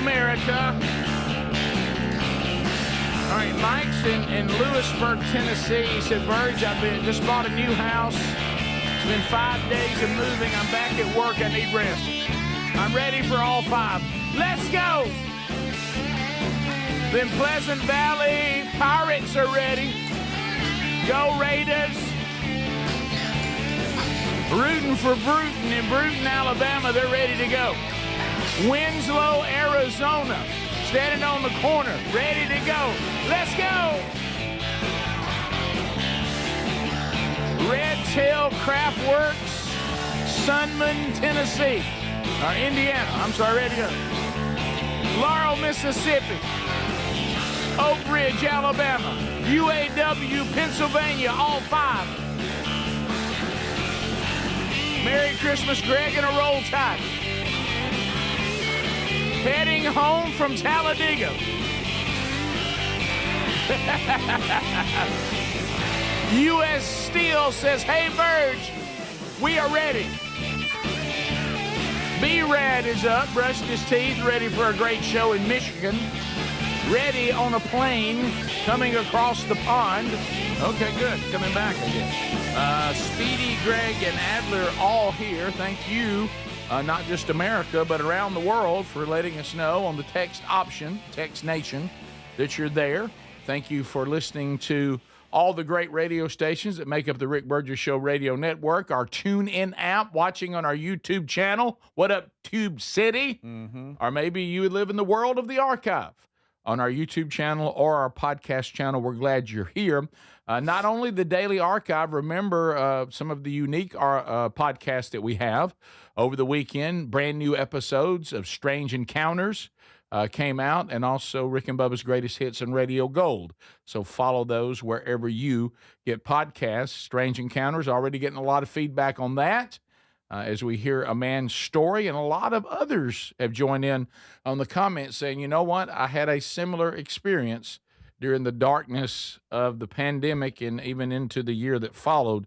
America. All right, Mike's in Lewisburg, Tennessee. He said, Burge, just bought a new house. It's been 5 days of moving. I'm back at work. I need rest. I'm ready for all 5. Let's go. Then Pleasant Valley Pirates are ready. Go Raiders. Rooting for Bruton in Bruton, Alabama. They're ready to go. Winslow, Arizona. Standing on the corner. Ready to go. Let's go. Red Tail Craft Works, Sunman, Tennessee. Or Indiana. I'm sorry, ready to go. Laurel, Mississippi. Oak Ridge, Alabama. UAW, Pennsylvania, all 5. Merry Christmas, Greg, and a Roll Tide. Heading home from Talladega. U.S. Steel says, hey, Burge, we are ready. B-Rad is up, brushed his teeth, ready for a great show in Michigan. Ready on a plane coming across the pond. Okay, good. Coming back, I guess. Speedy, Greg, and Adler all here. Thank you, not just America, but around the world for letting us know on the text option, Text Nation, that you're there. Thank you for listening to all the great radio stations that make up the Rick Burgess Show radio network, our TuneIn app, watching on our YouTube channel. What up, Tube City? Mm-hmm. Or maybe you live in the world of the archive on our YouTube channel or our podcast channel. We're glad you're here. Not only the Daily Archive, remember some of the unique podcasts that we have over the weekend. Brand new episodes of Strange Encounters came out, and also Rick and Bubba's Greatest Hits and Radio Gold. So follow those wherever you get podcasts. Strange Encounters, already getting a lot of feedback on that as we hear a man's story, and a lot of others have joined in on the comments saying, you know what, I had a similar experience during the darkness of the pandemic and even into the year that followed,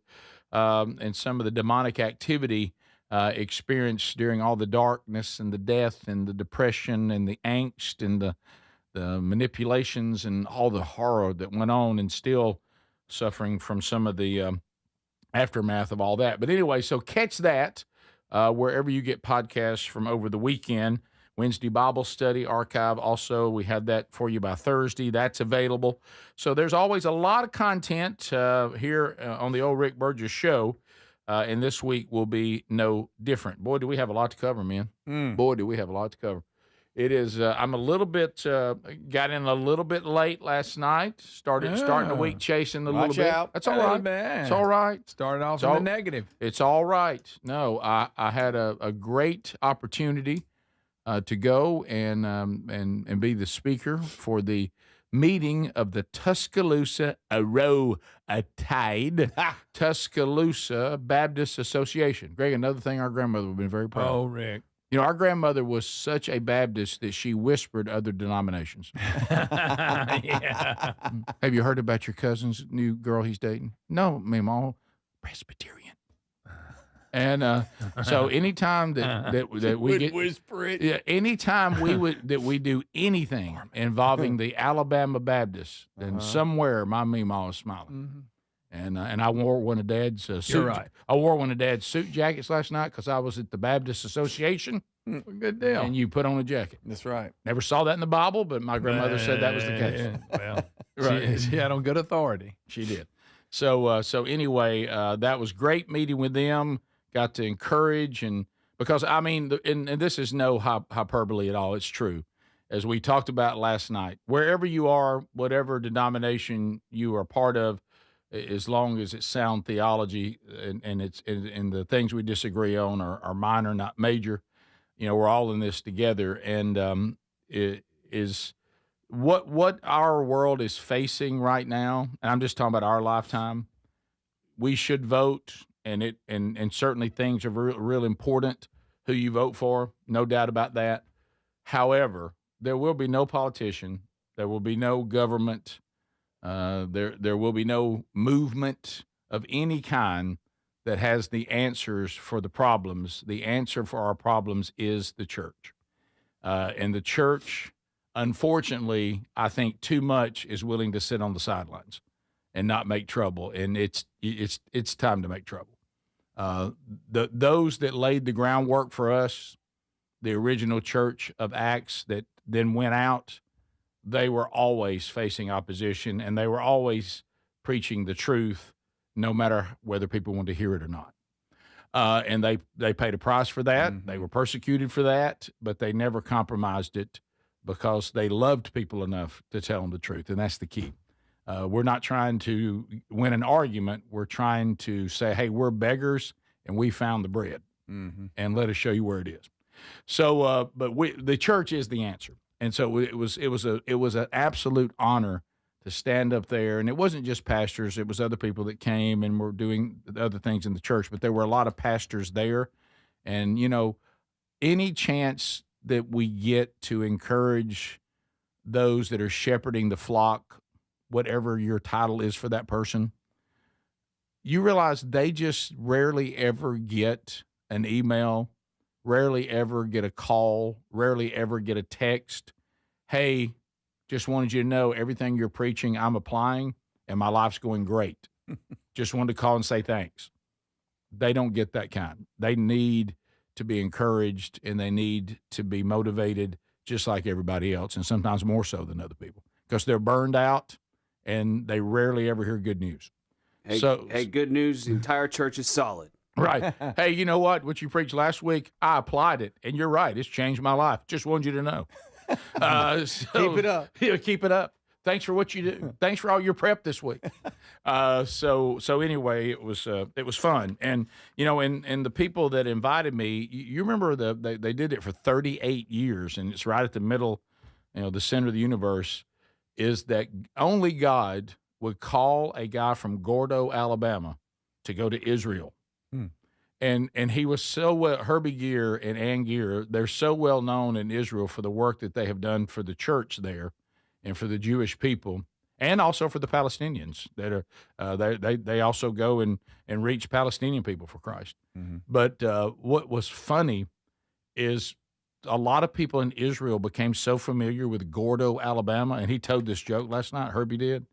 and some of the demonic activity experienced during all the darkness and the death and the depression and the angst and the manipulations and all the horror that went on, and still suffering from some of the aftermath of all that. But anyway, so catch that wherever you get podcasts from over the weekend. Wednesday Bible Study Archive, also, we had that for you by Thursday. That's available. So there's always a lot of content here on the old Rick Burgess Show. And this week will be no different. Boy, do we have a lot to cover, man. Boy, do we have a lot to cover. It is, I'm a little bit, got in a little bit late last night. Starting the week chasing a little bit. Watch out. That's all right. It's all right. Started off in the negative. It's all right. No, I had a great opportunity to go and be the speaker for the meeting of the Tuscaloosa Tide Tuscaloosa Baptist Association. Greg, another thing our grandmother would have been very proud of. Oh, Rick. You know, our grandmother was such a Baptist that she whispered other denominations. Yeah. Have you heard about your cousin's new girl he's dating? No, Mama, Presbyterian. And so anytime that we get whisper it, yeah, anytime we do anything involving the Alabama Baptists, then somewhere my Meemaw is smiling. Mm-hmm. And I wore one of Dad's suit. You're right. I wore one of Dad's suit jackets last night because I was at the Baptist Association. Good deal. And you put on a jacket. That's right. Never saw that in the Bible, but my grandmother said that was the case. Well, right. she had on good authority. She did. So anyway, that was great meeting with them. Got to encourage, and because I mean, and this is no hyperbole at all. It's true, as we talked about last night. Wherever you are, whatever denomination you are part of, as long as it's sound theology and it's and the things we disagree on are minor, not major. You know, we're all in this together, and it is what our world is facing right now. And I'm just talking about our lifetime. We should vote. And certainly things are real important who you vote for, no doubt about that. However, there will be no politician, there will be no government, there will be no movement of any kind that has the answers for the problems. The answer for our problems is the church. And the church, unfortunately, I think too much is willing to sit on the sidelines and not make trouble. And it's time to make trouble. Those that laid the groundwork for us, the original church of Acts that then went out, they were always facing opposition, and they were always preaching the truth, no matter whether people wanted to hear it or not. And they paid a price for that. Mm-hmm. They were persecuted for that, but they never compromised it because they loved people enough to tell them the truth, and that's the key. We're not trying to win an argument. We're trying to say, hey, we're beggars, and we found the bread, and let us show you where it is. So, the church is the answer. And so it was an absolute honor to stand up there. And it wasn't just pastors. It was other people that came and were doing other things in the church. But there were a lot of pastors there. And, any chance that we get to encourage those that are shepherding the flock, whatever your title is for that person, you realize they just rarely ever get an email, rarely ever get a call, rarely ever get a text. Hey, just wanted you to know everything you're preaching, I'm applying, and my life's going great. Just wanted to call and say thanks. They don't get that kind. They need to be encouraged, and they need to be motivated just like everybody else, and sometimes more so than other people, because they're burned out, and they rarely ever hear good news. Hey, good news, the entire church is solid. Right. Hey, you know what? What you preached last week, I applied it, and you're right. It's changed my life. Just wanted you to know. Keep it up. Yeah, keep it up. Thanks for what you do. Thanks for all your prep this week. So anyway, it was fun, and and the people that invited me, you remember they did it for 38 years, and it's right at the middle, the center of the universe, is that only God would call a guy from Gordo, Alabama, to go to Israel. And he was so well, Herbie Gear and Ann Gear, they're so well known in Israel for the work that they have done for the church there and for the Jewish people, and also for the Palestinians that are, they also go and reach Palestinian people for Christ. Mm-hmm. But what was funny is a lot of people in Israel became so familiar with Gordo, Alabama, and he told this joke last night, Herbie did,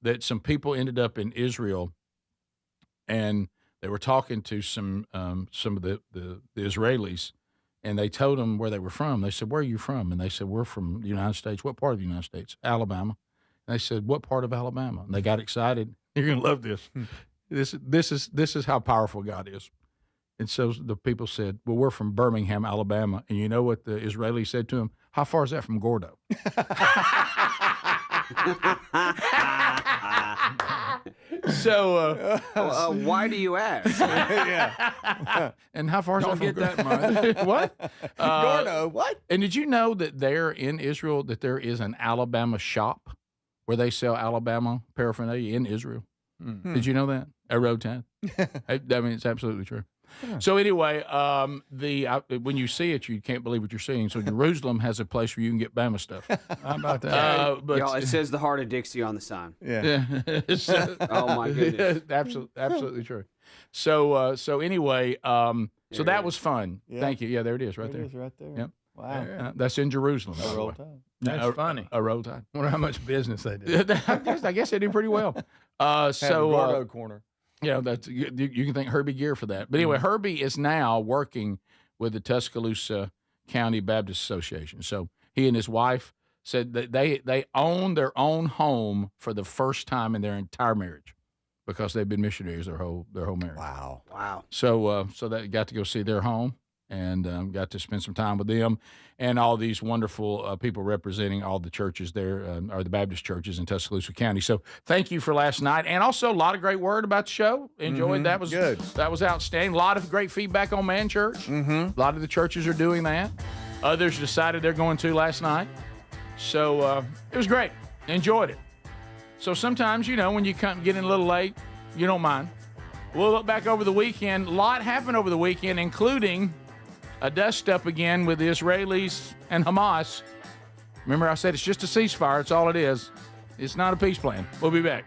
that some people ended up in Israel and they were talking to some of the Israelis, and they told them where they were from. They said, "Where are you from?" And they said, "We're from the United States." "What part of the United States?" "Alabama." And they said, "What part of Alabama?" And they got excited. You're going to love this. This is how powerful God is. And so the people said, "Well, we're from Birmingham, Alabama." And you know what the Israeli said to him? "How far is that from Gordo?" So, why do you ask? Yeah. And how far is Don't that from get that much. What? Gordo, what? And did you know that there in Israel that there is an Alabama shop where they sell Alabama paraphernalia in Israel? Mm-hmm. Did you know that? At Road 10. I mean, it's absolutely true. Yeah. So anyway, when you see it, you can't believe what you're seeing. So Jerusalem has a place where you can get Bama stuff. How about that? But y'all, it says the heart of Dixie on the sign. Yeah. Oh my goodness. Absolutely true. So anyway, so that was fun. Yeah. Thank you. Yeah, there it is, right It there. is right there. Yep. Wow. That's in Jerusalem. A roll tide. That's funny. A roll tide. Wonder how much business they did. I guess they did pretty well. Gordo corner. Yeah, that's you can thank Herbie Gear for that. But anyway, Herbie is now working with the Tuscaloosa County Baptist Association. So he and his wife said that they own their own home for the first time in their entire marriage because they've been missionaries their whole marriage. Wow. So they got to go see their home and got to spend some time with them and all these wonderful people representing all the churches there, or the Baptist churches in Tuscaloosa County. So thank you for last night. And also a lot of great word about the show. Enjoyed that. Was good. That was outstanding. A lot of great feedback on Man Church. Mm-hmm. A lot of the churches are doing that. Others decided they're going to last night. So it was great. Enjoyed it. So sometimes, when you get in a little late, you don't mind. We'll look back over the weekend. A lot happened over the weekend, including a dust-up again with the Israelis and Hamas. Remember I said it's just a ceasefire. It's all it is. It's not a peace plan. We'll be back.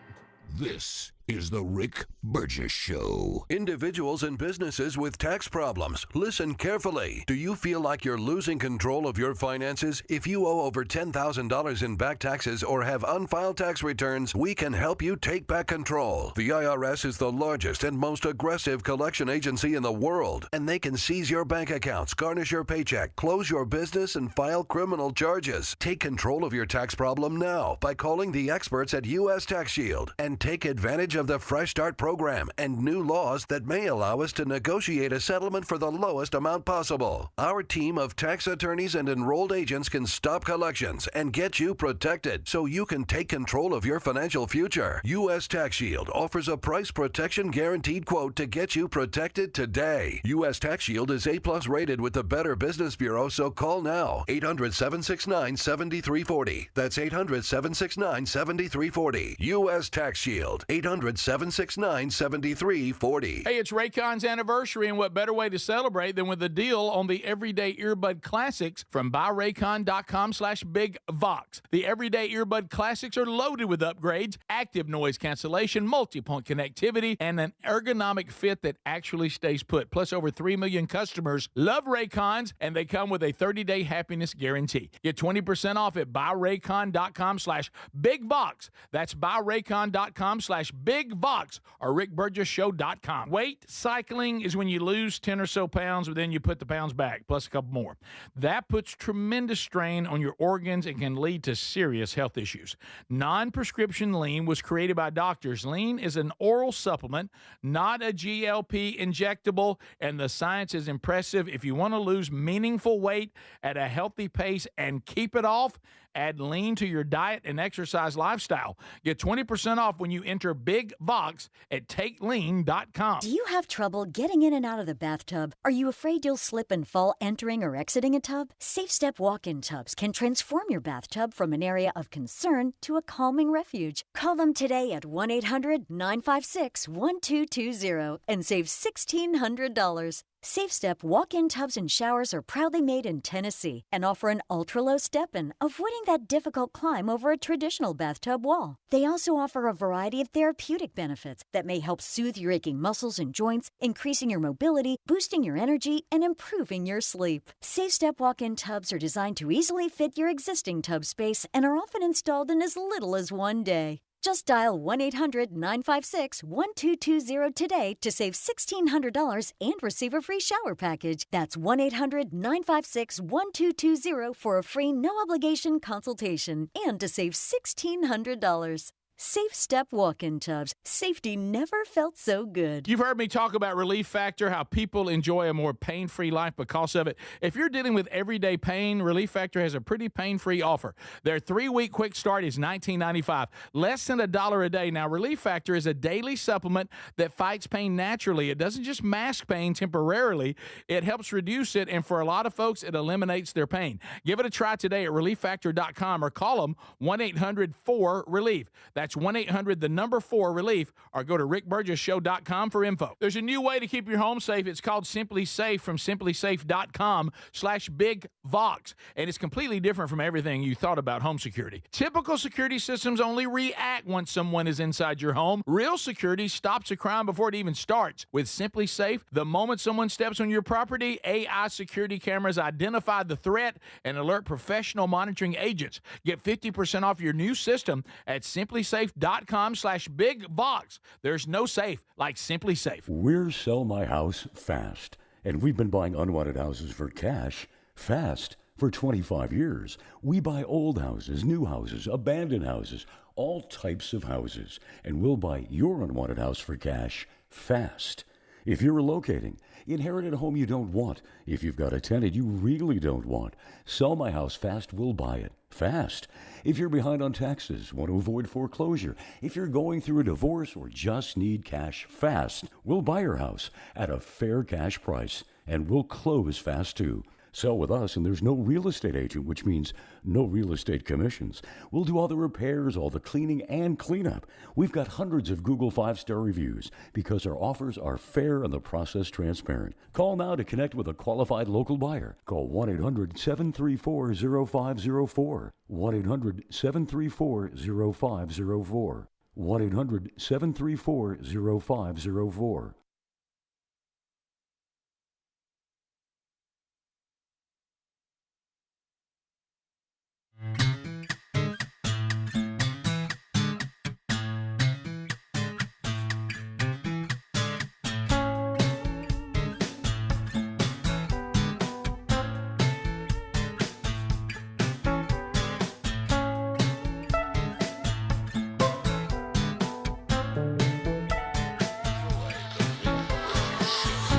This is The Rick Burgess Show. Individuals and businesses with tax problems, listen carefully. Do you feel like you're losing control of your finances? If you owe over $10,000 in back taxes or have unfiled tax returns, we can help you take back control. The IRS is the largest and most aggressive collection agency in the world, and they can seize your bank accounts, garnish your paycheck, close your business, and file criminal charges. Take control of your tax problem now by calling the experts at U.S. Tax Shield and take advantage of the Fresh Start program and new laws that may allow us to negotiate a settlement for the lowest amount possible. Our team of tax attorneys and enrolled agents can stop collections and get you protected so you can take control of your financial future. U.S. Tax Shield offers a price protection guaranteed quote to get you protected today. U.S. Tax Shield is A+ rated with the Better Business Bureau, so call now. 800-769-7340. That's 800-769-7340. U.S. Tax Shield. 800-769-7340. Hey, it's Raycon's anniversary, and what better way to celebrate than with a deal on the Everyday Earbud Classics from buyraycon.com/bigvox. The Everyday Earbud Classics are loaded with upgrades, active noise cancellation, multi-point connectivity, and an ergonomic fit that actually stays put. Plus, over 3 million customers love Raycons, and they come with a 30-day happiness guarantee. Get 20% off at buyraycon.com/bigvox. That's buyraycon.com/bigvox or rickburgessshow.com. Weight cycling is when you lose 10 or so pounds, but then you put the pounds back, plus a couple more. That puts tremendous strain on your organs and can lead to serious health issues. Non-prescription lean was created by doctors. Lean is an oral supplement, not a GLP injectable, and the science is impressive. If you want to lose meaningful weight at a healthy pace and keep it off, add lean to your diet and exercise lifestyle. Get 20% off when you enter Big Vox at takelean.com. Do you have trouble getting in and out of the bathtub? Are you afraid you'll slip and fall entering or exiting a tub? Safe Step walk-in tubs can transform your bathtub from an area of concern to a calming refuge. Call them today at 1-800-956-1220 and save $1,600. Safe Step walk-in tubs and showers are proudly made in Tennessee and offer an ultra-low step-in, avoiding that difficult climb over a traditional bathtub wall. They also offer a variety of therapeutic benefits that may help soothe your aching muscles and joints, increasing your mobility, boosting your energy, and improving your sleep. Safe Step walk-in tubs are designed to easily fit your existing tub space and are often installed in as little as one day. Just dial 1-800-956-1220 today to save $1,600 and receive a free shower package. That's 1-800-956-1220 for a free no-obligation consultation and to save $1,600. Safe Step walk-in tubs. Safety never felt so good. You've heard me talk about Relief Factor, how people enjoy a more pain-free life because of it. If you're dealing with everyday pain, Relief Factor has a pretty pain-free offer. Their 3-week quick start is $19.95, less than $1 a day. Now, Relief Factor is a daily supplement that fights pain naturally. It doesn't just mask pain temporarily. It helps reduce it, and for a lot of folks, it eliminates their pain. Give it a try today at relieffactor.com or call them 1-800-4-RELIEF. That's 1-800-4-RELIEF, or go to rickburgessshow.com for info. There's a new way to keep your home safe. It's called Simply Safe from simplysafe.com/bigvox, and it's completely different from everything you thought about home security. Typical security systems only react once someone is inside your home. Real security stops a crime before it even starts. With Simply Safe, the moment someone steps on your property, AI security cameras identify the threat and alert professional monitoring agents. Get 50% off your new system at simplysafe.com/bigvox. There's no safe like Simply Safe. We're Sell My House Fast, and we've been buying unwanted houses for cash fast for 25 years. We buy old houses, new houses, abandoned houses, all types of houses, and we'll buy your unwanted house for cash fast. If you're relocating, inherited a home you don't want, if you've got a tenant you really don't want, Sell My House Fast will buy it fast. If you're behind on taxes, want to avoid foreclosure, if you're going through a divorce or just need cash fast, we'll buy your house at a fair cash price, and we'll close fast too. Sell with us, and there's no real estate agent, which means no real estate commissions. We'll do all the repairs, all the cleaning, and cleanup. We've got hundreds of Google 5-star reviews because our offers are fair and the process transparent. Call now to connect with a qualified local buyer. Call 1-800-734-0504. 1-800-734-0504. 1-800-734-0504.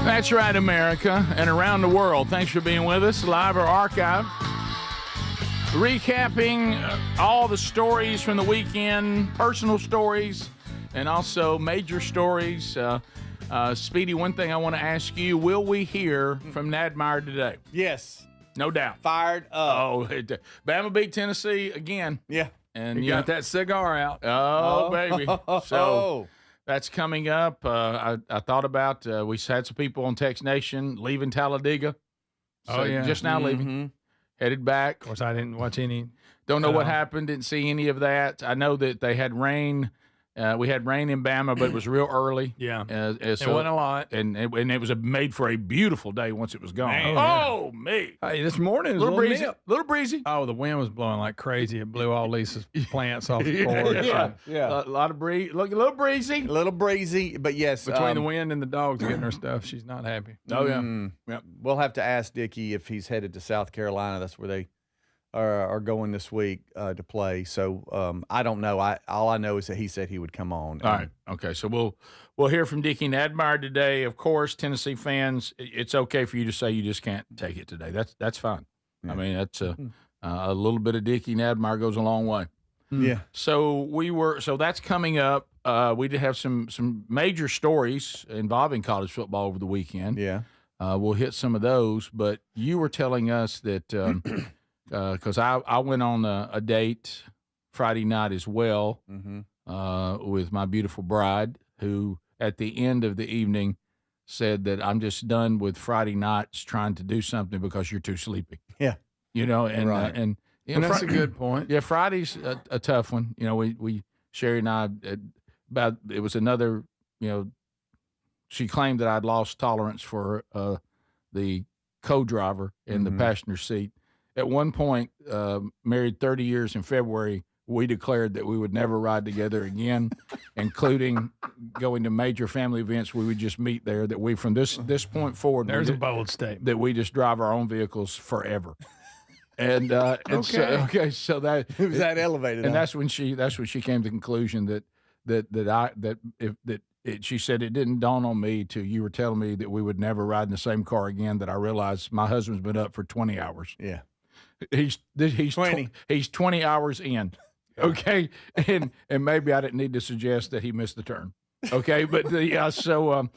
That's right, America and around the world. Thanks for being with us, live or archived. Recapping all the stories from the weekend, personal stories, and also major stories. Speedy, one thing I want to ask you, will we hear from Nadmeyer today? Yes. No doubt. Fired up. Oh, Bama beat Tennessee again. Yeah. And You got that cigar out. Oh, baby. So Oh. that's coming up. I thought about, we had some people on Text Nation leaving Talladega. So Oh, yeah. just now leaving. Headed back. Of course, I didn't watch any. Don't know what happened. Didn't see any of that. I know that they had rain. We had rain in Bama, but it was real early. Yeah. So, it wasn't a lot. And it was made for a beautiful day once it was gone. Man. Oh, me. Hey, this morning it was Little breezy. nip. Little breezy. Oh, the wind was blowing like crazy. It blew all Lisa's plants off the porch. Yeah. A lot of breeze. Look, a little breezy. A little breezy, but yes. Between the wind and the dogs getting her stuff, she's not happy. Oh, yeah. Yep. We'll have to ask Dickie if he's headed to South Carolina. That's where they are going this week to play. So I don't know. All I know is that he said he would come on. All right. Okay. So we'll hear from Dickie Nadmeyer today. Of course, Tennessee fans, it's okay for you to say you just can't take it today. That's fine. I mean, that's a little bit of Dickie Nadmeyer goes a long way. Yeah. So that's coming up. We did have some major stories involving college football over the weekend. Yeah. We'll hit some of those, but you were telling us that because I went on a date Friday night as well with my beautiful bride, who at the end of the evening said that I'm just done with Friday nights trying to do something because you're too sleepy. Yeah. You know, and Right. and And that's a good point. yeah, Friday's a tough one. You know, we Sherry and I about it was another. You know, she claimed that I'd lost tolerance for the co-driver in the passenger seat. At one point, married 30 years in February, we declared that we would never ride together again, including going to major family events. We would just meet there. That we from this point forward, There's a bold statement. that we just drive our own vehicles forever. And so that It was that elevated. and huh? that's when she came to the conclusion she said it didn't dawn on me till you were telling me that we would never ride in the same car again, that I realized my husband's been up for 20 hours. Yeah. He's 20. He's 20 hours in. Okay. And maybe I didn't need to suggest that he missed the turn. Okay. But so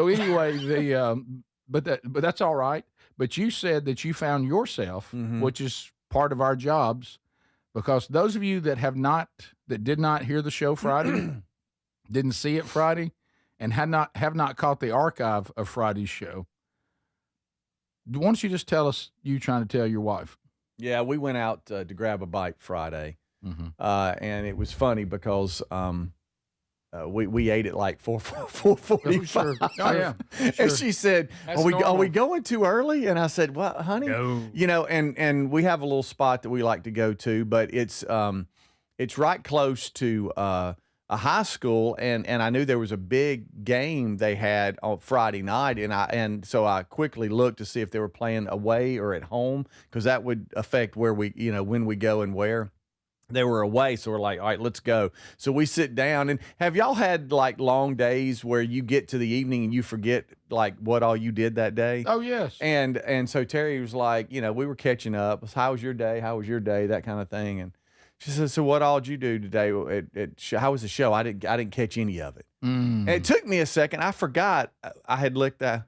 anyway, but that's all right. But you said that you found yourself, which is part of our jobs, because those of you that did not hear the show Friday, didn't see it Friday, and have not caught the archive of Friday's show, why don't you just tell us you trying to tell your wife? Yeah, we went out to grab a bite Friday, and it was funny because we ate at like 4:45. Oh, yeah. And she said, That's "Are we normal. going too early?" And I said, "Well, honey, Go. you know, and we have a little spot that we like to go to, but it's right close to a high school, and I knew there was a big game they had on Friday night, and so I quickly looked to see if they were playing away or at home, because that would affect where when we go and where. They were away, so we're like, all right, let's go. So we sit down, and have y'all had like long days where you get to the evening and you forget like what all you did that day? Oh, yes. And so Terry was like, we were catching up. How was your day? How was your day? That kind of thing. And she said, so what all did you do today? How was the show? I didn't catch any of it. And it took me a second. I forgot I had licked the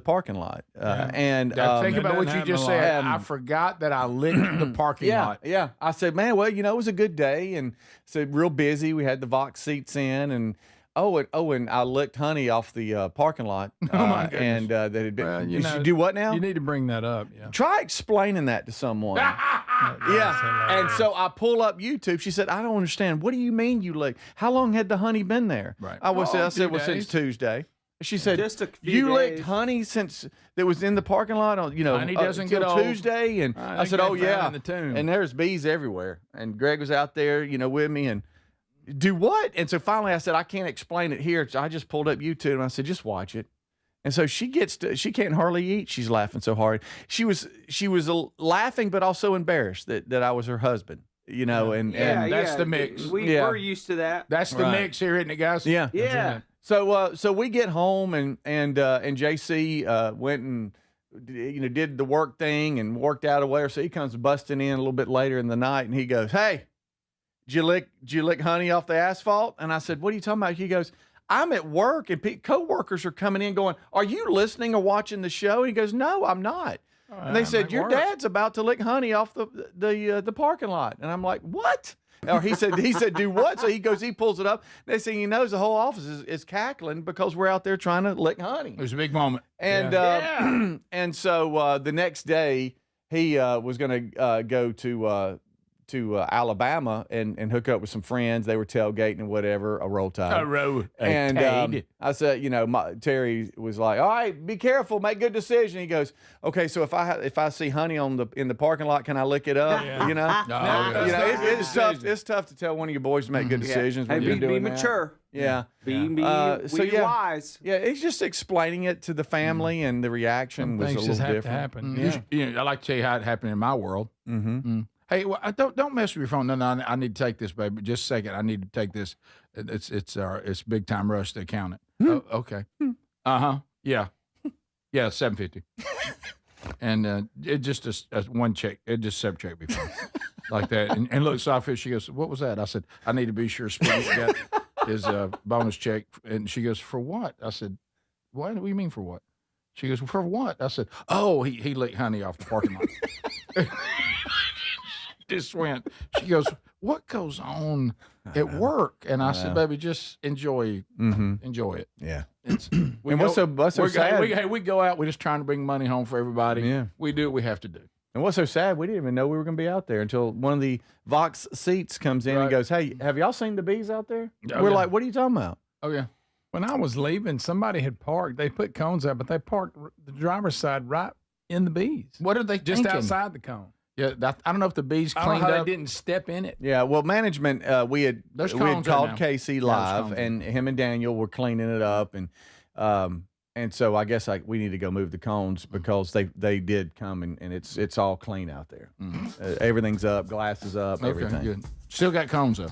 parking lot. And Think about what you happen just a said. lot. I forgot that I licked the parking lot. Yeah. I said, man, well, it was a good day, and so real busy. We had the Vox seats in, and and I licked honey off the parking lot. Oh, my goodness. And that had been. Well, you do what now? You need to bring that up. Yeah. Try explaining that to someone. Yeah. And so I pull up YouTube. She said, I don't understand. What do you mean you licked? How long had the honey been there? Right. I said, well, days. since Tuesday. She said, Just a few you licked days. honey since that was in the parking lot on, Honey doesn't until get old. Tuesday. And I I think said, they oh, found yeah. in the tomb. And there's bees everywhere. And Greg was out there, with me. And do what? And so finally I said, I can't explain it here. So I just pulled up YouTube and I said, just watch it. And so she can't hardly eat. She's laughing so hard. She was laughing, but also embarrassed that I was her husband, and that's the mix. We're used to that. That's the mix here, isn't it, guys? yeah. Yeah. So we get home and JC went and did the work thing and worked out of whatever. So he comes busting in a little bit later in the night and he goes, "Hey, did you lick honey off the asphalt?" And I said, "What are you talking about?" He goes, "I'm at work and coworkers are coming in going, 'Are you listening or watching the show?'" And he goes, "No, I'm not." And they said, "Your dad's about to lick honey off the parking lot." And I'm like, "What?" Or he said, "Do what?" So he pulls it up. Next thing he knows, the whole office is cackling because we're out there trying to lick honey. It was a big moment. And and so the next day he was going to go to Alabama and hook up with some friends. They were tailgating and whatever, a roll tide. And I said, Terry was like, "All right, be careful, make good decision." He goes, "Okay, so if I see honey in the parking lot, can I lick it up?" It's tough. It's tough to tell one of your boys to make good decisions when Hey, you're be doing that. mature. Yeah. Be wise. Yeah, he's just explaining it to the family, and the reaction was a Things little just have different. to happen. Yeah. I like to tell you how it happened in my world. Mm-hmm. Hey, don't mess with your phone. No, I need to take this, baby. Just a second. I need to take this. It's big time rush to account it. Oh, okay. Yeah. Yeah, $750. And it just one check. It just subtract me from like that. And look, Sophia, she goes, "What was that?" I said, "I need to be sure Speedy's got his bonus check." And she goes, "For what?" I said, "What do you mean for what?" She goes, "For what?" I said, "Oh, he licked honey off the parking lot." Just went. She goes, "What goes on at work?" And I said, "Baby, just enjoy it." Yeah. What's so sad? We go out. We're just trying to bring money home for everybody. Yeah. We do what we have to do. And what's so sad, we didn't even know we were going to be out there until one of the Vox seats comes in and goes, "Hey, have y'all seen the bees out there?" We're like, "What are you talking about?" Oh, yeah. When I was leaving, somebody had parked. They put cones out, but they parked the driver's side right in the bees. What are they Just thinking? outside the cone. Yeah, I don't know if the bees I don't cleaned know how up. they didn't step in it. Yeah, well, management, we had There's called cones there now. KC There's live, cones. and him and Daniel were cleaning it up, and so I guess we need to go move the cones because they did come and it's all clean out there. Everything's up, glass is up, everything. Okay, good. Still got cones though.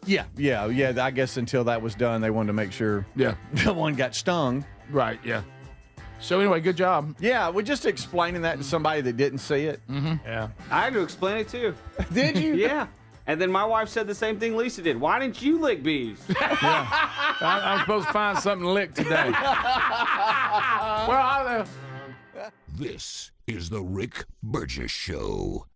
Yeah. I guess until that was done, they wanted to make sure Yeah. no one got stung. Right. Yeah. So anyway, good job. Yeah, we're just explaining that to somebody that didn't see it. Yeah. I had to explain it too. Did you? Yeah. And then my wife said the same thing Lisa did. Why didn't you lick bees? I'm supposed to find something licked today. This is the Rick Burgess Show.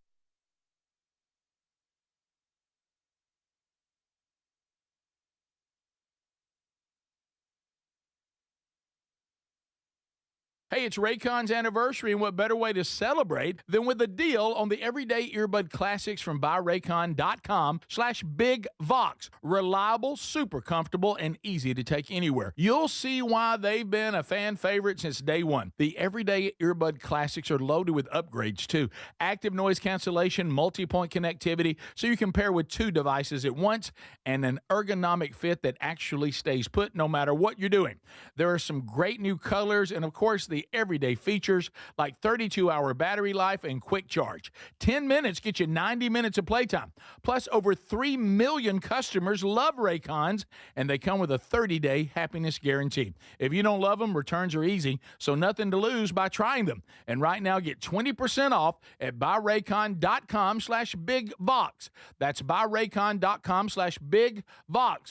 Hey, it's Raycon's anniversary, and what better way to celebrate than with a deal on the everyday earbud classics from buyraycon.com/BigVox. Reliable, super comfortable, and easy to take anywhere. You'll see why they've been a fan favorite since day one. The everyday earbud classics are loaded with upgrades, too. Active noise cancellation, multi-point connectivity, so you can pair with two devices at once, and an ergonomic fit that actually stays put no matter what you're doing. There are some great new colors, and of course, the everyday features like 32-hour battery life and quick charge. 10 minutes get you 90 minutes of playtime. Plus, over 3 million customers love Raycons, and they come with a 30-day happiness guarantee. If you don't love them, returns are easy, so nothing to lose by trying them. And right now, get 20% off at buyraycon.com/BigVox. That's buyraycon.com/BigVox.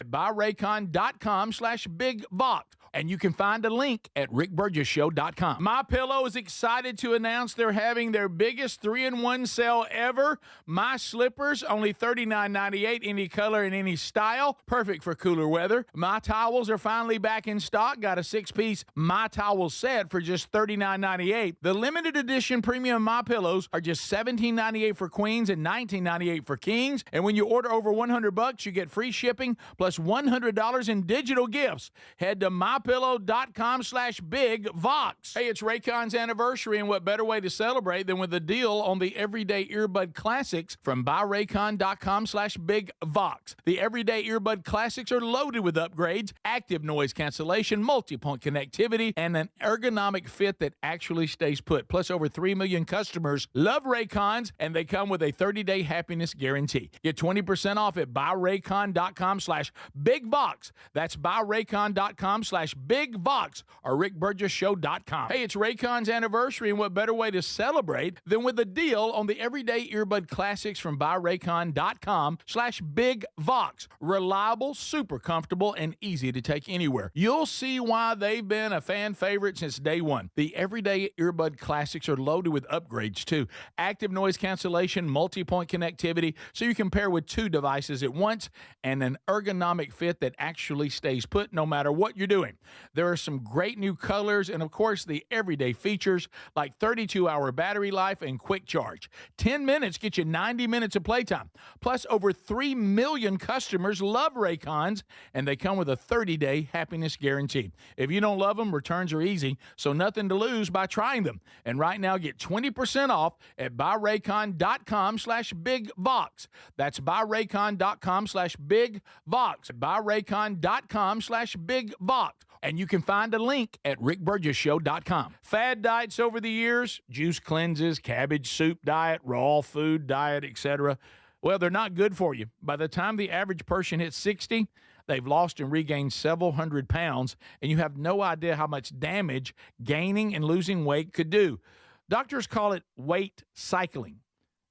Buyraycon.com/BigVox. And you can find a link at rickburgessshow.com. MyPillow is excited to announce they're having their biggest 3-in-1 sale ever. My slippers, only $39.98, any color and any style. Perfect for cooler weather. My towels are finally back in stock. Got a 6-piece My Towel set for just $39.98. The limited edition premium My Pillows are just $17.98 for queens and $19.98 for kings. And when you order over $100, you get free shipping plus $100 in digital gifts. Head to mypillow.com/bigvox. Hey, it's Raycon's anniversary, and what better way to celebrate than with a deal on the Everyday Earbud Classics from buyraycon.com/bigvox. The Everyday Earbud Classics are loaded with upgrades, active noise cancellation, multi-point connectivity, and an ergonomic fit that actually stays put. Plus, over 3 million customers love Raycons, and they come with a 30-day happiness guarantee. Get 20% off at buyraycon.com/bigvox. That's buyraycon.com/bigvox or rickburgessshow.com. Hey, it's Raycon's anniversary, and what better way to celebrate than with a deal on the Everyday Earbud Classics from buyraycon.com/bigvox. Reliable, super comfortable, and easy to take anywhere. You'll see why they've been a fan favorite since day one. The Everyday Earbud Classics are loaded with upgrades too. Active noise cancellation, multi-point connectivity, so you can pair with 2 devices at once, and an ergonomic fit that actually stays put no matter what you're doing. There are some great new colors, and of course the everyday features like 32-hour battery life and quick charge. 10 minutes get you 90 minutes of playtime. Plus, over 3 million customers love Raycons, and they come with a 30-day happiness guarantee. If you don't love them, returns are easy, so nothing to lose by trying them. And right now, get 20% off at buyraycon.com/bigvox. That's buyraycon.com/bigvox. buyraycon.com/bigvox. And you can find a link at rickburgessshow.com. Fad diets over the years, juice cleanses, cabbage soup diet, raw food diet, etc. Well, they're not good for you. By the time the average person hits 60, they've lost and regained several hundred pounds, and you have no idea how much damage gaining and losing weight could do. Doctors call it weight cycling.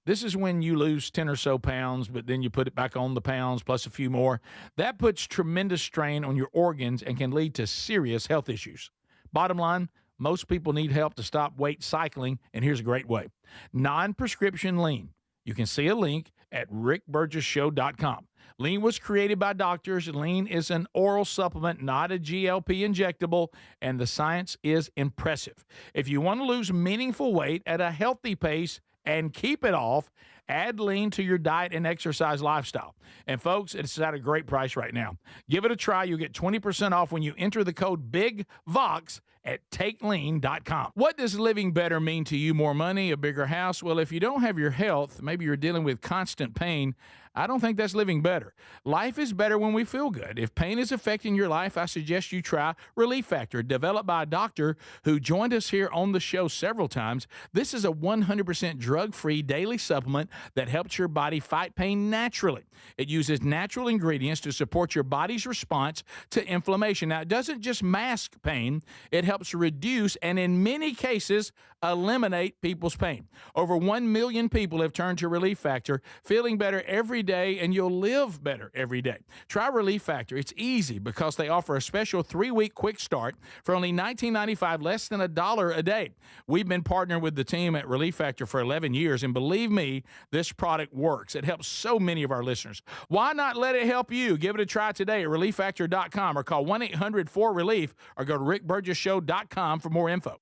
This is when you lose 10 or so pounds, but then you put it back on the pounds plus a few more. That puts tremendous strain on your organs and can lead to serious health issues. Bottom line, most people need help to stop weight cycling, and here's a great way. Non-prescription lean. You can see a link at rickburgessshow.com. Lean was created by doctors. Lean is an oral supplement, not a GLP injectable, and the science is impressive. If you want to lose meaningful weight at a healthy pace and keep it off, add lean to your diet and exercise lifestyle. And folks, it's at a great price right now. Give it a try. You'll get 20% off when you enter the code BIGVOX at takelean.com. What does living better mean to you? More money, a bigger house? Well, if you don't have your health, maybe you're dealing with constant pain, I don't think that's living better. Life is better when we feel good. If pain is affecting your life, I suggest you try Relief Factor, developed by a doctor who joined us here on the show several times. This is a 100% drug-free daily supplement that helps your body fight pain naturally. It uses natural ingredients to support your body's response to inflammation. Now, it doesn't just mask pain, it helps reduce and in many cases eliminate people's pain. Over 1 million people have turned to Relief Factor, feeling better every day, and you'll live better every day. Try Relief Factor. It's easy because they offer a special 3-week quick start for only $19.95, less than $1 a day. We've been partnering with the team at Relief Factor for 11 years, and believe me, this product works. It helps so many of our listeners. Why not let it help you? Give it a try today at relieffactor.com or call 1-800-4RELIEF or go to rickburgessshow.com for more info.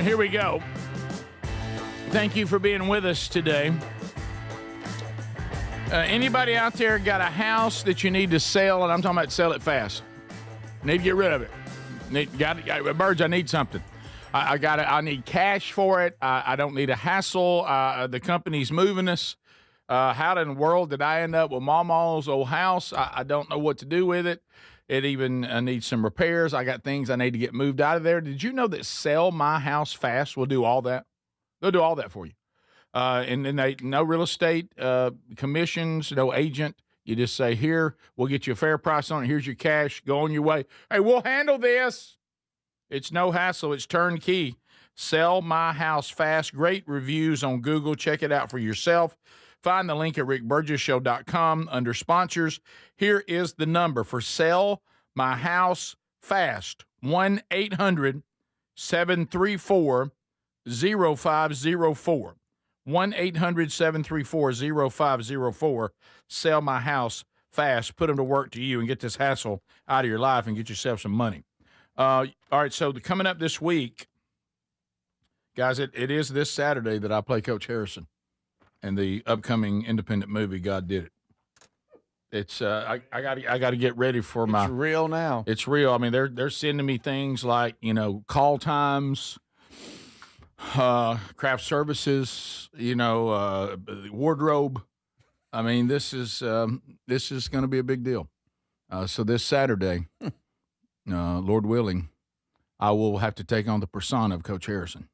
Here we go. Thank you for being with us today. Anybody out there got a house that you need to sell, and I'm talking about sell it fast. Need to get rid of it. Birds, I need something. I need cash for it. I don't need a hassle. The company's moving us. How in the world did I end up with Mama's old house? I don't know what to do with it. It even needs some repairs. I got things I need to get moved out of there. Did you know that Sell My House Fast will do all that? They'll do all that for you. And then no real estate commissions, no agent. You just say, here, we'll get you a fair price on it. Here's your cash. Go on your way. Hey, we'll handle this. It's no hassle. It's turnkey. Sell my house fast. Great reviews on Google. Check it out for yourself. Find the link at rickburgesshow.com under sponsors. Here is the number for Sell My House Fast. 1-800-734-0504. 1-800-734-0504. Sell My House Fast. Put them to work to you and get this hassle out of your life and get yourself some money. All right, so coming up this week, guys, it is this Saturday that I play Coach Harrison in the upcoming independent movie, God Did It. It's I got to get ready for my. It's real now. It's real. I mean, they're sending me things like call times, craft services, wardrobe. I mean, this is going to be a big deal. So this Saturday, Lord willing, I will have to take on the persona of Coach Harrison.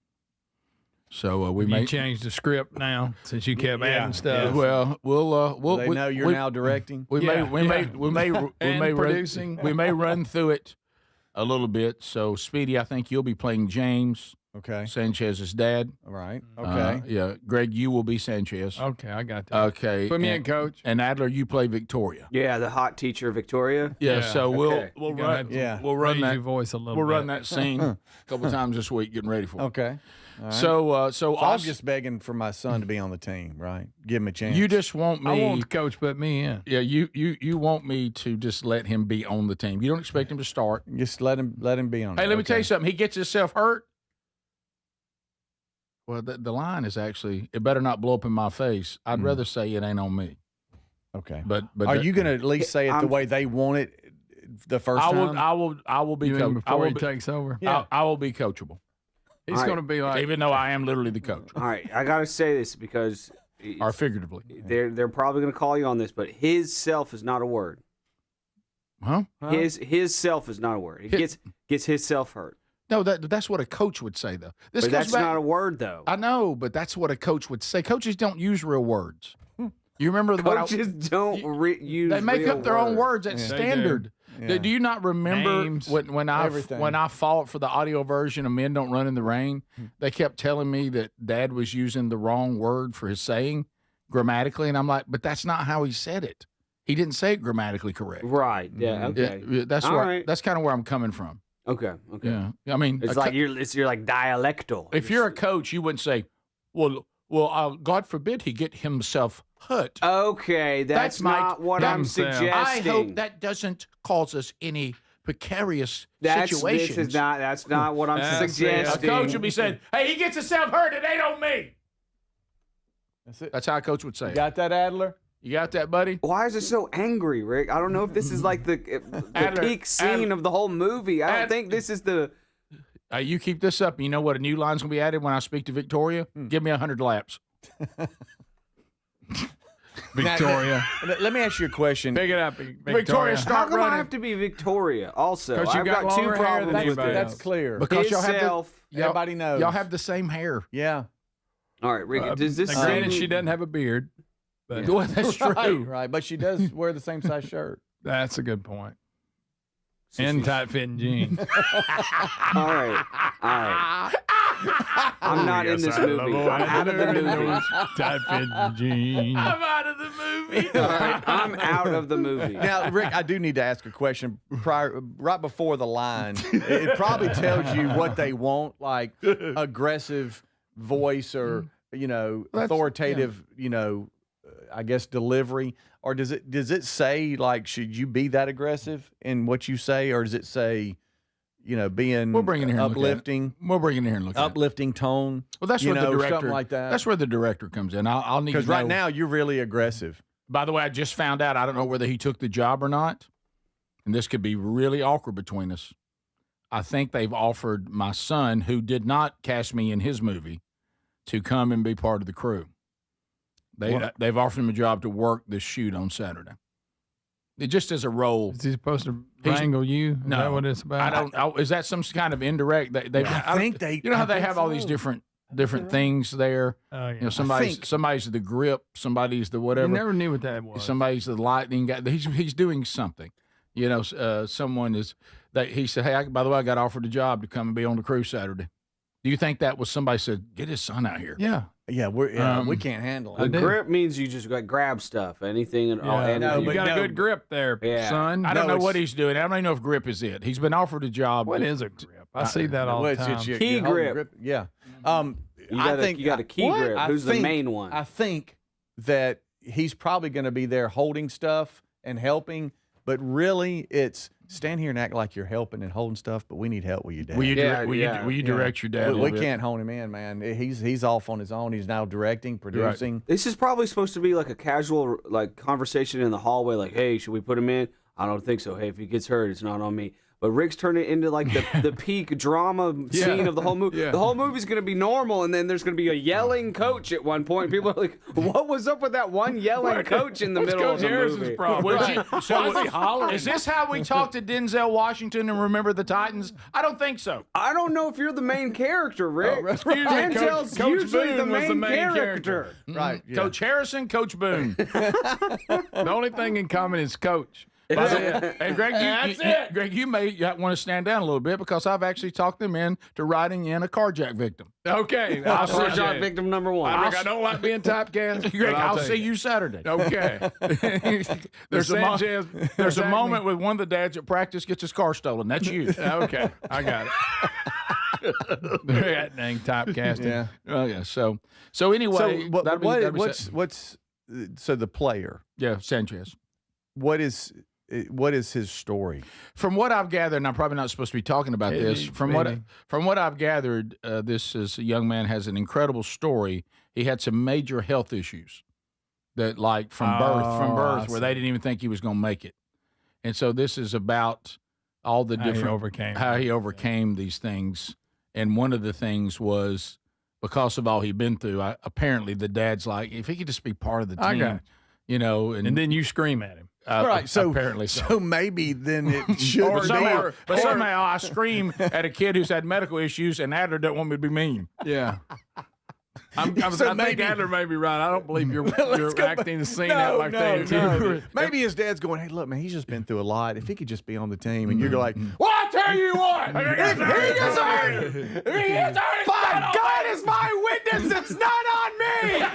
So we may change the script now since you kept adding stuff. Well, we'll They know you're now directing. We may producing. We may run through it a little bit. So Speedy, I think you'll be playing James. Okay. Sanchez's dad. All right. Okay. Yeah. Greg, you will be Sanchez. Okay, I got that. Okay. Put me in, Coach. And Adler, you play Victoria. Yeah, the hot teacher Victoria. Yeah. So Okay. we'll You gotta run. We'll run raise that your voice a little We'll bit. run that scene a couple times this week, getting ready for it. Okay. All right. So So I'm Austin, just begging for my son to be on the team, right? Give him a chance. you just want me. I want the coach put me in. Yeah, you want me to just let him be on the team. You don't expect him to start. just let him be on. Hey, it. let me tell Okay. you something. He gets himself hurt. Well, the line is actually, it better not blow up in my face. I'd rather say it ain't on me. Okay. But Are you going to at least say it the way they want it the first I time? will be You mean coachable. before he takes over? I will be coachable, He's going to be like, even though I am literally the coach, All right, I gotta say this because or figuratively. they're probably gonna call you on this, but his self is not a word. Huh? His self is not a word. He gets his self hurt. No, that's what a coach would say, though. This But goes that's back, not a word, though. I know, but that's what a coach would say. Coaches don't use real words. You remember Coaches don't use. They make real up their own words. That's Yeah. standard. Yeah. Do you not remember Names, when everything. I fought for the audio version of Men Don't Run in the Rain? They kept telling me that Dad was using the wrong word for his saying grammatically, and I'm like, but that's not how he said it. He didn't say it grammatically correct. Right. Yeah. Okay. Yeah, that's All where right. that's kind of where I'm coming from. Okay. Okay. Yeah, I mean, It's like you're like dialectal. if you're a coach, you wouldn't say, well, God forbid he get himself hurt. Okay, that's not what I'm suggesting. I hope that doesn't cause us any precarious situations. That's not what I'm A suggesting. coach would be saying, hey, he gets himself hurt, it ain't on me. That's it. That's how a coach would say You it. got that, Adler? You got that, buddy? Why is it so angry, Rick? I don't know if this is like the Adler, peak scene Adler. of the whole movie. I don't Ad- think this is the. You keep this up, and you know what a new line's going to be added when I speak to Victoria? Give me 100 laps. Victoria. Let me ask you a question. Pick it up, Victoria. Victoria, How start come I running. have to be Victoria? Also, 'Cause you I've got got two longer hair than problems with anybody this. else. That's clear. Because y'all have the, Himself. Everybody knows. y'all have the same hair. Yeah. All right, Rick. Does this Now, granted, scene- she doesn't have a beard, but Well, that's true. Right. But she does wear the same size shirt. that's a good point. And tight-fitting jeans. All right. I'm not in this movie. I'm out of the movie. Tight-fitting jeans. I'm out of the movie. All right, I'm out of the movie. Now, Rick, I do need to ask a question right before the line. It probably tells you what they want, like aggressive voice or authoritative, I guess delivery. Or does it say like should you be that aggressive in what you say, or does it say, being We'll bring it here and look at it. uplifting, We'll bring it here and look at it. uplifting tone? Well, that's where the director, something like that. That's where the director comes in. I'll need to Because right know. now you're really aggressive. By the way, I just found out. I don't know whether he took the job or not, and this could be really awkward between us. I think they've offered my son, who did not cast me in his movie, to come and be part of the crew. They've offered him a job to work this shoot on Saturday. It just as a role. Is he supposed to wrangle you? Is that what it's about? I don't. Is that some kind of indirect? I think they. You know how I they think have all these so. different different things there. Oh, yeah. You know, somebody's the grip, somebody's the whatever. You never knew what that was. Somebody's the lightning guy. He's doing something. You know, someone is that he said, "Hey, by the way, I got offered a job to come and be on the crew Saturday." Do you think that was somebody said, "Get his son out here"? Yeah. Yeah, we can't handle A it. grip means you just like grab stuff, anything and all. Yeah. And You got a good grip there, Yeah. son. I don't know what he's doing. I don't even know if grip is it. He's been offered a job. What is a grip? I see that all the time. Key grip. Yeah. You got a key grip. Who's the main one? I think that he's probably going to be there holding stuff and helping, but really it's stand here and act like you're helping and holding stuff, but we need help with your dad. Will you direct your dad? We can't hone him in, man. He's off on his own. He's now directing, producing. Right. This is probably supposed to be like a casual like conversation in the hallway, like, "Hey, should we put him in?" I don't think so. Hey, if he gets hurt, it's not on me. But Rick's turned it into like the peak drama scene of the whole movie. Yeah. The whole movie's going to be normal, and then there's going to be a yelling coach at one point. People are like, "What was up with that one yelling coach in the middle of the movie?" Is this how we talk to Denzel Washington and remember the Titans? I don't think so. I don't know if you're the main character, Rick. Excuse me, Denzel's Coach usually Boone the was main, the main character. Right. Yeah. Coach Harrison, Coach Boone. The only thing in common is coach. And Greg, Greg, you may want to stand down a little bit because I've actually talked them into writing in a carjack victim. Okay. I'll carjack victim number one. I don't like being typecast. Greg, I'll take see it. you Saturday. Okay. There's There's a moment with one of the dads at practice gets his car stolen. That's you. Okay, I got it. That dang typecasting. Yeah. Oh yeah. So anyway, what's the player? Yeah, Sanchez. What is his story? From what I've gathered, and I'm probably not supposed to be talking about this. From what I've gathered, this is a young man has an incredible story. He had some major health issues that, like from birth, where they didn't even think he was going to make it. And so this is about all the how he overcame these things. And one of the things was because of all he'd been through. Apparently, the dad's like, if he could just be part of the team, you know, and then you scream at him. Right, so apparently so maybe then it should but somehow I scream at a kid who's had medical issues, and Adler doesn't want me to be mean. Yeah. I think Adler may be right. I don't believe you're acting the scene out like that. No. Maybe his dad's going, "Hey, look, man, he's just been through a lot. If he could just be on the team," and you're like, "Well, I tell you what, by God is my witness, it's not on me."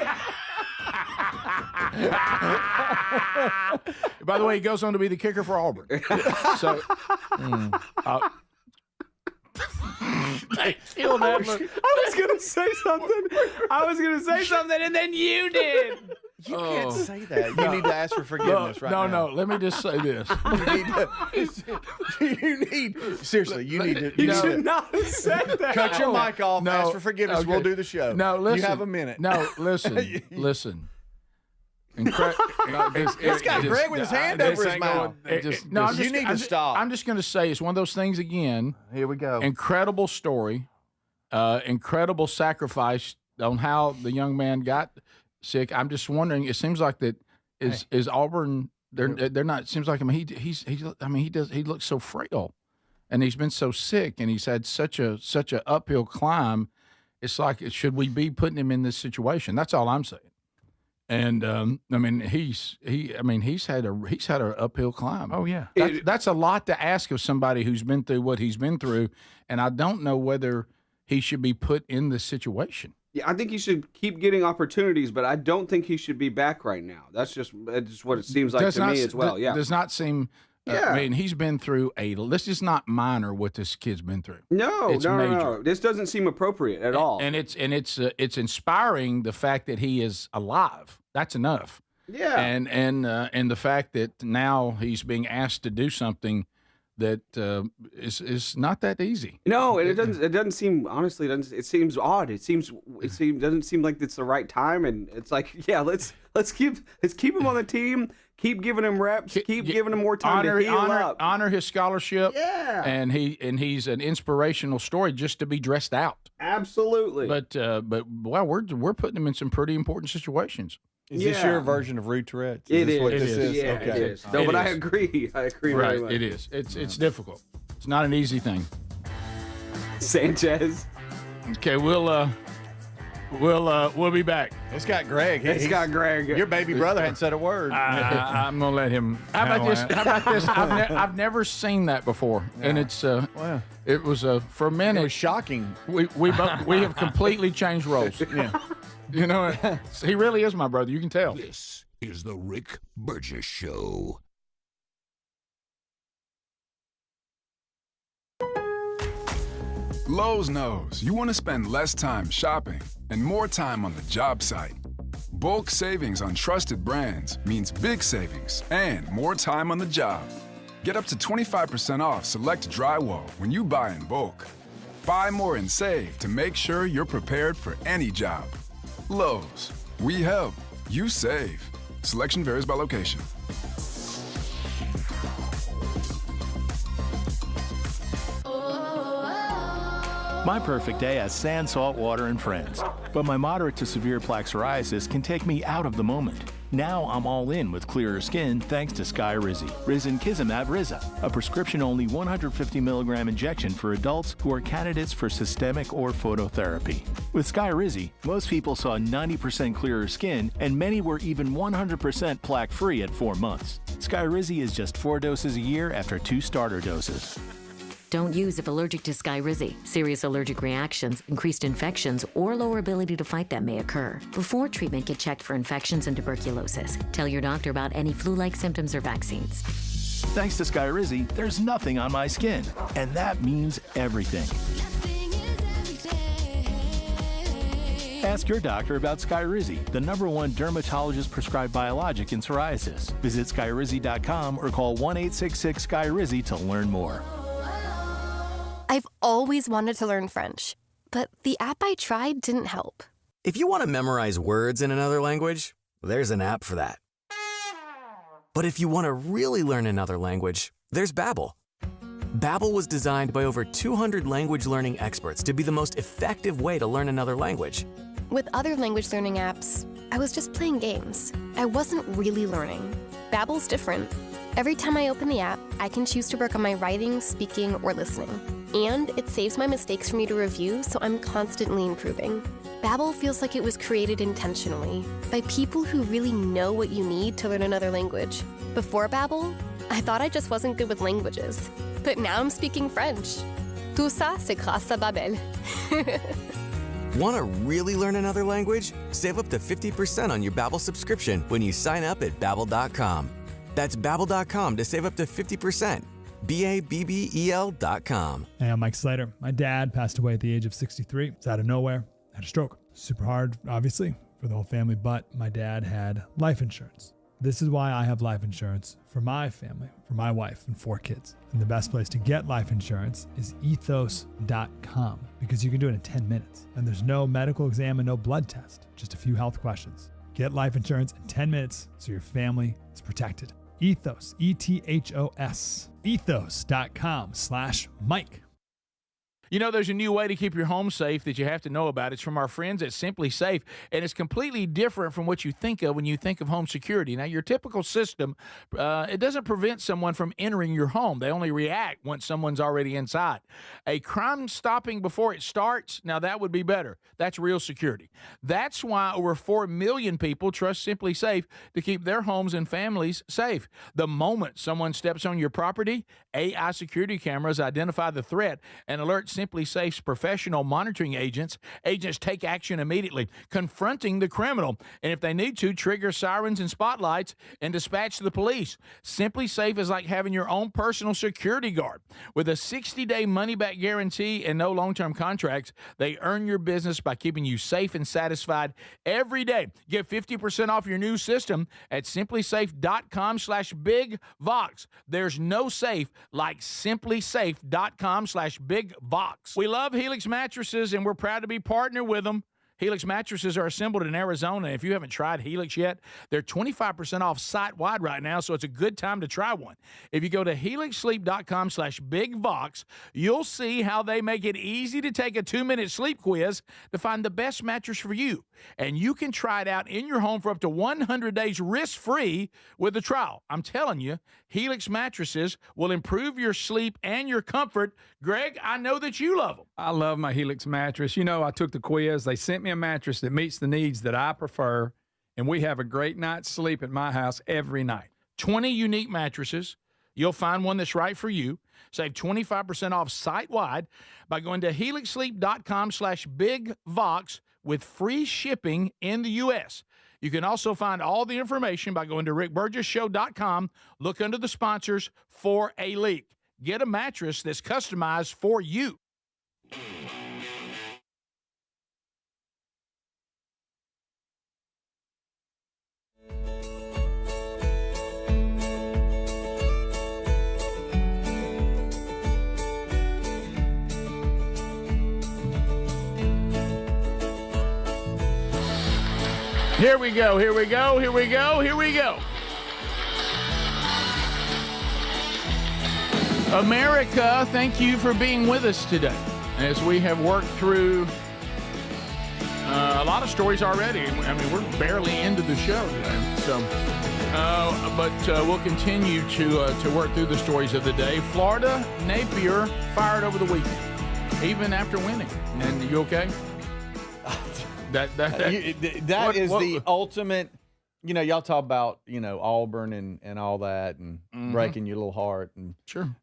By the way, he goes on to be the kicker for Auburn. So, I was gonna say something, and then you did. You can't say that. You need to ask for forgiveness right now. No, let me just say this. You need to. You should not have said that. Cut your mic off. Ask for forgiveness. Okay. We'll do the show. No, listen. You have a minute. No, listen. It's got Greg with his hand over his mouth. You need to stop. I'm just going to say it's one of those things again. Here we go. Incredible story, incredible sacrifice on how the young man got sick. I'm just wondering. It seems like that is Auburn. They're not. It seems like he looks so frail, and he's been so sick, and he's had such a uphill climb. It's like, should we be putting him in this situation? That's all I'm saying. And he's had an uphill climb. Oh yeah, that's a lot to ask of somebody who's been through what he's been through, and I don't know whether he should be put in this situation. Yeah, I think he should keep getting opportunities, but I don't think he should be back right now. That's just what it seems like to me as well. Yeah, does not seem. He's been through this is not minor what this kid's been through. No, it's major. No. This doesn't seem appropriate at all. And it's inspiring the fact that he is alive. That's enough. Yeah. And the fact that now he's being asked to do something that is not that easy. No, and it doesn't seem, honestly, it seems odd. It doesn't seem like it's the right time, and it's like, yeah, let's keep him on the team. Keep giving him reps. Keep giving him more time to heal up. Honor his scholarship. Yeah. And he's an inspirational story just to be dressed out. Absolutely. But well, we're putting him in some pretty important situations. Is this your version of Rude Tourette's? It is. What this is? Yeah, okay. it is. No, but I agree. I agree right. very much. It is. It's difficult. It's not an easy thing. Sanchez. Okay, we'll We'll be back. It's got Greg. It's got Greg. Your baby brother hadn't said a word. I'm gonna let him. How about this? handle How about this? I've never seen that before, and it's Wow. it was for a It minute. was shocking. We have completely changed roles. Yeah. You know, he really is my brother. You can tell. This is the Rick Burgess Show. Lowe's knows you want to spend less time shopping and more time on the job site. Bulk savings on trusted brands means big savings and more time on the job. Get up to 25% off select drywall when you buy in bulk. Buy more and save to make sure you're prepared for any job. Lowe's, we help, you save. Selection varies by location. My perfect day has sand, salt water, and friends. But my moderate to severe plaque psoriasis can take me out of the moment. Now I'm all in with clearer skin thanks to Skyrizi. Risankizumab Riza, a prescription-only 150 milligram injection for adults who are candidates for systemic or phototherapy. With Skyrizi, most people saw 90% clearer skin, and many were even 100% plaque-free at 4 months. Skyrizi is just 4 doses a year after 2 starter doses. Don't use if allergic to Skyrizi. Serious allergic reactions, increased infections, or lower ability to fight them may occur. Before treatment, get checked for infections and tuberculosis. Tell your doctor about any flu-like symptoms or vaccines. Thanks to Skyrizi, there's nothing on my skin, and that means everything. Ask your doctor about Skyrizi, the #1 dermatologist-prescribed biologic in psoriasis. Visit Skyrizi.com or call 1-866-SKYRIZI to learn more. I've always wanted to learn French, but the app I tried didn't help. If you want to memorize words in another language, there's an app for that. But if you want to really learn another language, there's Babbel. Babbel was designed by over 200 language learning experts to be the most effective way to learn another language. With other language learning apps, I was just playing games. I wasn't really learning. Babbel's different. Every time I open the app, I can choose to work on my writing, speaking, or listening. And it saves my mistakes for me to review, so I'm constantly improving. Babbel feels like it was created intentionally by people who really know what you need to learn another language. Before Babbel, I thought I just wasn't good with languages. But now I'm speaking French. Tout ça, c'est grâce à Babbel. Want to really learn another language? Save up to 50% on your Babbel subscription when you sign up at Babbel.com. That's Babbel.com to save up to 50%. Babbel.com. Hey, I'm Mike Slater. My dad passed away at the age of 63. It's out of nowhere. Had a stroke. Super hard, obviously, for the whole family, but my dad had life insurance. This is why I have life insurance for my family, for my wife and 4 kids. And the best place to get life insurance is ethos.com because you can do it in 10 minutes. And there's no medical exam and no blood test, just a few health questions. Get life insurance in 10 minutes so your family is protected. Ethos, E-T-H-O-S, ethos.com/Mike. You know, there's a new way to keep your home safe that you have to know about. It's from our friends at Simply Safe, and it's completely different from what you think of when you think of home security. Now, your typical system, it doesn't prevent someone from entering your home. They only react once someone's already inside. A crime stopping before it starts, now that would be better. That's real security. That's why over 4 million people trust Simply Safe to keep their homes and families safe. The moment someone steps on your property, AI security cameras identify the threat and alert Simply Safe's professional monitoring agents. Agents take action immediately, confronting the criminal, and if they need to, trigger sirens and spotlights and dispatch the police. Simply Safe is like having your own personal security guard. With a 60-day money-back guarantee and no long-term contracts, they earn your business by keeping you safe and satisfied every day. Get 50% off your new system at simplysafe.com/bigvox. There's no safe like simplysafe.com/bigvox. We love Helix mattresses, and we're proud to be partnered with them. Helix mattresses are assembled in Arizona. If you haven't tried Helix yet, they're 25% off site-wide right now, so it's a good time to try one. If you go to helixsleep.com/bigvox, you'll see how they make it easy to take a 2-minute sleep quiz to find the best mattress for you. And you can try it out in your home for up to 100 days risk-free with a trial. I'm telling you, Helix mattresses will improve your sleep and your comfort. Greg, I know that you love them. I love my Helix mattress. You know, I took the quiz. They sent me a mattress that meets the needs that I prefer, and we have a great night's sleep at my house every night. 20 unique mattresses. You'll find one that's right for you. Save 25% off site-wide by going to helixsleep.com/bigvox with free shipping in the U.S. You can also find all the information by going to rickburgessshow.com. Look under the sponsors for a leak. Get a mattress that's customized for you. Here we go, here we go, here we go, here we go. America, thank you for being with us today as we have worked through a lot of stories already. I mean, we're barely into the show today, so but we'll continue to work through the stories of the day. Florida, Napier fired over the weekend, even after winning. And you okay? That is the ultimate. You know, y'all talk about Auburn and all that and breaking your little heart and sure.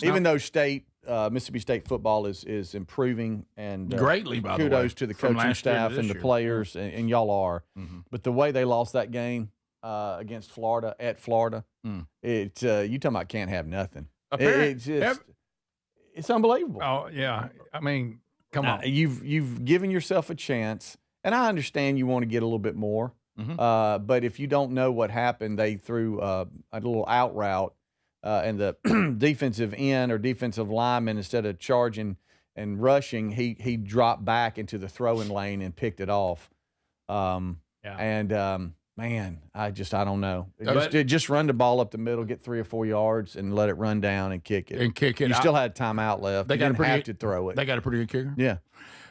Even though Mississippi State football is improving and greatly, by the way, kudos to the coaching staff and the players and y'all are. But the way they lost that game against Florida at Florida, you talking about can't have nothing. It's unbelievable. Oh yeah, I mean. Come on, you've given yourself a chance, and I understand you want to get a little bit more. But if you don't know what happened, they threw a little out route, and the defensive end or defensive lineman, instead of charging and rushing, he dropped back into the throwing lane and picked it off. Man, I don't know. Just run the ball up the middle, get 3 or 4 yards, and let it run down and kick it. You still had timeout left. They didn't have to throw it. They got a pretty good kicker? Yeah.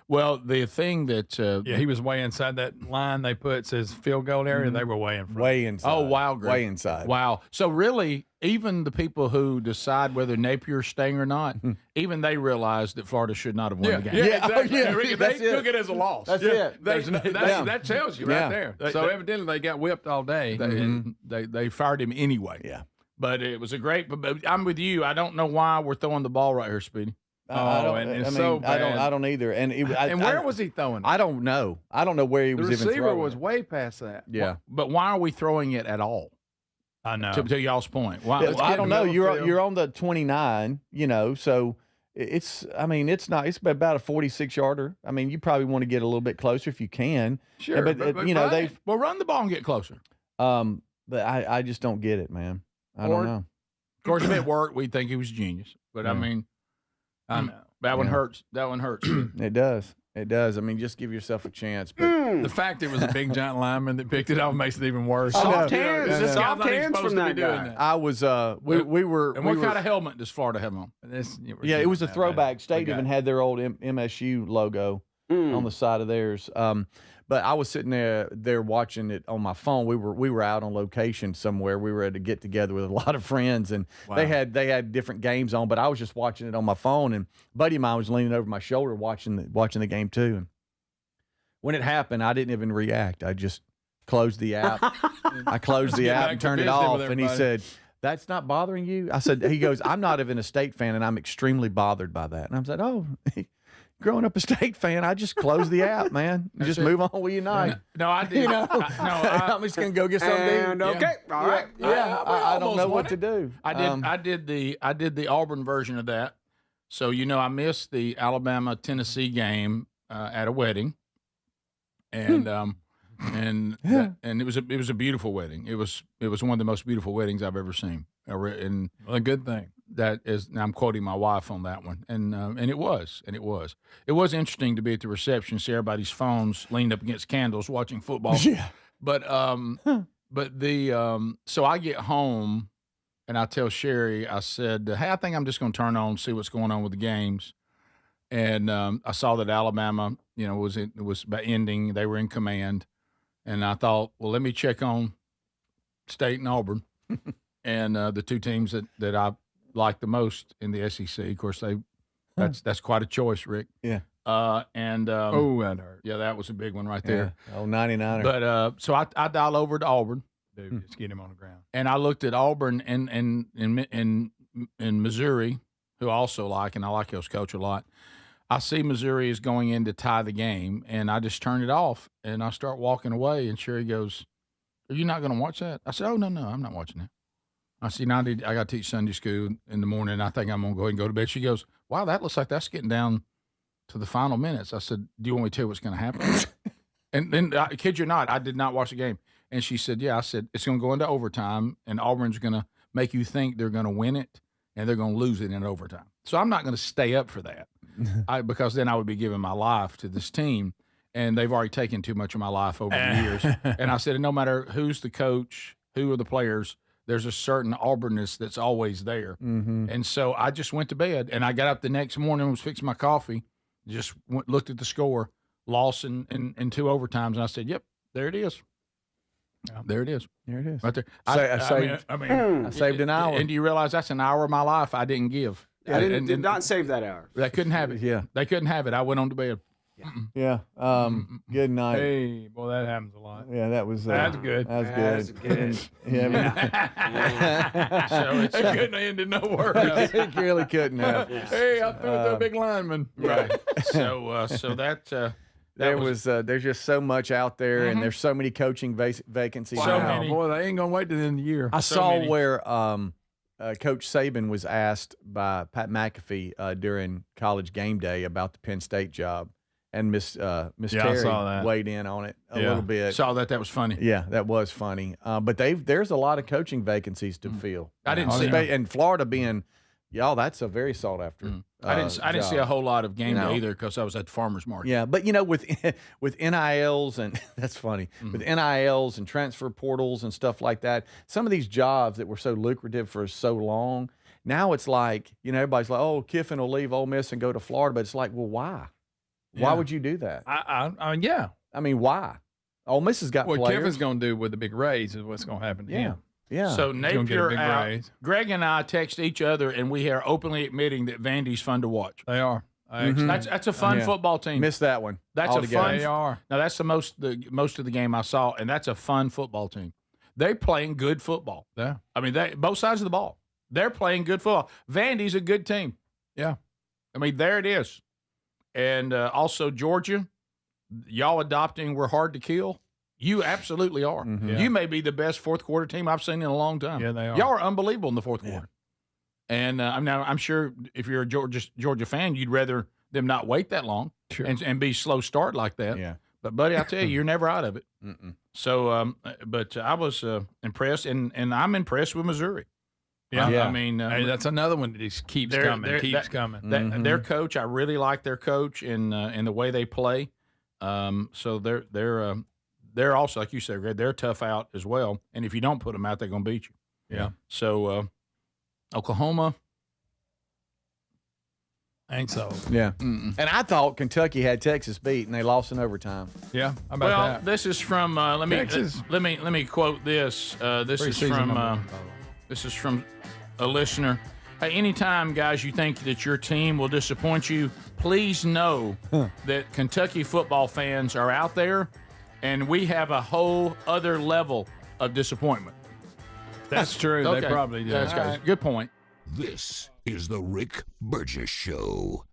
Well, the thing that he was way inside that line they put says field goal area. They were way in front. Way inside. Oh, wow. Great. Way inside. Wow. So really, even the people who decide whether Napier's staying or not, even they realize that Florida should not have won the game. Yeah, exactly. Ricky, they took it as a loss. That's it. That tells you right there. So evidently they got whipped all day. They fired him anyway. Yeah. But it was a great. But I'm with you. I don't know why we're throwing the ball right here, Speedy. I don't either. And where was he throwing it? I don't know. I don't know where he was even throwing. The receiver was way past that. Yeah. But why are we throwing it at all? I know. To y'all's point. Why? I don't know. You're on the 29, so it's not. It's about a 46-yarder. I mean, you probably want to get a little bit closer if you can. Sure. But run the ball and get closer. But I just don't get it, man. I don't know. Of course, if it worked, we'd think he was a genius. But I mean, I know. That one hurts. That one hurts. It does. It does. I mean, just give yourself a chance. But the fact it was a big giant lineman that picked it off makes it even worse. Soft hands. Soft hands from that guy. I was. We were. And what kind of helmet does Florida have on? It was a throwback. State even had their old MSU logo on the side of theirs. But I was sitting there watching it on my phone. We were out on location somewhere. We were at a get together with a lot of friends, and they had different games on. But I was just watching it on my phone, and a buddy of mine was leaning over my shoulder watching the game too. And when it happened, I didn't even react. I just closed the app. I closed the app and turned it off. And he said, "That's not bothering you?" I said, "He goes, I'm not even a State fan, and I'm extremely bothered by that." And I said, "Oh." Growing up a State fan, I just close the app, man. Just move on with your night. No, I did. I'm just gonna go get something to eat. Okay, all right. I don't know what to do. I did the Auburn version of that. So I missed the Alabama-Tennessee game at a wedding, and it was a beautiful wedding. It was one of the most beautiful weddings I've ever seen. And a good thing. That is, now I'm quoting my wife on that one, and it was interesting to be at the reception, see everybody's phones leaned up against candles watching football. Yeah. But so I get home, and I tell Sherry, I said, "Hey, I think I'm just going to turn on, see what's going on with the games." And I saw that Alabama, was about ending. They were in command, and I thought, well, let me check on State and Auburn, and the two teams that I like the most in the SEC. Of course, that's quite a choice, Rick. Yeah. that hurt. Yeah, that was a big one right there. Yeah. Oh, 99er. But so I dialed over to Auburn. Dude, just get him on the ground. And I looked at Auburn in Missouri, who I also like, and I like his coach a lot. I see Missouri is going in to tie the game, and I just turn it off, and I start walking away, and Sherry goes, "Are you not going to watch that?" I said, "Oh, no, I'm not watching that." I said, "Now I got to teach Sunday school in the morning, and I think I'm going to go ahead and go to bed." She goes, "Wow, that looks like that's getting down to the final minutes." I said, "Do you want me to tell you what's going to happen?" And then, I kid you not, I did not watch the game. And she said, "Yeah." I said, "It's going to go into overtime, and Auburn's going to make you think they're going to win it, and they're going to lose it in overtime. So I'm not going to stay up for that because then I would be giving my life to this team, and they've already taken too much of my life over the years." And I said, no matter who's the coach, who are the players, there's a certain Auburnness that's always there. Mm-hmm. And so I just went to bed, and I got up the next morning, was fixing my coffee, just looked at the score, lost in 2 overtimes, and I said, "Yep, there it is." Yeah. There it is. There it is. Right there. I saved an hour. And do you realize that's an hour of my life I didn't give? I did not save that hour. They couldn't have it. Yeah. They couldn't have it. I went on to bed. Yeah. Good night. Hey, boy, that happens a lot. Yeah, that was. That's good. That's good. So it couldn't have ended no worse. It really couldn't have. Hey, I threw it to a big lineman. Right. So that. There's just so much out there, and there's so many coaching vacancies. Wow. So many. Boy, they ain't gonna wait to the end of the year. I saw where Coach Saban was asked by Pat McAfee during College Game Day about the Penn State job, and Miss Terry weighed in on it a little bit. Saw that was funny. Yeah, that was funny. But there's a lot of coaching vacancies to fill. I didn't see them. And Florida being. Y'all, that's a very sought after. I didn't see a whole lot of game day either because I was at the farmer's market. Yeah, but with NILs and that's funny with NILs and transfer portals and stuff like that. Some of these jobs that were so lucrative for so long, now it's like everybody's like, "Oh, Kiffin will leave Ole Miss and go to Florida," but it's like, well, why? Yeah. Why would you do that? Yeah. I mean, why? Ole Miss has got what players. Kiffin's going to do with the big raise is what's going to happen to him. Yeah. So Napier out. Greg and I text each other, and we are openly admitting that Vandy's fun to watch. They are. That's a fun football team. Missed that one. That's a fun. They are. Now that's the most of the game I saw, and that's a fun football team. They're playing good football. Yeah. I mean, both sides of the ball. They're playing good football. Vandy's a good team. Yeah. I mean, there it is. And also Georgia, y'all adopting "we're hard to kill." You absolutely are. Mm-hmm. Yeah. You may be the best fourth quarter team I've seen in a long time. Yeah, they are. Y'all are unbelievable in the fourth quarter. And I'm sure if you're a Georgia fan, you'd rather them not wait that long and be slow start like that. Yeah. But, buddy, I tell you, you're never out of it. Mm-mm. So, but I was impressed, and I'm impressed with Missouri. Yeah. I mean, hey, that's another one that just keeps coming. Their coach, I really like their coach and the way they play. So they're also, like you said, Greg, they're tough out as well. And if you don't put them out, they're going to beat you. Yeah. So Oklahoma. Ain't so. Yeah. Mm-mm. And I thought Kentucky had Texas beat, and they lost in overtime. Yeah. How about that? This is from let me quote this. This is from a listener. Hey, anytime, guys, you think that your team will disappoint you, please know that Kentucky football fans are out there, and we have a whole other level of disappointment. That's true. Okay. They probably do. That's right. Good point. This is the Rick Burgess Show.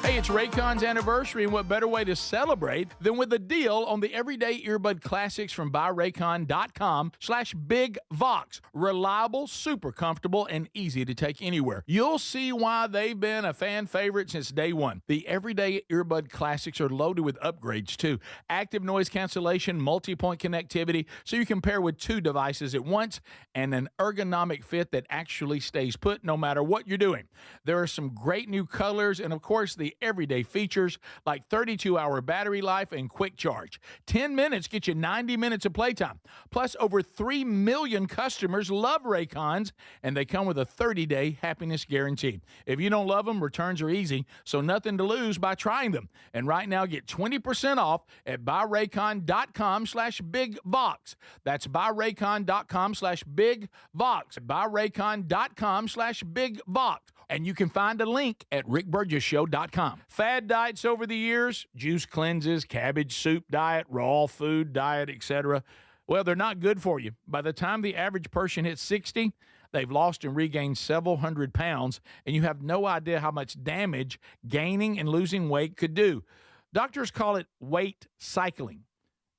Hey, it's Raycon's anniversary, and what better way to celebrate than with a deal on the everyday earbud classics from buyraycon.com/BigVox. Reliable, super comfortable, and easy to take anywhere. You'll see why they've been a fan favorite since day one. The everyday earbud classics are loaded with upgrades, too. Active noise cancellation, multi-point connectivity, so you can pair with 2 devices at once, and an ergonomic fit that actually stays put no matter what you're doing. There are some great new colors, and of course, the everyday features like 32-hour battery life and quick charge. 10 minutes get you 90 minutes of playtime. Plus, over 3 million customers love Raycons, and they come with a 30-day happiness guarantee. If you don't love them, returns are easy, so nothing to lose by trying them. And right now, get 20% off at buyraycon.com/bigvox. That's buyraycon.com/bigvox. Buyraycon.com/bigvox. And you can find a link at rickburgessshow.com. Fad diets over the years, juice cleanses, cabbage soup diet, raw food diet, etc. Well, they're not good for you. By the time the average person hits 60, they've lost and regained several hundred pounds, and you have no idea how much damage gaining and losing weight could do. Doctors call it weight cycling.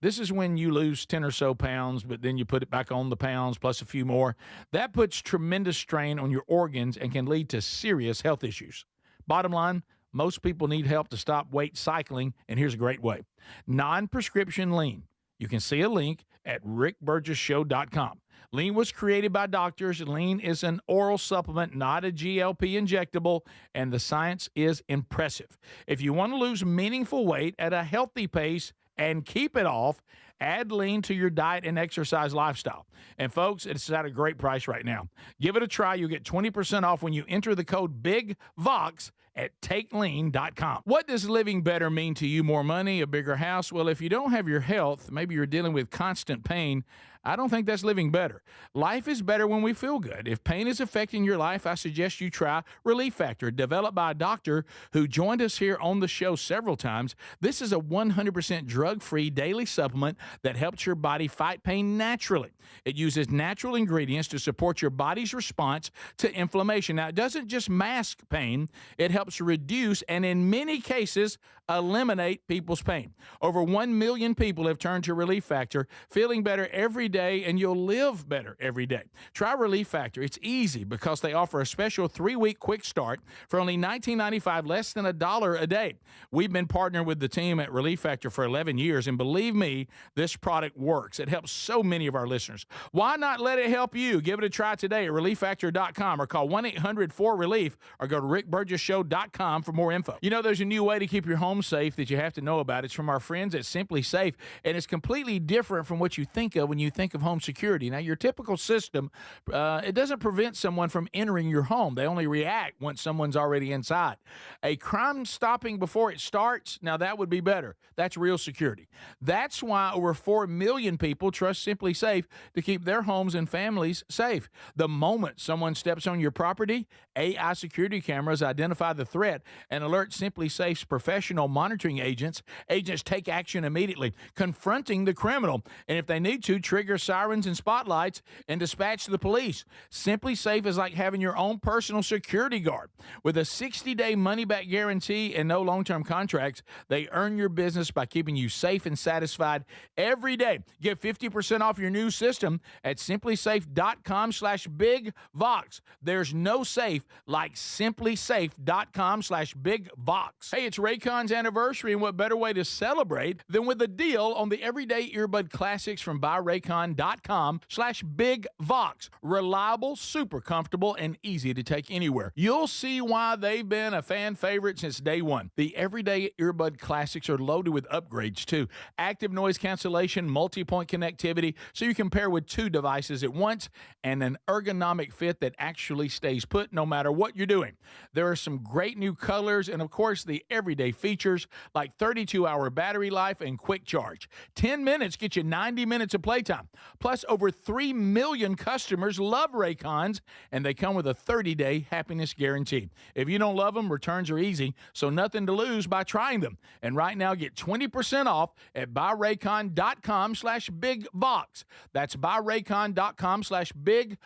This is when you lose 10 or so pounds, but then you put it back on the pounds plus a few more. That puts tremendous strain on your organs and can lead to serious health issues. Bottom line, most people need help to stop weight cycling, and here's a great way. Non-prescription lean. You can see a link at rickburgessshow.com. Lean was created by doctors. Lean is an oral supplement, not a GLP injectable, and the science is impressive. If you want to lose meaningful weight at a healthy pace and keep it off, add Lean to your diet and exercise lifestyle. And folks, it's at a great price right now. Give it a try. You'll get 20% off when you enter the code BIGVOX at takelean.com. What does living better mean to you? More money, a bigger house? Well, if you don't have your health, maybe you're dealing with constant pain, I don't think that's living better. Life is better when we feel good. If pain is affecting your life, I suggest you try Relief Factor, developed by a doctor who joined us here on the show several times. This is a 100% drug-free daily supplement that helps your body fight pain naturally. It uses natural ingredients to support your body's response to inflammation. Now, it doesn't just mask pain, it helps reduce and in many cases eliminate people's pain. Over 1 million people have turned to Relief Factor, feeling better every day, and you'll live better every day. Try Relief Factor. It's easy because they offer a special 3-week quick start for only $19.95, less than $1 a day. We've been partnering with the team at Relief Factor for 11 years, and believe me, this product works. It helps so many of our listeners. Why not let it help you? Give it a try today at relieffactor.com or call 1-800-4RELIEF or go to rickburgessshow.com for more info. You know, there's a new way to keep your home safe that you have to know about. It's from our friends at Simply Safe, and it's completely different from what you think of when you think of home security. Now, your typical system, it doesn't prevent someone from entering your home. They only react once someone's already inside. A crime stopping before it starts, now that would be better. That's real security. That's why over 4 million people trust Simply Safe to keep their homes and families safe. The moment someone steps on your property, AI security cameras identify the threat and alert Simply Safe's professional monitoring agents. Agents take action immediately, confronting the criminal, and if they need to, trigger sirens and spotlights and dispatch the police. Simply Safe is like having your own personal security guard. With a 60-day money-back guarantee and no long-term contracts, they earn your business by keeping you safe and satisfied every day. Get 50% off your new system at simplysafe.com/bigvox. There's no safe like simplysafe.com/bigvox. Hey, it's Raycon's anniversary, and what better way to celebrate than with a deal on the everyday earbud classics from buyraycon.com/bigvox. Reliable, super comfortable, and easy to take anywhere. You'll see why they've been a fan favorite since day one. The everyday earbud classics are loaded with upgrades too. Active noise cancellation, multi-point connectivity, so you can pair with 2 devices at once, and an ergonomic fit that actually stays put no matter what you're doing. There are some great new colors, and of course the everyday features like 32-hour battery life and quick charge. 10 minutes get you 90 minutes of playtime. Plus, over 3 million customers love Raycons, and they come with a 30-day happiness guarantee. If you don't love them, returns are easy, so nothing to lose by trying them. And right now, get 20% off at buyraycon.com/bigvox. That's buyraycon.com/bigvox.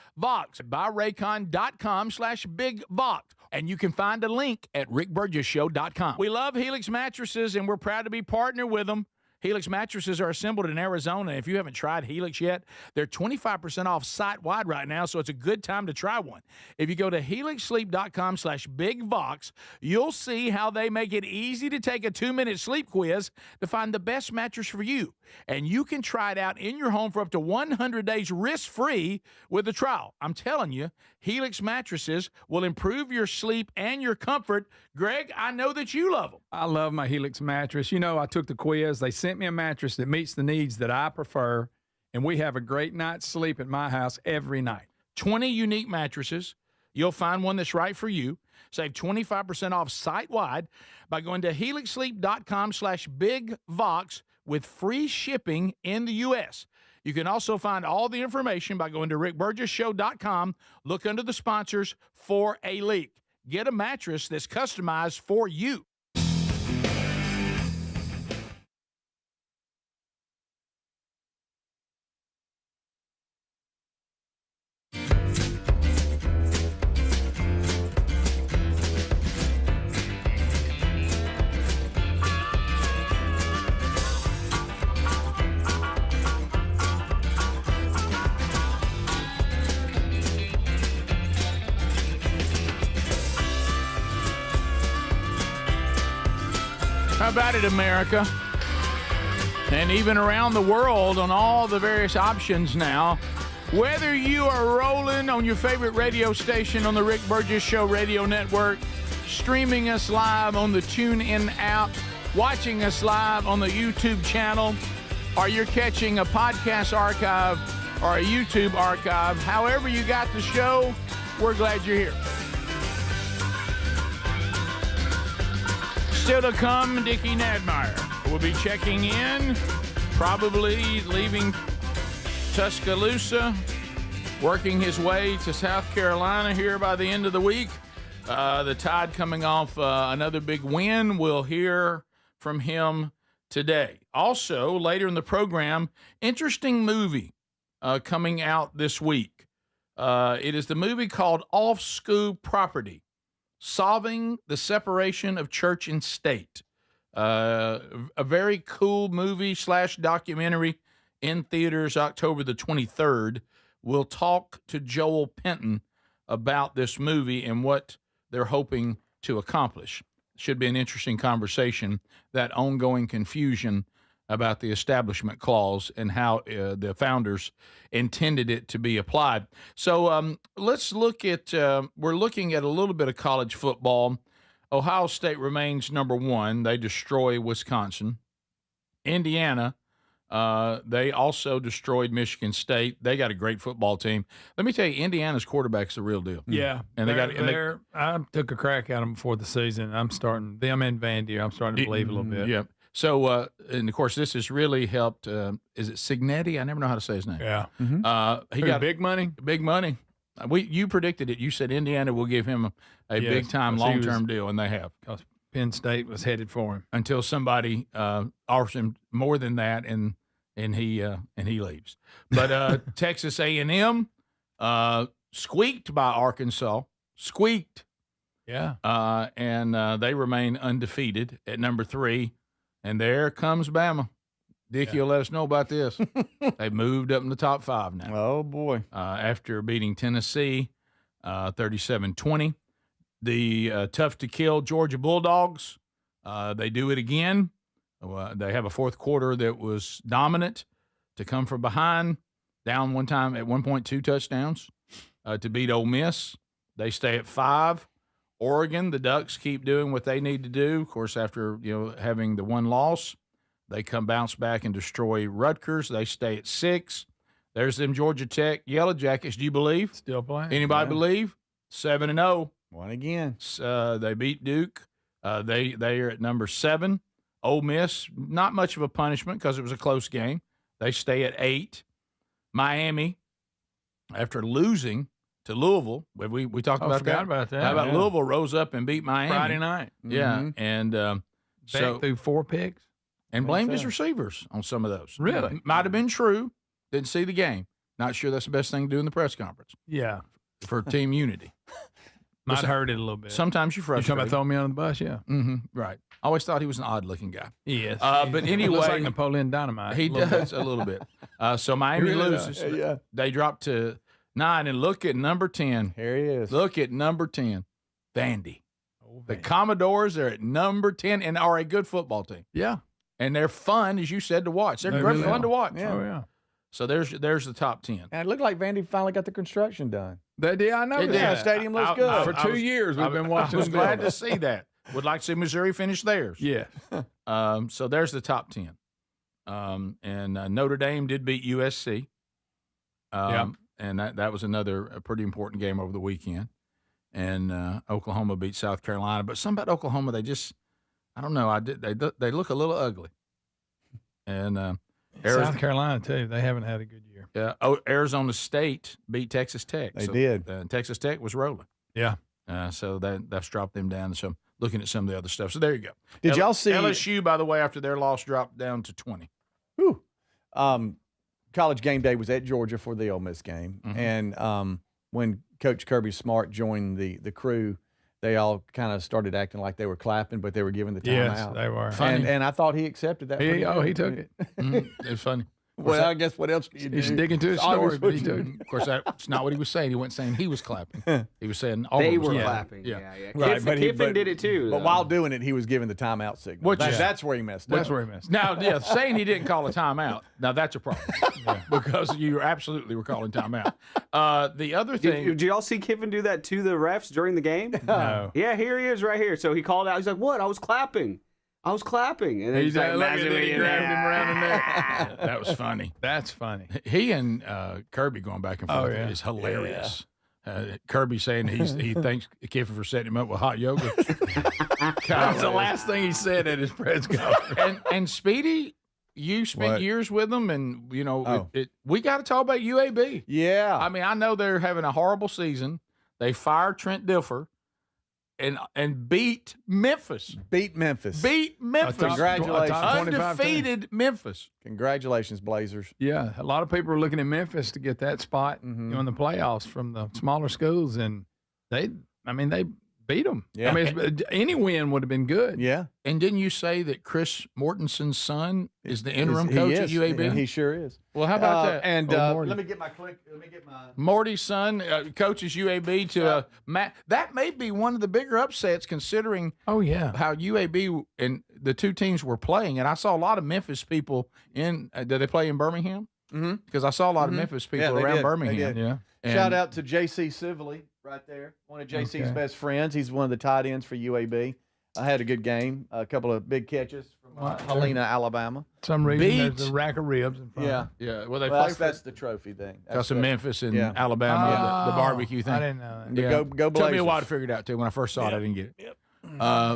buyraycon.com/bigvox. And you can find a link at rickburgessshow.com. We love Helix mattresses, and we're proud to be partnered with them. Helix mattresses are assembled in Arizona. If you haven't tried Helix yet, they're 25% off site-wide right now, so it's a good time to try one. If you go to helixsleep.com/bigvox, you'll see how they make it easy to take a 2-minute sleep quiz to find the best mattress for you. And you can try it out in your home for up to 100 days risk-free with a trial. I'm telling you, Helix mattresses will improve your sleep and your comfort. Greg, I know that you love them. I love my Helix mattress. You know, I took the quiz. They sent me a mattress that meets the needs that I prefer, and we have a great night's sleep at my house every night. 20 unique mattresses. You'll find one that's right for you. Save 25% off site-wide by going to helixsleep.com/bigvox with free shipping in the U.S. You can also find all the information by going to rickburgessshow.com. Look under the sponsors for a link. Get a mattress that's customized for you. How about it, America? And even around the world on all the various options now. Whether you are rolling on your favorite radio station on the Rick Burgess Show radio network, streaming us live on the TuneIn app, watching us live on the YouTube channel, or you're catching a podcast archive or a YouTube archive, however you got the show, we're glad you're here. Still to come, Dickie Nadmeyer will be checking in, probably leaving Tuscaloosa, working his way to South Carolina here by the end of the week. The Tide coming off another big win. We'll hear from him today. Also, later in the program, interesting movie coming out this week. It is the movie called Off School Property: Solving the Separation of Church and State. A very cool movie / documentary in theaters October the 23rd. We'll talk to Joel Penton about this movie and what they're hoping to accomplish. Should be an interesting conversation, that ongoing confusion about the Establishment Clause and how the founders intended it to be applied. So let's look at, we're looking at a little bit of college football. Ohio State remains number one. They destroy Wisconsin. Indiana, they also destroyed Michigan State. They got a great football team. Let me tell you, Indiana's quarterback's the real deal. Yeah, and I took a crack at them before the season. I'm starting them in Vandy. I'm starting to believe a little bit. Yeah. So, and of course, this has really helped. Is it Cignetti? I never know how to say his name. Yeah. He got big money. Big money. You predicted it. You said Indiana will give him a big time, long term deal, and they have. Because Penn State was headed for him until somebody offers him more than that, and he leaves. But Texas A&M squeaked by Arkansas. Squeaked. Yeah. And they remain undefeated at number 3. And there comes Bama. Dickie will let us know about this. They moved up in the top 5 now. Oh, boy. After beating Tennessee 37-20. The tough-to-kill Georgia Bulldogs, they do it again. They have a fourth quarter that was dominant to come from behind, down one time at 1.2 touchdowns to beat Ole Miss. They stay at 5. Oregon, the Ducks keep doing what they need to do. Of course, after having the one loss, they bounce back and destroy Rutgers. They stay at 6. There's them Georgia Tech Yellow Jackets. Do you believe? Still playing. Anybody believe? 7-0. Won again. They beat Duke. They are at number 7. Ole Miss, not much of a punishment because it was a close game. They stay at 8. Miami, after losing to Louisville, we talked about that. About that. How about Louisville rose up and beat Miami Friday night? Yeah, and so threw 4 picks and blamed his receivers on some of those. Really, might have been true. Didn't see the game. Not sure that's the best thing to do in the press conference. Yeah, for team unity. Might hurt it a little bit. Sometimes you're You talking frustrated. about throwing me on the bus? Yeah. Mm-hmm. Right. I always thought he was an odd-looking guy. Yes. But anyway, looks like Napoleon Dynamite. he does a little bit. So Miami really loses. does. Yeah. They drop to 9, and look at number 10. Here he is. Look at number 10, Vandy. The Vandy. Commodores are at number 10 and are a good football team. Yeah. And they're fun, as you said, to watch. They're They great really fun are. to watch. Oh, yeah. So there's the top 10. And it looked like Vandy finally got the construction done. They did. I know It that. did. Yeah, stadium looks good. For 2 years, we've been watching I was them glad build. to see that. Would like to see Missouri finish theirs. Yeah. So there's the top 10. And Notre Dame did beat USC. And that was a pretty important game over the weekend. And Oklahoma beat South Carolina. But something about Oklahoma, I don't know. They look a little ugly. And South Carolina, too. They haven't had a good year. Arizona State beat Texas Tech. They did. Texas Tech was rolling. Yeah. So that's dropped them down. So I'm looking at some of the other stuff. So there you go. Did y'all see LSU, by the way, after their loss, dropped down to 20. Whew. College game day was at Georgia for the Ole Miss game, Mhm. and when Coach Kirby Smart joined the crew, they all kind of started acting like they were clapping, but they were giving the timeout. Yes, they were. And I thought he accepted that. pretty good. He took it. It's funny. Well, I guess what else do you do? He's sticking to his It's always story, but he what you took do. Of course, that's not what he was saying. He wasn't saying he was clapping. He was saying all They of us were were clapping. Yeah. Right, but Kiffin did it too. But though. while doing it, he was giving the timeout signal. Which is- That's where he messed up. That's where he missed. Now, saying he didn't call a timeout, now that's a problem. Because you absolutely were calling timeout. The other thing. Did y'all see Kiffin do that to the refs during the game? No. Yeah, here he is right here. So he called out. He's like, "What? I was clapping. And then He's like, look at that, he grabbed him around the neck. Yeah, that was funny. That's funny. He and Kirby going back and forth is hilarious. Kirby saying he thanks Kiffin for setting him up with hot yoga. That was the last thing he said at his press conference. And Speedy, you spent What? years with them, and you know Oh. we got to talk about UAB. Yeah. I mean, I know they're having a horrible season. They fired Trent Dilfer and beat Memphis. Beat Memphis. Congratulations. top 25 team. Undefeated Memphis. Congratulations, Blazers. Yeah, a lot of people are looking at Memphis to get that spot in the playoffs from the smaller schools, and they beat them. Yeah. I mean, any win would have been good. Yeah. And didn't you say that Chris Mortensen's son is the interim He coach is. at UAB? Yeah, he sure is. Well, how about that? And Morty. let me get my click. Let me get my. Morty's son coaches UAB to that may be one of the bigger upsets considering Oh yeah. how UAB and the two teams were playing. And I saw a lot of Memphis people in. Did they play in Birmingham? Mm-hmm. Because I saw a lot of Memphis people they around did. They Birmingham. did. Yeah. And Shout out to J.C. Sibley right there, one of J.C.'s Okay. best friends. He's one of the tight ends for UAB. I had a good game, a couple of big catches from Helena, Alabama. Some reason Beat. there's a rack of ribs in front. Yeah, of Yeah. Well, they well, play that's the trophy thing. because of Memphis and yeah. Alabama, the Oh, barbecue thing. I didn't know that. But Yeah. go Took me a Blazers. while to figure it out too. When I first saw it, I didn't get it. Yep.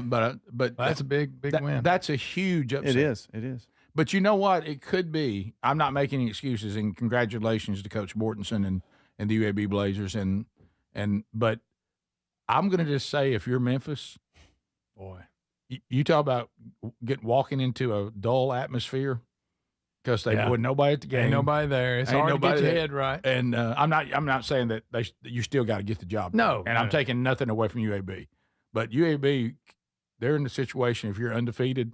But That's a big win. That's a huge upset. It is. It is. But you know what? It could be. I'm not making any excuses. And congratulations to Coach Mortensen and the UAB Blazers. But I'm going to just say, if you're Memphis, boy, you talk about walking into a dull atmosphere because they wasn't nobody at the game. Ain't nobody there. It's Ain't hard to nobody get your there. head right. And I'm not saying that you still got to get the job. No, done. And I'm no. taking nothing away from UAB, but UAB, they're in the situation if you're undefeated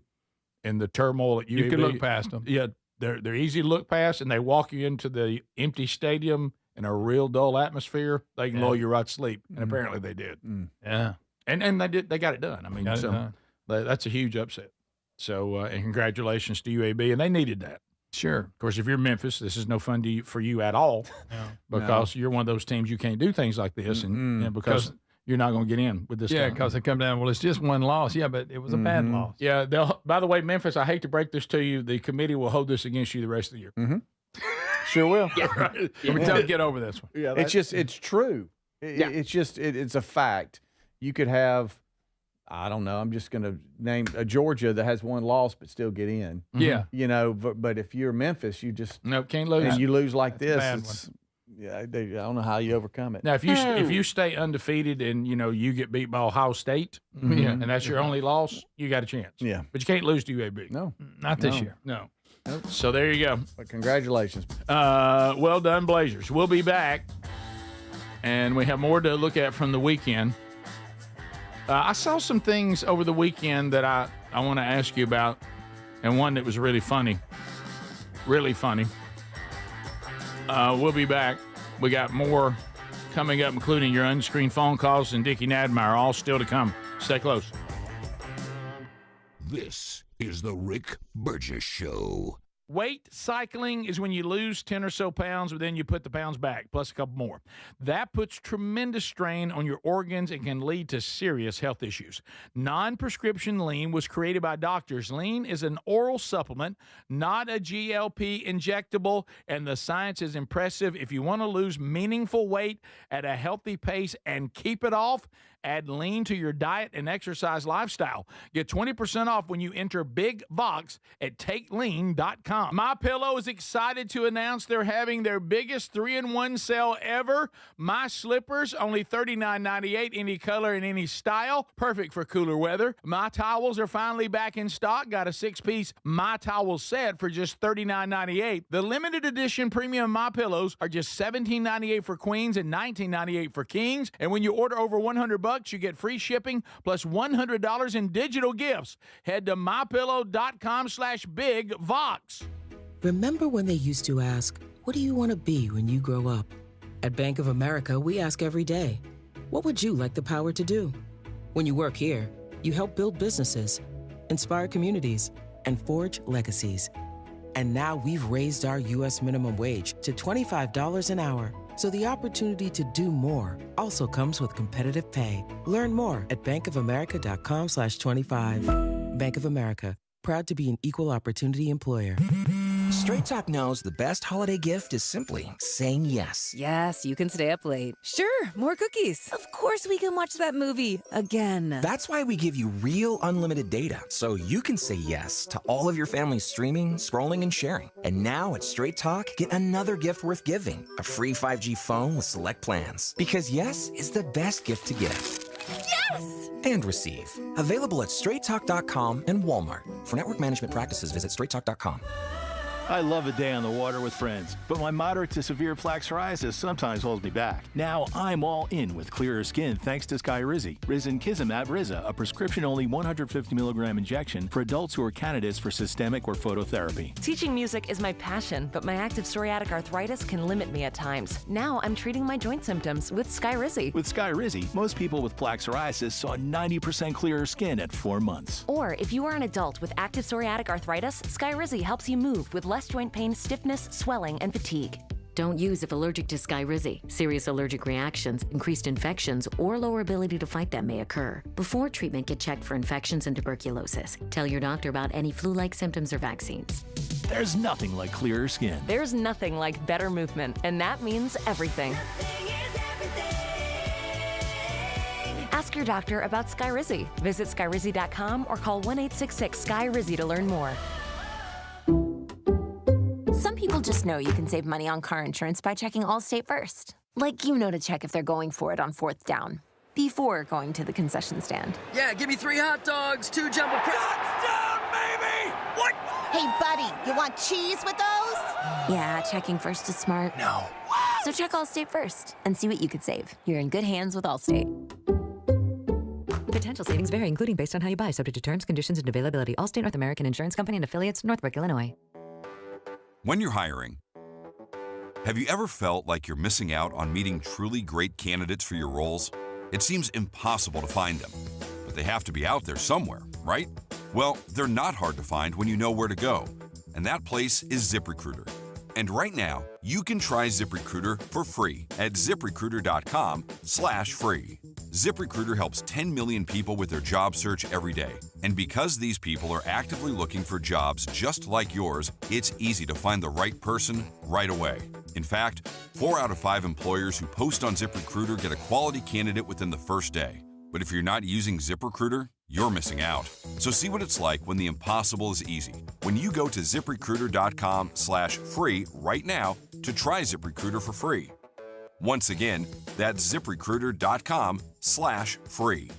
in the turmoil at UAB. You can look past them. Yeah, they're easy to look past, and they walk you into the empty stadium in a real dull atmosphere. They can lull you right to sleep, and apparently they did. Yeah. And they did. They got it done. I mean, Got it so done. that's a huge upset. So and congratulations to UAB, and they needed that. Sure. Of course, if you're Memphis, this is no fun for you at all, because you're one of those teams you can't do things like this, and because you're not going to get in with this. Yeah, kind of- because they come down. Well, it's just one loss. Yeah, but it was a bad loss. Yeah. By the way, Memphis, I hate to break this to you, the committee will hold this against you the rest of the year. Sure will. Right. We tell get over this one. Yeah, it's true. It's a fact. You could have, I don't know. I'm just going to name a Georgia that has one loss but still get in. Yeah. You know, but if you're Memphis, you just Nope, can't lose. and you lose like That's a this. bad It's, yeah, I don't know how you overcome it. Now, if you stay undefeated and you get beat by Ohio State, and that's your only loss, you got a chance. Yeah. But you can't lose to UAB. No, Not this No. year. No. So there you go. but congratulations. Well done, Blazers. We'll be back, and we have more to look at from the weekend. I saw some things over the weekend that I want to ask you about, and one that was really funny. Really funny. We'll be back. We got more coming up, including your unscreened phone calls and Dickie Nadmeyer, all still to come. Stay close. This is the Rick Burgess Show. Weight cycling is when you lose 10 or so pounds, but then you put the pounds back, plus a couple more. That puts tremendous strain on your organs and can lead to serious health issues. Non-prescription lean was created by doctors. Lean is an oral supplement, not a GLP injectable, and the science is impressive. If you want to lose meaningful weight at a healthy pace and keep it off, add lean to your diet and exercise lifestyle. Get 20% off when you enter Big Vox at takelean.com. MyPillow is excited to announce they're having their biggest 3-in-1 sale ever. My slippers, only $39.98, any color and any style. Perfect for cooler weather. My towels are finally back in stock. Got a 6-piece My Towel set for just $39.98. The limited edition premium MyPillows are just $17.98 for queens and $19.98 for kings. And when you order over $100, you get free shipping plus $100 in digital gifts. Head to mypillow.com/bigvox. Remember when they used to ask, what do you want to be when you grow up? At Bank of America, we ask every day, what would you like the power to do? When you work here, you help build businesses, inspire communities, and forge legacies. And now we've raised our U.S. minimum wage to $25 an hour. So the opportunity to do more also comes with competitive pay. Learn more at bankofamerica.com/25. Bank of America, proud to be an equal opportunity employer. Straight Talk knows the best holiday gift is simply saying yes. Yes, you can stay up late. Sure, more cookies. Of course we can watch that movie again. That's why we give you real unlimited data, so you can say yes to all of your family's streaming, scrolling, and sharing. And now at Straight Talk, get another gift worth giving, a free 5G phone with select plans. Because yes is the best gift to give. Yes! And receive. Available at straighttalk.com and Walmart. For network management practices, visit straighttalk.com. I love a day on the water with friends, but my moderate to severe plaque psoriasis sometimes holds me back. Now I'm all in with clearer skin thanks to Skyrizi. Risankizumab Riza, a prescription-only 150 milligram injection for adults who are candidates for systemic or phototherapy. Teaching music is my passion, but my active psoriatic arthritis can limit me at times. Now I'm treating my joint symptoms with Skyrizi. With Skyrizi, most people with plaque psoriasis saw 90% clearer skin at 4 months. Or if you are an adult with active psoriatic arthritis, Skyrizi helps you move with less joint pain, stiffness, swelling, and fatigue. Don't use if allergic to Skyrizi. Serious allergic reactions, increased infections, or lower ability to fight them may occur. Before treatment, get checked for infections and tuberculosis. Tell your doctor about any flu-like symptoms or vaccines. There's nothing like clearer skin. There's nothing like better movement, and that means everything. Ask your doctor about Skyrizi. Visit Skyrizi.com or call 1-866-SKY-RIZZI to learn more. Some people just know you can save money on car insurance by checking Allstate first. Like you know to check if they're going for it on 4th down, before going to the concession stand. Yeah, give me 3 hot dogs, 2 jumbo touchdown, baby! What? Hey, buddy, you want cheese with those? Yeah, checking first is smart. No. So check Allstate first and see what you could save. You're in good hands with Allstate. Potential savings vary, including based on how you buy, subject to terms, conditions, and availability. Allstate North American Insurance Company and affiliates, Northbrook, Illinois. When you're hiring, have you ever felt like you're missing out on meeting truly great candidates for your roles? It seems impossible to find them, but they have to be out there somewhere, right? Well, they're not hard to find when you know where to go, and that place is ZipRecruiter. And right now, you can try ZipRecruiter for free at ZipRecruiter.com/free. ZipRecruiter helps 10 million people with their job search every day. And because these people are actively looking for jobs just like yours, it's easy to find the right person right away. In fact, 4 out of 5 employers who post on ZipRecruiter get a quality candidate within the first day. But if you're not using ZipRecruiter, you're missing out. So see what it's like when the impossible is easy. When you go to ZipRecruiter.com/free right now to try ZipRecruiter for free. Once again, that's ZipRecruiter.com/free.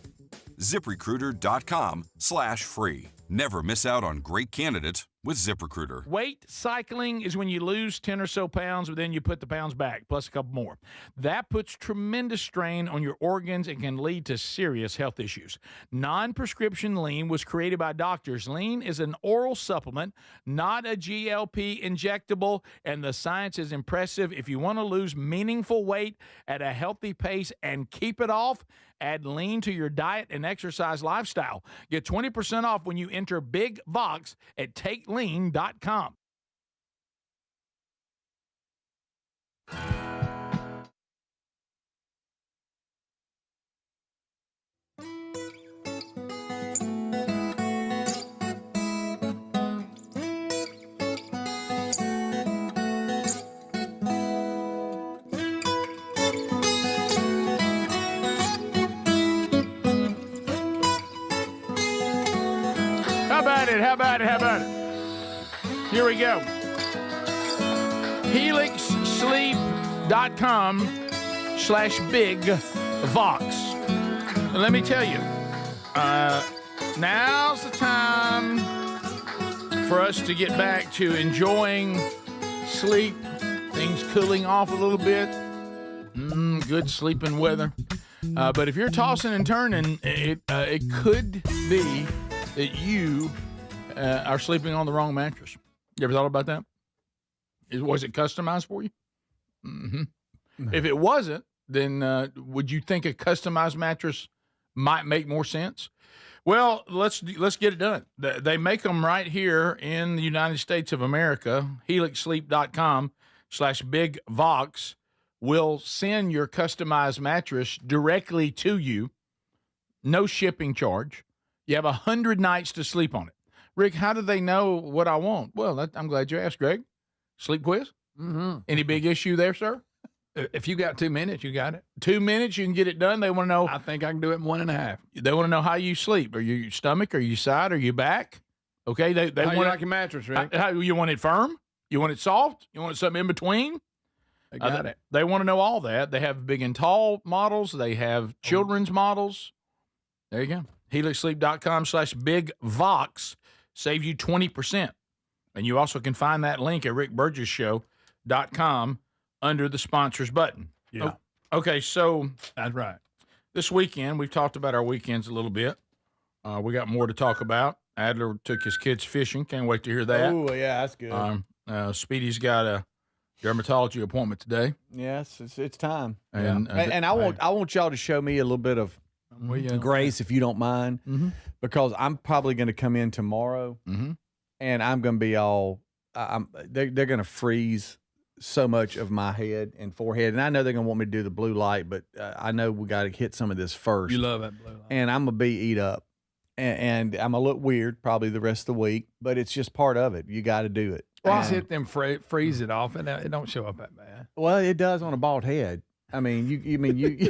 ZipRecruiter.com/free. Never miss out on great candidates with ZipRecruiter. Weight cycling is when you lose 10 or so pounds, but then you put the pounds back, plus a couple more. That puts tremendous strain on your organs and can lead to serious health issues. Non-prescription lean was created by doctors. Lean is an oral supplement, not a GLP injectable, and the science is impressive. If you want to lose meaningful weight at a healthy pace and keep it off, add lean to your diet and exercise lifestyle. Get 20% off when you enter Big Vox at takelean.com. How about it? Here we go. HelixSleep.com/BigVox. Let me tell you, now's the time for us to get back to enjoying sleep, things cooling off a little bit, good sleeping weather. But if you're tossing and turning, it could be that you are sleeping on the wrong mattress. You ever thought about that? Was it customized for you? Mm-hmm. No. If it wasn't, then would you think a customized mattress might make more sense? Well, let's get it done. They make them right here in the United States of America. HelixSleep.com/BigVox will send your customized mattress directly to you. No shipping charge. You have 100 nights to sleep on it. Rick, how do they know what I want? Well, I'm glad you asked, Greg. Sleep quiz? Mm-hmm. Any big issue there, sir? If you got 2 minutes, you got it. 2 minutes, you can get it done. They want to know. I think I can do it in 1.5. They want to know how you sleep. Are you your stomach? Are you side? Are you back? Okay. They how want you like your mattress, Rick? How you want it firm? You want it soft? You want it something in between? They got it. They want to know all that. They have big and tall models. They have children's models. There you go. HelixSleep.com/BigVox saves you 20%. And you also can find that link at RickBurgessShow.com under the sponsors button. Yeah. Okay, so that's right. This weekend, we've talked about our weekends a little bit. We got more to talk about. Adler took his kids fishing. Can't wait to hear that. Oh, yeah, that's good. Speedy's got a dermatology appointment today. Yes, it's time. And I want y'all to show me a little bit of grace, if you don't mind, because I'm probably going to come in tomorrow, and I'm going to be all. They're going to freeze so much of my head and forehead, and I know they're going to want me to do the blue light, but I know we got to hit some of this first. You love that blue light, and I'm gonna be eat up, and I'm gonna look weird probably the rest of the week, but it's just part of it. You got to do it. Well, hit them, freeze it off, and it don't show up that bad. Well, it does on a bald head. I mean, you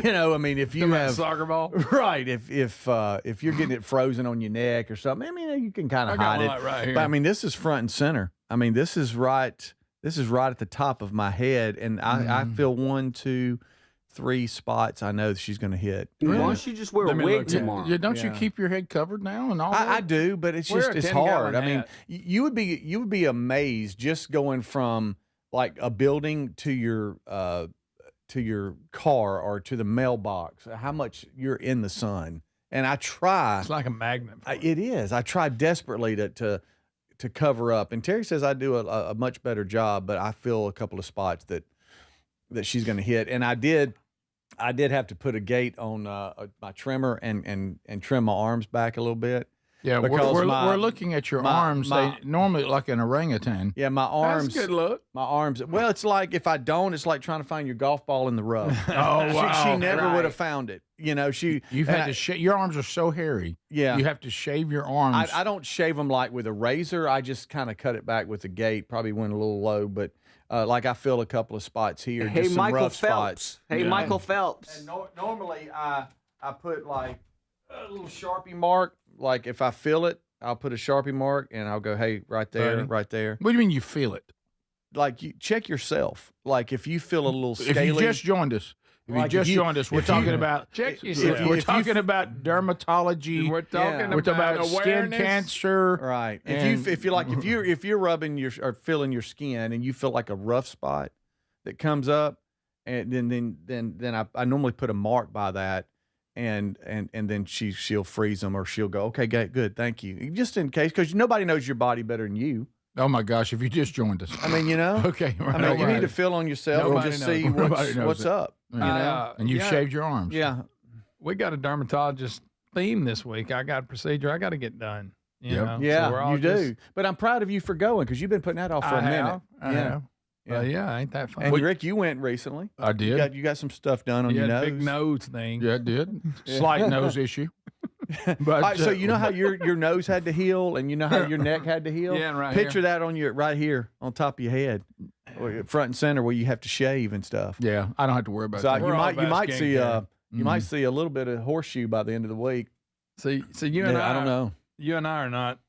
know, I mean, if you have soccer ball, right? If you're getting it frozen on your neck or something, I mean, you can kind of hide it. Right here. But I mean, this is front and center. I mean, this is right at the top of my head, and I feel 1, 2, 3 spots I know that she's going to hit. Why don't you just wear a wig tomorrow? Yeah, don't you keep your head covered now and all that? I do, but it's hard. I mean, you would be amazed just going from like a building to your car or to the mailbox, how much you're in the sun. And I try. It's like a magnet. It is. I try desperately to cover up. And Terry says I do a much better job, but I feel a couple of spots that she's going to hit. And I did have to put a gate on my trimmer and trim my arms back a little bit. Yeah, we're looking at your arms. They normally look like an orangutan. Yeah, my arms. That's a good look. My arms. Well, it's like if I don't, it's like trying to find your golf ball in the rough. Wow. She never would have found it. You know, You've had to shave. Your arms are so hairy. Yeah. You have to shave your arms. I don't shave them like with a razor. I just kind of cut it back with a gate. Probably went a little low, but like I feel a couple of spots here. Hey, just some Michael rough Phelps. spots. Hey, Yeah. Michael Phelps. And normally I put like a little Sharpie mark. Like if I feel it, I'll put a Sharpie mark and I'll go, hey, right there, right there. What do you mean you feel it? Like you check yourself. Like if you feel a little scaly. If you just joined us, If you just joined us, we're talking about we're talking about dermatology. We're talking about skin awareness. cancer. Right. If you're rubbing or feeling your skin and you feel like a rough spot that comes up, and then I normally put a mark by that, and then she'll freeze them, or she'll go, okay, good, thank you, just in case, because nobody knows your body better than you. Oh my gosh! If you just joined us, I mean, Okay. Right, I mean, you need to feel on yourself and just see what's up. You know, and you've shaved your arms. Yeah, we got a dermatologist theme this week. I got a procedure I got to get done. You know? Yeah, so we're all you do. But I'm proud of you for going, because you've been putting that off for a minute. I have. Yeah, ain't that fun? And Rick, you went recently. I did. You got some stuff done on your nose. Big nose thing. Yeah, it did. Slight nose issue. But right, so you know how your nose had to heal, and you know how your neck had to heal. Yeah, right. Picture that on your right here on top of your head, or front and center, where you have to shave and stuff. Yeah, I don't have to worry about So that. you might see you might see a little bit of horseshoe by the end of the week. So you and I don't know. You and I are not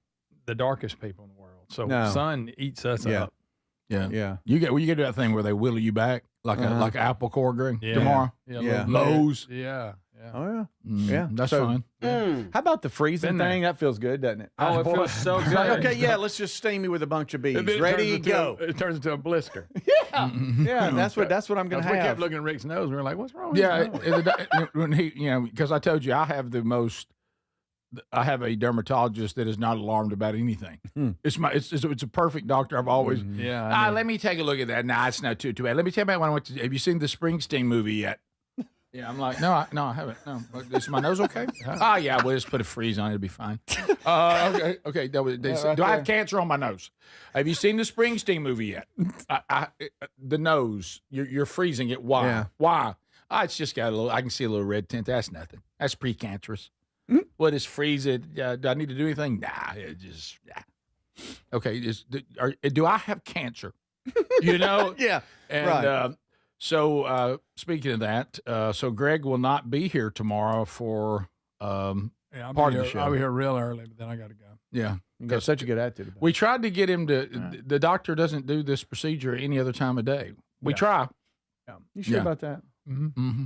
the darkest people in the world. So No. sun eats us up. Yeah. You get to that thing where they wheel you back like like an apple core, Greg, tomorrow. Yeah. Lows. Yeah. Oh yeah. Yeah, that's fine. How about the freezing Been there. thing? That feels good, doesn't it? Oh, it feels so good. Okay, yeah. Let's just steam you with a bunch of bees. Ready, go. It turns into a blister. Yeah, that's what I'm gonna have. We kept looking at Rick's nose. We were like, "What's wrong with Yeah, his nose?" when he, because I told you I have a dermatologist that is not alarmed about anything. It's a perfect doctor. I've always let me take a look at that. Nah, it's not too bad. Let me tell you about when I went to. Have you seen the Springsteen movie yet? Yeah, I'm like, no, I haven't. No, is my nose okay? Yeah, we'll just put a freeze on it. It'll be fine. Okay. Do I have cancer on my nose? Have you seen the Springsteen movie yet? The nose, you're freezing it. Why? Yeah. Why? It's just got a little. I can see a little red tint. That's nothing. That's precancerous. What is freeze it? Do I need to do anything? Nah, it just. Okay, do I have cancer? Yeah. And, right. So speaking of that, so Greg will not be here tomorrow for part of the show. I'll be here real early, but then I got to go. Yeah, You got such a good attitude about we tried to get him to. The doctor doesn't do this procedure any other time of day. We try. Yeah. You sure about that? Mm-hmm.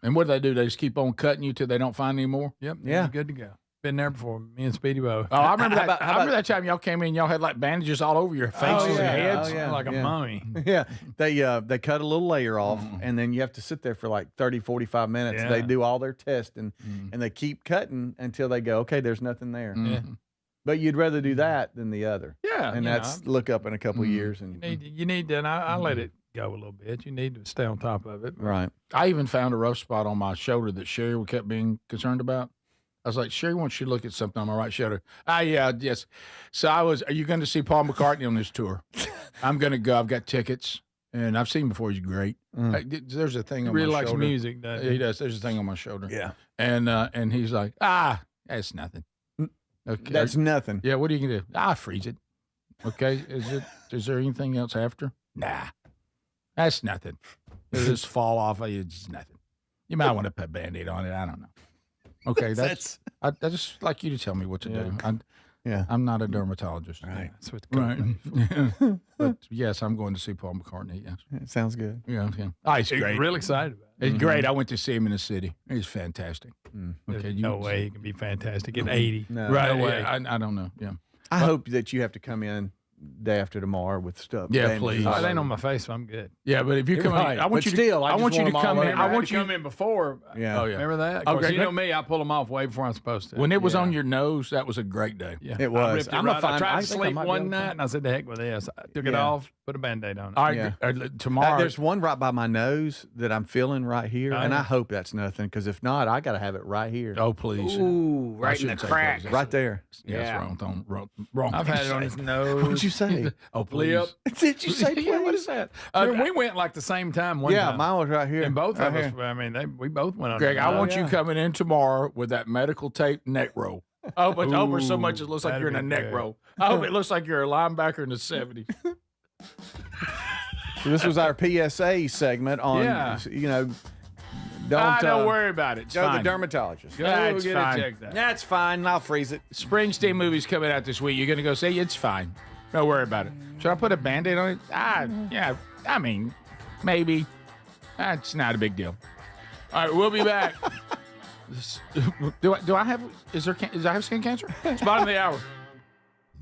And what do? They just keep on cutting you till they don't find any more. Yep. Yeah. Good to go. Been there before. Me and Speedy both. Oh, I remember that. I remember that time y'all came in. Y'all had like bandages all over your faces and heads. Like a mummy. Yeah. They cut a little layer off, and then you have to sit there for like 30, 45 minutes. Yeah. They do all their testing, and they keep cutting until they go, okay, there's nothing there. Yeah. But you'd rather do that than the other. Yeah. And that's look up in a couple of years. And You need to, and I let it go a little bit. You need to stay on top of it. Right. I even found a rough spot on my shoulder that Sherry kept being concerned about. I was like, Sherry wants you to look at something on my right shoulder. Yes. So are you going to see Paul McCartney on this tour? I'm going to go. I've got tickets, and I've seen him before. He's great. There's a thing on my shoulder. He really likes music, doesn't he? He does. There's a thing on my shoulder. Yeah. And he's like, that's nothing. Okay. That's nothing. Yeah, what are you going to do? Freeze it. Okay. Is there anything else after? Nah. That's nothing. It'll just fall off. It's just nothing. You might want to put a Band-Aid on it. I don't know. Okay, I just like you to tell me what to do. I'm not a dermatologist. Right. That's what Right. But yes, I'm going to see Paul McCartney. Yes. It sounds good. Yeah. He's great. Real excited about it. It's great. I went to see him in the city. He's fantastic. Okay, no way he can be fantastic at 80. No. Right. No way. Yeah, I don't know. Yeah. I hope that you have to come in day after tomorrow with stuff. Yeah, bandages please. all It ain't over. on my face, so I'm good. Yeah, but if you come Right. in, I want But you still, to. I I just want you want to them come all in. over. I want you. come in before. Yeah. Oh yeah. Remember that? Of Okay. course, you know me. I pull them off way before I'm supposed to. When it was on your nose, that was a great day. Yeah. It was. I I tried to think I sleep might be one able to. night, and I said, "The heck with this." I took it Yeah. off, put a Band-Aid on it. All right. Yeah. Tomorrow. There's one right by my nose that I'm feeling right here, Oh, and yeah. I hope that's nothing, because if not, I got to have it right here. Oh please. Ooh, I right in the shouldn't say crack. please. Right there. Yeah, Yeah. it's wrong. I've had it on his nose. What'd you say? Oh please. Lip. Did you say Yeah, what please? is that? We went like the same time one Yeah, time. mine was right here. And both right of us, here. I mean, we both went on. Greg, the I nose. want you coming in tomorrow with that medical tape neck roll. I hope it's over so much it looks like that'd you're in a be neck great. roll. I hope it looks like you're a linebacker in the 70s. So this was our PSA segment on, Yeah. Don't worry about it. It's go to fine. the dermatologist. That's get fine. it checked out. That's fine. I'll freeze it. Springsteen movie's coming out this week. You're going to go say, it's fine. Don't worry about it. Should I put a Band-Aid on it? Yeah. I mean, maybe. That's not a big deal. right, we'll be back. Do I have skin cancer? It's bottom of the hour.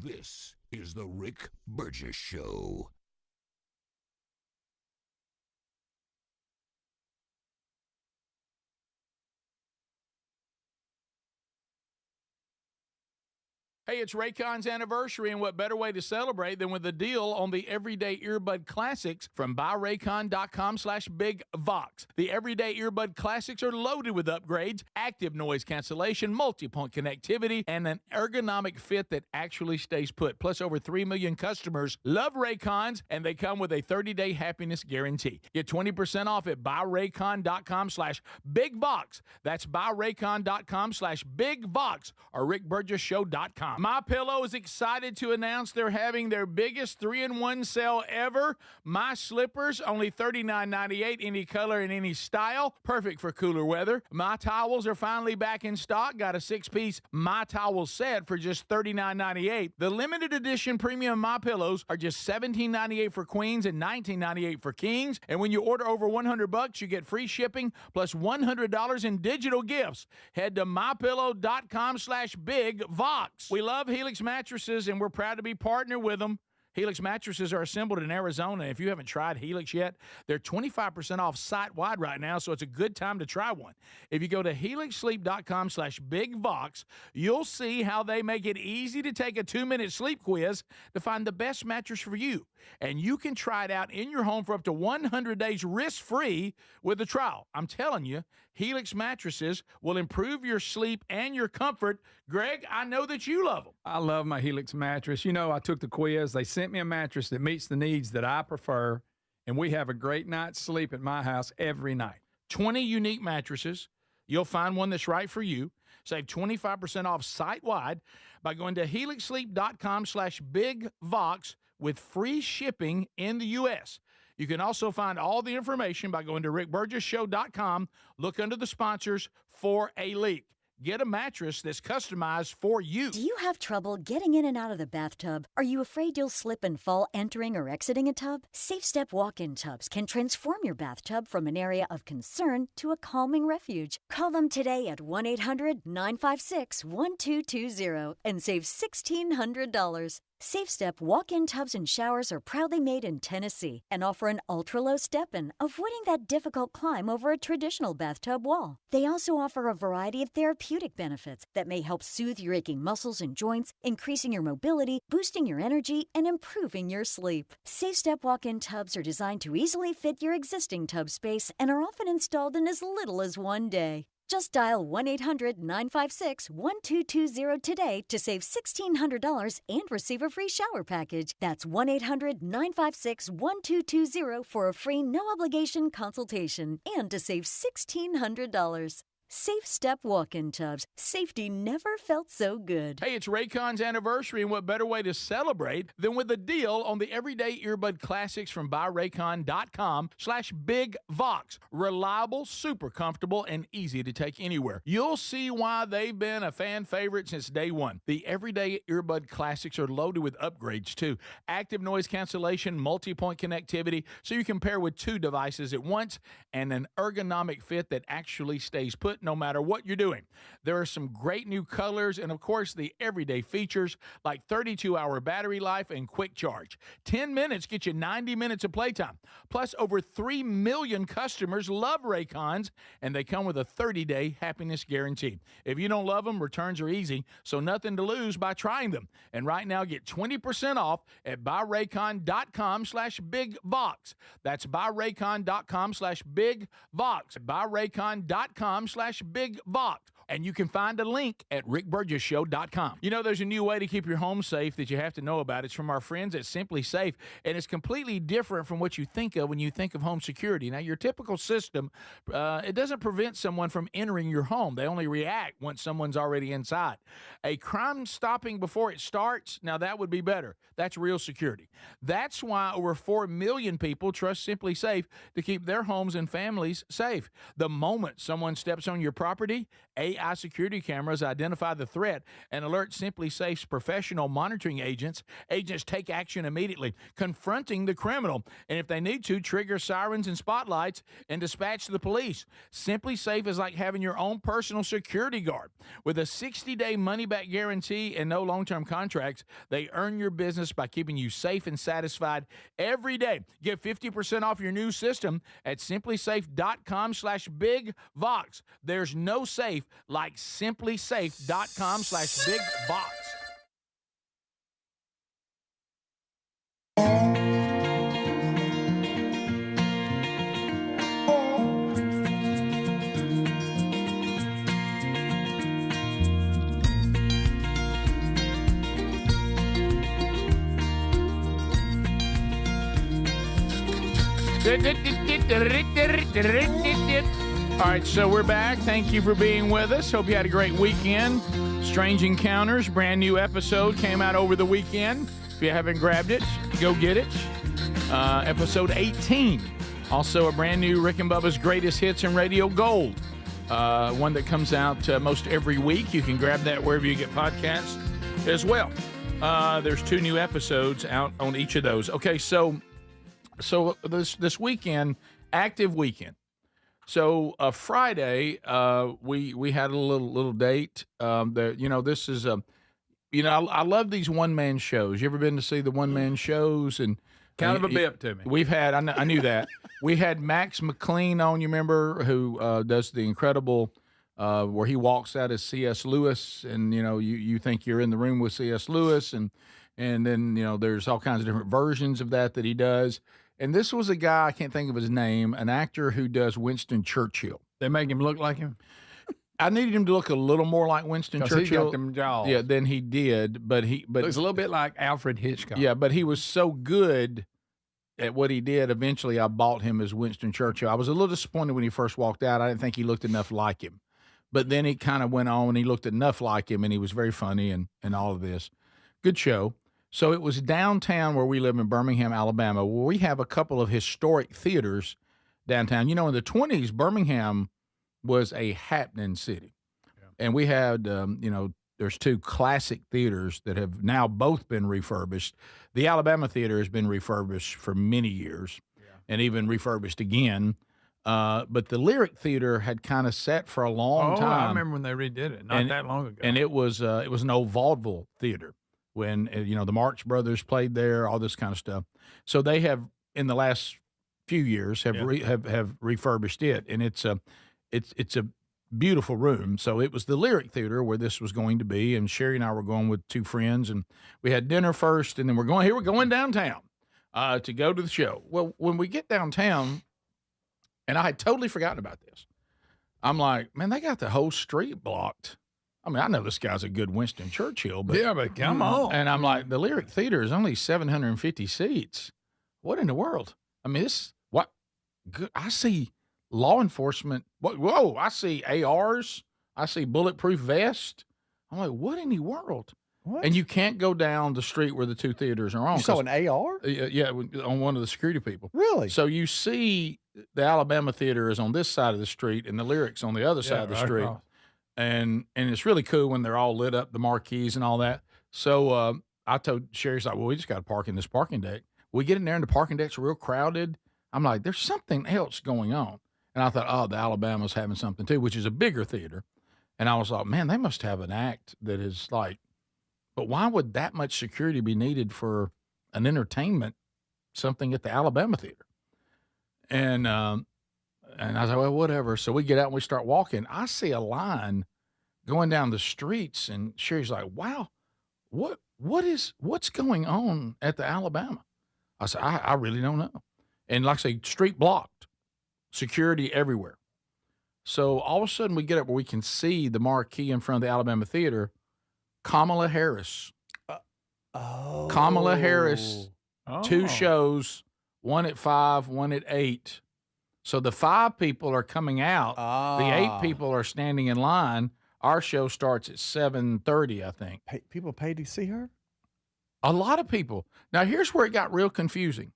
This is the Rick Burgess Show. Hey, it's Raycon's anniversary, and what better way to celebrate than with a deal on the Everyday Earbud Classics from buyraycon.com/BigVox. The Everyday Earbud Classics are loaded with upgrades, active noise cancellation, multi-point connectivity, and an ergonomic fit that actually stays put. Plus, over 3 million customers love Raycons, and they come with a 30-day happiness guarantee. Get 20% off at buyraycon.com/BigVox. That's buyraycon.com/BigVox or rickburgessshow.com. MyPillow is excited to announce they're having their biggest 3-in-1 sale ever. My slippers, only $39.98, any color and any style. Perfect for cooler weather. My towels are finally back in stock. Got a 6-piece My Towel set for just $39.98. The limited edition premium MyPillows are just $17.98 for queens and $19.98 for kings. And when you order over $100, you get free shipping plus $100 in digital gifts. Head to mypillow.com/BigVox. We love Helix mattresses, and we're proud to be partnered with them. Helix mattresses are assembled in Arizona. If you haven't tried Helix yet, they're 25% off site-wide right now, so it's a good time to try one. If you go to helixsleep.com/BigVox, you'll see how they make it easy to take a 2-minute sleep quiz to find the best mattress for you. And you can try it out in your home for up to 100 days risk-free with a trial. I'm telling you, Helix mattresses will improve your sleep and your comfort. Greg, I know that you love them. I love my Helix mattress. You know, I took the quiz. They sent me a mattress that meets the needs that I prefer, and we have a great night's sleep at my house every night. 20 unique mattresses. You'll find one that's right for you. Save 25% off site-wide by going to helixsleep.com/BigVox with free shipping in the U.S. You can also find all the information by going to rickburgessshow.com. Look under the sponsors for a link. Get a mattress that's customized for you. Do you have trouble getting in and out of the bathtub? Are you afraid you'll slip and fall entering or exiting a tub? SafeStep walk-in tubs can transform your bathtub from an area of concern to a calming refuge. Call them today at 1-800-956-1220 and save $1,600. SafeStep walk-in tubs and showers are proudly made in Tennessee and offer an ultra-low step-in, avoiding that difficult climb over a traditional bathtub wall. They also offer a variety of therapeutic benefits that may help soothe your aching muscles and joints, increasing your mobility, boosting your energy, and improving your sleep. SafeStep walk-in tubs are designed to easily fit your existing tub space and are often installed in as little as 1 day. Just dial 1-800-956-1220 today to save $1,600 and receive a free shower package. That's 1-800-956-1220 for a free no-obligation consultation and to save $1,600. SafeStep walk-in tubs. Safety never felt so good. Hey, it's Raycon's anniversary, and what better way to celebrate than with a deal on the Everyday Earbud Classics from buyraycon.com/BigVox. Reliable, super comfortable, and easy to take anywhere. You'll see why they've been a fan favorite since day one. The Everyday Earbud Classics are loaded with upgrades, too. Active noise cancellation, multi-point connectivity, so you can pair with 2 devices at once, and an ergonomic fit that actually stays put no matter what you're doing. There are some great new colors and, of course, the everyday features like 32-hour battery life and quick charge. 10 minutes get you 90 minutes of playtime. Plus, over 3 million customers love Raycons, and they come with a 30-day happiness guarantee. If you don't love them, returns are easy, so nothing to lose by trying them. And right now, get 20% off at buyraycon.com/BigVox. That's buyraycon.com/BigVox. buyraycon.com/BigVox. And you can find a link at rickburgessshow.com. You know, there's a new way to keep your home safe that you have to know about. It's from our friends at Simply Safe, and it's completely different from what you think of when you think of home security. Now, your typical system, it doesn't prevent someone from entering your home. They only react once someone's already inside. A crime stopping before it starts, now that would be better. That's real security. That's why over 4 million people trust Simply Safe to keep their homes and families safe. The moment someone steps on your property, AI security cameras identify the threat and alert Simply Safe's professional monitoring agents. Agents take action immediately, confronting the criminal, and if they need to, trigger sirens and spotlights and dispatch the police. Simply Safe is like having your own personal security guard. With a 60-day money-back guarantee and no long-term contracts, they earn your business by keeping you safe and satisfied every day. Get 50% off your new system at simplysafe.com/bigvox. There's no safe like simplysafe.com/bigvox. All right, so we're back. Thank you for being with us. Hope you had a great weekend. Strange Encounters, brand new episode, came out over the weekend. If you haven't grabbed it, go get it. Episode 18. Also a brand new Rick and Bubba's Greatest Hits and Radio Gold. One that comes out most every week. You can grab that wherever you get podcasts as well. There's 2 new episodes out on each of those. Okay, so this weekend, active weekend. So Friday, we had a little date. This is I love these one-man shows. You ever been to see the one-man shows? And Kind of a bip to me. We've had, I knew that. We had Max McLean on, you remember, who does the incredible, where he walks out as C.S. Lewis, and, you think you're in the room with C.S. Lewis, and then, there's all kinds of different versions of that he does. And this was a guy, I can't think of his name, an actor who does Winston Churchill. They make him look like him? I needed him to look a little more like Winston Churchill. He got them jaws. Yeah, than he did, but looks a little bit like Alfred Hitchcock. Yeah, but he was so good at what he did. Eventually, I bought him as Winston Churchill. I was a little disappointed when he first walked out. I didn't think he looked enough like him, but then he kind of went on and he looked enough like him, and he was very funny and all of this. Good show. So it was downtown where we live in Birmingham, Alabama, where we have a couple of historic theaters downtown. In the 20s, Birmingham was a happening city. Yeah. And we had, there's 2 classic theaters that have now both been refurbished. The Alabama Theater has been refurbished for many years, and even refurbished again. But the Lyric Theater had kind of sat for a long time. I remember when they redid it, not that long ago. And it was an old vaudeville theater when, the Marx Brothers played there, all this kind of stuff. So they have, in the last few years, have refurbished it, and it's a beautiful room. So it was the Lyric Theater where this was going to be, and Sherry and I were going with 2 friends, and we had dinner first, and then we're going downtown to go to the show. Well, when we get downtown, and I had totally forgotten about this, I'm like, man, they got the whole street blocked. I mean, I know this guy's a good Winston Churchill, but come on. And I'm like, the Lyric Theater is only 750 seats. What in the world? I mean, I see law enforcement. Whoa, I see ARs. I see bulletproof vests. I'm like, what in the world? What? And you can't go down the street where the 2 theaters are on. You saw an AR? Yeah, on one of the security people. Really? So you see the Alabama Theater is on this side of the street, and the Lyric's on the other side of the street. Across. And it's really cool when they're all lit up, the marquees and all that. So I told Sherry's like, well, we just got to park in this parking deck. We get in there, and the parking deck's real crowded. I'm like, there's something else going on. And I thought, oh, the Alabama's having something too, which is a bigger theater. And I was like, man, they must have an act that is like, but why would that much security be needed for an entertainment, something at the Alabama Theater? And I was like, well, whatever. So we get out and we start walking. I see a line going down the streets, and Sherry's like, wow, what's going on at the Alabama? I said, I really don't know. And like I say, street blocked, security everywhere. So all of a sudden we get up where we can see the marquee in front of the Alabama Theater, Kamala Harris. Kamala Harris, 2 shows, one at 5, one at 8. So the 5 people are coming out. The 8 people are standing in line. Our show starts at 7:30, I think. People pay to see her? A lot of people. Now, here's where it got real confusing.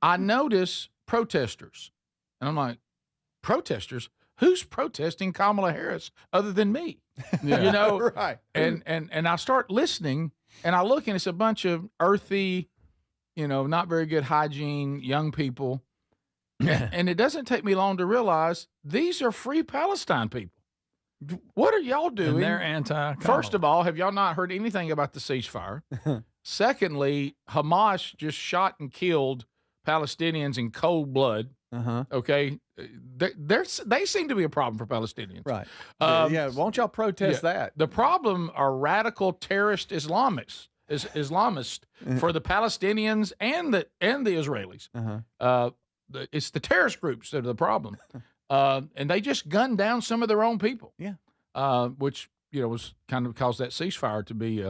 I notice protesters. And I'm like, protesters? who's protesting Kamala Harris other than me? You know, right? And I start listening, and I look, and it's a bunch of earthy, not very good hygiene young people, and it doesn't take me long to realize these are Free Palestine people. What are y'all doing? And they're anti-Kamala. First of all, have y'all not heard anything about the ceasefire? Secondly, Hamas just shot and killed Palestinians in cold blood. Okay, they seem to be a problem for Palestinians, right? Yeah, won't y'all protest that? The problem are radical terrorist Islamists for the Palestinians and the Israelis. It's the terrorist groups that are the problem, and they just gunned down some of their own people. Yeah, which was kind of caused that ceasefire to be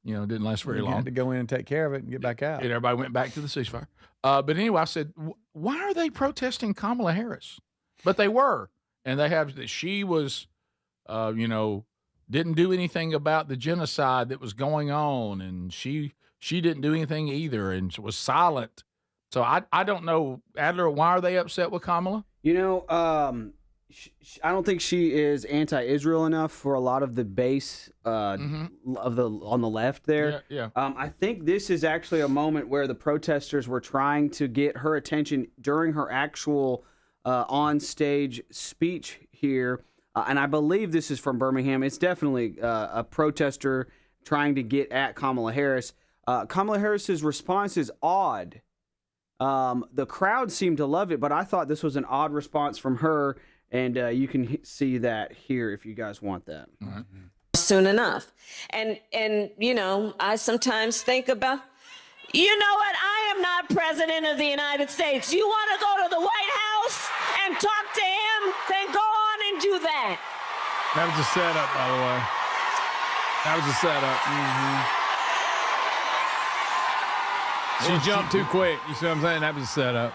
didn't last very long. Had to go in and take care of it and get back out. And everybody went back to the ceasefire. But anyway, I said, why are they protesting Kamala Harris? But they were, and they have that she was, didn't do anything about the genocide that was going on, and she didn't do anything either, and was silent. So I don't know, Adler, why are they upset with Kamala? I don't think she is anti-Israel enough for a lot of the base on the left there. Yeah. I think this is actually a moment where the protesters were trying to get her attention during her actual on-stage speech here, and I believe this is from Birmingham. It's definitely a protester trying to get at Kamala Harris. Kamala Harris's response is odd. The crowd seemed to love it, but I thought this was an odd response from her. And you can see that here if you guys want that. Soon enough. And I sometimes think about, you know what? I am not president of the United States. You want to go to the White House and talk to him? Then go on and do that. That was a setup, by the way. That was a setup. She jumped too quick. You see what I'm saying? That was a setup.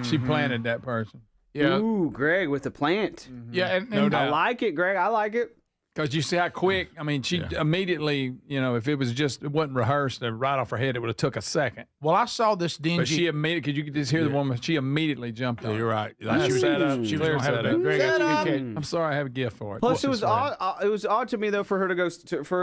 She planted that person. Yeah. Ooh, Greg with the plant. Yeah, and No doubt. I like it, Greg. I like it. Because you see how quick, I mean, she immediately, if it wasn't rehearsed right off her head, it would have took a second. Well, I saw this dingy. But she immediately, because you could just hear the woman, she immediately jumped on. You're right. Like she was set up. She was going to have a Greg, that's a good catch. I'm sorry, I have a gift for it. Plus, it was odd. It was odd to me though for her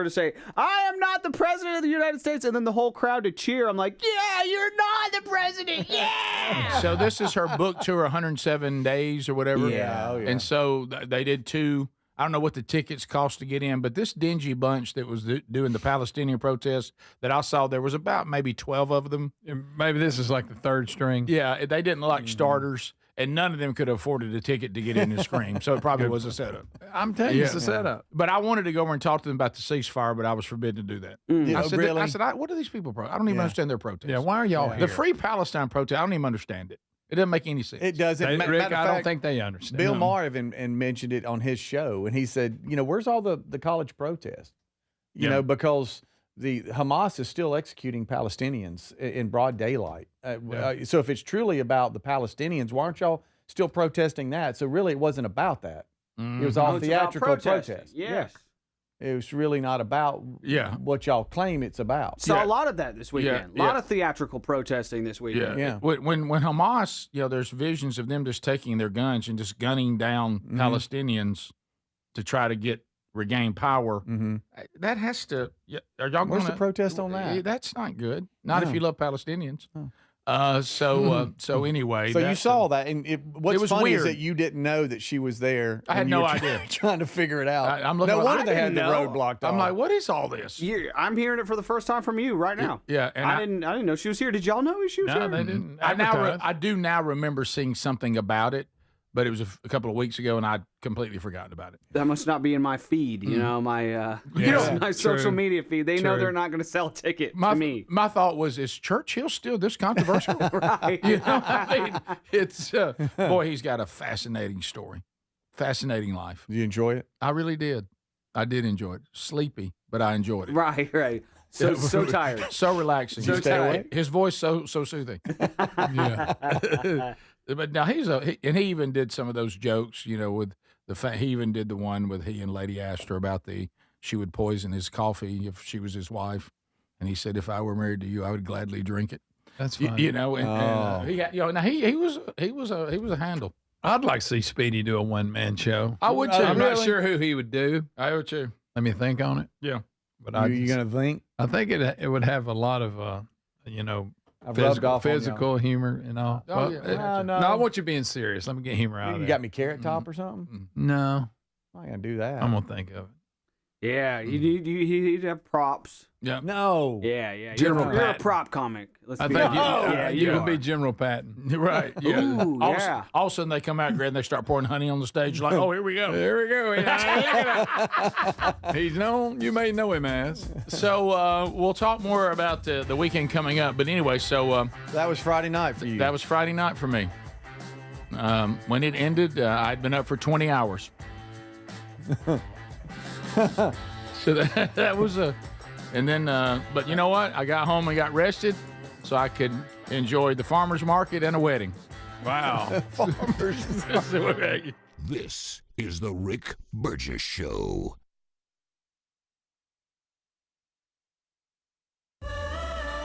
to say, "I am not the president of the United States," and then the whole crowd to cheer. I'm like, "Yeah, you're not the president." Yeah. So this is her book tour, 107 days or whatever. Yeah. Oh, yeah. And so they did 2. I don't know what the tickets cost to get in, but this dingy bunch that was doing the Palestinian protests that I saw, there was about maybe 12 of them. Maybe this is like the third string. Yeah, they didn't like starters, and none of them could have afforded a ticket to get in and scream. So it probably was a setup. I'm telling you, it's a setup. But I wanted to go over and talk to them about the ceasefire, but I was forbidden to do that. I said, really? what are these people I don't even understand their protest. Yeah, why are y'all here? The Free Palestine protest, I don't even understand it. It doesn't make any sense. It doesn't. Rick, I don't think they understand. Bill Maher even mentioned it on his show, and he said, where's all the college protests? You know, because the Hamas is still executing Palestinians in broad daylight. So if it's truly about the Palestinians, why aren't y'all still protesting that? So really, it wasn't about that. It was all theatrical protest. Yes. It was really not about what y'all claim it's about. Saw a lot of that this weekend. A lot of theatrical protesting this weekend. Yeah. When Hamas, there's visions of them just taking their guns and just gunning down Palestinians to try to regain power. That has to. Are y'all Where's going the protest on that? That's not good. Not if you love Palestinians. So anyway, so you saw that, and what's was funny weird. is that you didn't know that she was there. I had and you no were idea. Trying to figure it out. I'm looking. No wonder they had didn't the know. road blocked off. I'm like, what is all this? I'm hearing it for the first time from you right now. Yeah, and I didn't know she was here. Did y'all know she was here? No, they didn't. I do now remember seeing something about it, but it was a couple of weeks ago, and I'd completely forgotten about it. That must not be in my feed, my my social media feed. They know they're not going to sell a ticket to me. My thought was, is Churchill still this controversial? Right. I mean, it's boy, he's got a fascinating story, fascinating life. Did you enjoy it? I really did. I did enjoy it. Sleepy, but I enjoyed it. Right. So tired. So relaxing. So tired. His voice so soothing. Yeah. But now he even did some of those jokes, with he even did the one with he and Lady Astor about she would poison his coffee if she was his wife, and he said, if I were married to you, I would gladly drink it. That's funny. And he got, now he was a handle. I'd like to see Speedy do a one-man show. I would too. I'm not Really? sure who he would do. I would too. Let me think on it. Yeah. But You going to think? I think it would have a lot of, I've rubbed off on y'all. physical humor and all. Oh, yeah. No, I want you being serious. Let me get humor out of You it. got me Carrot Top or something? No, I'm not going to do that. I'm going to think of it. Yeah, you'd have props. Yeah. No. Yeah. General You're a Patton. prop comic. Let's I be think honest. you can be General Patton. Right. Yeah. Ooh, all, yeah. all of a sudden they come out, Greg, and they start pouring honey on the stage. Like, oh, here we go. There we go. He's known. You may know him as. So we'll talk more about the weekend coming up. But anyway, so that was Friday night for you. That was Friday night for me. When it ended, I'd been up for 20 hours. So that was and then, but you know what? I got home and got rested so I could enjoy the farmer's market and a wedding. Wow. This is the Rick Burgess Show.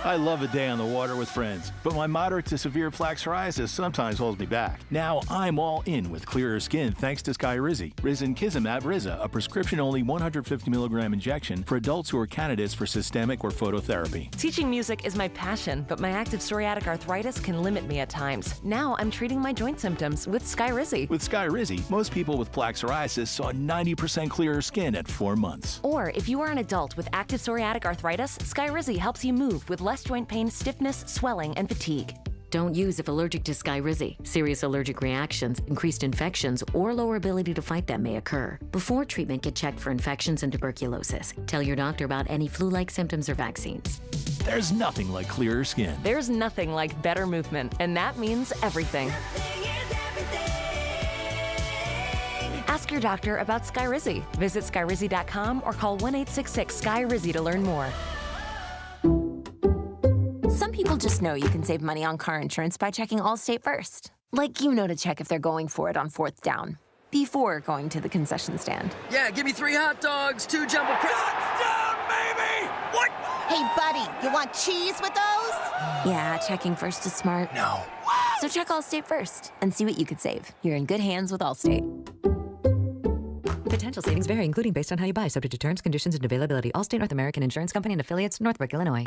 I love a day on the water with friends, but my moderate to severe plaque psoriasis sometimes holds me back. Now I'm all in with clearer skin thanks to Skyrizi. Risankizumab Riza, a prescription-only 150 milligram injection for adults who are candidates for systemic or phototherapy. Teaching music is my passion, but my active psoriatic arthritis can limit me at times. Now I'm treating my joint symptoms with Skyrizi. With Skyrizi, most people with plaque psoriasis saw 90% clearer skin at 4 months. Or if you are an adult with active psoriatic arthritis, Skyrizi helps you move with less joint pain, stiffness, swelling, and fatigue. Don't use if allergic to Skyrizi. Serious allergic reactions, increased infections, or lower ability to fight them may occur. Before treatment, get checked for infections and tuberculosis. Tell your doctor about any flu-like symptoms or vaccines. There's nothing like clearer skin. There's nothing like better movement, and that means everything. Ask your doctor about Skyrizi. Visit Skyrizi.com or call 1-866-SKY-RIZZI to learn more. Some people just know you can save money on car insurance by checking Allstate first. Like you know to check if they're going for it on 4th down, before going to the concession stand. Yeah, give me 3 hot dogs, 2 jumbo Touchdown, baby! What? Hey, buddy, you want cheese with those? Yeah, checking first is smart. No. So check Allstate first and see what you could save. You're in good hands with Allstate. Potential savings vary, including based on how you buy, subject to terms, conditions, and availability. Allstate North American Insurance Company and affiliates, Northbrook, Illinois.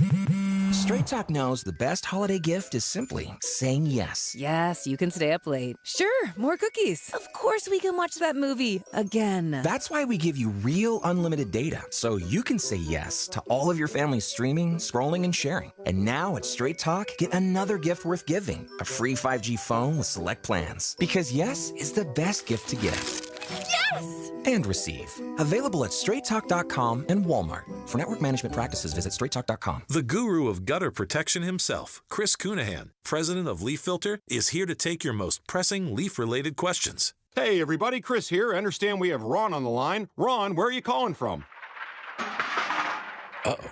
Straight Talk knows the best holiday gift is simply saying yes. Yes, you can stay up late. Sure, more cookies. Of course we can watch that movie again. That's why we give you real unlimited data, so you can say yes to all of your family's streaming, scrolling, and sharing. And now at Straight Talk, get another gift worth giving, a free 5G phone with select plans. Because yes is the best gift to give. Yes! And receive. Available at straighttalk.com and Walmart. For network management practices, visit straighttalk.com. The guru of gutter protection himself, Chris Cunahan, president of Leaf Filter, is here to take your most pressing leaf-related questions. Hey, everybody, Chris here. I understand we have Ron on the line. Ron, where are you calling from? Uh-oh.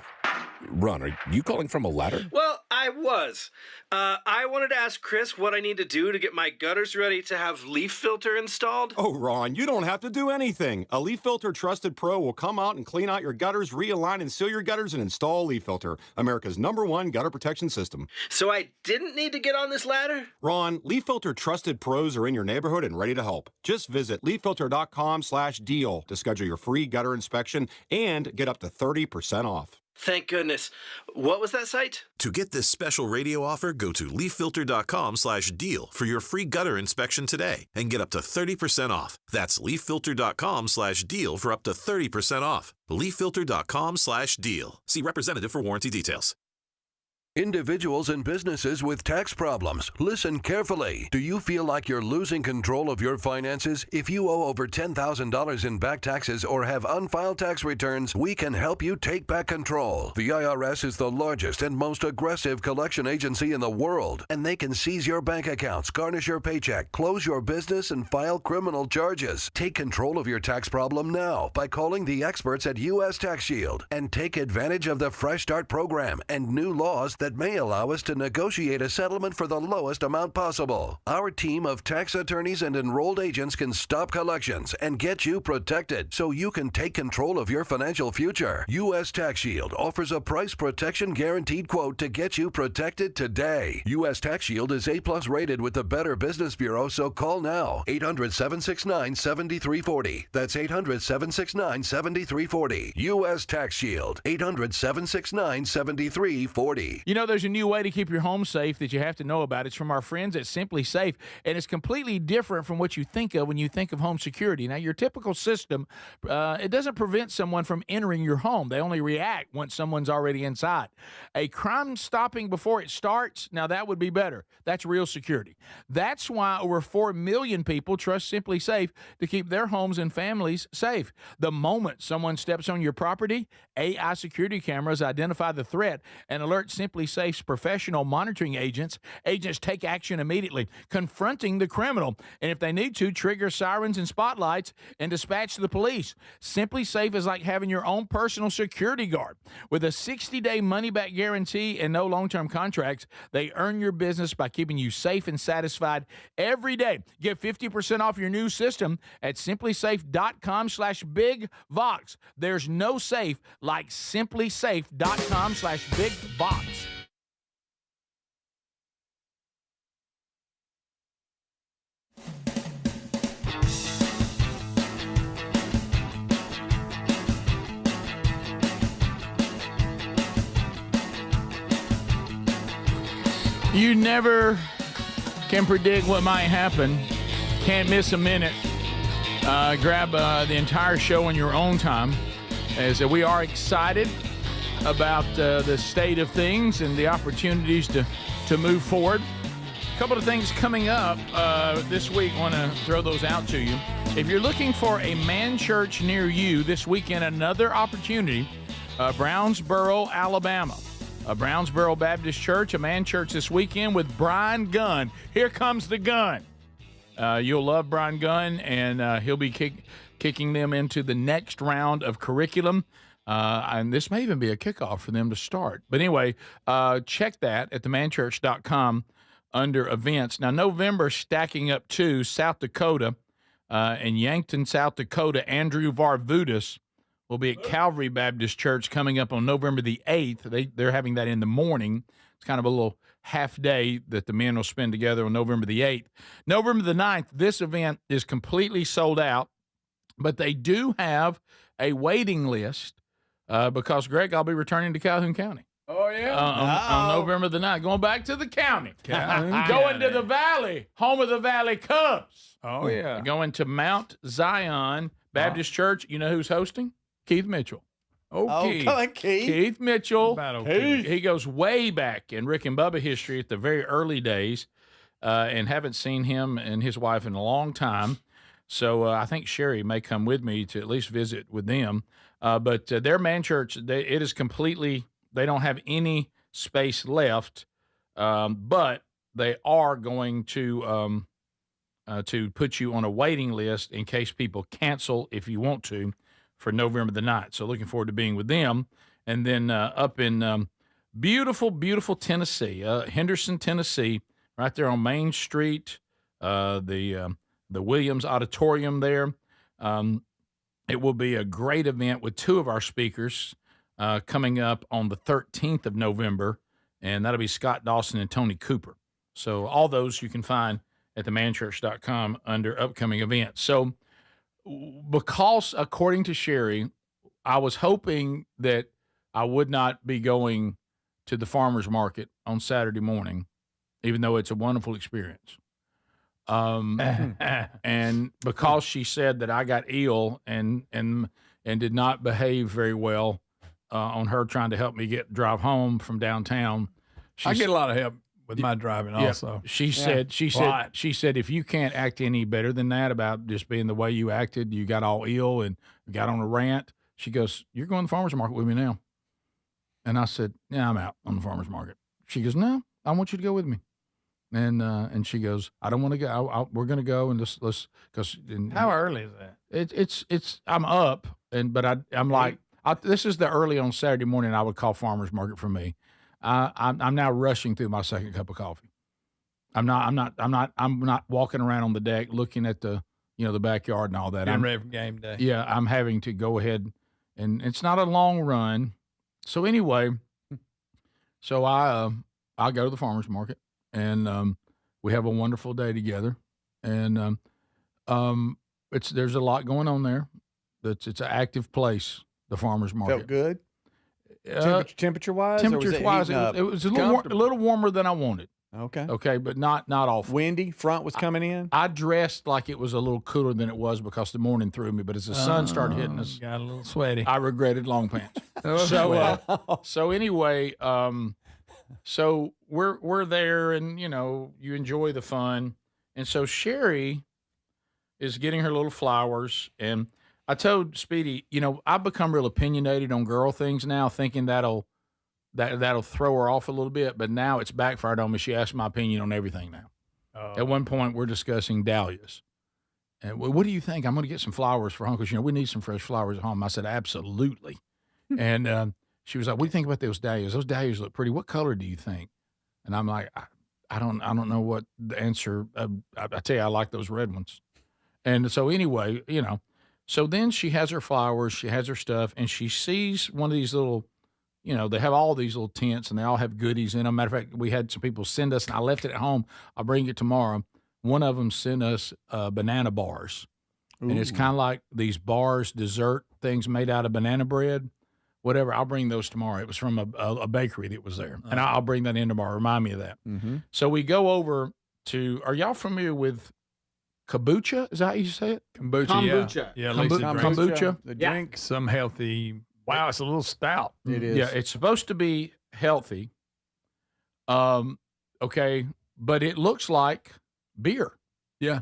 Ron, are you calling from a ladder? Well, I was. I wanted to ask Chris what I need to do to get my gutters ready to have Leaf Filter installed. Oh, Ron, you don't have to do anything. A Leaf Filter Trusted Pro will come out and clean out your gutters, realign and seal your gutters, and install Leaf Filter, America's #1 gutter protection system. So I didn't need to get on this ladder? Ron, Leaf Filter Trusted Pros are in your neighborhood and ready to help. Just visit leaffilter.com/deal to schedule your free gutter inspection and get up to 30% off. Thank goodness. What was that site? To get this special radio offer, go to leaffilter.com/deal for your free gutter inspection today and get up to 30% off. That's leaffilter.com/deal for up to 30% off. leaffilter.com/deal. See representative for warranty details. Individuals and businesses with tax problems, listen carefully. Do you feel like you're losing control of your finances? If you owe over $10,000 in back taxes or have unfiled tax returns, we can help you take back control. The IRS is the largest and most aggressive collection agency in the world, and they can seize your bank accounts, garnish your paycheck, close your business, and file criminal charges. Take control of your tax problem now by calling the experts at U.S. Tax Shield and take advantage of the Fresh Start program and new laws that that may allow us to negotiate a settlement for the lowest amount possible. Our team of tax attorneys and enrolled agents can stop collections and get you protected so you can take control of your financial future. U.S. Tax Shield offers a price protection guaranteed quote to get you protected today. U.S. Tax Shield is A+ rated with the Better Business Bureau, so call now. 800-769-7340. That's 800-769-7340. U.S. Tax Shield. 800-769-7340. You know, there's a new way to keep your home safe that you have to know about. It's from our friends at Simply Safe, and it's completely different from what you think of when you think of home security. Now, your typical system, it doesn't prevent someone from entering your home. They only react once someone's already inside. A crime stopping before it starts, now that would be better. That's real security. That's why over 4 million people trust Simply Safe to keep their homes and families safe. The moment someone steps on your property, AI security cameras identify the threat and alert Simply Safe's professional monitoring agents. Agents take action immediately, confronting the criminal, and if they need to, trigger sirens and spotlights and dispatch the police. Simply Safe is like having your own personal security guard. With a 60-day money-back guarantee and no long-term contracts, they earn your business by keeping you safe and satisfied every day. Get 50% off your new system at simplysafe.com/bigvox. There's no safe like simplysafe.com/bigvox. You never can predict what might happen. Can't miss a minute. Grab the entire show in your own time, as we are excited about the state of things and the opportunities to move forward. A couple of things coming up this week. I want to throw those out to you. If you're looking for a man church near you this weekend, another opportunity, Brownsboro, Alabama. Brownsboro Baptist Church, a man church this weekend with Brian Gunn. Here comes the gun. You'll love Brian Gunn, and he'll be kicking them into the next round of curriculum. And this may even be a kickoff for them to start. But anyway, check that at themanchurch.com under events. Now, November stacking up to South Dakota in Yankton, South Dakota. Andrew Varvutis will be at Calvary Baptist Church coming up on November the 8th. They're having that in the morning. It's kind of a little half day that the men will spend together on November the 8th. November the 9th, this event is completely sold out, but they do have a waiting list because, Greg, I'll be returning to Calhoun County. Oh, yeah? On November the 9th. Going back to the county. Going to the Valley, home of the Valley Cubs. Oh, yeah. Going to Mount Zion Baptist Church. You know who's hosting? Keith Mitchell. Okay. Oh, Keith. Keith Mitchell. Keith. He goes way back in Rick and Bubba history at the very early days, and haven't seen him and his wife in a long time. So I think Sherry may come with me to at least visit with them. But their man church, it is completely, they don't have any space left, but they are going to put you on a waiting list in case people cancel if you want to, for November the 9th. So looking forward to being with them. And then up in beautiful, beautiful Tennessee, Henderson, Tennessee, right there on Main Street, the Williams Auditorium there. It will be a great event with two of our speakers coming up on the 13th of November, and that'll be Scott Dawson and Tony Cooper. So all those you can find at themanchurch.com under upcoming events. So because, according to Sherry, I was hoping that I would not be going to the farmer's market on Saturday morning, even though it's a wonderful experience. And because she said that I got ill and did not behave very well on her trying to help me drive home from downtown. I get a lot of help with my driving also. She said, if you can't act any better than that about just being the way you acted, you got all ill and got on a rant. She goes, "You're going to the farmer's market with me now." And I said, "Yeah, I'm out on the farmer's market." She goes, "No, I want you to go with me." And she goes, "I don't want to go. We're going to go and let's because." How early is that? It's I'm up but I'm like, this is the early on Saturday morning I would call farmer's market for me. I'm now rushing through my second cup of coffee. I'm not walking around on the deck looking at the backyard and all that. I'm ready for game day. Yeah, I'm having to go ahead, and it's not a long run. So anyway, I go to the farmer's market, and we have a wonderful day together, and there's a lot going on there. It's an active place, the farmer's market. Felt good. Temperature-wise? Temperature-wise, it was a little warmer than I wanted. Okay, but not awful. Windy, front was coming in. I dressed like it was a little cooler than it was because the morning threw me. But as the sun started hitting us, got a little sweaty. I regretted long pants. So anyway, so we're there, and you enjoy the fun, and so Sherry is getting her little flowers, and I told Speedy, I've become real opinionated on girl things now, thinking that'll throw her off a little bit, but now it's backfired on me. She asked my opinion on everything now. Oh. At one point, we're discussing dahlias. And what do you think? I'm going to get some flowers for home because, we need some fresh flowers at home. I said, absolutely. And she was like, what do you think about those dahlias? Those dahlias look pretty. What color do you think? And I'm like, I don't know what the answer. I tell you, I like those red ones. And so anyway, so then she has her flowers, she has her stuff, and she sees one of these little, they have all these little tents, and they all have goodies in them. Matter of fact, we had some people send us, and I left it at home. I'll bring it tomorrow. One of them sent us banana bars. Ooh. And it's kind of like these bars, dessert things made out of banana bread, whatever. I'll bring those tomorrow. It was from a bakery that was there, and I'll bring that in tomorrow. Remind me of that. Mm-hmm. So we go over to, are y'all familiar with kombucha? Is that how you say it? Kombucha. Yeah, kombucha. The drink, some healthy. Wow, it's a little stout. It is. Yeah, it's supposed to be healthy. Okay, but it looks like beer. Yeah.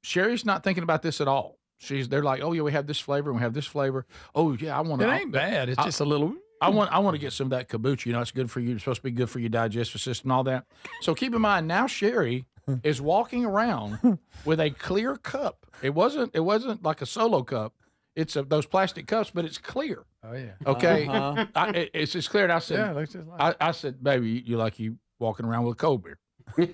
Sherry's not thinking about this at all. They're like, oh yeah, we have this flavor and we have this flavor. Oh yeah, I want to. It ain't bad. It's just a little. I want to get some of that kombucha. It's good for you. It's supposed to be good for your digestive system and all that. So keep in mind now, Sherry is walking around with a clear cup. It wasn't like a Solo cup. It's those plastic cups, but it's clear. Oh yeah. Okay. It's just clear. And I said, yeah, looks just like I said, baby, you walking around with a cold beer.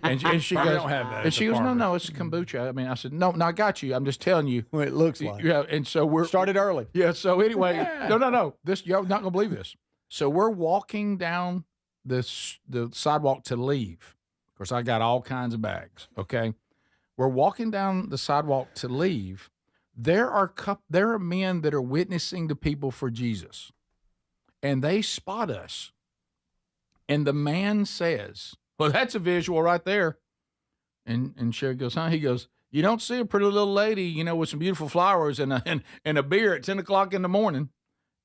And she goes, don't have that. And she goes, no, it's kombucha. I mean, I said, no, I got you. I'm just telling you. Well, it looks like. Yeah, and so we're started early. Yeah. So anyway, no. This you're not gonna believe this. So we're walking down the sidewalk to leave. Of course, I got all kinds of bags. Okay, we're walking down the sidewalk to leave. There are men that are witnessing to people for Jesus, and they spot us. And the man says, well, that's a visual right there. And Sherry goes, huh? He goes, you don't see a pretty little lady, with some beautiful flowers and a beer at 10 o'clock in the morning.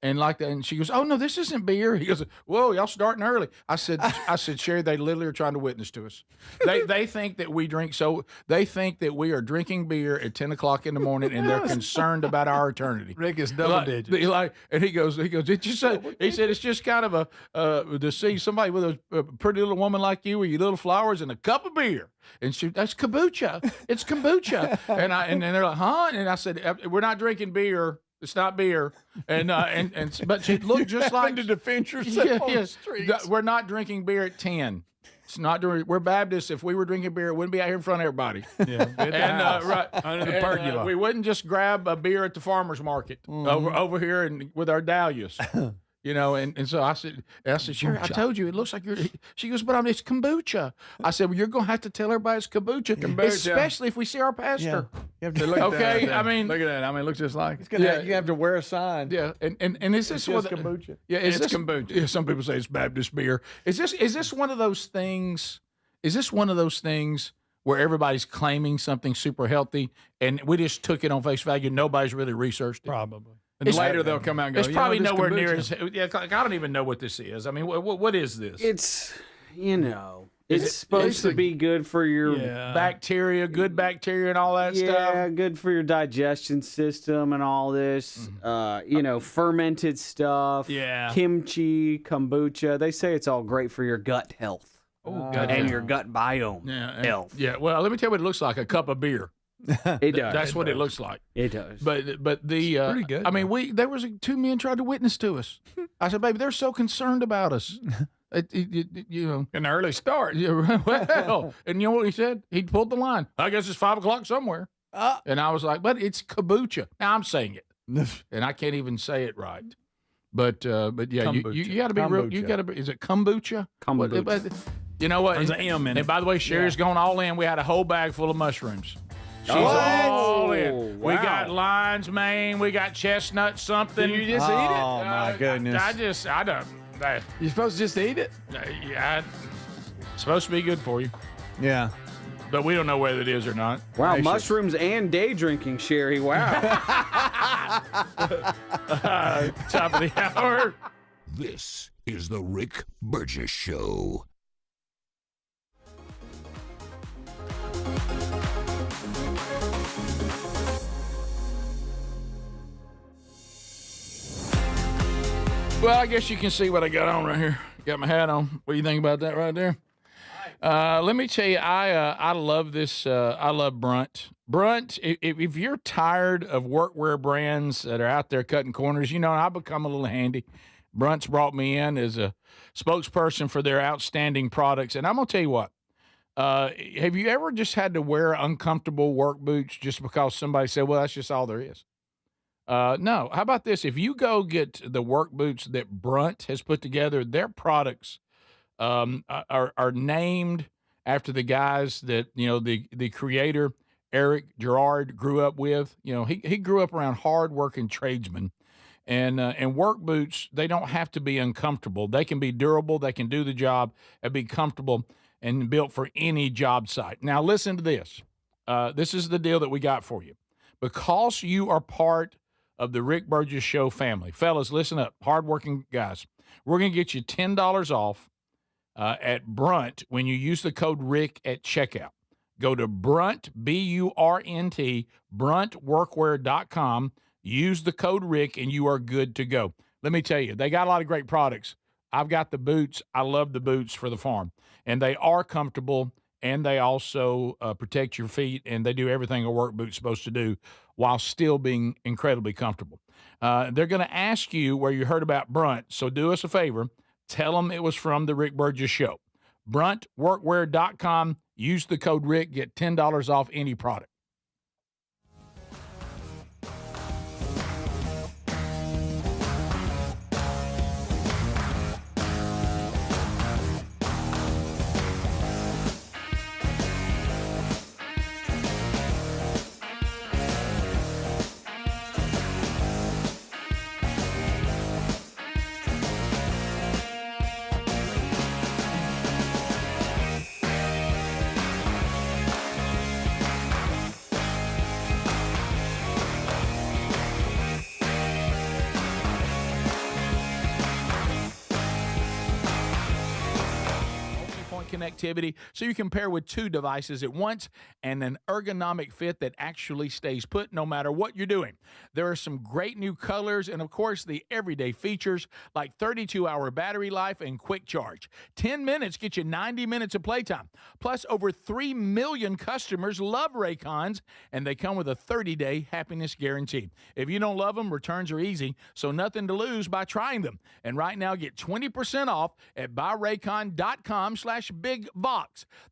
And like that, and she goes, oh no, this isn't beer. He goes, whoa, y'all starting early. I said, Sherry, they literally are trying to witness to us. They think that we drink, so they think that we are drinking beer at 10 o'clock in the morning, and they're concerned about our eternity. Rick is double digits. And he goes, did you say? He said it's just kind of to see somebody with a pretty little woman like you with your little flowers and a cup of beer. And that's kombucha. It's kombucha. And they're like, huh? And I said, we're not drinking beer. It's not beer, but she looked just like to defend yourself on the streets. We're not drinking beer at 10. It's not. We're Baptists. If we were drinking beer, it wouldn't be out here in front of everybody. Yeah, right under the pergola. We wouldn't just grab a beer at the farmer's market over here and with our dahlias. And so I said, Sherry, I told you, it looks like you're. She goes, but it's kombucha. I said, well, you're going to have to tell everybody it's kombucha, especially if we see our pastor. Yeah. You have to look okay, at that. I mean, look at that. I mean, it looks just like it's gonna. You have to wear a sign. Yeah, and is this what kombucha? Yeah, it's kombucha. Yeah, some people say it's Baptist beer. Is this one of those things? Is this one of those things where everybody's claiming something super healthy, and we just took it on face value? Nobody's really researched it. Probably. And later they'll come out and go, it's probably nowhere near as. Yeah, I don't even know what this is. I mean, what is this? It's it's supposed to be good for your bacteria, good bacteria, and all that stuff. Yeah, good for your digestion system and all this. Fermented stuff. Yeah, kimchi, kombucha. They say it's all great for your gut health. Oh, and your gut biome health. Yeah. Well, let me tell you what it looks like: a cup of beer. It does. That's what it looks like. It does. But the pretty good, I mean, there was two men tried to witness to us. I said, baby, they're so concerned about us. You know, An early start. yeah, well, and you know what he said? He pulled the line. I guess it's 5 o'clock somewhere. And I was like, but it's kombucha. Now I'm saying it, and I can't even say it right. But yeah, you got to be real. You got to be. Is it kombucha? Kombucha. But you know what? There's an M in it. And by the way, Sherry's going all in. We had a whole bag full of mushrooms. She's all in. We Wow. got lion's mane. We got chestnut something. Did you just eat it? Oh, my goodness. I don't. You're supposed to just eat it? Yeah, it's supposed to be good for you, Yeah. but we don't know whether it is or not. Wow, Gracious. mushrooms and day drinking, Sherry. Wow. Top of the hour. This is the Rick Burgess Show. Well, I guess you can see what I got on right here. Got my hat on. What do you think about that right there? Let me tell you, I love this. I love Brunt. Brunt, if you're tired of workwear brands that are out there cutting corners, you know, I've become a little handy. Brunt's brought me in as a spokesperson for their outstanding products. And I'm going to tell you what. Have you ever just had to wear uncomfortable work boots just because somebody said, well, that's just all there is? No. How about this? If you go get the work boots that Brunt has put together, their products are named after the guys that, you know, the creator, Eric Gerard, grew up with. You know, he grew up around hard-working tradesmen. And work boots, they don't have to be uncomfortable. They can be durable. They can do the job and be comfortable and built for any job site. Now, listen to this. This is the deal that we got for you. Because you are part of the Rick Burgess Show family. Fellas, listen up. Hardworking guys. We're going to get you $10 off at Brunt when you use the code Rick at checkout. Go to Brunt, B-U-R-N-T, bruntworkwear.com. Use the code Rick, and you are good to go. Let me tell you, they got a lot of great products. I've got the boots. I love the boots for the farm. And they are comfortable, and they also protect your feet, and they do everything a work boot's supposed to do while still being incredibly comfortable. They're going to ask you where you heard about Brunt, so do us a favor. Tell them it was from the Rick Burgess Show. BruntWorkwear.com. Use the code Rick. Get $10 off any product. Connectivity, so you can pair with two devices at once and an ergonomic fit that actually stays put no matter what you're doing. There are some great new colors and, of course, the everyday features like 32-hour battery life and quick charge. 10 minutes get you 90 minutes of playtime. Plus, over 3 million customers love Raycons, and they come with a 30-day happiness guarantee. If you don't love them, returns are easy, so nothing to lose by trying them. And right now, get 20% off at buyraycon.com/bigvox.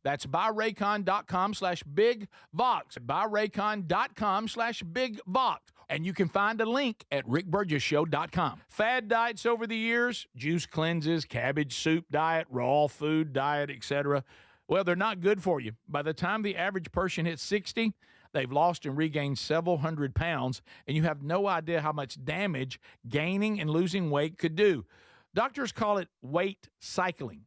That's buyraycon.com/bigvox. Buyraycon.com/bigvox. And you can find a link at rickburgessshow.com. Fad diets over the years, juice cleanses, cabbage soup diet, raw food diet, etc. Well, they're not good for you. By the time the average person hits 60, they've lost and regained several hundred pounds, and you have no idea how much damage gaining and losing weight could do. Doctors call it weight cycling.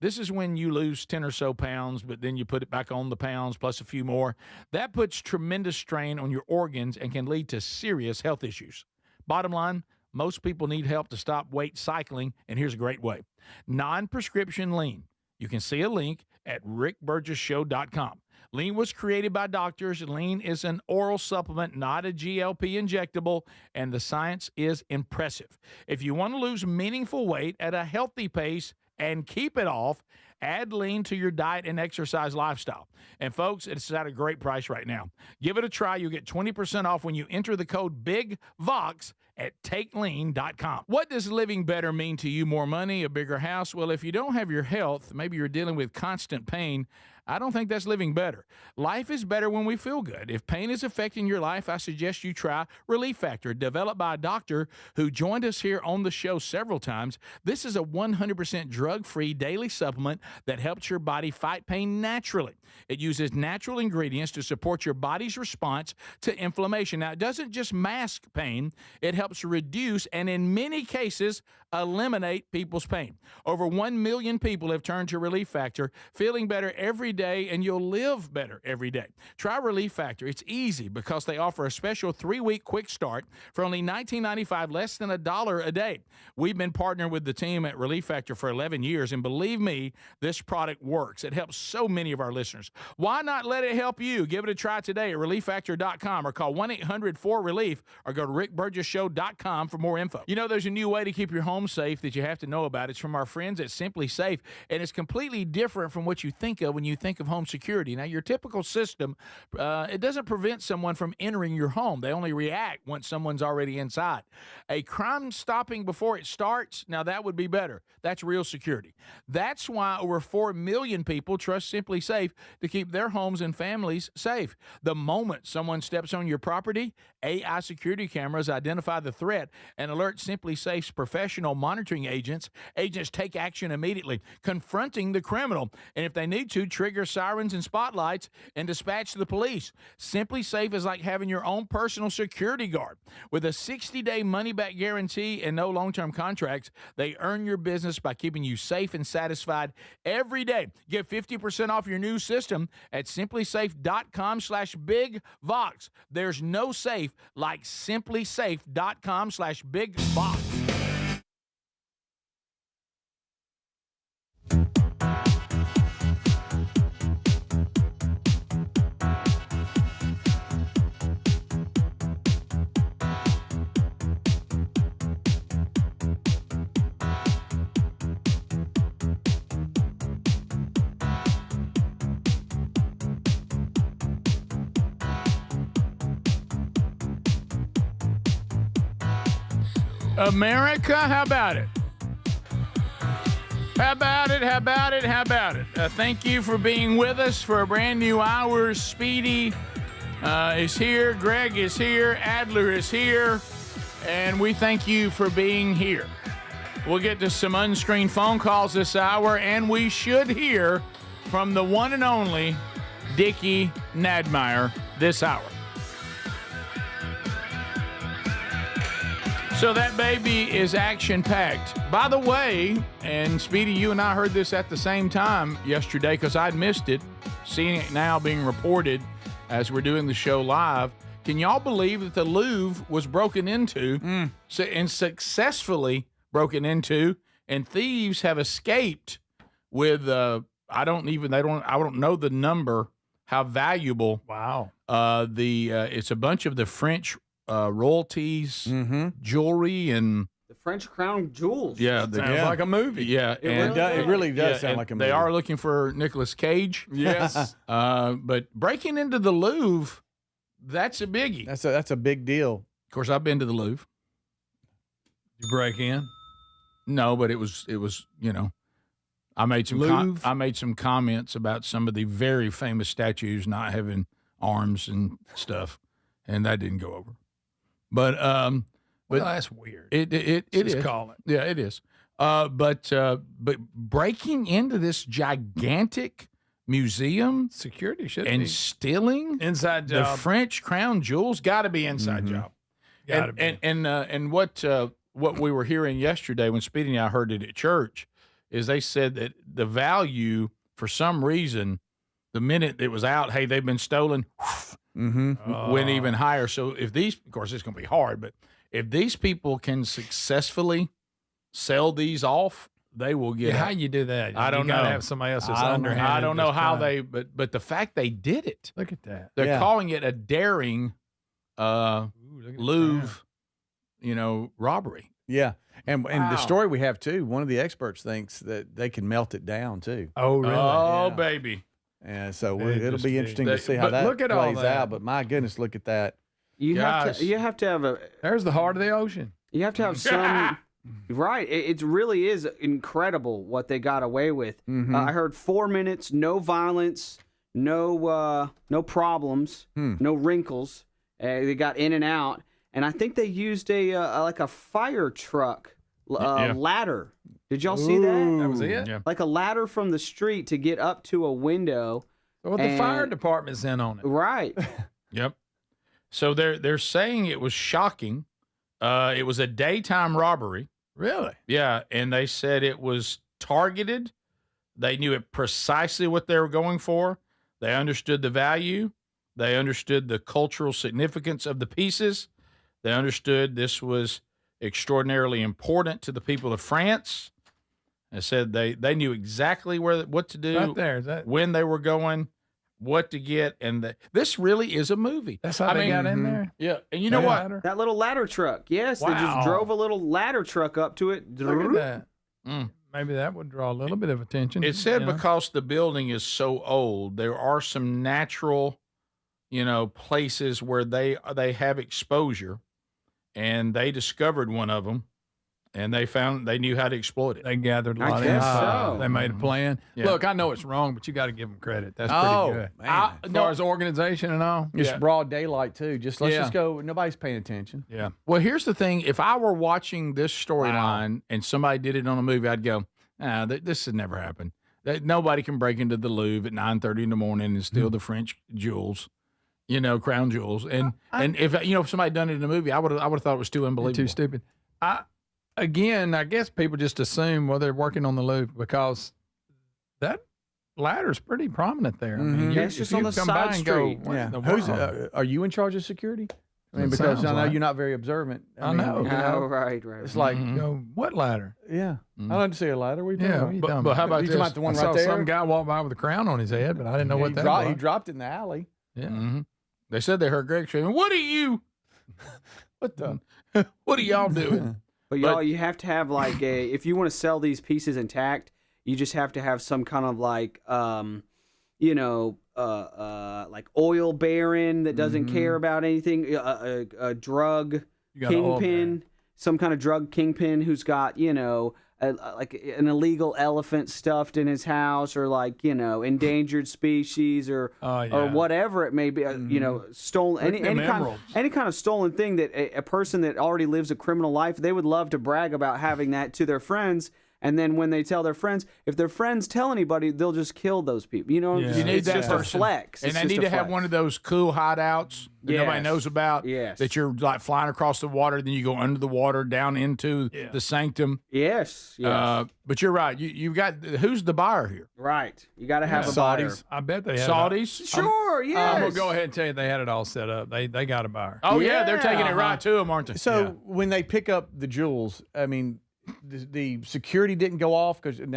This is when you lose 10 or so pounds, but then you put it back on the pounds plus a few more. That puts tremendous strain on your organs and can lead to serious health issues. Bottom line, most people need help to stop weight cycling, and here's a great way. Non-prescription lean. You can see a link at rickburgessshow.com. Lean was created by doctors. Lean is an oral supplement, not a GLP injectable, and the science is impressive. If you want to lose meaningful weight at a healthy pace and keep it off Add lean to your diet and exercise lifestyle. And folks, it's at a great price right now. Give it a try. You'll get 20% off when you enter the code BIGVOX at takelean.com. What does living better mean to you? More money, a bigger house? Well, if you don't have your health, maybe you're dealing with constant pain, I don't think that's living better. Life is better when we feel good. If pain is affecting your life, I suggest you try Relief Factor, developed by a doctor who joined us here on the show several times. This is a 100% drug-free daily supplement that helps your body fight pain naturally. It uses natural ingredients to support your body's response to inflammation. Now, it doesn't just mask pain, it helps reduce and in many cases eliminate people's pain. Over 1 million people have turned to Relief Factor, feeling better every day, and you'll live better every day. Try Relief Factor. It's easy because they offer a special 3-week quick start for only $19.95, less than $1 a day. We've been partnering with the team at Relief Factor for 11 years, and believe me, this product works. It helps so many of our listeners. Why not let it help you? Give it a try today at relieffactor.com or call 1-800-4RELIEF or go to rickburgessshow.com for more info. You know, there's a new way to keep your home safe that you have to know about. It's from our friends at Simply Safe, and it's completely different from what you think of when you think of home security. Now, your typical system, it doesn't prevent someone from entering your home. They only react once someone's already inside. A crime stopping before it starts, now that would be better. That's real security. That's why over 4 million people trust Simply Safe to keep their homes and families safe. The moment someone steps on your property, AI security cameras identify the threat and alert Simply Safe's professional monitoring agents. Agents take action immediately, confronting the criminal, and if they need to, trigger sirens and spotlights and dispatch the police. Simply Safe is like having your own personal security guard. With a 60-day money-back guarantee and no long-term contracts, they earn your business by keeping you safe and satisfied every day. Get 50% off your new system at simplysafe.com/bigvox. There's no safe like simplysafe.com/bigvox. America, how about it? How about it? How about it? How about it? Thank you for being with us for a brand new hour. Speedy is here. Greg is here. Adler is here. And we thank you for being here. We'll get to some unscreened phone calls this hour, and we should hear from the one and only Dickie Nadmeyer this hour. So that baby is action-packed. By the way, and Speedy, you and I heard this at the same time yesterday because I'd missed it, seeing it now being reported as we're doing the show live. Can y'all believe that the Louvre was broken into and successfully broken into, and thieves have escaped with I don't know the number, how valuable. Wow. It's a bunch of the French royalties, jewelry, and the French crown jewels. Yeah, sounds like a movie. Yeah, It really does sound like a movie. They are looking for Nicolas Cage. Yes. But breaking into the Louvre, that's a biggie. That's a big deal. Of course, I've been to the Louvre. You break in? No, but it was I made some comments about some of the very famous statues not having arms and stuff, and that didn't go over. But that's weird. It is. Call it. Yeah, it is. But breaking into this gigantic museum, security should and be stealing inside job. The French crown jewels, got to be inside job. Gotta be. And what we were hearing yesterday when Speedy and I heard it at church is they said that the value, for some reason, the minute it was out, hey, they've been stolen, went even higher. So if these, of course, it's going to be hard, but if these people can successfully sell these off, they will get. How you do that? I don't know. Have somebody else that's underhanded. I don't know how they, but the fact they did it. Look at that. They're calling it a daring Louvre, robbery. Yeah. And the story we have too, one of the experts thinks that they can melt it down too. Oh, really? Oh, baby. Yeah, so it'll be interesting to see how but that look at all plays that. out. But my goodness, look at that. You have to have a. There's the heart of the ocean. You have to have some. Right. It really is incredible what they got away with. I heard 4 minutes, no violence, no problems, no wrinkles. They got in and out, and I think they used a fire truck ladder. Did y'all see that? That was it? Yeah. Like a ladder from the street to get up to a window. Well, the fire department's in on it. Right. Yep. So they're saying it was shocking. It was a daytime robbery. Really? Yeah, and they said it was targeted. They knew it precisely what they were going for. They understood the value. They understood the cultural significance of the pieces. They understood this was extraordinarily important to the people of France. They said they knew exactly what to do, Right there. Is that? when they were going, what to get, and this really is a movie. That's how they got in there? Yeah, and you know That what? ladder? That little ladder truck. Yes, they just Wow. drove a little ladder truck up to it. Look at that. Maybe that would draw a little bit of attention. It said you know? because the building is so old, there are some natural, places where they have exposure, and they discovered one of them, and they knew how to exploit it. They gathered a lot of guess info. so. They made a plan. Yeah. Look, I know it's wrong, but you got to give them credit. That's pretty good. Man. As far as organization and all. It's Yeah. broad daylight too. Let's Yeah. just go. Nobody's paying attention. Yeah. Well, here's the thing: if I were watching this storyline and somebody did it on a movie, I'd go, this has never happened. That nobody can break into the Louvre at 9:30 in the morning and steal the French jewels, crown jewels. And if somebody done it in a movie, I would have thought it was too unbelievable. Too stupid. I guess people just assume, they're working on the Louvre because that ladder's pretty prominent there. I mean, Yeah, it's just if on you the come by side and go, street. what in the Who's world? are you in charge of security? I mean, It because sounds I know like- you're not very observant. I know. Oh, right. It's like, You know, what ladder? yeah, I like to see a ladder. We Yeah, what you talking but how about you this? talking about the one I saw right there? some guy walk by with a crown on his head, but I didn't know what that was. He dropped in the alley. Yeah. Mm-hmm. They said they heard Greg screaming, "What are you? What the? What are y'all doing?" But y'all, you have to have if you want to sell these pieces intact, you just have to have some kind of like oil baron that doesn't care about anything, a drug got an oil kingpin, some kind of drug kingpin who's got like an illegal elephant stuffed in his house, or endangered species, or whatever it may be, stolen any kind of stolen thing that a person that already lives a criminal life, they would love to brag about having that to their friends. And then when they tell their friends, if their friends tell anybody, they'll just kill those people. You know, Yeah. You need it's that just a person. flex. And It's they just need a to have flex. one of those cool hideouts that nobody Yes. knows about. Yes. That you're like flying across the water, then you go under the water down into the sanctum. Yes. But you're right. You've got who's the buyer here? Right. You got to have a Saudis. buyer. I bet they had Saudis. Sure. I'm Yes. gonna go ahead and tell you they had it all set up. They got a buyer. Oh yeah, they're taking it Yeah. right to them, aren't they? So when they pick up the jewels, I mean, the security didn't go off because I'm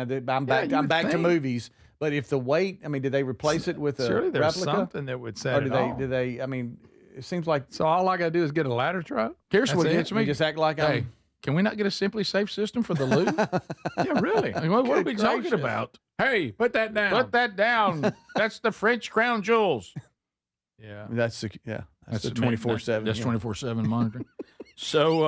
back. you I'm would back to think. movies. But if the weight, I mean, did they replace it with a Surely there's replica? something that would set Or it did they? off. Did they? I mean, it seems like So all I gotta do is get a ladder truck. Here's That's what it? gets me. you just act like Hey, I'm. can we not get a Simply Safe system for the Louvre? Yeah, really. I mean, what are we Good talking gracious. about? Hey, put that down. Put that down. That's the French crown jewels. Yeah. That's the 24/7. That's 24/7 monitoring. So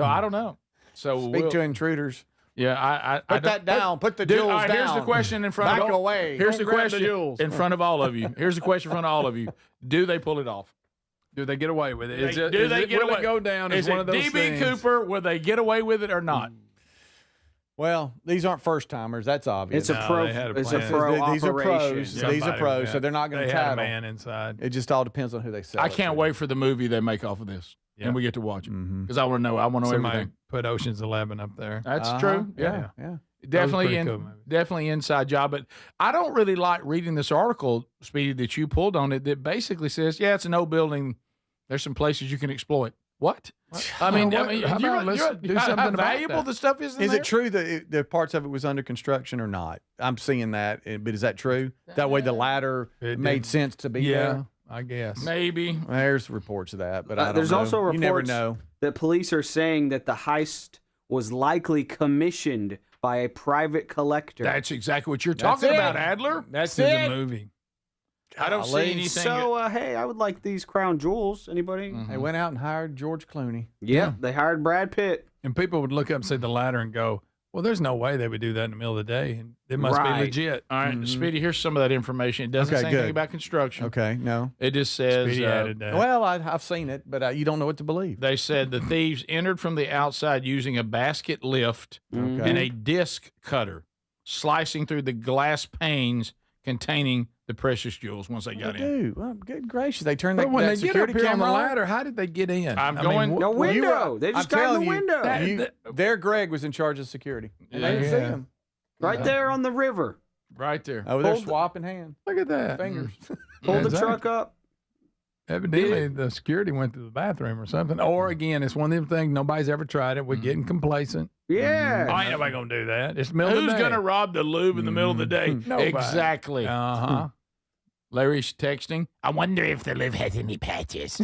I don't know. So Speak to intruders. Yeah, I Put that down. Put the Dude, jewels all right, down. here's the question in front Back of all. away. Here's Don't the grab the question jewels. in front of all of you. Here's the question in front of all of you. Do they pull it off? Do they get away with it? Will Will it go down as Is one it of those DB things? Cooper? Will they get away with it or not? Well, these aren't first timers. That's obvious. It's a pro. they had a It's a plan. pro These are operation. pros. Somebody These are pros, had- so they're not going they to had a tattle. man inside. It just all depends on who they sell. I it can't to. wait for the movie they make off of this, Yeah. and we get to watch it Mhm. because I want to know. I want to know Somebody everything. put Ocean's 11 up there. That's Uh-huh. true. Yeah. Definitely pretty cool movies. definitely inside job, but I don't really like reading this article, Speedy, that you pulled on it that basically says, yeah, it's an old building. There's some places you can exploit. What? I mean, How about let's do how something about valuable that? the stuff is. Is it true that the parts of it was under construction or not? I'm seeing that, but is that true? That way the ladder It made did. sense to be Yeah, there? I guess. Maybe. There's reports of that, but I don't There's know. also You never reports know. that police are saying that the heist was likely commissioned by a private collector. That's exactly what you're talking about, Adler. That's in the movie. I don't see anything. So, hey, I would like these crown jewels. Anybody? They went out and hired George Clooney. Yep, they hired Brad Pitt. And people would look up and see the ladder and go, well, there's no way they would do that in the middle of the day. And it must be legit. All right, Speedy, here's some of that information. It doesn't say anything about construction. Okay, no. It just says. Speedy added that. Well, I've seen it, but you don't know what to believe. They said the thieves entered from the outside using a basket lift and a disc cutter, slicing through the glass panes containing the precious jewels once they got in. Well, good gracious. They turned But that, when that they get up security here on the camera on? ladder, how did they get in? No window. They just got in the window. There, Greg was in charge of security. And they didn't see him. Right there on the river. Right there. Over there swapping hands. Look at that. Fingers. Hold the truck up. Evidently, the security went to the bathroom or something. Or, again, it's one of them things, nobody's ever tried it. We're getting complacent. Yeah. I ain't nobody going to do that. It's the middle of the Who's day. going to rob the Louvre in the middle of the day? Nobody. Exactly. Uh-huh. Larry's texting. I wonder if the Louvre has any patches.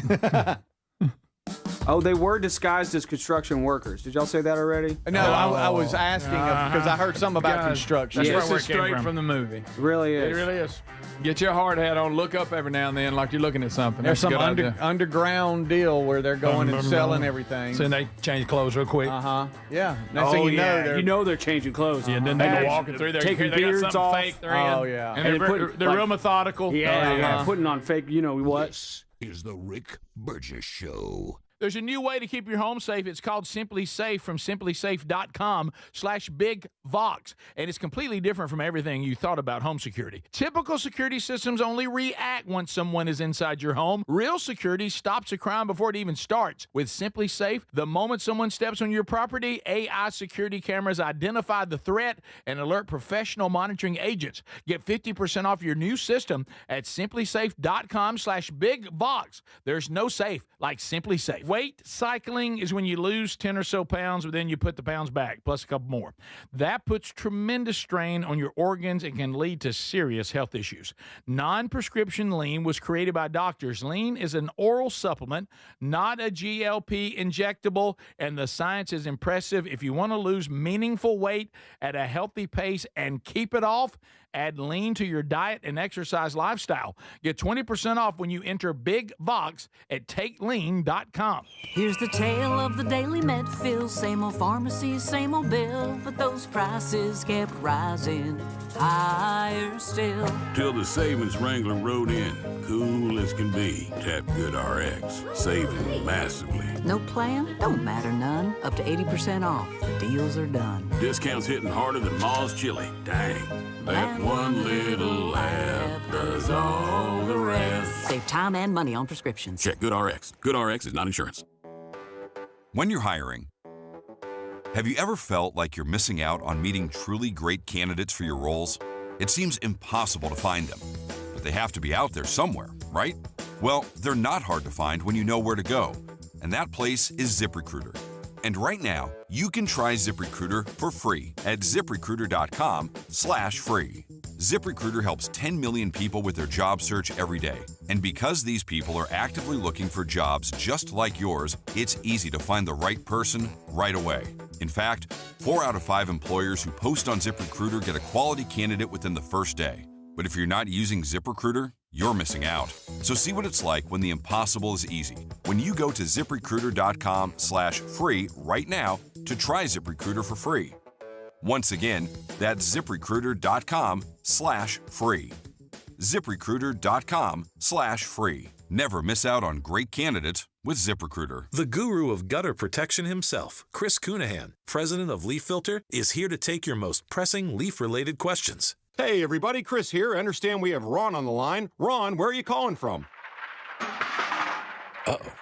Oh, they were disguised as construction workers. Did y'all say that already? No, I was asking because I heard something about construction. This is straight from the movie. It really is. It really is. Get your hard hat on. Look up every now and then like you're looking at something. There's That's a some good idea. underground deal where they're going and selling everything. So they change clothes real quick. Yeah. Next thing you know they're changing clothes. Yeah, then they go walking through there. Taking they got beards something off. fake they're Oh, in. yeah. And they're real methodical. Yeah, putting on fake, you know what? This is the Rick Burgess Show. There's a new way to keep your home safe. It's called Simply Safe from simplysafe.com/bigvox. And it's completely different from everything you thought about home security. Typical security systems only react once someone is inside your home. Real security stops a crime before it even starts. With Simply Safe, the moment someone steps on your property, AI security cameras identify the threat and alert professional monitoring agents. Get 50% off your new system at simplysafe.com/bigvox. There's no safe like Simply Safe. Weight cycling is when you lose 10 or so pounds, but then you put the pounds back, plus a couple more. That puts tremendous strain on your organs and can lead to serious health issues. Non-prescription lean was created by doctors. Lean is an oral supplement, not a GLP injectable, and the science is impressive. If you want to lose meaningful weight at a healthy pace and keep it off, add lean to your diet and exercise lifestyle. Get 20% off when you enter Big Vox at takelean.com. Here's the tale of the daily med fill. Same old pharmacy, same old bill, but those prices kept rising higher still. Till the savings wrangler rode in, cool as can be. Tap Good RX, saving massively. No plan? Don't matter none. Up to 80% off. Deals are done. Discounts hitting harder than Ma's chili. Dang. That one little app does all the rest. Save time and money on prescriptions. Check Good RX. Good RX is not insurance. When you're hiring, have you ever felt like you're missing out on meeting truly great candidates for your roles? It seems impossible to find them, but they have to be out there somewhere, right? Well, they're not hard to find when you know where to go, and that place is ZipRecruiter. And right now, you can try ZipRecruiter for free at ZipRecruiter.com/free. ZipRecruiter helps 10 million people with their job search every day. And because these people are actively looking for jobs just like yours, it's easy to find the right person right away. In fact, 4 out of 5 employers who post on ZipRecruiter get a quality candidate within the first day. But if you're not using ZipRecruiter, you're missing out. So see what it's like when the impossible is easy. When you go to ZipRecruiter.com/free right now to try ZipRecruiter for free. Once again, that's ZipRecruiter.com/free. ZipRecruiter.com/free. Never miss out on great candidates with ZipRecruiter. The guru of gutter protection himself, Chris Cunahan, president of Leaf Filter, is here to take your most pressing leaf-related questions. Hey, everybody, Chris here. I understand we have Ron on the line. Ron, where are you calling from? Uh-oh.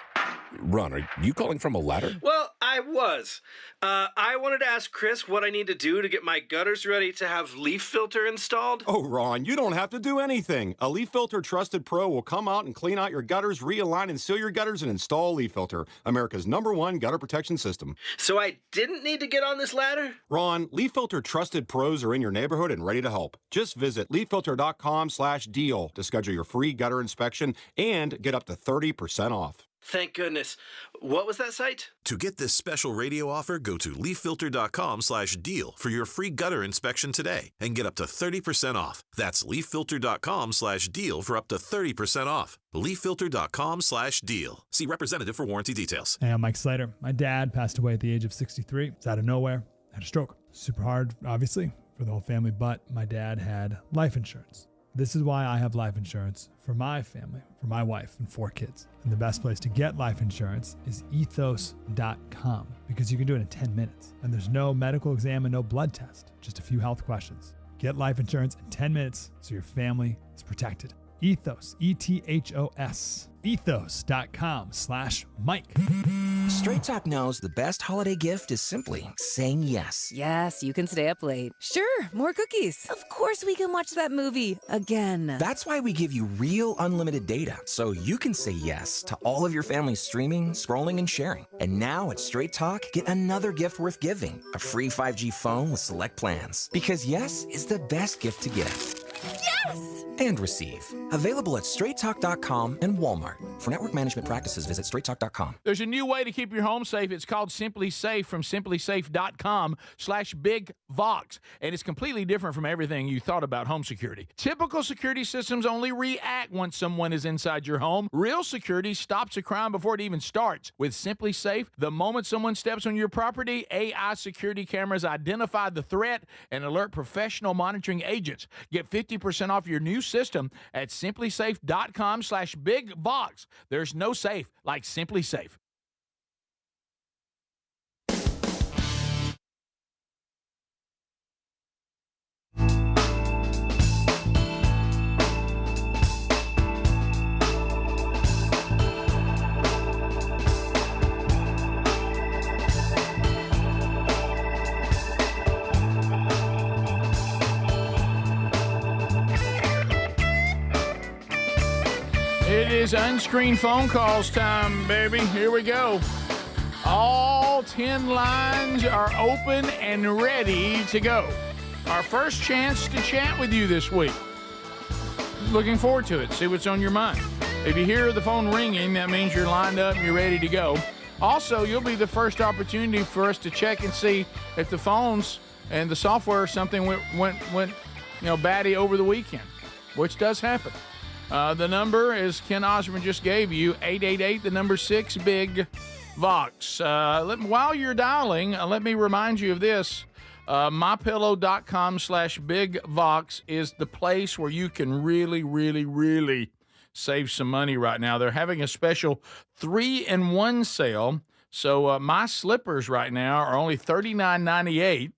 Ron, are you calling from a ladder? Well, I was. I wanted to ask Chris what I need to do to get my gutters ready to have Leaf Filter installed. Oh, Ron, you don't have to do anything. A Leaf Filter Trusted Pro will come out and clean out your gutters, realign and seal your gutters, and install Leaf Filter, America's #1 gutter protection system. So I didn't need to get on this ladder? Ron, Leaf Filter Trusted Pros are in your neighborhood and ready to help. Just visit leaffilter.com/deal to schedule your free gutter inspection and get up to 30% off. Thank goodness. What was that site? To get this special radio offer, go to leaffilter.com/deal for your free gutter inspection today and get up to 30% off. That's leaffilter.com/deal for up to 30% off. leaffilter.com/deal. See representative for warranty details. Hey, I'm Mike Slater. My dad passed away at the age of 63. It's out of nowhere. Had a stroke. Super hard, obviously, for the whole family, but my dad had life insurance. This is why I have life insurance for my family, for my wife and 4 kids. And the best place to get life insurance is ethos.com because you can do it in 10 minutes. And there's no medical exam and no blood test, just a few health questions. Get life insurance in 10 minutes so your family is protected. Ethos, ETHOS, ethos.com/Mike. Straight Talk knows the best holiday gift is simply saying yes. Yes, you can stay up late. Sure, more cookies. Of course we can watch that movie again. That's why we give you real unlimited data, so you can say yes to all of your family's streaming, scrolling, and sharing. And now at Straight Talk, get another gift worth giving, a free 5G phone with select plans. Because yes is the best gift to give. Yes! And receive. Available at straighttalk.com and Walmart. For network management practices, visit straighttalk.com. There's a new way to keep your home safe. It's called Simply Safe from simplysafe.com/BigVox. And it's completely different from everything you thought about home security. Typical security systems only react once someone is inside your home. Real security stops a crime before it even starts. With Simply Safe, the moment someone steps on your property, AI security cameras identify the threat and alert professional monitoring agents. Get 50% off your new system at simplysafe.com/BigVox. There's no safe like Simply Safe. It is unscreened phone calls time, baby. Here we go. All 10 lines are open and ready to go. Our first chance to chat with you this week. Looking forward to it. See what's on your mind. If you hear the phone ringing, that means you're lined up and you're ready to go. Also, you'll be the first opportunity for us to check and see if the phones and the software or something went batty over the weekend, which does happen. The number, as Ken Osborne just gave you, 888, the number 6-BIG-VOX. While you're dialing, let me remind you of this. MyPillow.com/BigVox is the place where you can really, really, really save some money right now. They're having a special 3-in-1 sale. So my slippers right now are only $39.98.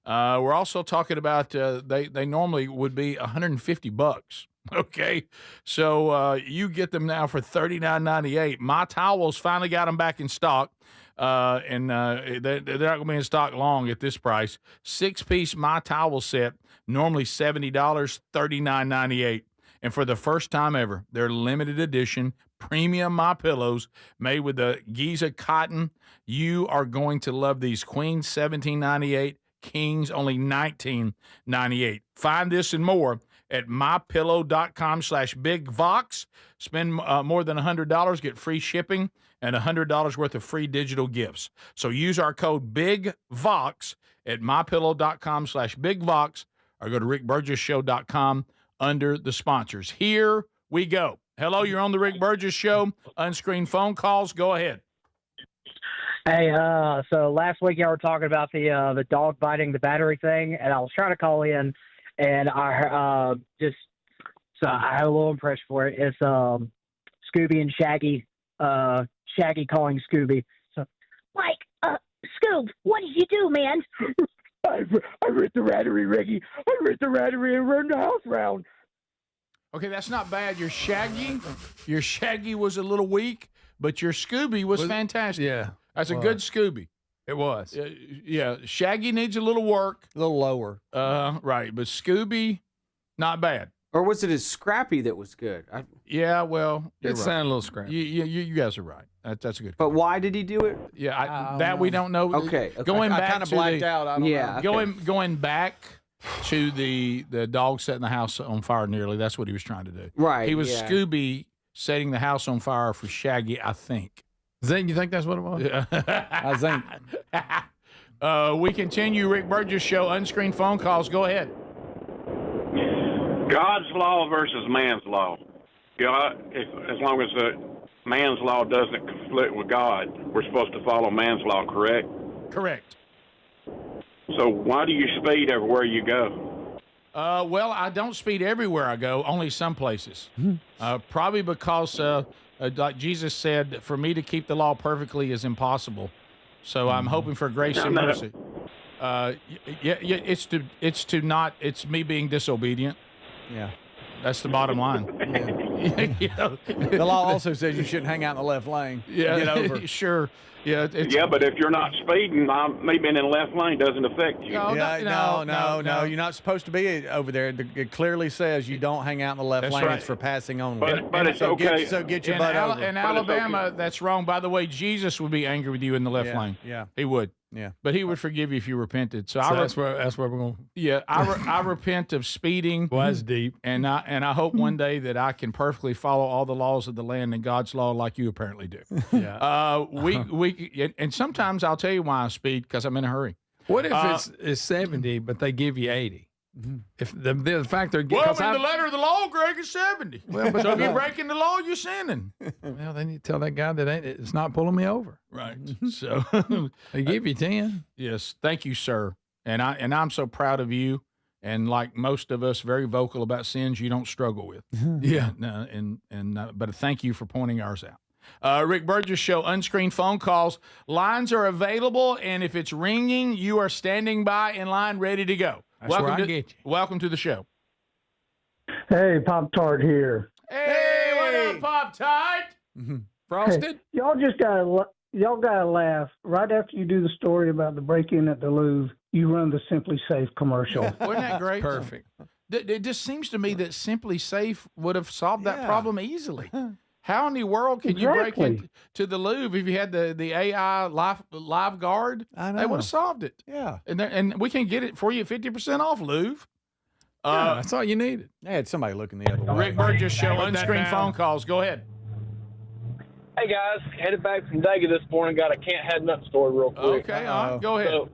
We're also talking about they normally would be $150. Okay, so you get them now for $39.98. My Towels finally got them back in stock, and they're not going to be in stock long at this price. 6-piece My Towel set, normally $70, $39.98. And for the first time ever, they're limited edition premium My Pillows made with the Giza cotton. You are going to love these. Queens, $17.98. Kings, only $19.98. Find this and more at mypillow.com/BigVox. Spend more than $100, get free shipping and $100 worth of free digital gifts. So use our code BigVox at mypillow.com/BigVox or go to rickburgess.show.com under the sponsors. Here we go. Hello, you're on the Rick Burgess Show. Unscreened phone calls. Go ahead. Hey, so last week y'all were talking about the dog biting the battery thing, and I was trying to call in, and I had a little impression for it. It's Scooby and Shaggy, Shaggy calling Scooby. So, Mike, Scoob, what did you do, man? I ripped the battery, Ricky. I ripped the battery and ran the house round. Okay, that's not bad. Your Shaggy was a little weak, but your Scooby was fantastic. Yeah. That's a good Scooby. It was. Yeah, Shaggy needs a little work. A little lower. Right, but Scooby, not bad. Or was it his Scrappy that was good? Yeah, well, it sounded a little scrappy. You guys are right. That's a good. But why did he do it? Yeah, we don't know. Okay. Going back, I kind of blacked out. I don't know. Going back to the dog setting the house on fire nearly. That's what he was trying to do. Right. He was Scooby setting the house on fire for Shaggy, I think. Zing, you think that's what it was? I think. We continue Rick Burgess Show, unscreened phone calls. Go ahead. God's law versus man's law. As long as the man's law doesn't conflict with God, we're supposed to follow man's law, correct? Correct. So why do you speed everywhere you go? Well, I don't speed everywhere I go, only some places. Probably because, like Jesus said, for me to keep the law perfectly is impossible. So I'm hoping for grace and mercy. It's me being disobedient. Yeah. That's the bottom line. The law also says you shouldn't hang out in the left lane. Yeah, Get over. Sure. Yeah, but if you're not speeding, me being in the left lane doesn't affect you. No, you're not supposed to be over there. It clearly says you don't hang out in the left That's lane. right. It's for passing on. But it's okay. Get your butt over. In Alabama, that's wrong. By the way, Jesus would be angry with you in the left lane. Yeah. He would. Yeah. But he would forgive you if you repented. So that's where we're going. Yeah, I repent of speeding. Well, that's deep. And I hope one day that I can perfectly follow all the laws of the land and God's law like you apparently do. Yeah. And sometimes I'll tell you why I speed, because I'm in a hurry. What if it's 70, but they give you 80? If the fact they're in the letter of the law, Greg, is 70. Well, but so if you're breaking the law, you're sinning. Well, then you tell that guy that it's not pulling me over. Right. So they give you 10. Yes. Thank you, sir. And I'm so proud of you. And like most of us, very vocal about sins you don't struggle with. Yeah. But thank you for pointing ours out. Rick Burgess Show, unscreened phone calls. Lines are available, and if it's ringing, you are standing by in line, ready to go. That's where I get you. Welcome to the show. Hey, Pop Tart here. Hey, what up, Pop Tart? Frosted? Hey, y'all gotta laugh. Right after you do the story about the break-in at the Louvre, you run the Simply Safe commercial. Wasn't that great? Perfect. It just seems to me that Simply Safe would have solved that problem easily. How in the world can you break into the Louvre if you had the AI live guard? I know. They would have solved it. Yeah. And we can get it for you 50% off, Louvre. That's all you needed. They had somebody looking the other way. Rick Burgess Show, unscreened phone calls. Go ahead. Hey, guys. Headed back from Dega this morning. Got a can't have nothing story real quick. Okay, all right. Go ahead. So,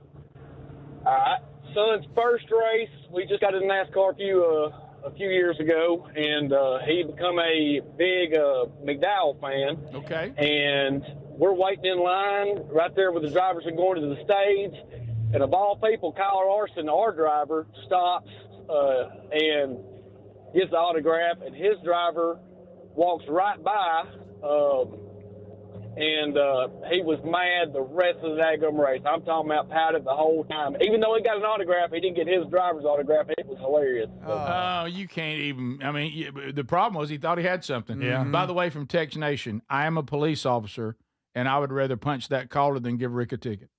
all right. Son's first race, we just got in NASCAR a few years ago, and he become a big McDowell fan. Okay. And we're waiting in line right there where the drivers are going to the stage. And of all people, Kyle Larson, our driver, stops and gets the autograph, and his driver walks right by, and he was mad the rest of the daggum race. I'm talking about pouted the whole time. Even though he got an autograph, he didn't get his driver's autograph. It was hilarious. Oh, you can't even. I mean, the problem was he thought he had something. Yeah. By the way, from Tex Nation, I am a police officer, and I would rather punch that caller than give Rick a ticket.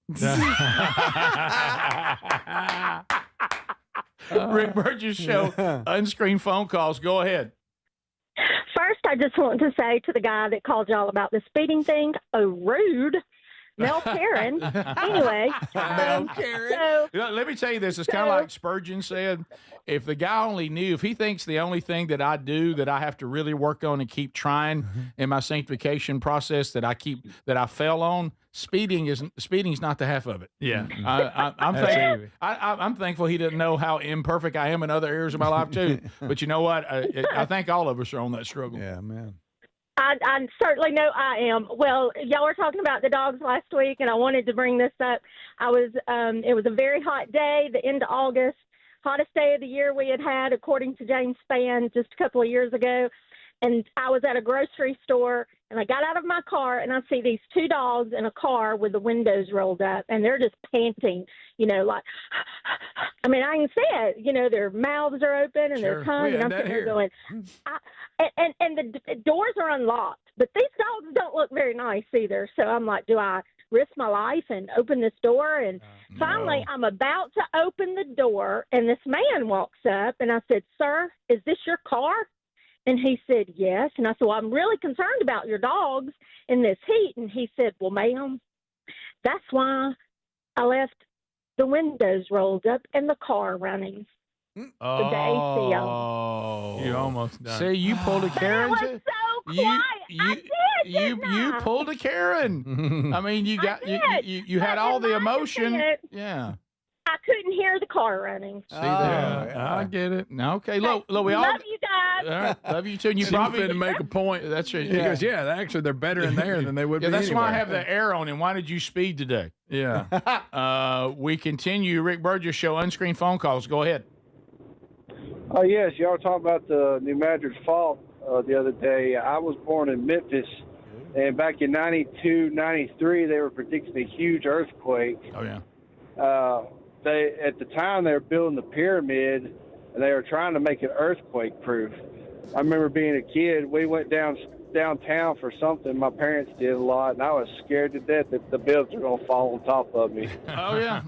Rick Burgess Show, unscreened phone calls. Go ahead. First, I just want to say to the guy that called y'all about the speeding thing, rude. Mel Karen. Anyway. Mel Karen. Let me tell you this. It's kind of like Spurgeon said. If the guy only knew, if he thinks the only thing that I do that I have to really work on and keep trying in my sanctification process that I fail on, speeding's not the half of it. Yeah. I'm thankful he didn't know how imperfect I am in other areas of my life too. But you know what? I think all of us are on that struggle. Yeah, man. I certainly know I am. Well, y'all were talking about the dogs last week, and I wanted to bring this up. It was a very hot day, the end of August, hottest day of the year we had, according to James Spann, just a couple of years ago. And I was at a grocery store, and I got out of my car, and I see these two dogs in a car with the windows rolled up, and they're just panting, like, I mean, I can see it. Their mouths are open, and their tongue, and I'm sitting there going, and the doors are unlocked. But these dogs don't look very nice either. So I'm like, do I risk my life and open this door? And finally, I'm about to open the door, and this man walks up, and I said, "Sir, is this your car?" And he said, "Yes." And I said, "Well, I'm really concerned about your dogs in this heat." And he said, "Well, ma'am, that's why I left the windows rolled up and the car running." Oh, the AC on. You almost done. See, you pulled a Karen. It was so You pulled a Karen. I mean, you had all the emotion. Yeah. I couldn't hear the car running. See there? I get it. Okay, look, we all love you guys. All right, love you too. And you She's probably finna make a point. That's right. He goes, yeah, actually, they're better in there than they would be that's anywhere. why I have the air on. And why did you speed today? Yeah. We continue Rick Burgess Show unscreened phone calls. Go ahead. Oh, yes. Y'all were talking about the New Madrid fault the other day. I was born in Memphis, and back in 92, 93, they were predicting a huge earthquake. Oh, yeah. At the time, they were building the pyramid, and they were trying to make it earthquake-proof. I remember being a kid, we went downtown for something my parents did a lot, and I was scared to death that the buildings were going to fall on top of me. Oh, yeah.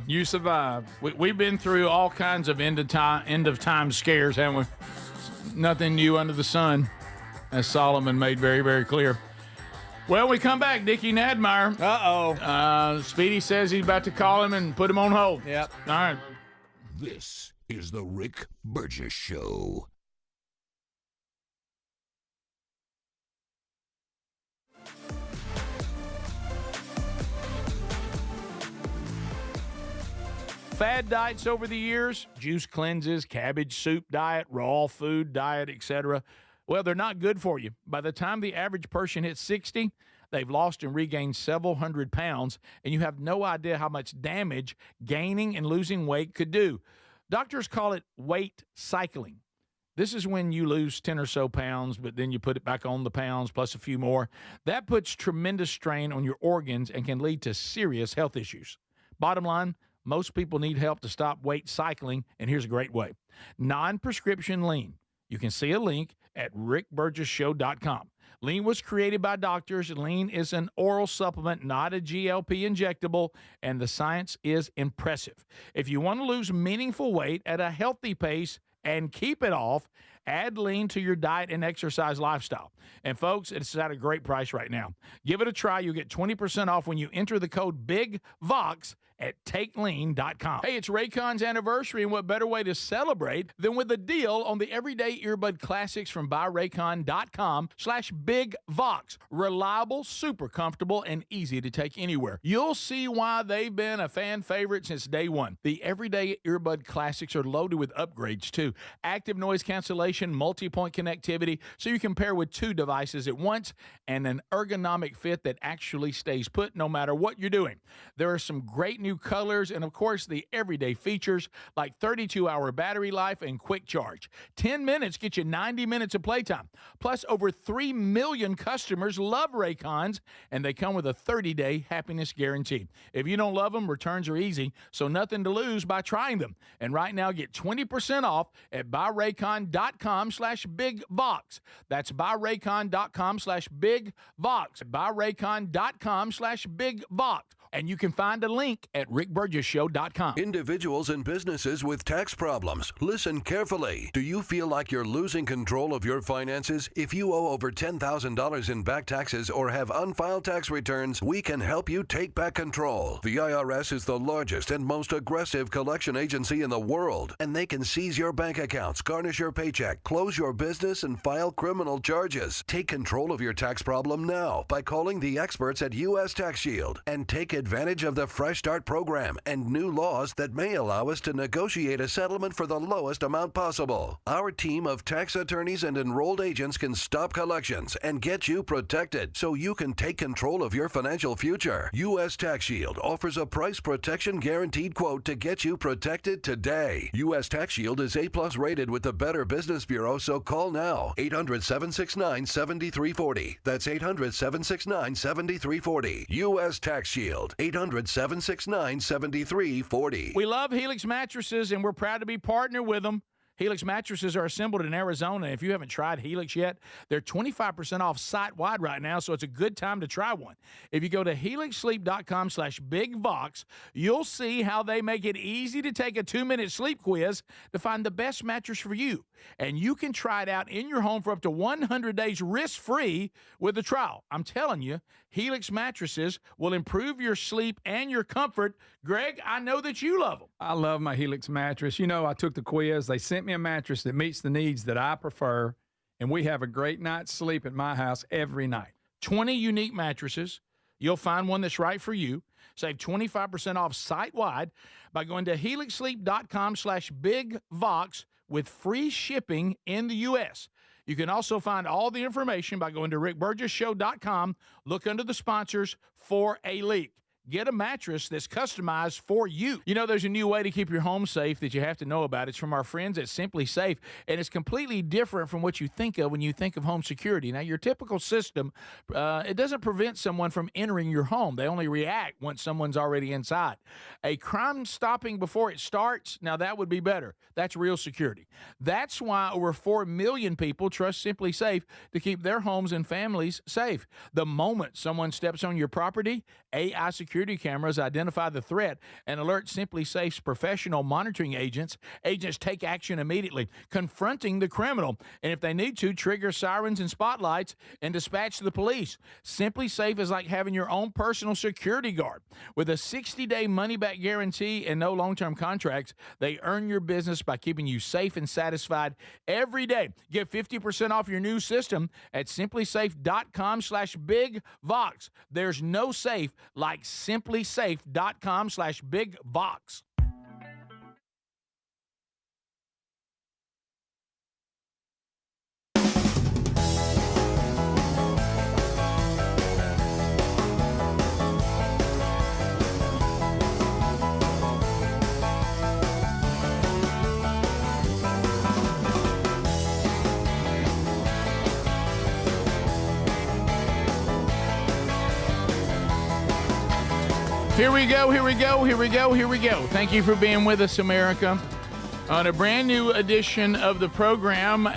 You survived. We've been through all kinds of end of time scares, haven't we? Nothing new under the sun, as Solomon made very, very clear. Well, we come back. Dickie Nadmeyer. Speedy says he's about to call him and put him on hold. Yep. All right. This is the Rick Burgess Show. Fad diets over the years, juice cleanses, cabbage soup diet, raw food diet, etc. Well, they're not good for you. By the time the average person hits 60, they've lost and regained several hundred pounds, and you have no idea how much damage gaining and losing weight could do. Doctors call it weight cycling. This is when you lose 10 or so pounds, but then you put it back on the pounds plus a few more. That puts tremendous strain on your organs and can lead to serious health issues. Bottom line, most people need help to stop weight cycling, and here's a great way. Non-prescription lean. You can see a link at rickburgessshow.com. Lean was created by doctors. Lean is an oral supplement, not a GLP injectable, and the science is impressive. If you want to lose meaningful weight at a healthy pace and keep it off, add Lean to your diet and exercise lifestyle. And folks, it's at a great price right now. Give it a try. You'll get 20% off when you enter the code BIGVOX at TakeLean.com. Hey, it's Raycon's anniversary, and what better way to celebrate than with a deal on the Everyday Earbud Classics from BuyRaycon.com/BigVox. Reliable, super comfortable, and easy to take anywhere. You'll see why they've been a fan favorite since day one. The Everyday Earbud Classics are loaded with upgrades, too. Active noise cancellation, multi-point connectivity, so you can pair with two devices at once, and an ergonomic fit that actually stays put no matter what you're doing. There are some great new colors, and of course the everyday features like 32-hour battery life and quick charge. 10 minutes get you 90 minutes of playtime. Plus, over 3 million customers love Raycons, and they come with a 30-day happiness guarantee. If you don't love them, returns are easy, so nothing to lose by trying them. And right now, get 20% off at buyraycon.com/bigvox. That's buyraycon.com/bigvox. buyraycon.com/bigvox. And you can find a link at rickburgessshow.com. Individuals and businesses with tax problems, listen carefully. Do you feel like you're losing control of your finances? If you owe over $10,000 in back taxes or have unfiled tax returns, we can help you take back control. The IRS is the largest and most aggressive collection agency in the world, and they can seize your bank accounts, garnish your paycheck, close your business, and file criminal charges. Take control of your tax problem now by calling the experts at U.S. Tax Shield and take advantage of the Fresh Start program and new laws that may allow us to negotiate a settlement for the lowest amount possible. Our team of tax attorneys and enrolled agents can stop collections and get you protected so you can take control of your financial future. U.S. Tax Shield offers a price protection guaranteed quote to get you protected today. U.S. Tax Shield is A+ rated with the Better Business Bureau, so call now. 800-769-7340. That's 800-769-7340. U.S. Tax Shield. 800-769-7340. We love Helix mattresses, and we're proud to be partnered with them. Helix mattresses are assembled in Arizona. If you haven't tried Helix yet, they're 25% off site-wide right now, so it's a good time to try one. If you go to helixsleep.com/bigvox, you'll see how they make it easy to take a 2-minute sleep quiz to find the best mattress for you. And you can try it out in your home for up to 100 days risk-free with a trial. I'm telling you, Helix mattresses will improve your sleep and your comfort. Greg, I know that you love them. I love my Helix mattress. You know, I took the quiz. They sent me a mattress that meets the needs that I prefer, and we have a great night's sleep at my house every night. 20 unique mattresses. You'll find one that's right for you. Save 25% off site-wide by going to helixsleep.com/bigvox with free shipping in the U.S. You can also find all the information by going to rickburgessshow.com. Look under the sponsors for a leak. Get a mattress that's customized for you. You know, there's a new way to keep your home safe that you have to know about. It's from our friends at Simply Safe, and it's completely different from what you think of when you think of home security. Now, your typical system, it doesn't prevent someone from entering your home. They only react once someone's already inside. A crime stopping before it starts, now that would be better. That's real security. That's why over 4 million people trust Simply Safe to keep their homes and families safe. The moment someone steps on your property, AI security cameras identify the threat and alert Simply Safe's professional monitoring agents. Agents take action immediately, confronting the criminal, and if they need to, trigger sirens and spotlights and dispatch the police. Simply Safe is like having your own personal security guard. With a 60-day money-back guarantee and no long-term contracts, they earn your business by keeping you safe and satisfied every day. Get 50% off your new system at simplysafe.com/bigvox. There's no safe like simplysafe.com/bigvox. Here we go, here we go, here we go, here we go. Thank you for being with us, America, on a brand new edition of the program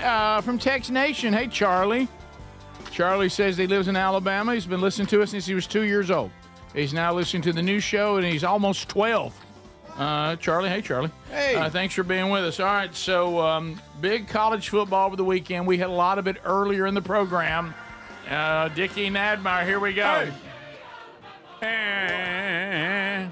from Tex Nation. Hey, Charlie. Charlie says he lives in Alabama. He's been listening to us since he was 2 years old. He's now listening to the new show, and he's almost 12. Charlie, hey, Charlie. Hey. Thanks for being with us. All right, so big college football over the weekend. We had a lot of it earlier in the program. Dickie Nadmeyer, here we go. Hey.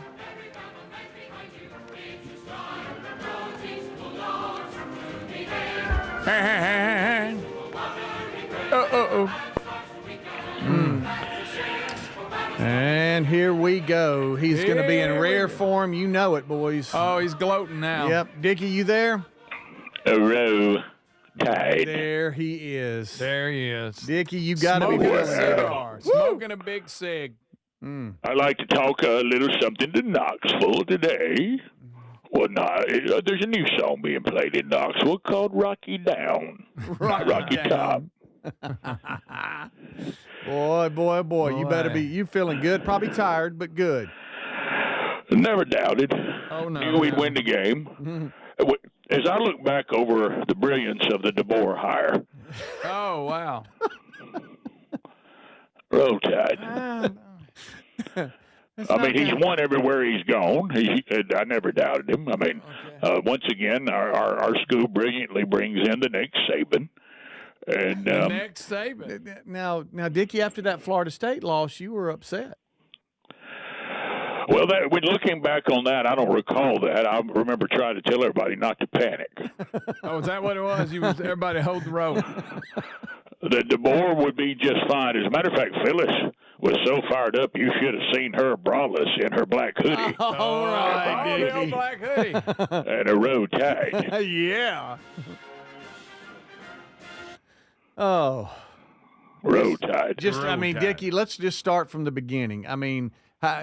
And here we go. He's going to be in rare form. You know it, boys. Oh, he's gloating now. Yep. Dickie, you there? Row Tide. There he is. There he is. Dickie, you got to be Smoking a feeling good. cigar. Smoking a big cig. I'd like to talk a little something to Knoxville today. Well, there's a new song being played in Knoxville called Rocky Down, not Rocky Top. Boy, you better be, you feeling good, probably tired, but good. Never doubted. Oh, no. Knew we'd win the game. As I look back over the brilliance of the DeBoer hire. Oh, wow. Roll Tide. I mean, he's won everywhere he's gone. I never doubted him. I mean, once again, our school brilliantly brings in the next Saban. And next Saban. Now, Dickie, after that Florida State loss, you were upset. Well, when looking back on that, I don't recall that. I remember trying to tell everybody not to panic. Oh, is that what it was? Everybody hold the rope. That DeBoer would be just fine. As a matter of fact, Phyllis was so fired up, you should have seen her braless in her black hoodie. All right, the old black hoodie. And a row tag. Yeah. Oh. Row tide. Dickie, let's just start from the beginning. I mean,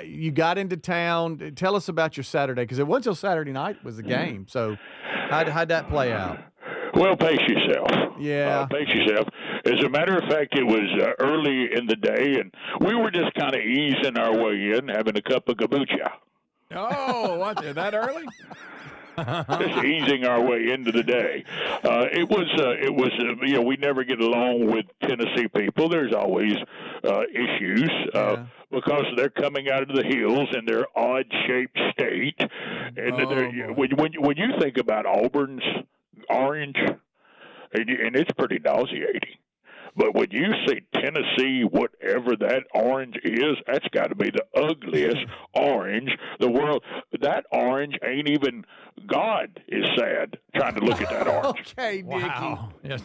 you got into town. Tell us about your Saturday, because it wasn't until Saturday night was the game. So how'd that play out? Well, pace yourself. Yeah. Pace yourself. As a matter of fact, it was early in the day, and we were just kind of easing our way in, having a cup of kombucha. Oh, what? That early? Just easing our way into the day. It was we never get along with Tennessee people. There's always issues because they're coming out of the hills in their odd-shaped state. And when you think about Auburn's orange, and it's pretty nauseating. But when you see Tennessee, whatever that orange is, that's got to be the ugliest orange the world. That orange ain't even. God is sad trying to look at that orange. Okay, Dickie. Wow. Yes.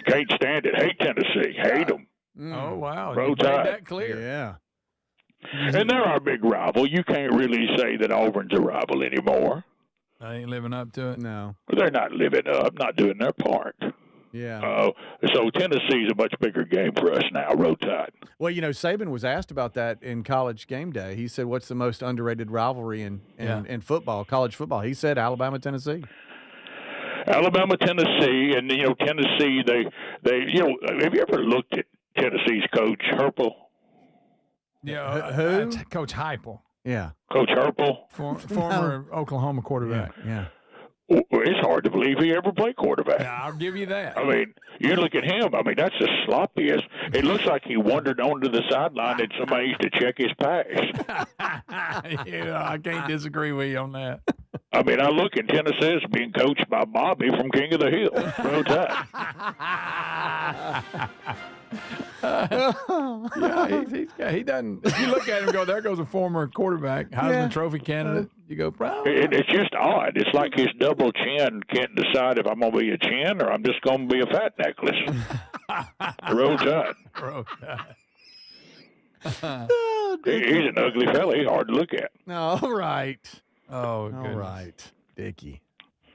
Can't stand it. Hate Tennessee. Hate them. Oh, wow. Roll You made Tide. that clear. Yeah. And they're our big rival. You can't really say that Auburn's a rival anymore. I ain't living up to it. No. They're not living up, not doing their part. Yeah. So Tennessee's a much bigger game for us now, Roll Tide. Well, Saban was asked about that in College Game Day. He said, "What's the most underrated rivalry in football, college football?" He said, "Alabama, Tennessee." Alabama, Tennessee, and Tennessee. They have you ever looked at Tennessee's coach Herpel? Yeah. Who? Coach Heupel. Yeah. Coach Herpel. Former Oklahoma quarterback. Yeah. Well, it's hard to believe he ever played quarterback. Yeah, I'll give you that. I mean, you look at him. I mean, that's the sloppiest. It looks like he wandered onto the sideline and somebody used to check his pass. Yeah, I can't disagree with you on that. I mean, I look at Tennessee as being coached by Bobby from King of the Hill. Roll Tide. Yeah, he doesn't. If you look at him and go, there goes a former quarterback, Heisman Trophy candidate, you go, probably. It's just odd. It's like his double chin can't decide if I'm going to be a chin or I'm just going to be a fat necklace. Roll Tide. Roll Tide. He's an ugly fella. He's hard to look at. All right. Oh, all right, Dickie.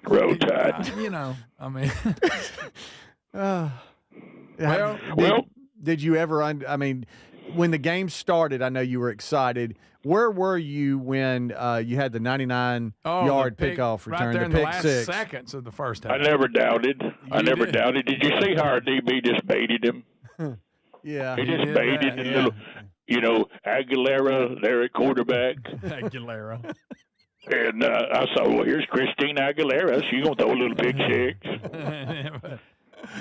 Roll Tide. I mean. Did you ever? I mean, when the game started, I know you were excited. Where were you when you had the 99-yard pickoff return, right there the in pick the last six? seconds of the first half? I never doubted. Doubted. Did you see how our DB just baited him? Yeah. He just baited the little, Aguilera there at quarterback. Aguilera. And I saw, well, here's Christine Aguilera. She's going to throw a little pick six.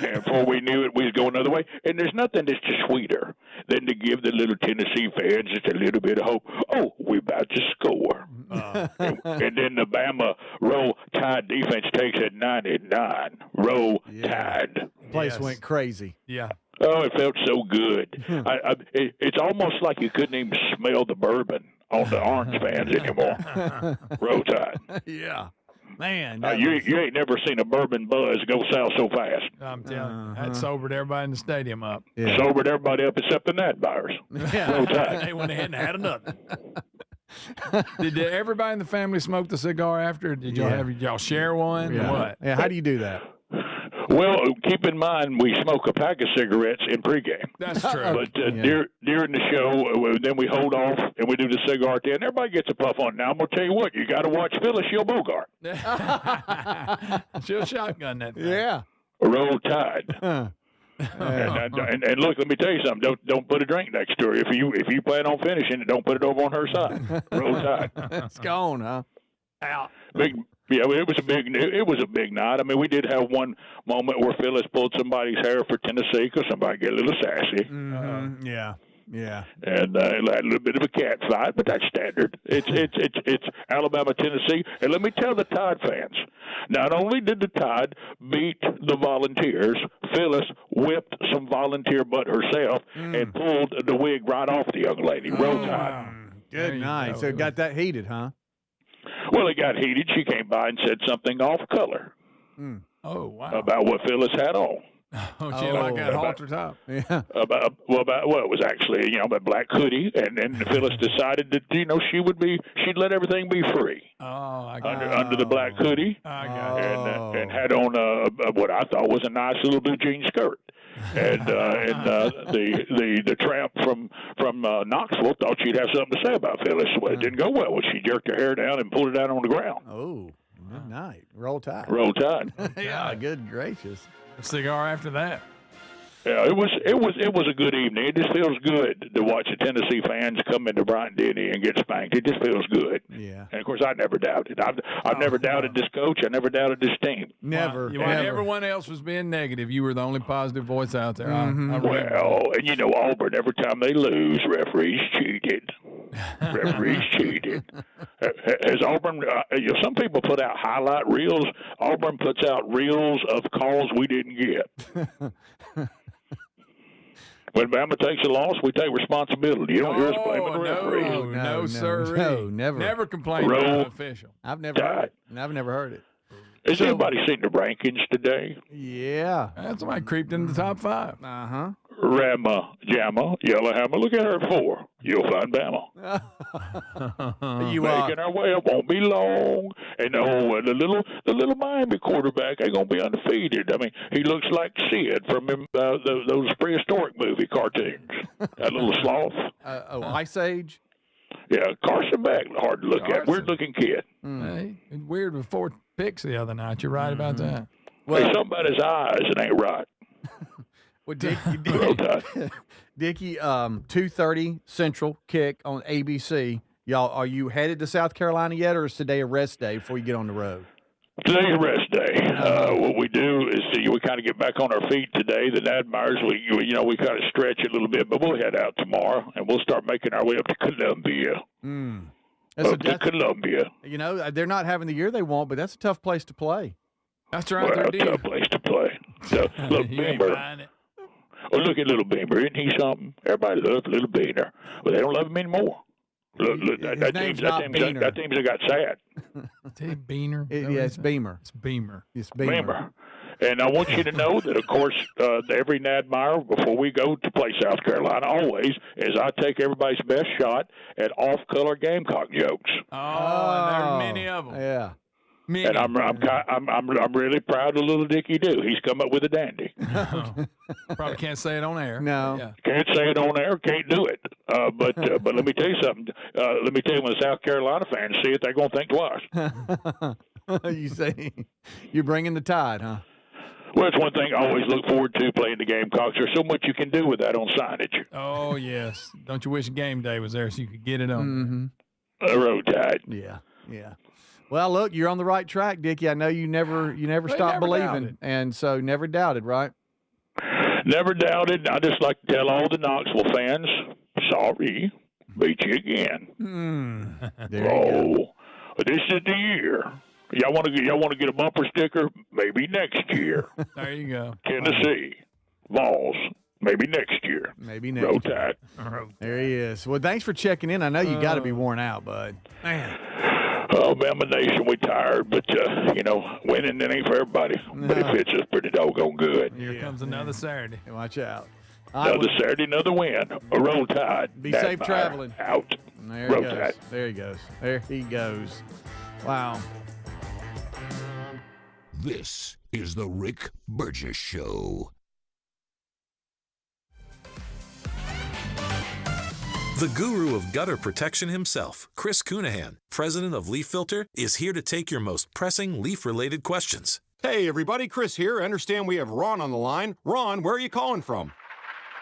And before we knew it, we was going another way. And there's nothing that's just sweeter than to give the little Tennessee fans just a little bit of hope. Oh, we're about to score. And then the Bama Roll Tide defense takes it 99. Roll Tide. Place went crazy. Yeah. Oh, it felt so good. It's almost like you couldn't even smell the bourbon on the Orange fans anymore. Roll Tide. Yeah. Man. You ain't never seen a bourbon buzz go south so fast. I'm telling you. That sobered everybody in the stadium up. Yeah. Sobered everybody up except the Nat Buyers. Roll Tide. They went ahead and had another. Did everybody in the family smoke the cigar after? Did y'all share one? Yeah. Or what? Yeah. How do you do that? Well, keep in mind we smoke a pack of cigarettes in pregame. That's true. But during the show, then we hold off and we do the cigar at the end. Everybody gets a puff on. Now I'm gonna tell you what, you got to watch Phyllis. She'll Bogart. She'll shotgun that thing. Yeah. Roll Tide. And look, let me tell you something. Don't put a drink next to her. If you plan on finishing it, don't put it over on her side. Roll Tide. It's gone, huh? Out. Yeah, it was a big night. I mean, we did have one moment where Phyllis pulled somebody's hair for Tennessee because somebody got a little sassy. Mm-hmm. Yeah. And it had a little bit of a cat fight, but that's standard. It's Alabama, Tennessee, and let me tell the Tide fans. Not only did the Tide beat the Volunteers, Phyllis whipped some volunteer butt herself and pulled the wig right off the young lady. Roll Tide. Good night. So it got that heated, huh? Well, it got heated. She came by and said something off color. Oh, wow. About what Phyllis had on. Oh, she like that halter top. Yeah. About it was actually a black hoodie, and Phyllis decided that she'd let everything be free. Oh, I got under the black hoodie. I got and had on what I thought was a nice little blue jean skirt. And the tramp from Knoxville thought she'd have something to say about Phyllis. Well, it didn't go well. She jerked her hair down and pulled it out on the ground. Oh, good night. Roll Tide. Roll Tide. Yeah, good gracious. A cigar after that. Yeah, it was a good evening. It just feels good to watch the Tennessee fans come into Bryant-Denny and get spanked. It just feels good. Yeah. And of course, I never doubted. I've never doubted this coach. I never doubted this team. Never. While everyone else was being negative, you were the only positive voice out there. And Auburn, every time they lose, referees cheated. Referees cheated. Has Auburn? Some people put out highlight reels. Auburn puts out reels of calls we didn't get. When Bama takes a loss, we take responsibility. You don't hear us blaming the referees. No, sir. No, never. Never complained about an official. I've never heard it. I've never heard it. Has anybody seen the rankings today? Yeah. Somebody creeped into the top 5. Uh-huh. Rama, Jamma, Yellowhammer. Look at her at 4. You'll find Bama. Making our way up. Won't be long. And the little Miami quarterback ain't gonna be undefeated. I mean, he looks like Sid from those prehistoric movie cartoons. That little sloth. Ice Age. Yeah, Carson Beck, hard to look at. Weird looking kid. Hey, weird with 4 picks the other night. You're right about that. Well, hey, something about his eyes, it ain't right. Well, Dickie, 2:30 Central kick on ABC. Y'all, are you headed to South Carolina yet, or is today a rest day before you get on the road? Today's a rest day. What we do is we kind of get back on our feet today. The Admires, we kind of stretch a little bit, but we'll head out tomorrow, and we'll start making our way up to Columbia. To Columbia. You know, they're not having the year they want, but that's a tough place to play. That's right. Well, a tough place to play. So, look, Beamer. Oh, look at little Beamer. Isn't he something? Everybody loves little Beamer. Well, they don't love him anymore. Look, that team's got sad. Beamer. It's Beamer. It's Beamer. It's Beamer. And I want you to know that, of course, every Nadmire, before we go to play South Carolina, always, is I take everybody's best shot at off-color Gamecock jokes. Oh, there are many of them. Yeah. Many. And I'm really proud of little Dickie Do. He's come up with a dandy. Probably can't say it on air. No. Yeah. Can't say it on air. Can't do it. But let me tell you something. Let me tell you, when South Carolina fans see it, they're going to think twice. You say you're bringing the tide, huh? Well, it's one thing I always look forward to playing the Gamecocks. There's so much you can do with that on signage. Oh, yes. Don't you wish game day was there so you could get it on? A road tide. Yeah. Well, look, you're on the right track, Dickie. I know you never stopped believing, doubted. And so never doubted, right? Never doubted. I just like to tell all the Knoxville fans, sorry, beat you again. There you go. This is the year. Y'all want to get a bumper sticker? Maybe next year. There you go. Tennessee, Vols. Maybe next year. Maybe next Road year. Tide. There he is. Well, thanks for checking in. I know you got to be worn out, bud. Man. Oh, Bama Nation, we tired, but, winning it ain't for everybody. But it fits us pretty doggone good. Here comes another Saturday. Watch out. Another Saturday, another win. A road tide. Be safe traveling. Out. There road he goes. tide. There he goes. There he goes. Wow. This is the Rick Burgess Show. The guru of gutter protection himself, Chris Cunahan, president of Leaf Filter, is here to take your most pressing leaf-related questions. Hey, everybody, Chris here. I understand we have Ron on the line. Ron, where are you calling from?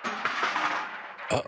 Uh-oh.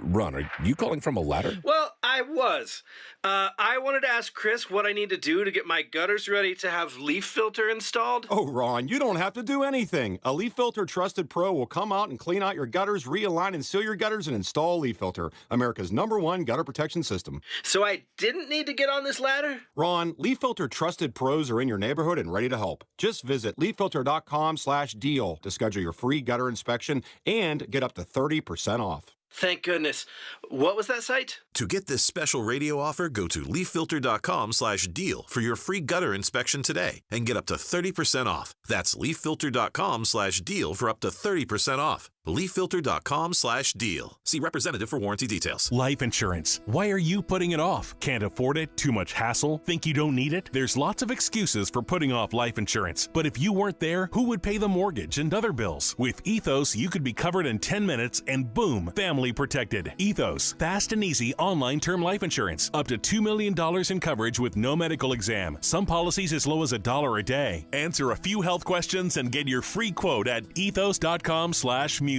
Ron, are you calling from a ladder? Well, I was. I wanted to ask Chris what I need to do to get my gutters ready to have Leaf Filter installed. Oh, Ron, you don't have to do anything. A Leaf Filter Trusted Pro will come out and clean out your gutters, realign and seal your gutters, and install Leaf Filter, America's #1 gutter protection system. So I didn't need to get on this ladder? Ron, Leaf Filter Trusted Pros are in your neighborhood and ready to help. Just visit leaffilter.com/deal to schedule your free gutter inspection and get up to 30% off. Thank goodness. What was that site? To get this special radio offer, go to leaffilter.com/deal for your free gutter inspection today and get up to 30% off. That's leaffilter.com/deal for up to 30% off. leaffilter.com/deal. See representative for warranty details. Life insurance. Why are you putting it off? Can't afford it? Too much hassle? Think you don't need it? There's lots of excuses for putting off life insurance. But if you weren't there, who would pay the mortgage and other bills? With Ethos, you could be covered in 10 minutes and boom, family protected. Ethos, fast and easy online term life insurance. Up to $2 million in coverage with no medical exam. Some policies as low as $1 a day. Answer a few health questions and get your free quote at ethos.com/music.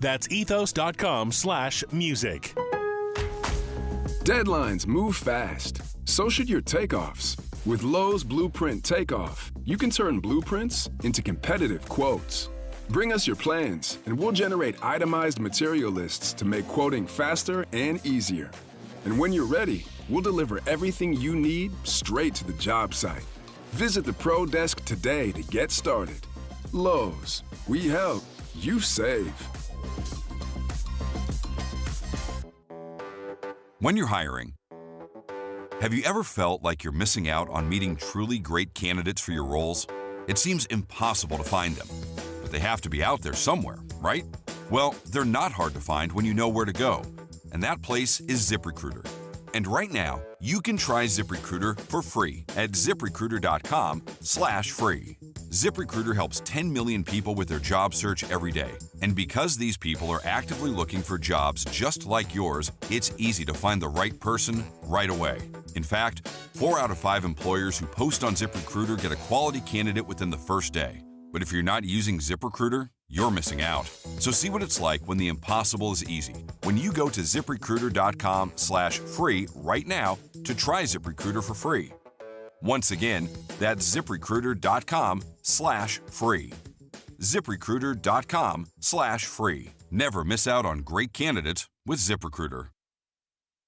That's ethos.com/music. Deadlines move fast. So should your takeoffs. With Lowe's Blueprint Takeoff, you can turn blueprints into competitive quotes. Bring us your plans, and we'll generate itemized material lists to make quoting faster and easier. And when you're ready, we'll deliver everything you need straight to the job site. Visit the Pro Desk today to get started. Lowe's, we help, you save. When you're hiring, have you ever felt like you're missing out on meeting truly great candidates for your roles? It seems impossible to find them, but they have to be out there somewhere, right? Well, they're not hard to find when you know where to go, and that place is ZipRecruiter. And right now, you can try ZipRecruiter for free at ZipRecruiter.com/free. ZipRecruiter helps 10 million people with their job search every day. And because these people are actively looking for jobs just like yours, it's easy to find the right person right away. In fact, 4 out of 5 employers who post on ZipRecruiter get a quality candidate within the first day. But if you're not using ZipRecruiter, you're missing out. So see what it's like when the impossible is easy. When you go to ZipRecruiter.com/free right now to try ZipRecruiter for free. Once again, that's ZipRecruiter.com/free. ZipRecruiter.com/free. Never miss out on great candidates with ZipRecruiter.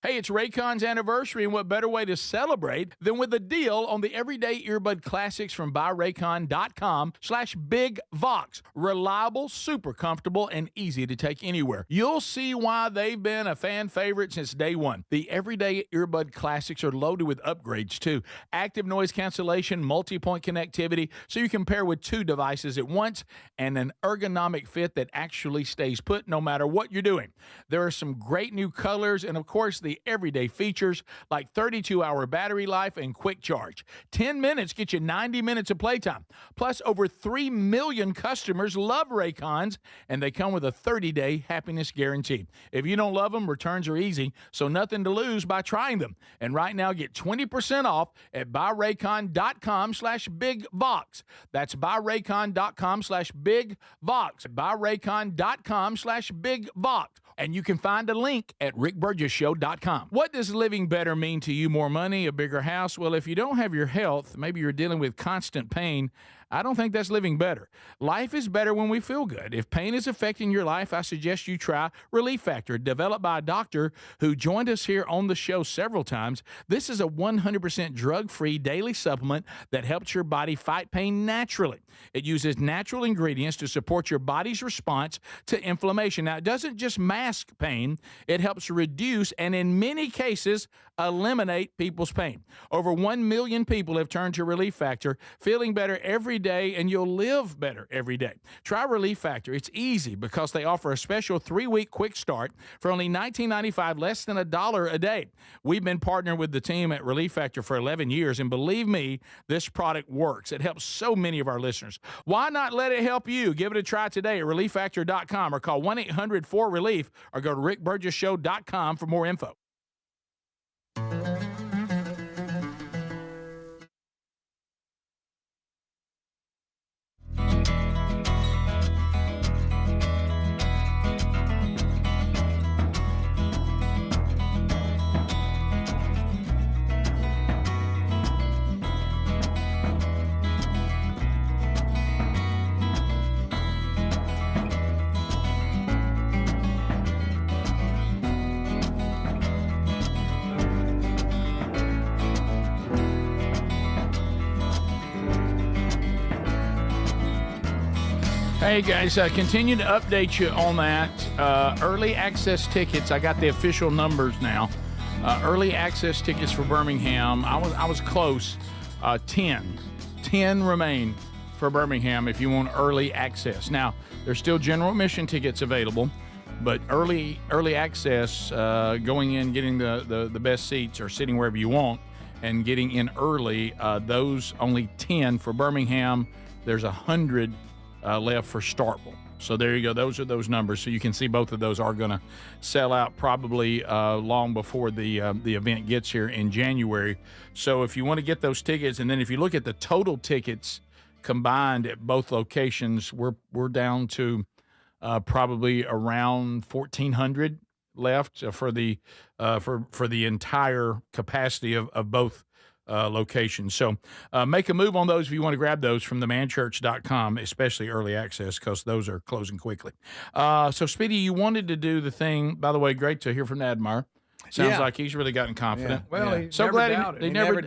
Hey, it's Raycon's anniversary, and what better way to celebrate than with a deal on the everyday earbud classics from buyraycon.com/bigvox. Reliable, super comfortable, and easy to take anywhere. You'll see why they've been a fan favorite since day one. The everyday earbud classics are loaded with upgrades, too. Active noise cancellation, multi-point connectivity, so you can pair with 2 devices at once, and an ergonomic fit that actually stays put no matter what you're doing. There are some great new colors, and of course, the everyday features like 32-hour battery life and quick charge. 10 minutes get you 90 minutes of playtime. Plus, over 3 million customers love Raycons, and they come with a 30-day happiness guarantee. If you don't love them, returns are easy, so nothing to lose by trying them. And right now, get 20% off at buyraycon.com/bigvox. That's buyraycon.com/bigvox. buyraycon.com/bigvox. And you can find a link at rickburgessshow.com. What does living better mean to you? More money, a bigger house? Well, if you don't have your health, maybe you're dealing with constant pain, I don't think that's living better. Life is better when we feel good. If pain is affecting your life, I suggest you try Relief Factor, developed by a doctor who joined us here on the show several times. This is a 100% drug-free daily supplement that helps your body fight pain naturally. It uses natural ingredients to support your body's response to inflammation. Now, it doesn't just mask pain, it helps reduce and in many cases eliminate people's pain. Over 1 million people have turned to Relief Factor, feeling better every day, and you'll live better every day. Try Relief Factor. It's easy because they offer a special 3-week quick start for only $19.95, less than $1 a day. We've been partnering with the team at Relief Factor for 11 years, and believe me, this product works. It helps so many of our listeners. Why not let it help you? Give it a try today at relieffactor.com or call 1-800-4RELIEF or go to rickburgessshow.com for more info. Hey guys, continue to update you on that. Early access tickets, I got the official numbers now. Early access tickets for Birmingham, I was close. 10 remain for Birmingham if you want early access. Now, there's still general admission tickets available, but early access, going in, getting the best seats or sitting wherever you want and getting in early, those only 10 for Birmingham. There's 100 left for Starkville. So there you go. Those are those numbers. So you can see both of those are going to sell out probably long before the event gets here in January. So if you want to get those tickets, and then if you look at the total tickets combined at both locations, we're down to probably around 1,400 left for the entire capacity of both locations. So make a move on those if you want to grab those from themanchurch.com, especially early access, because those are closing quickly. So, Speedy, you wanted to do the thing. By the way, great to hear from Nadmar. Sounds like he's really gotten confident. Yeah. Well, he so never glad doubted. he never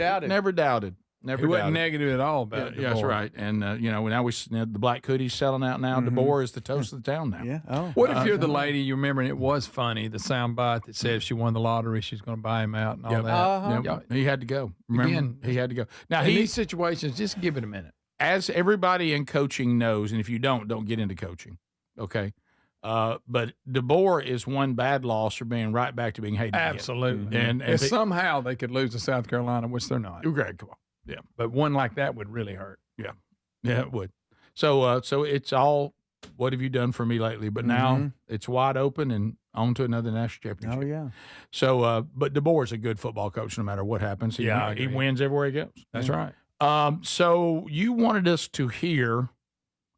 doubted. Never He wasn't doubted. negative at all about Yeah, that's DeBoer. right. And now the black hoodie's selling out now. DeBoer is the toast of the town now. Yeah. Oh. What if you're the lady, you remember, and it was funny, the soundbite that said if she won the lottery, she's going to buy him out and all that. Yeah, he had to go. Remember, Again, he had to go. Now, In these situations, just give it a minute. as everybody in coaching knows, and if you don't get into coaching, okay? But DeBoer is one bad loss for being right back to being hated again. Absolutely. And if somehow they could lose to South Carolina, which they're not. Greg, come on. Yeah. But one like that would really hurt. Yeah. Yeah, it would. So it's all, what have you done for me lately? But now it's wide open and on to another national championship. Oh, yeah. So, but DeBoer's a good football coach no matter what happens. He wins everywhere he goes. That's right. So you wanted us to hear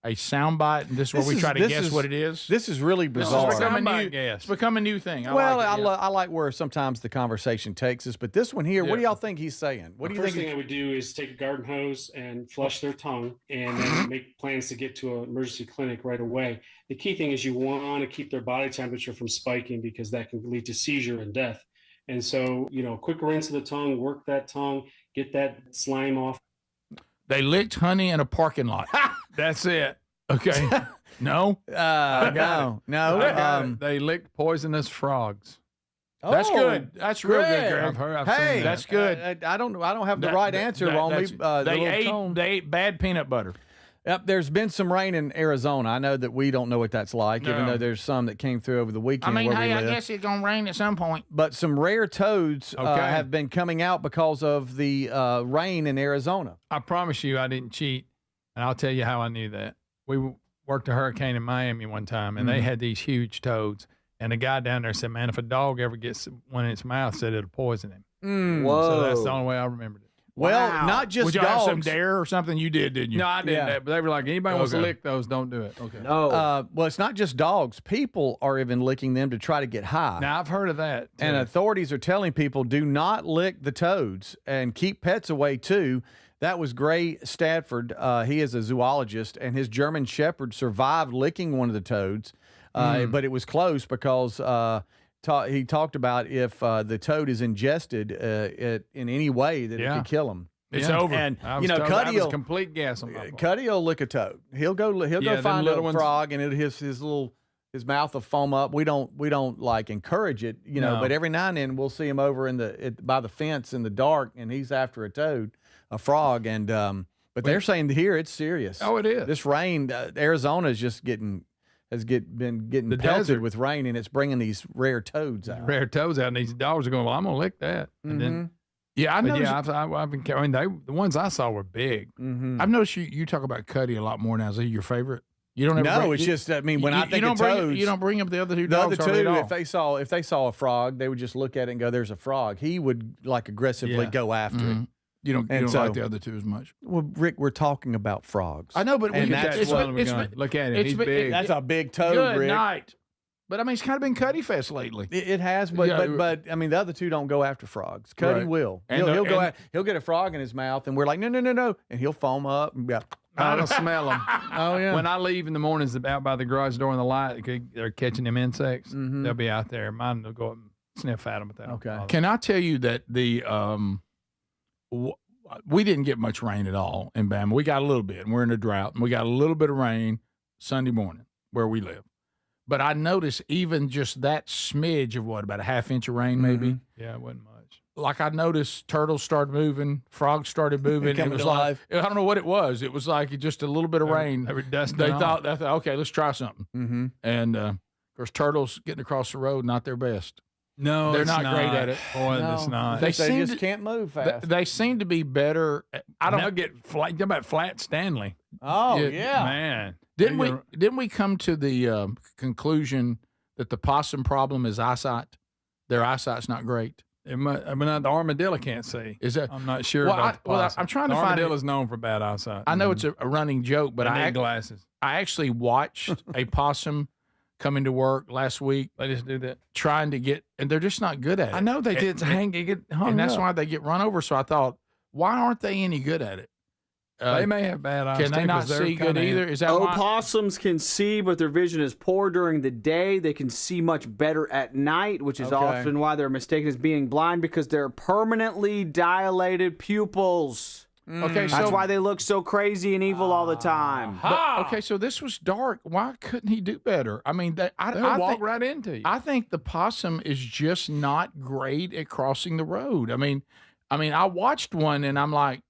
a soundbite, and this is where we try to guess what it is? This is really bizarre. It's become a new thing. I like where sometimes the conversation takes us, but this one here, what do y'all think he's saying? What do you think? The first thing I would do is take a garden hose and flush their tongue and then make plans to get to an emergency clinic right away. The key thing is you want to keep their body temperature from spiking because that can lead to seizure and death. And so, quick rinse of the tongue, work that tongue, get that slime off. They licked honey in a parking lot. That's it. Okay. No? No. They licked poisonous frogs. That's good. That's real good, Greg. I've seen that. That's good. I don't have the right answer on me. They ate bad peanut butter. Yep, there's been some rain in Arizona. I know that we don't know what that's like, even though there's some that came through over the weekend. I live. guess it's going to rain at some point. But some rare toads have been coming out because of the rain in Arizona. I promise you I didn't cheat, and I'll tell you how I knew that. We worked a hurricane in Miami one time, and they had these huge toads. And the guy down there said, man, if a dog ever gets one in its mouth, said it'll poison him. Whoa. So that's the only way I remembered it. Well, not just Would you dogs. have some dare or something? You didn't you? No, I didn't. Yeah. But they were like, anybody wants to lick those, don't do it. Okay. No. Well, it's not just dogs. People are even licking them to try to get high. Now, I've heard of that. Too. And authorities are telling people do not lick the toads and keep pets away, too. That was Gray Stadford. He is a zoologist, and his German Shepherd survived licking one of the toads, but it was close because he talked about if the toad is ingested in any way that it could kill him. It's over. And Cuddy will complete guess on my part. Cuddy will lick a toad. He'll go find a frog, and his mouth will foam up. We don't like encourage it, but every now and then we'll see him over by the fence in the dark, and he's after a frog, and but they're saying here it's serious. Oh, it is. This rain, Arizona is just been getting pelted desert with rain, and it's bringing these rare toads out. And these dogs are going, well, I'm going to lick that. And then, I know. I've been carrying. The ones I saw were big. I've noticed you talk about Cuddy a lot more now. Is he your favorite? You don't ever No, bring, it's just I think of toads, you don't bring up the other two the dogs. other two, at all. if they saw a frog, they would just look at it and go, "There's a frog." He would like aggressively go after it. You don't like the other two as much. Well, Rick, we're talking about frogs. I know, but look at him. He's big. That's a big toad, Good Rick. night. But I mean, it's kind of been Cuddy Fest lately. It has, but I mean, the other two don't go after frogs. Cuddy will. He'll get a frog in his mouth, and we're like, no, and he'll foam up. And I don't smell them. Oh yeah. When I leave in the mornings, out by the garage door in the light, they're catching them insects. They'll be out there. Mine will go up and sniff at them. Okay. Can I tell you that we didn't get much rain at all in Bama. We got a little bit, and we're in a drought, and we got a little bit of rain Sunday morning where we live. But I noticed even just that smidge of about a half inch of rain, maybe. Yeah, it wasn't much. Like I noticed turtles started moving, frogs started moving. It was alive. I don't know what it was. It was like just a little bit of rain. They were dusting They off. thought, okay, let's try something. And of course, turtles getting across the road, not their best. No, they're it's not great at it. Boy, it's not. They just can't move fast. They seem to be better. They'll get flat. Talk about Flat Stanley. Oh yeah, man. Didn't we come to the conclusion that the possum problem is eyesight? Their eyesight's not great. The armadillo can't see. Is that? I'm not sure. Well, about the possum. I'm trying to the find. Armadillo's known for bad eyesight. I know it's a running joke, but I need glasses. I actually watched a possum coming to work last week. They just do that, trying to get, and they're just not good at it. I know they did. Get hung and that's up. why they get run over. So I thought, why aren't they any good at it? They may have bad eyes. Can they not see good either? Is that why? Opossums can see, but their vision is poor during the day. They can see much better at night, which is often why they're mistaken as being blind because they're permanently dilated pupils. Okay, That's so why they look so crazy and evil all the time. But, okay, so this was dark. Why couldn't he do better? I mean, I walk think, right into you. I think the possum is just not great at crossing the road. I mean, I watched one and I'm like,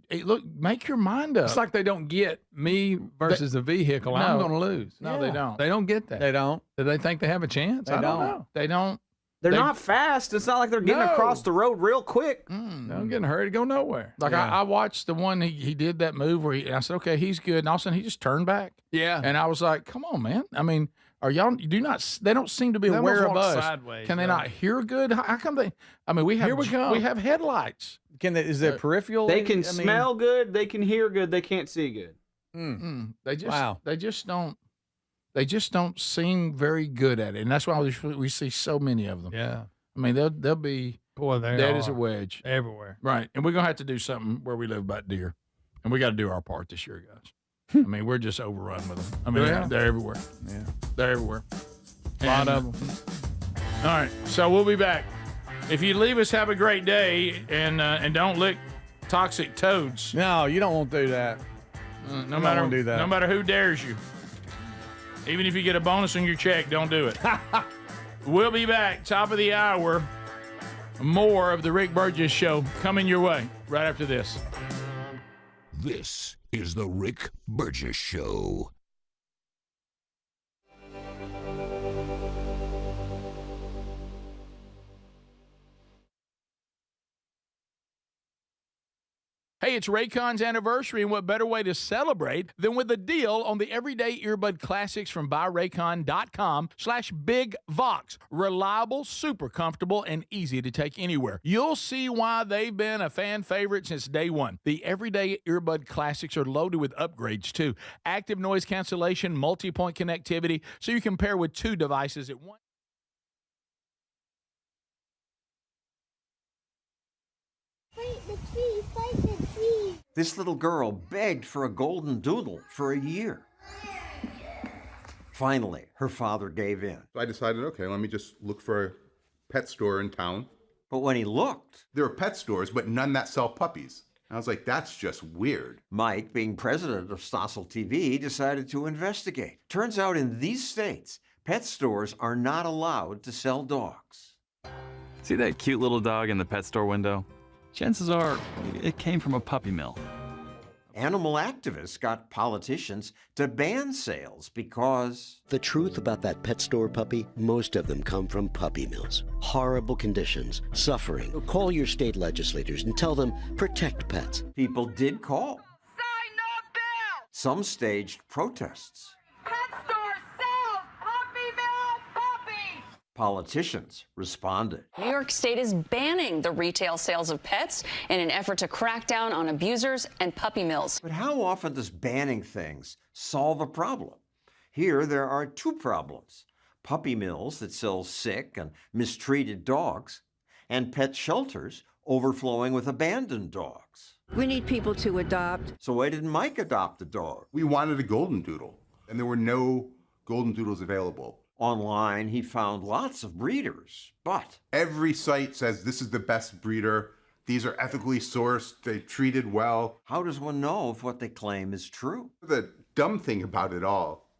hey, look, make your mind up. It's like they don't get me versus a vehicle. I'm No. going to lose. No, they don't. They don't get that. They don't. Do they think they have a chance? I don't know. They don't. They're not fast. It's not like they're getting across the road real quick. I'm getting hurried to go nowhere. Like I watched the one he did that move where I said, okay, he's good, and all of a sudden he just turned back. Yeah. And I was like, come on, man. I mean, are y'all? You do not. They don't seem to be They aware almost of walk us. sideways, Can they though. not hear good? How come they? I mean, we have Here we go. We have headlights. Is there peripheral? They can smell good. They can hear good. They can't see good. They just. Wow. They just don't. They just don't seem very good at it, and that's why we see so many of them. Yeah. I mean, they'll be Boy, they dead as a are wedge. everywhere. Right. And we're going to have to do something where we live about deer. And we got to do our part this year, guys. I mean, we're just overrun with them. I mean, Yeah. they're everywhere. Yeah. They're everywhere. A lot of them. All right. So we'll be back. If you leave us, have a great day and don't lick toxic toads. No, you don't want to do that. No matter won't do that. No matter who dares you. Even if you get a bonus on your check, don't do it. We'll be back, top of the hour. More of the Rick Burgess Show coming your way right after this. This is the Rick Burgess Show. Hey, it's Raycon's anniversary, and what better way to celebrate than with a deal on the everyday earbud classics from buyraycon.com/bigvox. Reliable, super comfortable, and easy to take anywhere. You'll see why they've been a fan favorite since day one. The everyday earbud classics are loaded with upgrades, too. Active noise cancellation, multi-point connectivity, so you can pair with 2 devices at once. Fight the tree, fight the tree. This little girl begged for a golden doodle for a year. Finally, her father gave in. So I decided, okay, let me just look for a pet store in town. But when he looked, there were pet stores, but none that sell puppies. I was like, that's just weird. Mike, being president of Stossel TV, decided to investigate. Turns out in these states, pet stores are not allowed to sell dogs. See that cute little dog in the pet store window? Chances are it came from a puppy mill. Animal activists got politicians to ban sales because... The truth about that pet store puppy, most of them come from puppy mills. Horrible conditions, suffering. Call your state legislators and tell them, protect pets. People did call. Sign the bill! Some staged protests. Politicians responded. New York State is banning the retail sales of pets in an effort to crack down on abusers and puppy mills. But how often does banning things solve a problem? Here, there are 2 problems. Puppy mills that sell sick and mistreated dogs, and pet shelters overflowing with abandoned dogs. We need people to adopt. So why didn't Mike adopt a dog? We wanted a golden doodle, and there were no golden doodles available. Online, he found lots of breeders, but... Every site says this is the best breeder. These are ethically sourced. They're treated well. How does one know if what they claim is true? The dumb thing about it all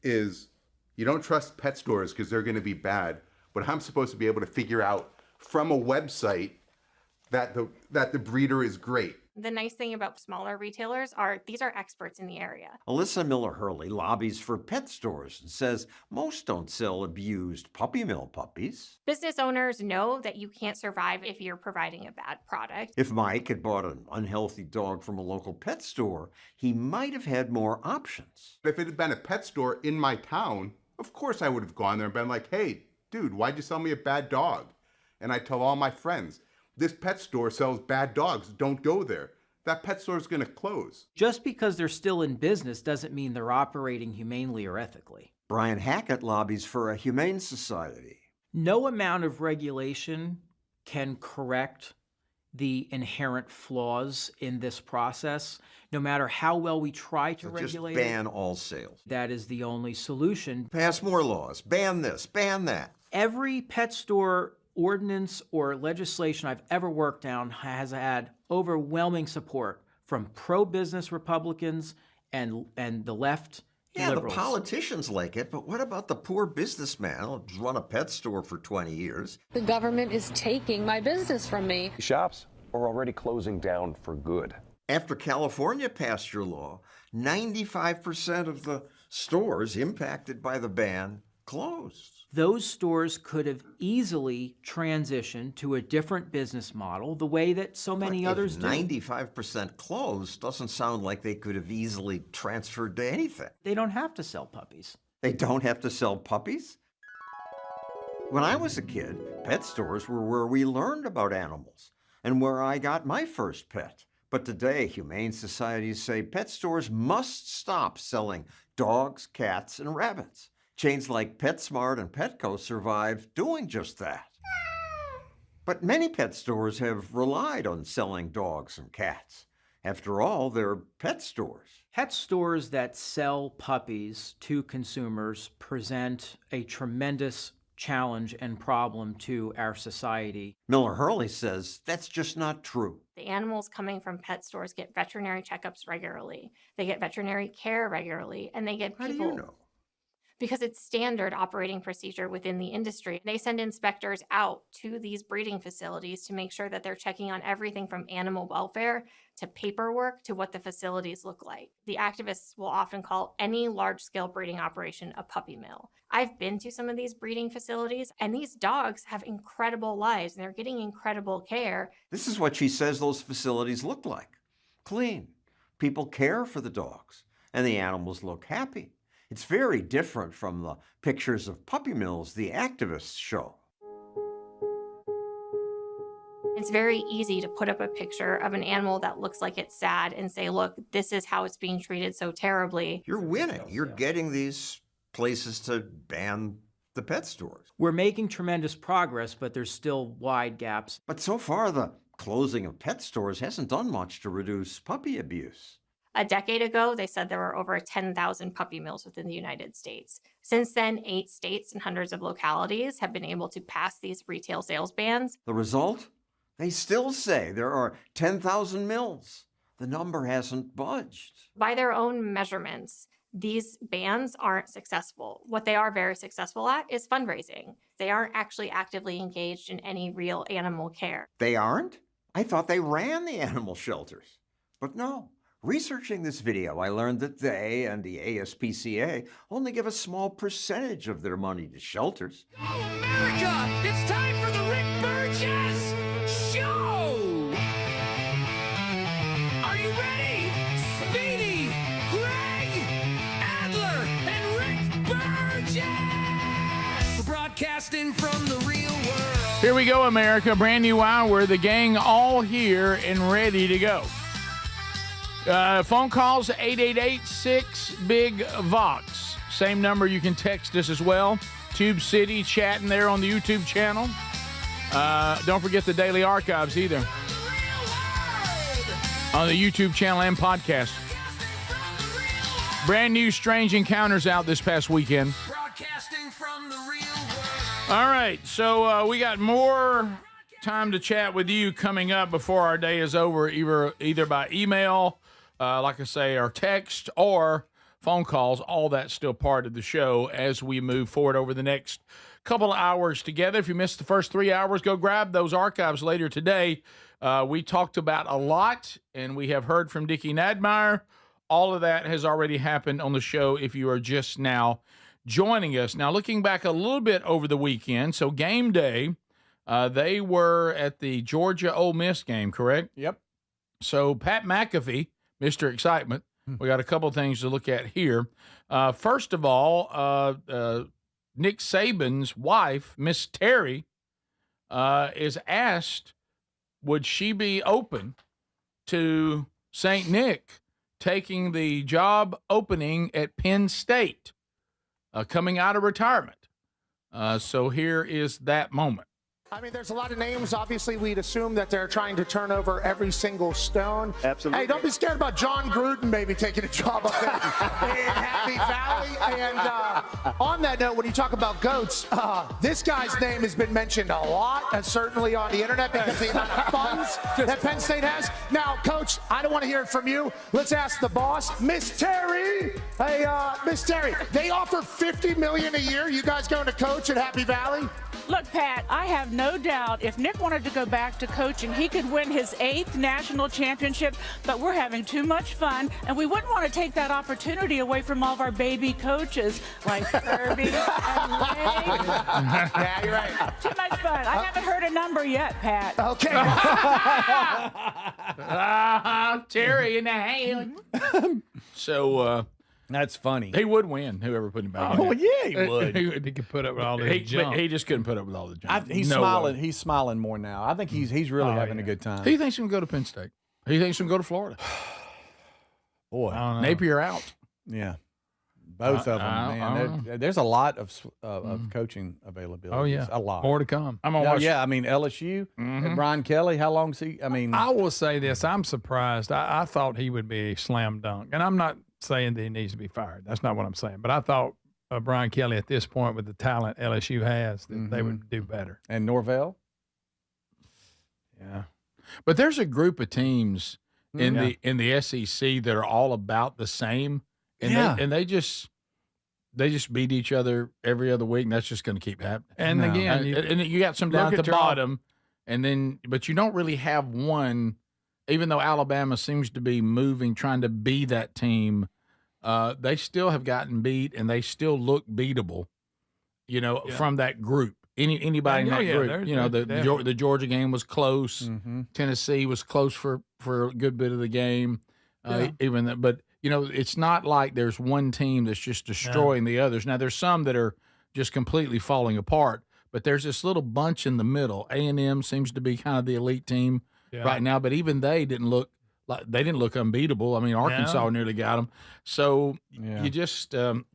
is you don't trust pet stores because they're going to be bad. But I'm supposed to be able to figure out from a website that the breeder is great. The nice thing about smaller retailers are these are experts in the area. Alyssa Miller-Hurley lobbies for pet stores and says most don't sell abused puppy mill puppies. Business owners know that you can't survive if you're providing a bad product. If Mike had bought an unhealthy dog from a local pet store, he might have had more options. If it had been a pet store in my town, of course I would have gone there and been like, hey, dude, why'd you sell me a bad dog? And I tell all my friends, this pet store sells bad dogs. Don't go there. That pet store is going to close. Just because they're still in business doesn't mean they're operating humanely or ethically. Brian Hackett lobbies for a humane society. No amount of regulation can correct the inherent flaws in this process. No matter how well we try to regulate it. Just ban all sales. That is the only solution. Pass more laws. Ban this, ban that. Every pet store ordinance or legislation I've ever worked on has had overwhelming support from pro-business Republicans and the left Yeah, liberals. the politicians like it, but what about the poor businessman who's run a pet store for 20 years? The government is taking my business from me. Shops are already closing down for good. After California passed your law, 95% of the stores impacted by the ban closed. Those stores could have easily transitioned to a different business model the way that so many others do. 95% closed doesn't sound like they could have easily transferred to anything. They don't have to sell puppies. They don't have to sell puppies? When I was a kid, pet stores were where we learned about animals and where I got my first pet. But today, humane societies say pet stores must stop selling dogs, cats, and rabbits. Chains like PetSmart and Petco survived doing just that. But many pet stores have relied on selling dogs and cats. After all, they're pet stores. Pet stores that sell puppies to consumers present a tremendous challenge and problem to our society. Miller Hurley says that's just not true. The animals coming from pet stores get veterinary checkups regularly. They get veterinary care regularly, and they get people. How do you know? Because it's standard operating procedure within the industry. They send inspectors out to these breeding facilities to make sure that they're checking on everything from animal welfare to paperwork to what the facilities look like. The activists will often call any large-scale breeding operation a puppy mill. I've been to some of these breeding facilities, and these dogs have incredible lives, and they're getting incredible care. This is what she says those facilities look like. Clean. People care for the dogs, and the animals look happy. It's very different from the pictures of puppy mills the activists show. It's very easy to put up a picture of an animal that looks like it's sad and say, look, this is how it's being treated so terribly. You're winning. You're getting these places to ban the pet stores. We're making tremendous progress, but there's still wide gaps. But so far, the closing of pet stores hasn't done much to reduce puppy abuse. A decade ago, they said there were over 10,000 puppy mills within the United States. Since then, 8 states and hundreds of localities have been able to pass these retail sales bans. The result? They still say there are 10,000 mills. The number hasn't budged. By their own measurements, these bans aren't successful. What they are very successful at is fundraising. They aren't actually actively engaged in any real animal care. They aren't? I thought they ran the animal shelters. But no. Researching this video, I learned that they and the ASPCA only give a small percentage of their money to shelters. Go America! It's time for the Rick Burgess Show! Are you ready? Speedy, Greg, Adler, and Rick Burgess! We're broadcasting from the real world. Here we go, America. Brand new hour. The gang all here and ready to go. Phone calls, 888-6-BIG-VOX. Same number, you can text us as well. Tube City chatting there on the YouTube channel. Don't forget the daily archives either. On the YouTube channel and podcast. Brand new Strange Encounters out this past weekend. Broadcasting from the real world. All right, so we got more time to chat with you coming up before our day is over, either by email, like I say, or text, or phone calls. All that's still part of the show as we move forward over the next couple of hours together. If you missed the first 3 hours, go grab those archives later today. We talked about a lot, and we have heard from Dickie Nadmeyer. All of that has already happened on the show if you are just now joining us. Now, looking back a little bit over the weekend, so game day, they were at the Georgia-Ole Miss game, correct? Yep. So Pat McAfee, Mr. Excitement, we got a couple of things to look at here. First of all, Nick Saban's wife, Miss Terry, is asked, would she be open to St. Nick taking the job opening at Penn State, coming out of retirement? So here is that moment. I mean, there's a lot of names. Obviously, we'd assume that they're trying to turn over every single stone. Absolutely. Hey, don't be scared about John Gruden maybe taking a job up there in Happy Valley. And on that note, when you talk about GOATs, this guy's name has been mentioned a lot, certainly on the internet, because of the amount of funds that Penn State has. Now, Coach, I don't want to hear it from you. Let's ask the boss, Miss Terry. Hey, Miss Terry, they offer $50 million a year. You guys going to coach at Happy Valley? Look, Pat, I have no doubt if Nick wanted to go back to coaching, he could win his 8th national championship, but we're having too much fun, and we wouldn't want to take that opportunity away from all of our baby coaches like Kirby and Lane. Yeah, you're right. Too much fun. I haven't heard a number yet, Pat. Okay. Terry in the hand. So, that's funny. He would win, whoever put him back. Oh, yeah, he would. He could put up with all the junk. He just couldn't put up with all the junk. He's smiling. He's smiling more now. I think he's really having a good time. Who thinks he can go to Penn State? Who thinks he can go to Florida? Boy, Napier out. Yeah, both of them. Man, there's a lot of coaching availability. Oh yeah, a lot. More to come. I'm gonna watch. Yeah, I mean LSU. Brian Kelly. How long's he? I mean, I will say this. I'm surprised. I thought he would be a slam dunk, and I'm not saying that he needs to be fired. That's not what I'm saying. But I thought Brian Kelly at this point, with the talent LSU has, that they would do better. And Norvell. Yeah, but there's a group of teams in the SEC that are all about the same, and they just beat each other every other week, and that's just going to keep happening. And again, you got some down at the bottom, but you don't really have one. Even though Alabama seems to be moving, trying to be that team, they still have gotten beat, and they still look beatable, from that group. Anybody in that group. The Georgia game was close. Tennessee was close for a good bit of the game. But it's not like there's one team that's just destroying the others. Now, there's some that are just completely falling apart, but there's this little bunch in the middle. A&M seems to be kind of the elite team right now, but even they didn't look unbeatable. I mean, Arkansas nearly got them. So you just don't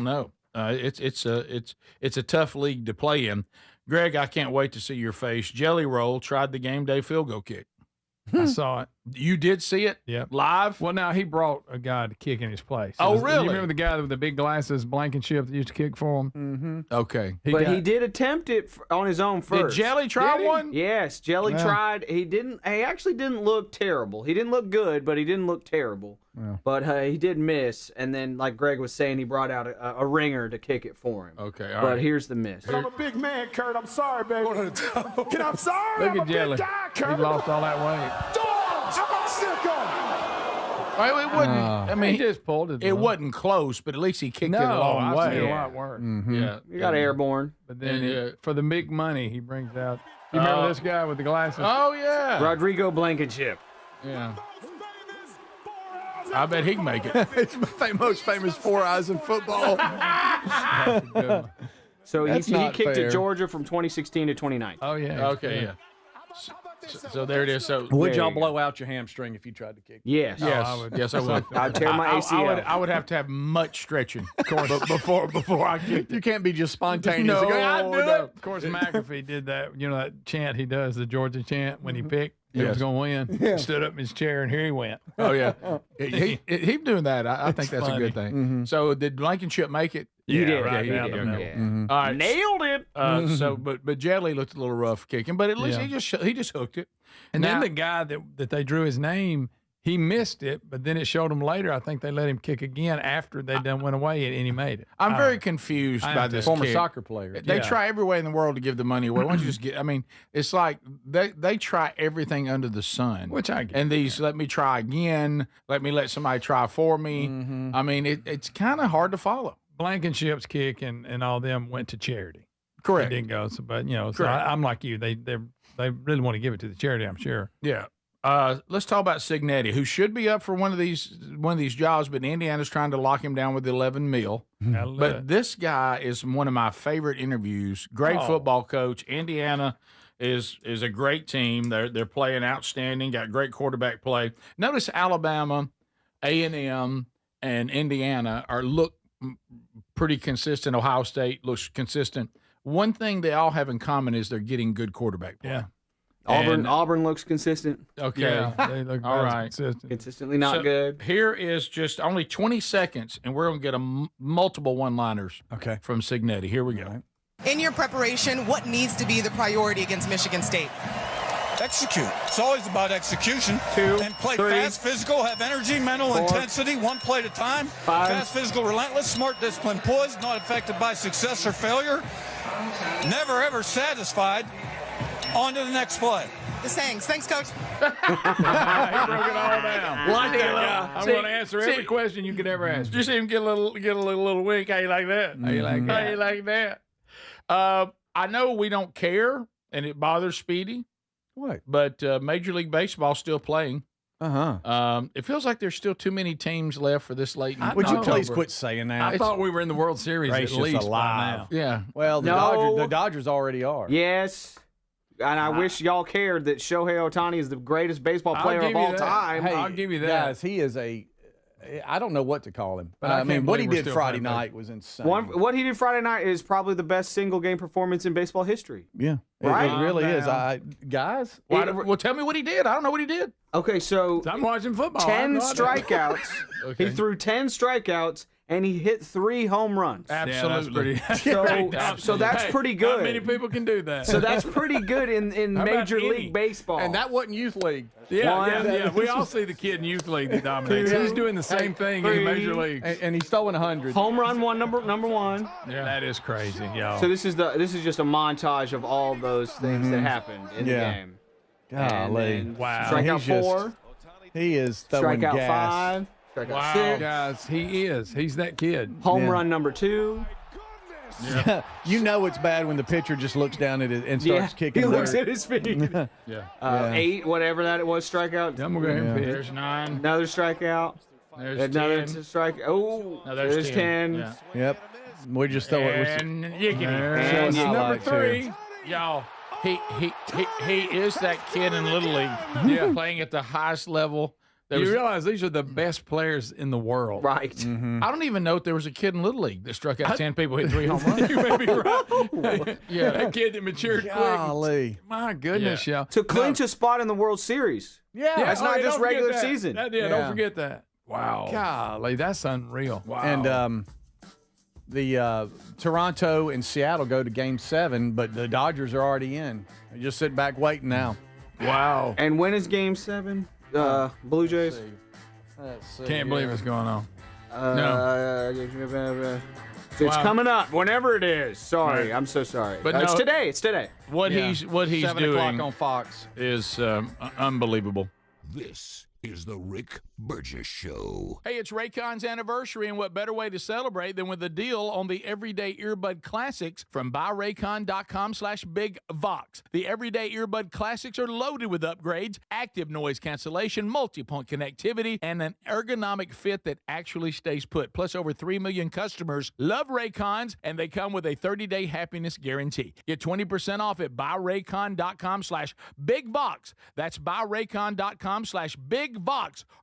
know. It's a tough league to play in. Greg, I can't wait to see your face. Jelly Roll tried the game day field goal kick. I saw it. You did see it? Yeah. Live? Well, now he brought a guy to kick in his place. Really? You remember the guy with the big glasses, Blankenship, that used to kick for him? Mm-hmm. Okay. He did attempt it on his own first. Did Jelly try one? Yes, Jelly tried. He actually didn't look terrible. He didn't look good, but he didn't look terrible. Yeah. But he did miss, and then, like Greg was saying, he brought out a ringer to kick it for him. Okay, But here's the miss. I'm a big man, Kurt. I'm sorry, baby. I'm sorry. Look I'm at a Jelly. big guy, Kurt. He lost all that weight. Dogs! I'm a sicko! Well, it wouldn't. I mean, he just pulled it. It wasn't close, but at least he kicked it a long I've way. seen a lot worse. Yeah, You got airborne. But then for the big money, he brings out. You remember this guy with the glasses? Oh yeah, Rodrigo Blankenship. Yeah. I bet he can make it. It's my most famous 4 eyes in football. So he not kicked fair. at Georgia from 2016 to 2019. Oh yeah. Okay, yeah. So there it is. So Would y'all blow out your hamstring if you tried to kick? Yes. Yes, I would. yes, I would. I'd tear my ACL. I would have to have much stretching, of course, before I kicked it. You can't be just spontaneous. No, and go, "I do no. it." Of course, McAfee did that. You know that chant he does, the Georgia chant, when he picked. He was going to win. Yeah. Stood up in his chair, and here he went. Oh yeah, he doing that. I think that's funny. a good thing. So did Blankenship make it? He did. right he down did. the Okay. middle. All right, Nailed it. So, but Jelly looked a little rough kicking, but at least he just hooked it. And Now- then the guy that they drew his name, he missed it, but then it showed him later. I think they let him kick again after they done went away, and he made it. I'm very confused I by am this too. Former kick. soccer player. They Yeah. try every way in the world to give the money away. Why don't you just get? I mean, it's like they try everything under the sun. Which I get. And these let me try again. Let somebody try for me. I mean, it's kind of hard to follow. Blankenship's kick and all them went to charity. Correct. It didn't go. So, but so Correct. I'm like you. They really want to give it to the charity. I'm sure. Yeah. Let's talk about Signetti, who should be up for one of these jobs, but Indiana's trying to lock him down with the 11 mil. But this guy is one of my favorite interviews. Great football coach. Indiana is a great team. They're playing outstanding. Got great quarterback play. Notice Alabama, A&M, and Indiana look pretty consistent. Ohio State looks consistent. one thing they all have in common is they're getting good quarterback play. Yeah. Auburn looks consistent. Okay. Yeah, they look All very right. consistent. Consistently not So good. Here is just only 20 seconds, and we're going to get multiple one-liners from Signetti. Here we go. In your preparation, what needs to be the priority against Michigan State? Execute. It's always about execution. 2, and play 3, fast, physical, have energy, mental 4, intensity, one play at a time. 5. Fast, physical, relentless, smart, disciplined, poised, not affected by success or failure. Never, ever satisfied. On to the next play. The sayings. Thanks, Coach. He broke it all down. Like that guy. I'm going to answer every question you could ever ask. Just even get a little wink. How you like that? How you like that? How you like that? I know we don't care, and it bothers Speedy. What? But Major League Baseball's still playing. It feels like there's still too many teams left for this late. Would you please quit saying that? I thought we were in the World Series at least by now. Yeah. Well, the Dodgers already are. Yes. And I wish y'all cared that Shohei Ohtani is the greatest baseball player of all time. Hey, I'll give you that. Guys, he is I don't know what to call him. But I mean, what he believe we're did still Friday playing night was insane. What he did Friday night is probably the best single game performance in baseball history. Yeah. Right? It really is. Guys. Well, tell me what he did. I don't know what he did. Okay, so I'm watching football. 10 strikeouts. Okay. He threw 10 strikeouts, and he hit 3 home runs. Absolutely. So that's pretty good. Not many people can do that. So that's pretty good in How about Major any? League Baseball. And that wasn't youth league. Yeah. We all see the kid in youth league that dominates. He's doing the same thing in the major league. And he's throwing 100. Home run number one. Yeah, that is crazy, y'all. So this is just a montage of all those things that happened in the game. Golly. Wow. Strikeout 4. He is throwing Strikeout gas. 5. Strikeout Wow, 6. guys, he is. He's that kid. Home run number 2. Yeah. You know it's bad when the pitcher just looks down at it and starts kicking. He looks at his feet. Yeah. 8, whatever that it was, strikeout. I'm going to go ahead and pitch. There's 9. Another strikeout. There's Another 10. strike. Oh, No, there's 10. Yeah. Yep. We just throw it. And Yickety. And And number like 3, y'all. He is that kid in Little League. Playing at the highest level. You realize these are the best players in the world. Right. I don't even know if there was a kid in Little League that struck out 10 people, hit 3 home runs. You may be right. Yeah. That kid that matured Golly. quick. My goodness, y'all. To clinch a spot in the World Series. Yeah. That's not just don't forget regular that. season. Don't forget that. Wow. Golly, that's unreal. Wow. And the Toronto and Seattle go to Game 7, but the Dodgers are already in. They just sit back waiting now. Wow. And when is Game 7? Blue Jays? Can't believe what's going on. It's coming up, whenever it is. Sorry, I'm so sorry. But It's no- today. It's today. What he's 7 doing o'clock on Fox. is unbelievable. This is the Rick Burgess Show. Hey, it's Raycon's anniversary, and what better way to celebrate than with a deal on the Everyday Earbud Classics from buyraycon.com/bigvox. The Everyday Earbud Classics are loaded with upgrades, active noise cancellation, multi-point connectivity, and an ergonomic fit that actually stays put. Plus, over 3 million customers love Raycons, and they come with a 30-day happiness guarantee. Get 20% off at buyraycon.com/bigvox. That's buyraycon.com/bigvox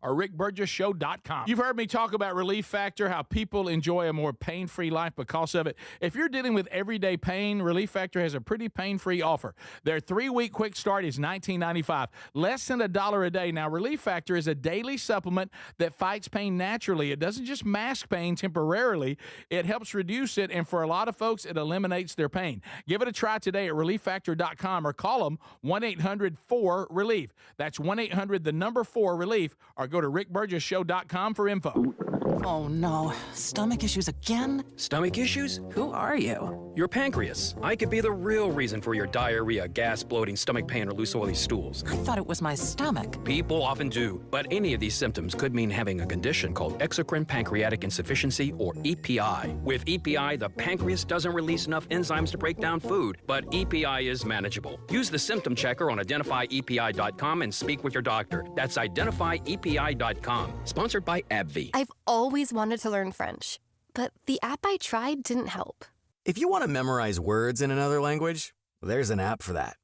or rickburgessshow.com. You've heard me talk about Relief Factor, how people enjoy a more pain-free life because of it. If you're dealing with everyday pain, Relief Factor has a pretty pain-free offer. Their 3-week quick start is $19.95, less than $1 a day. Now, Relief Factor is a daily supplement that fights pain naturally. It doesn't just mask pain temporarily. It helps reduce it, and for a lot of folks, it eliminates their pain. Give it a try today at relieffactor.com or call them 1-800-4-RELIEF. That's 1-800-4-RELIEF, or go to rickburgessshow.com for info. Oh no, stomach issues again? Stomach issues? Who are you? Your pancreas. I could be the real reason for your diarrhea, gas, bloating, stomach pain, or loose oily stools. I thought it was my stomach. People often do, but any of these symptoms could mean having a condition called exocrine pancreatic insufficiency, or EPI. With EPI, the pancreas doesn't release enough enzymes to break down food, but EPI is manageable. Use the symptom checker on identifyepi.com and speak with your doctor. That's identifyepi.com. Sponsored by AbbVie. I've always wanted to learn French, but the app I tried didn't help. If you want to memorize words in another language, there's an app for that.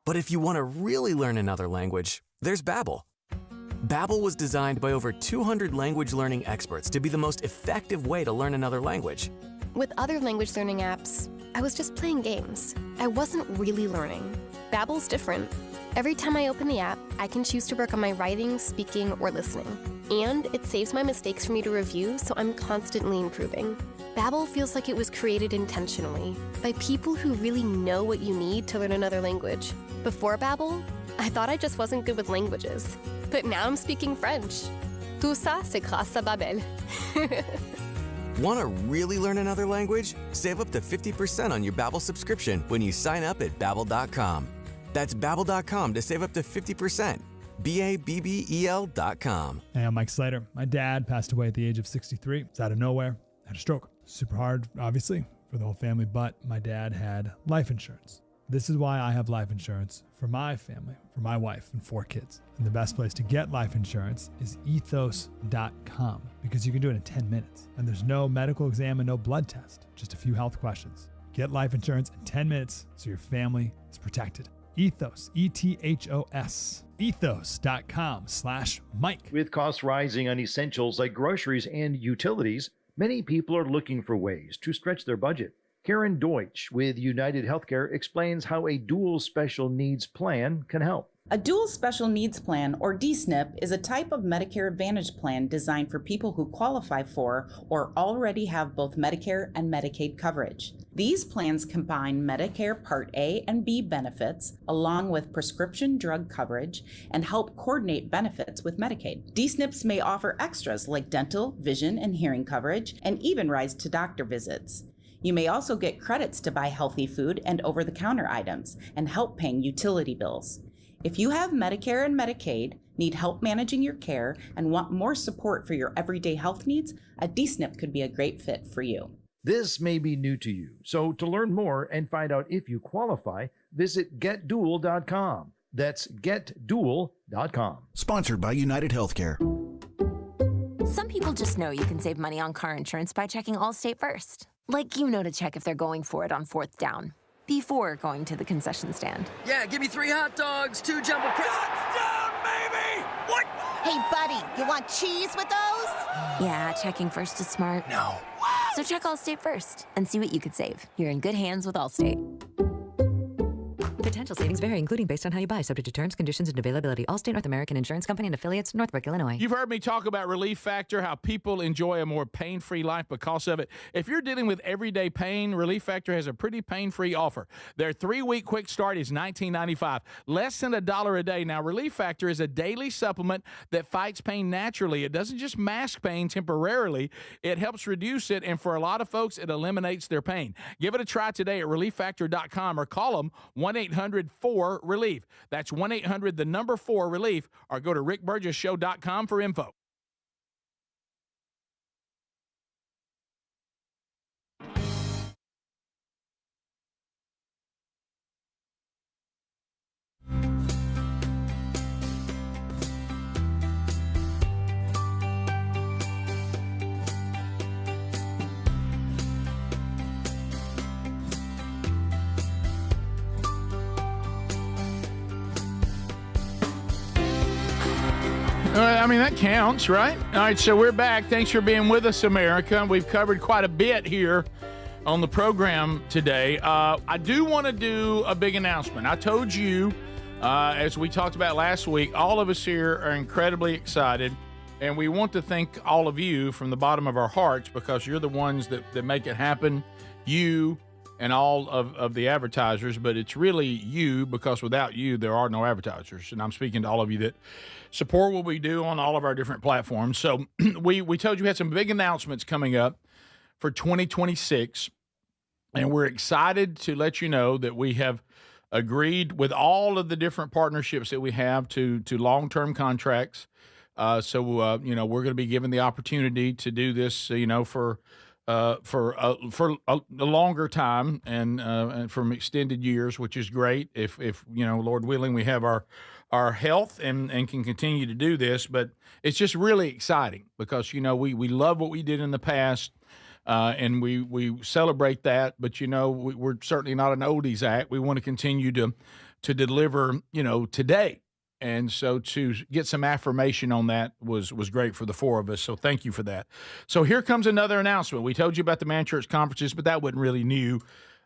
But if you want to really learn another language, there's Babbel. Babbel was designed by over 200 language learning experts to be the most effective way to learn another language. With other language learning apps, I was just playing games. I wasn't really learning. Babbel's different. Every time I open the app, I can choose to work on my writing, speaking, or listening. And it saves my mistakes for me to review, so I'm constantly improving. Babbel feels like it was created intentionally by people who really know what you need to learn another language. Before Babbel, I thought I just wasn't good with languages. But now I'm speaking French. Tout ça, c'est grâce à Babbel. Want to really learn another language? Save up to 50% on your Babbel subscription when you sign up at Babbel.com. That's Babbel.com to save up to 50%. BABBEL.com. Hey, I'm Mike Slater. My dad passed away at the age of 63. It's out of nowhere. Had a stroke. Super hard, obviously, for the whole family, but my dad had life insurance. This is why I have life insurance for my family, for my wife and 4 kids. And the best place to get life insurance is ethos.com because you can do it in 10 minutes. And there's no medical exam and no blood test, just a few health questions. Get life insurance in 10 minutes so your family is protected. Ethos, ETHOS, ethos.com/Mike. With costs rising on essentials like groceries and utilities, many people are looking for ways to stretch their budget. Karen Deutsch with United Healthcare explains how a dual special needs plan can help. A dual special needs plan, or DSNP, is a type of Medicare Advantage plan designed for people who qualify for or already have both Medicare and Medicaid coverage. These plans combine Medicare Part A and B benefits, along with prescription drug coverage, and help coordinate benefits with Medicaid. DSNPs may offer extras like dental, vision, and hearing coverage, and even rides to doctor visits. You may also get credits to buy healthy food and over-the-counter items, and help paying utility bills. If you have Medicare and Medicaid, need help managing your care, and want more support for your everyday health needs, a DSNP could be a great fit for you. This may be new to you, so to learn more and find out if you qualify, visit getdual.com. That's getdual.com. Sponsored by United Healthcare. Some people just know you can save money on car insurance by checking Allstate first. Like you know to check if they're going for it on 4th down, before going to the concession stand. Yeah, give me 3 hot dogs, 2 jumbo touchdown, baby! What? Hey, buddy, you want cheese with those? Yeah, checking first is smart. No. So check Allstate first and see what you could save. You're in good hands with Allstate. Potential savings vary, including based on how you buy, subject to terms, conditions, and availability. Allstate North American Insurance Company and affiliates, Northbrook, Illinois. You've heard me talk about Relief Factor, how people enjoy a more pain-free life because of it. If you're dealing with everyday pain, Relief Factor has a pretty pain-free offer. Their 3-week quick start is $19.95, less than $1 a day. Now, Relief Factor is a daily supplement that fights pain naturally. It doesn't just mask pain temporarily. It helps reduce it, and for a lot of folks, it eliminates their pain. Give it a try today at relieffactor.com or call them 1-800-4-RELIEF. That's 1-800-4-RELIEF, or go to rickburgessshow.com for info. I mean, that counts, right? All right, so we're back. Thanks for being with us, America. We've covered quite a bit here on the program today. I do want to do a big announcement. I told you, as we talked about last week, all of us here are incredibly excited, and we want to thank all of you from the bottom of our hearts because you're the ones that make it happen, you and all of the advertisers, but it's really you because without you, there are no advertisers. And I'm speaking to all of you that support what we do on all of our different platforms. So we told you we had some big announcements coming up for 2026, and we're excited to let you know that we have agreed with all of the different partnerships that we have to long-term contracts. So we're going to be given the opportunity to do this, for a longer time and from extended years, which is great. If Lord willing, we have our health and can continue to do this, but it's just really exciting because, we love what we did in the past. And we celebrate that, but we're certainly not an oldies act. We want to continue to deliver, today. And so to get some affirmation on that was great for the four of us. So thank you for that. So here comes another announcement. We told you about the Man Church conferences, but that wasn't really new.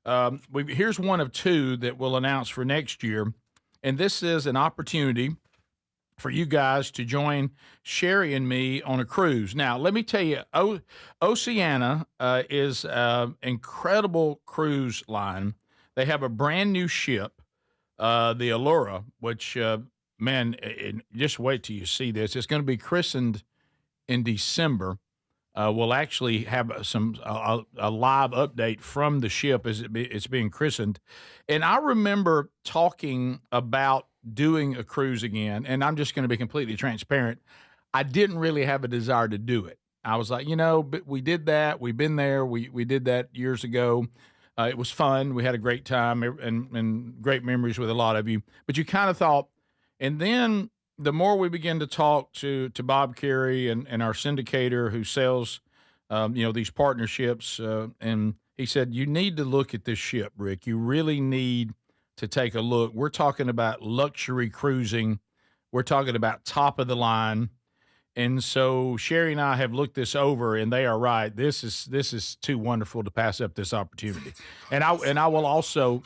Here's one of two that we'll announce for next year, and this is an opportunity for you guys to join Sherry and me on a cruise. Now, let me tell you, Oceana is an incredible cruise line. They have a brand new ship, the Allura, which, just wait till you see this. It's going to be christened in December. We'll actually have a live update from the ship as it's being christened. And I remember talking about doing a cruise again, and I'm just going to be completely transparent. I didn't really have a desire to do it. I was like, but we did that. We've been there. We did that years ago. It was fun. We had a great time and great memories with a lot of you. But you kind of thought, and then the more we begin to talk to Bob Carey and our syndicator who sells, these partnerships, and he said, you need to look at this ship, Rick. You really need to take a look. We're talking about luxury cruising. We're talking about top of the line. And so Sherry and I have looked this over, and they are right. This is too wonderful to pass up this opportunity. And I will also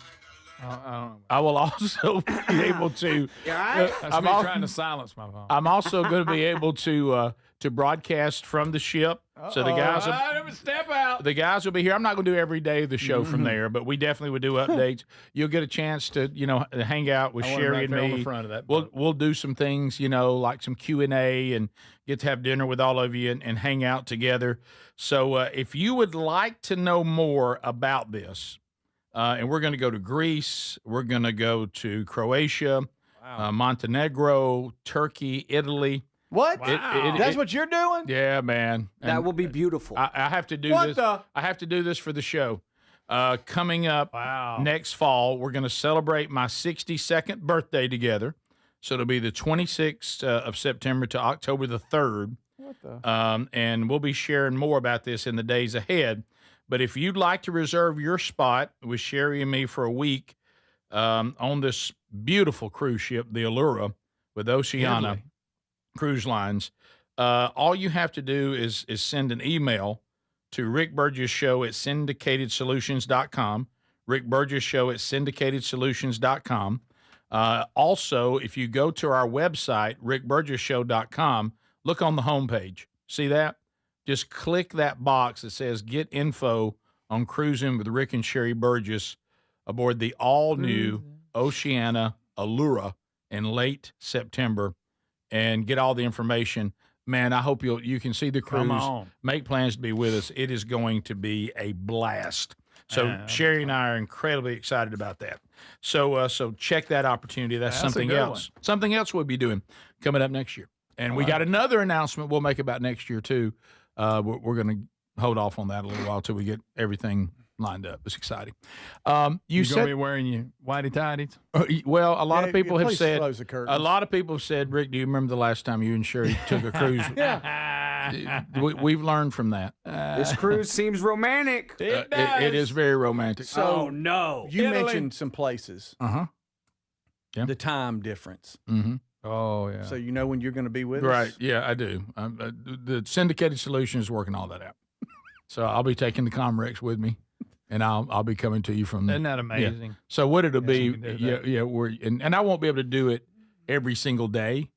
be able to. I'm trying to silence my phone. I'm also going to be able to broadcast from the ship. So the guys will step out. The guys will be here. I'm not going to do every day of the show from there, but we definitely would do updates. You'll get a chance to hang out with Sherry and me. On the front of that we'll do some things, like some Q&A and get to have dinner with all of you and hang out together. So if you would like to know more about this, and we're going to go to Greece, we're going to go to Croatia, Montenegro, Turkey, Italy. What? That's what you're doing? Yeah, man. That will be beautiful. I have to do this. I have to do this for the show. Coming up next fall, we're going to celebrate my 62nd birthday together. So it'll be the 26th of September to October the 3rd. And we'll be sharing more about this in the days ahead. But if you'd like to reserve your spot with Sherry and me for a week on this beautiful cruise ship, the Allura, with Oceana Cruise Lines, all you have to do is send an email to Rick Burgess Show at syndicatedsolutions.com, Rick Burgess Show at syndicatedsolutions.com. Also, if you go to our website, rickburgessshow.com, look on the homepage. See that? Just click that box that says Get Info on Cruising with Rick and Sherry Burgess aboard the all-new Oceana Allura in late September, and get all the information. Man, I hope you can see the cruise. Come on. Make plans to be with us. It is going to be a blast. So Sherry and I are incredibly excited about that. So check that opportunity. That's something else. Something else we'll be doing coming up next year. And we got another announcement we'll make about next year, too. We're going to hold off on that a little while till we get everything lined up. It's exciting. You said, going to be wearing your whitey-tidies? Well, a lot of people have said, close the curtains. a lot of people have said, Rick, do you remember the last time you and Sherry took a cruise? We've learned from that. This cruise seems romantic. It is very romantic. So, no. You mentioned some places. Yeah. The time difference. Mm-hmm. Oh, yeah. So you know when you're going to be with us? Right. Yeah, I do. The Syndicated Solution is working all that out. So I'll be taking the Comrex with me, and I'll be coming to you from. Isn't that amazing? Yeah. So what it'll be, yeah, and I won't be able to do it every single day,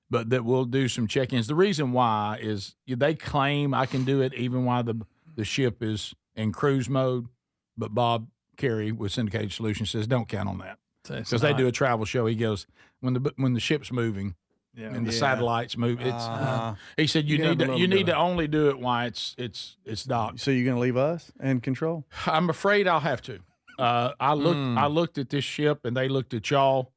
but that we'll do some check-ins. The reason why is they claim I can do it even while the ship is in cruise mode, but Bob Carey with Syndicated Solutions says don't count on that because they do a travel show. He goes when the ship's moving. Yeah. And the satellites move. He said you need to only do it while it's docked. So you're going to leave us in control? I'm afraid I'll have to. I looked at this ship and they looked at y'all,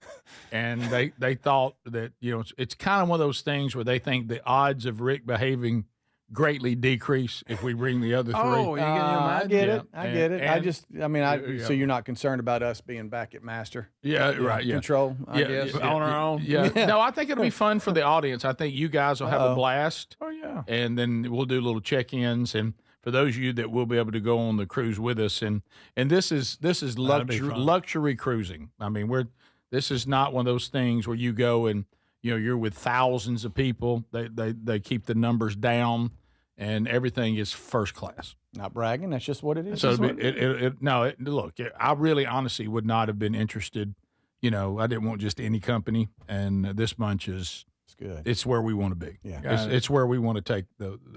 and they thought that it's kind of one of those things where they think the odds of Rick behaving greatly decrease if we bring the other three. Oh, I get it. I get it. So you're not concerned about us being back at master? Yeah, right. Yeah. Control, I guess. On our own. Yeah. No, I think it'll be fun for the audience. I think you guys will have a blast. Oh, yeah. And then we'll do little check-ins, and for those of you that will be able to go on the cruise with us, and this is luxury cruising. I mean, this is not one of those things where you go and you're with thousands of people. They keep the numbers down, and everything is first class. Not bragging. That's just what it is. So look, I really honestly would not have been interested. You know, I didn't want just any company, and this bunch is good. It's where we want to be. Yeah, it's where we want to take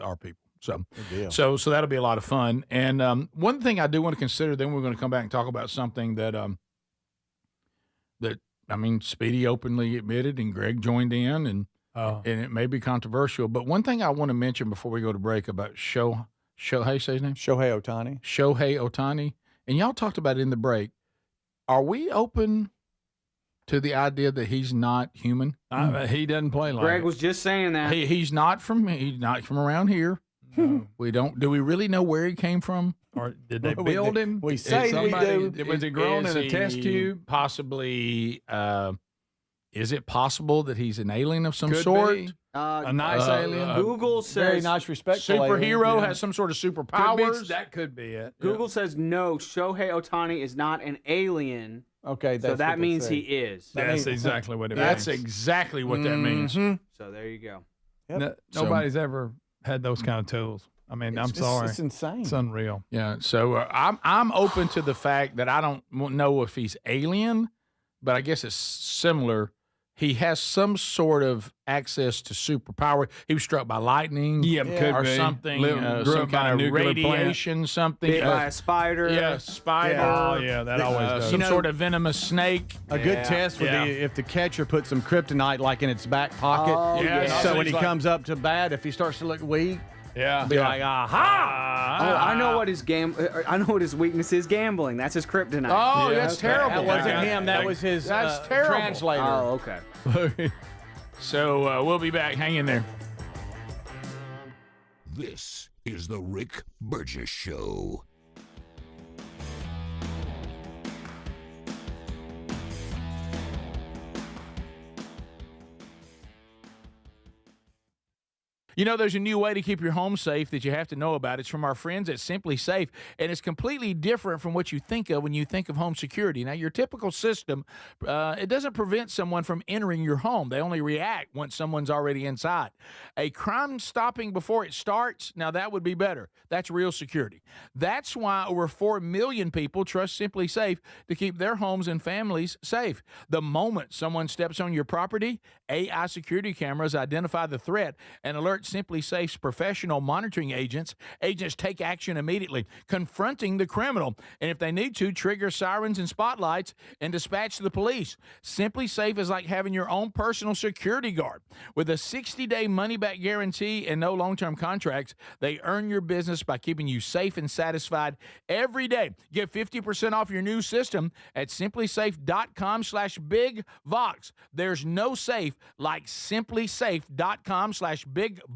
our people. So, deal. so that'll be a lot of fun. And one thing I do want to consider, then we're going to come back and talk about something that Speedy openly admitted, and Greg joined in, and it may be controversial. But one thing I want to mention before we go to break about how you say his name? Shohei Ohtani. Shohei Ohtani. And y'all talked about it in the break. Are we open to the idea that he's not human? He doesn't play like Greg it. was just saying that. He's not from around here. No. We don't. Do we really know where he came from? Or did they build him? We say we do. Was he grown in a test he tube? Possibly. Is it possible that he's an alien of some Could sort? be. A nice alien. Google says Very nice, respectful Superhero alien. has some sort of Could superpowers. be, that could be it. Google says no. Shohei Ohtani is not an alien. Okay, so that means he is. That's exactly what it means. That's exactly what that means. So there you go. Yep. Nobody's ever had those kind of tools. I mean, I'm sorry. It's insane. It's unreal. Yeah. So I'm open to the fact that I don't know if he's alien, but I guess it's similar. He has some sort of access to superpower. He was struck by lightning, could or be. something, Grew some up by a kind of nuclear radiation, something. Bit by a spider. Yeah, spider. Oh, yeah, that always does. Some sort of venomous snake. A good test would be if the catcher put some kryptonite like in its back pocket. Oh, yeah. So when he comes up to bat, if he starts to look weak, be like, aha! Oh, I know what his I know what his weakness is. Gambling. That's his kryptonite. Oh, that's terrible. That wasn't him. That was his That's terrible. translator. Oh, okay. So we'll be back. Hang in there. This is the Rick Burgess Show. You know, there's a new way to keep your home safe that you have to know about. It's from our friends at Simply Safe, and it's completely different from what you think of when you think of home security. Now, your typical system, it doesn't prevent someone from entering your home. They only react once someone's already inside. A crime stopping before it starts, now that would be better. That's real security. That's why over 4 million people trust Simply Safe to keep their homes and families safe. The moment someone steps on your property, AI security cameras identify the threat and alert Simply Safe's professional monitoring agents. Agents take action immediately, confronting the criminal, and if they need to, trigger sirens and spotlights and dispatch the police. Simply Safe is like having your own personal security guard. With a 60-day money-back guarantee and no long-term contracts, they earn your business by keeping you safe and satisfied every day. Get 50% off your new system at simplysafe.com/bigvox. There's no safe like simplysafe.com/bigvox.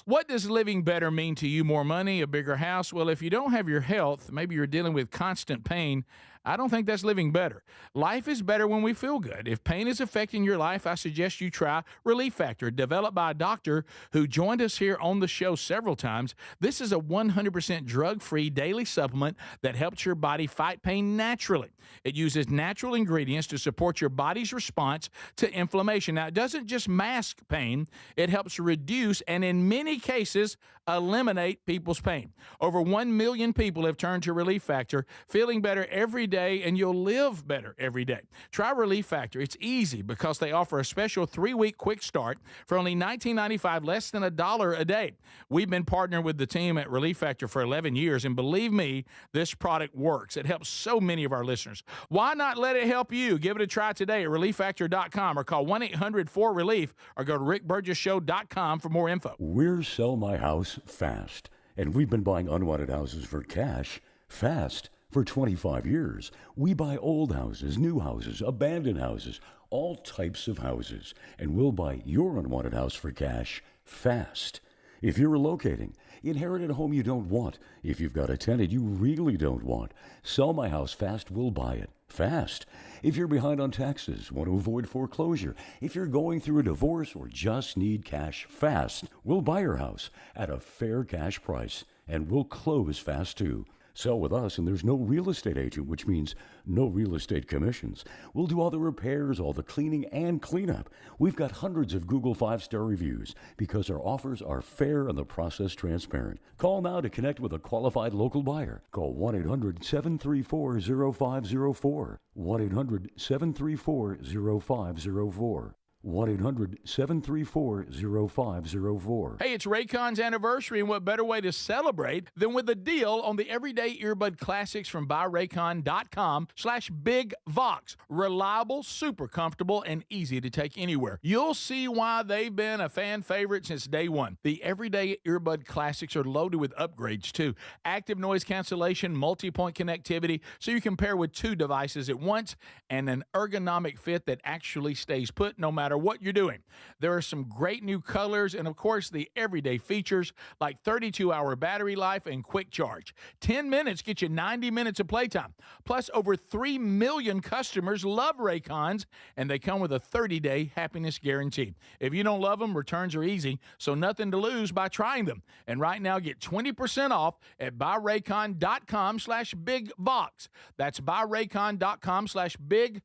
What does living better mean to you? More money, a bigger house? Well, if you don't have your health, maybe you're dealing with constant pain, I don't think that's living better. Life is better when we feel good. If pain is affecting your life, I suggest you try Relief Factor, developed by a doctor who joined us here on the show several times. This is a 100% drug-free daily supplement that helps your body fight pain naturally. It uses natural ingredients to support your body's response to inflammation. Now, it doesn't just mask pain, it helps reduce and in many cases eliminate people's pain. Over 1 million people have turned to Relief Factor, feeling better every day, and you'll live better every day. Try Relief Factor. It's easy because they offer a special 3-week quick start for only $19.95, less than $1 a day. We've been partnering with the team at Relief Factor for 11 years, and believe me, this product works. It helps so many of our listeners. Why not let it help you? Give it a try today at ReliefFactor.com or call 1-800-4RELIEF or go to RickBurgessShow.com for more info. We're Sell My House Fast, and we've been buying unwanted houses for cash fast for 25 years. We buy old houses, new houses, abandoned houses, all types of houses, and we'll buy your unwanted house for cash fast. If you're relocating, inherited a home you don't want, if you've got a tenant you really don't want, Sell My House Fast will buy it fast. If you're behind on taxes, want to avoid foreclosure, if you're going through a divorce or just need cash fast, we'll buy your house at a fair cash price, and we'll close fast too. Sell with us, and there's no real estate agent, which means no real estate commissions. We'll do all the repairs, all the cleaning, and cleanup. We've got hundreds of Google 5-star reviews because our offers are fair and the process transparent. Call now to connect with a qualified local buyer. Call 1-800-734-0504. 1-800-734-0504. 1-800-734-0504. Hey, it's Raycon's anniversary, and what better way to celebrate than with a deal on the everyday earbud classics from buyraycon.com/BigVox. Reliable, super comfortable, and easy to take anywhere. You'll see why they've been a fan favorite since day one. The everyday earbud classics are loaded with upgrades, too. Active noise cancellation, multi-point connectivity, so you can pair with 2 devices at once, and an ergonomic fit that actually stays put no matter what you're doing. There are some great new colors and, of course, the everyday features like 32-hour battery life and quick charge. 10 minutes get you 90 minutes of playtime. Plus, over 3 million customers love Raycons, and they come with a 30-day happiness guarantee. If you don't love them, returns are easy, so nothing to lose by trying them. And right now, get 20% off at buyraycon.com/BigVox. That's buyraycon.com/BigVox.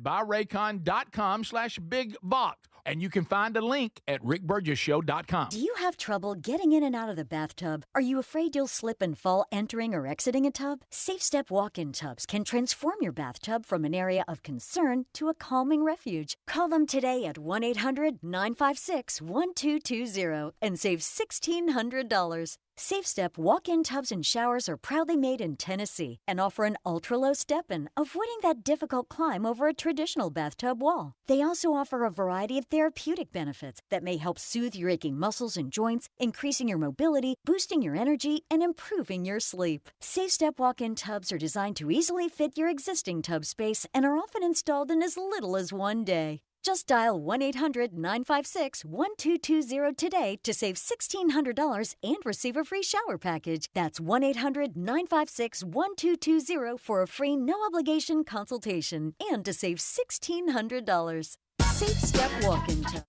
buyraycon.com/BigVox. And you can find a link at rickburgesshow.com. Do you have trouble getting in and out of the bathtub? Are you afraid you'll slip and fall entering or exiting a tub? SafeStep walk-in tubs can transform your bathtub from an area of concern to a calming refuge. Call them today at 1-800-956-1220 and save $1,600. SafeStep walk-in tubs and showers are proudly made in Tennessee and offer an ultra-low step-in, avoiding that difficult climb over a traditional bathtub wall. They also offer a variety of therapeutic benefits that may help soothe your aching muscles and joints, increasing your mobility, boosting your energy, and improving your sleep. SafeStep walk-in tubs are designed to easily fit your existing tub space and are often installed in as little as 1 day. Just dial 1-800-956-1220 today to save $1,600 and receive a free shower package. That's 1-800-956-1220 for a free no-obligation consultation and to save $1,600. SafeStep walk-in tub.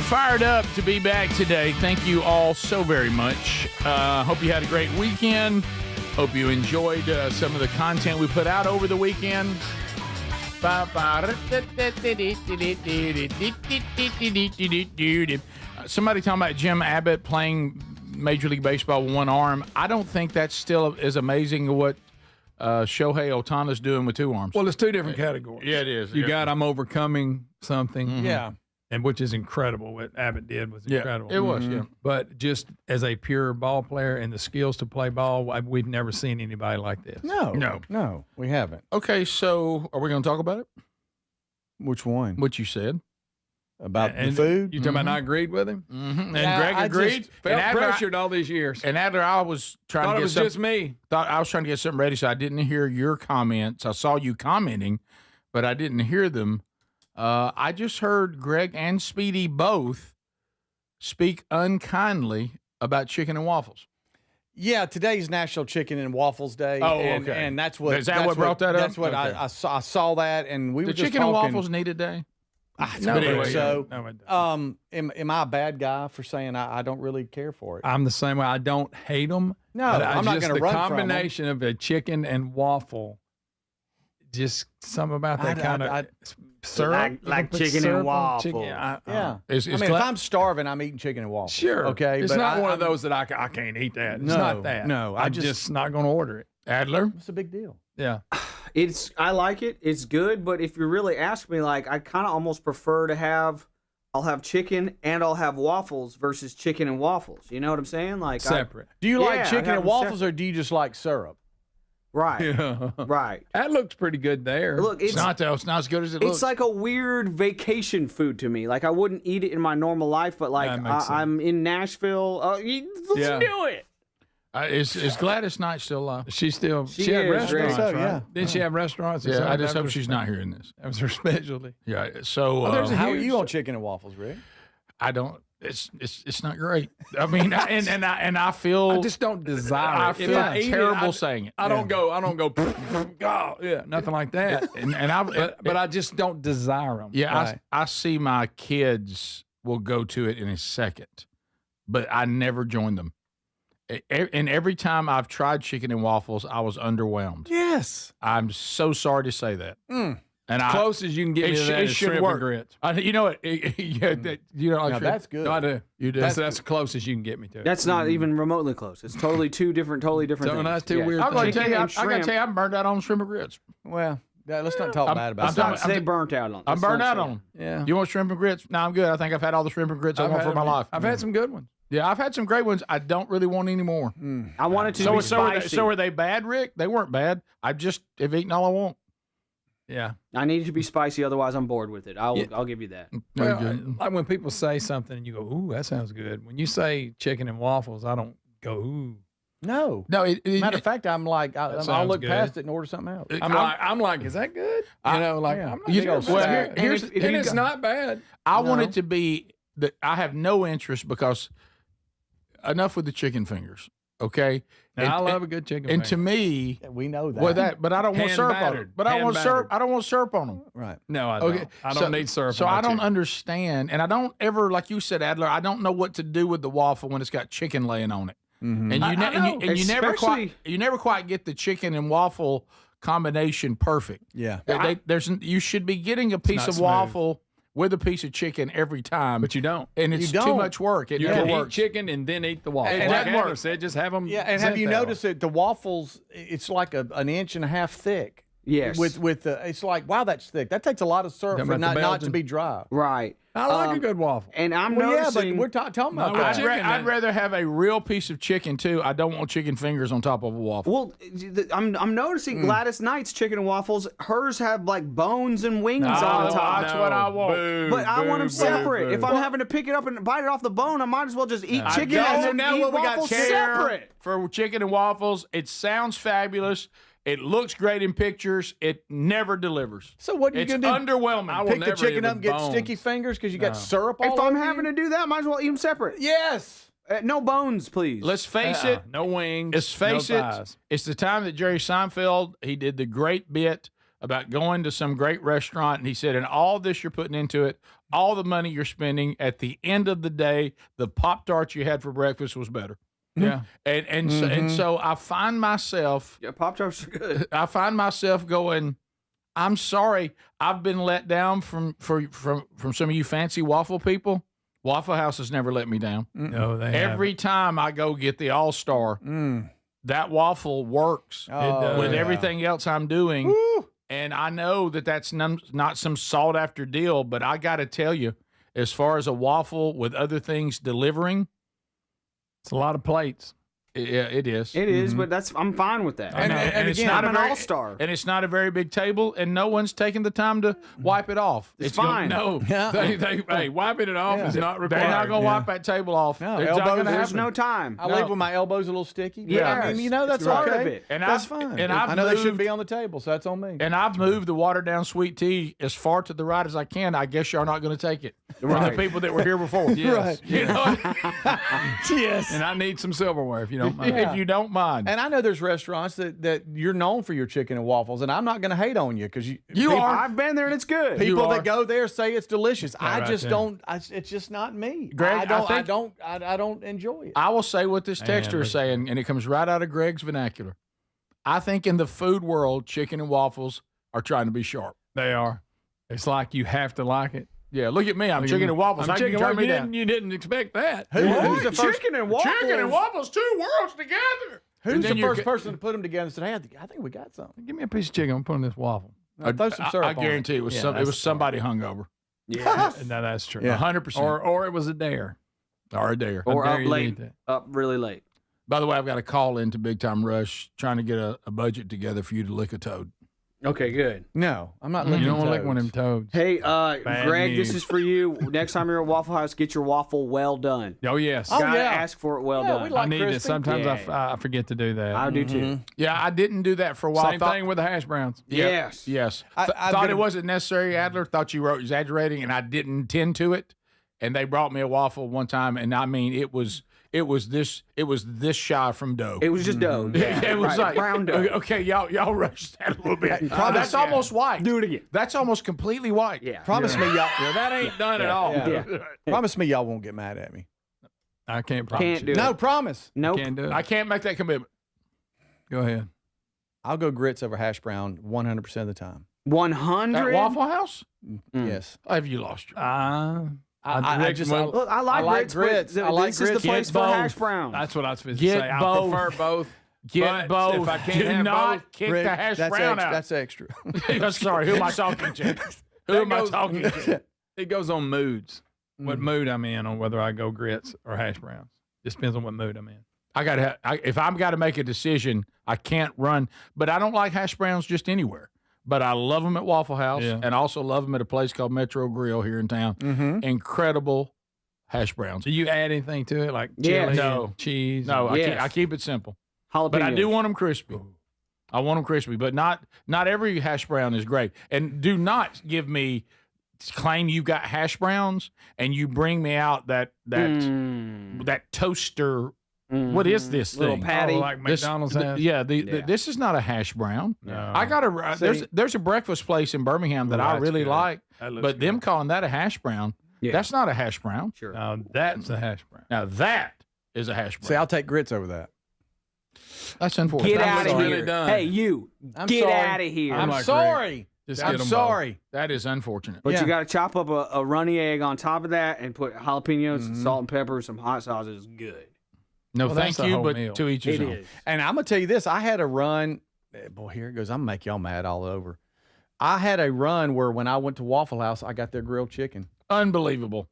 Fired up to be back today. Thank you all so very much. Hope you had a great weekend. Hope you enjoyed some of the content we put out over the weekend. Somebody talking about Jim Abbott playing Major League Baseball with one arm. I don't think that's still as amazing what Shohei Ohtani's doing with 2 arms. Well, it's 2 different categories. Yeah, it is. You got I'm overcoming something. Mm-hmm. Yeah. And which is incredible. What Abbott did was incredible. It was, yeah. But just as a pure ball player and the skills to play ball, we've never seen anybody like this. No, we haven't. Okay, so are we going to talk about it? Which one? What you said. About the food? You talking about I agreed with him? Mm-hmm. And Greg agreed. Felt pressured all these years. And Adler, I was trying to get something. Just me. Thought I was trying to get something ready, so I didn't hear your comments. I saw you commenting, but I didn't hear them. I just heard Greg and Speedy both speak unkindly about chicken and waffles. Yeah, today's National Chicken and Waffles Day. Oh, and, okay. And that's what. Is that what brought that up? That's what okay. I saw that, and we were just chicken talking. and waffles need a day? No, anyway, so, am I a bad guy for saying I don't really care for it? I'm the same way. I don't hate them. No, I'm not going to run from them. The combination of a chicken and waffle, just something about that kind of syrup. Like chicken and waffle. Yeah. If I'm starving, I'm eating chicken and waffles. Sure. Okay. It's but not one of those that I can't eat that. It's not that. No. I'm just not going to order it. Adler? It's a big deal. Yeah. I like it. It's good, but if you really ask me, like, I kind of almost prefer to I'll have chicken and I'll have waffles versus chicken and waffles. You know what I'm saying? Like separate. Do you like chicken and waffles or do you just like syrup? Right. Yeah. Right. That looks pretty good there. Look, it's not though. It's not as good as it looks. It's like a weird vacation food to me. Like I wouldn't eat it in my normal life, but like I'm in Nashville. Let's do it. Is Gladys Knight still alive? She had restaurants, right? Didn't she have restaurants? Yeah, I just hope she's not hearing this. That was her specialty. Yeah. So how are you on chicken and waffles, Rick? I don't. It's not great. I mean, and I feel I just don't desire it. I feel If I eat terrible it, saying it. I don't go. Oh, yeah, nothing like that. But I just don't desire them. Yeah, Right. I see my kids will go to it in a second, but I never join them. And every time I've tried chicken and waffles, I was underwhelmed. Yes. I'm so sorry to say that. And As close as you can get me to that is shrimp and grits. You know what? You know, like Now, shrimp? that's good. No, I do. You do. That's as close as you can get me to it. That's not even remotely close. It's totally totally different So things. that's two weird I'm going to things. tell you, I Chicken got and to tell you, I'm burned out on shrimp and grits. Well, let's not talk bad about Let's it. not say burnt out on. I'm burned out on them. Yeah. You want shrimp and grits? No, I'm good. I think I've had all the shrimp and grits I want for my life. I've had some good ones. Yeah, I've had some great ones. I don't really want any more. I want it to be spicy. So are they bad, Rick? They weren't bad. I just have eaten all I want. Yeah. I need it to be spicy, otherwise I'm bored with it. I'll give you that. Well, like when people say something and you go, ooh, that sounds good. When you say chicken and waffles, I don't go, ooh. No. Matter of fact, I'm like, I'll sounds look good. past it and order something else. I'm like, is that good? I'm not You gonna know, say well, that. here's- and if you it's got- not bad. I want it to be that I have no interest because enough with the chicken fingers. Okay. Now, I love a good chicken And to finger. me, we know that. well, but I don't want Hand syrup on battered. them. But I Hand want syrup. battered. I don't want syrup on them. Right. No, I don't. I don't need syrup. So on my I don't chicken. understand, and I don't ever, like you said, Adler. I don't know what to do with the waffle when it's got chicken laying on it. Mm-hmm. And I know. you never Especially- quite get the chicken and waffle combination perfect. Yeah. You should be getting a piece not of smooth. waffle with a piece of chicken every time, But you don't. and it's You too don't. much work. It You never can eat works. chicken and then eat the waffle. And like that Adler works. said, just have them. Yeah, and have you noticed that the waffles? It's like an inch and a half thick. Yes. With it's like, wow, that's thick. That takes a lot of syrup Talking for about the not to Belgian? be dry. Right. I like a good waffle. And I'm Well, yeah, noticing. but we're talking about No, that. chicken, I'd rather have a real piece of chicken too. I don't want chicken fingers on top of a waffle. Well, I'm noticing Gladys Knight's chicken and waffles. Hers have like bones and wings on top. That's what I want. But I want them separate. If I'm having to pick it up and bite it off the bone, I might as well just eat chicken I and know then now eat what we got waffles chair separate. for chicken and waffles. It sounds fabulous. It looks great in pictures. It never delivers. So what are you It's going to do? underwhelming. I will Pick the never chicken eat up and get bones. sticky fingers because you got syrup all If I'm over having you? to do that, I might as well eat them separate. Yes. No bones, please. Let's face it. No wings. Let's face no it. thighs. It's the time that Jerry Seinfeld, he did the great bit about going to some great restaurant, and he said, and all this you're putting into it, all the money you're spending, at the end of the day, the Pop-Tarts you had for breakfast was better. Yeah. And so I find myself Yeah, Pop-Tarts are good. I find myself going, I'm sorry, I've been let down from some of you fancy waffle people. Waffle House has never let me down. No, they Every time I go get the All-Star, that waffle works Oh, with yeah. everything else I'm doing. And I know that that's not some sought-after deal, but I got to tell you, as far as a waffle with other things delivering, It's a lot of plates. yeah, it is. It is, but I'm fine with that. And it's again, not I'm a an very, all-star. and it's not a very big table, and no one's taking the time to wipe it off. It's fine. No, Yeah. hey, wiping it off is not required. They're not going to wipe that table off. No, It's not elbows, gonna There's happen. no time. I leave with my elbows a little sticky. But Yeah. I mean, that's It's part okay. of it. And That's I've- fine. and I've I know they shouldn't moved- be on the table, so that's on me. And I've moved the watered down sweet tea as far to the right as I can. I guess y'all not going to take it from Right. the people that were here before. Yes. You know, Yes. And I need some silverware if you don't mind. if you don't mind. And I know there's restaurants that you're known for your chicken and waffles, and I'm not going to hate on you because I've been there and it's good. People that go there say it's delicious. I right just there. don't. It's just not me. Greg, I don't enjoy it. I will say what this texter look is saying, and it comes right out of Greg's vernacular. I think in the food world, chicken and waffles are trying to be sharp. They are. It's like you have to like it. Yeah, look at me. I'm Look at chicken me. and waffles. I'm How can you chicken turn me down? You didn't expect that. Who's the first? Chicken and waffles. Chicken and waffles, two worlds together. Who's And the then you're first ca- person to put them together and said, "Hey, I think we got something." Give me a piece of chicken. I'm putting this waffle. Throw some syrup I on guarantee it was Yeah, it that's was somebody hungover. Yeah. No, that's true. 100%. Or it was a dare. Or a dare. Or dare up you to late. eat that. Up really late. By the way, I've got a call into Big Time Rush trying to get a budget together for you to lick a toad. Okay, good. No, I'm not You licking don't want to lick toads. one of them toads. Hey, Bad Greg, news. this is for you. Next time you're at Waffle House, get your waffle well done. Oh, yes. Oh, Gotta yeah. ask for it well Yeah, done. we like I need it. crispy. Sometimes Yeah. I forget to do that. I do too. Yeah, I didn't do that for a while. Same thing with the hash browns. Yeah, Yes. Yes. I'm Thought gonna- it wasn't necessary, Adler. Thought you were exaggerating, and I didn't tend to it. and they brought me a waffle one time, and I mean, it was this shy from dough. It was just dough. Yeah. It was like brown dough. Okay, y'all rushed that a little bit. That's almost white. Do it again. That's almost completely white. Yeah. Promise me y'all. Yeah, that ain't done at all. Yeah. Promise me y'all won't get mad at me. I can't promise. Can't you. do it. No, promise. Nope. Can't do it. I can't make that commitment. Go ahead. I'll go grits over hash brown 100% of the time. 100. At Waffle House? Yes. Have you lost your? I Look, I like grits. I like this is the grits. place Get for both. hash browns. That's what I was supposed to Get say. I both. prefer both. Get but both. If I can't Do have not both, kick Rick, the hash that's brown extra, out. That's extra. I'm sorry. Who am I talking to? Who am I talking to? it goes on moods. What mood I'm in on whether I go grits or hash browns. Just depends on what mood I'm in. If I've got to make a decision, I can't run. But I don't like hash browns just anywhere. But I love them at Waffle House, and also love them at a place called Metro Grill here in town. Mm-hmm. Incredible hash browns. Do you add anything to it, like Yes. chili, No. cheese? No, Yes. I keep it simple. Jalapenos. But I do want them crispy. I want them crispy, but not every hash brown is great. And do not give me claim you got hash browns and you bring me out that toaster. What is this Little thing? patty. Oh, like McDonald's has? This is not a hash brown. No. I got a there's a breakfast place in Birmingham that I that's really good. like, That looks but them good. calling that a hash brown, that's not a hash brown. Sure. Now that's a hash brown. Now that is a hash brown. See, I'll take grits over that. That's unfortunate. Get out of really here. done. Hey, you. I'm Get sorry. out of here. I'm like sorry. Just I'm get 'em sorry. That is unfortunate. But Yeah. you got to chop up a runny egg on top of that and put jalapenos, salt and pepper, some hot sauce. It's good. No, Well, thank that's the you, whole but meal. to each his It own. is. And I'm gonna tell you this: I had a run. Boy, here it goes. I'm gonna make y'all mad all over. I had a run where when I went to Waffle House, I got their grilled chicken. Unbelievable.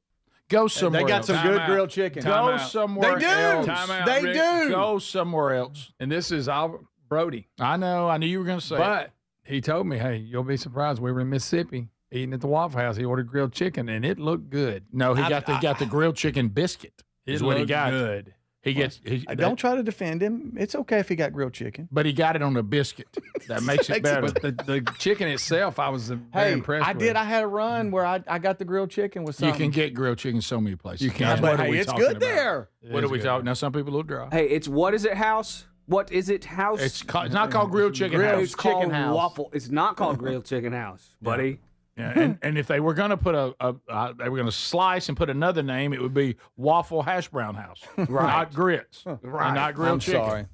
Go somewhere They got else. some Time good out. grilled chicken. Time Go out. somewhere They do. else. Time out, They Rick. do. Go somewhere else. And this is Albert Brody. I know. I knew you were going to say it. But he told me, hey, you'll be surprised. We were in Mississippi eating at the Waffle House. He ordered grilled chicken, and it looked good. No, he got the grilled chicken biscuit. It Is what he looked got. good. He gets. Don't try to defend him. It's okay if he got grilled chicken. But he got it on a biscuit. That makes it better. But the chicken itself, I was very Hey, impressed I with. did. I had a run where I got the grilled chicken with You something. can get grilled chicken so many places. You can. Now, but what are hey, we it's talking good about? there. What are we talking? Now, some people will draw. Hey, it's what is it house? What is it house? It's not called grilled chicken Grilled house. It's called Chicken House. waffle. It's not called grilled chicken house, buddy. Yeah, and if they were going to put they were going to slice and put another name, it would be Waffle Hash Brown House, not grits, and not grilled I'm chicken. sorry.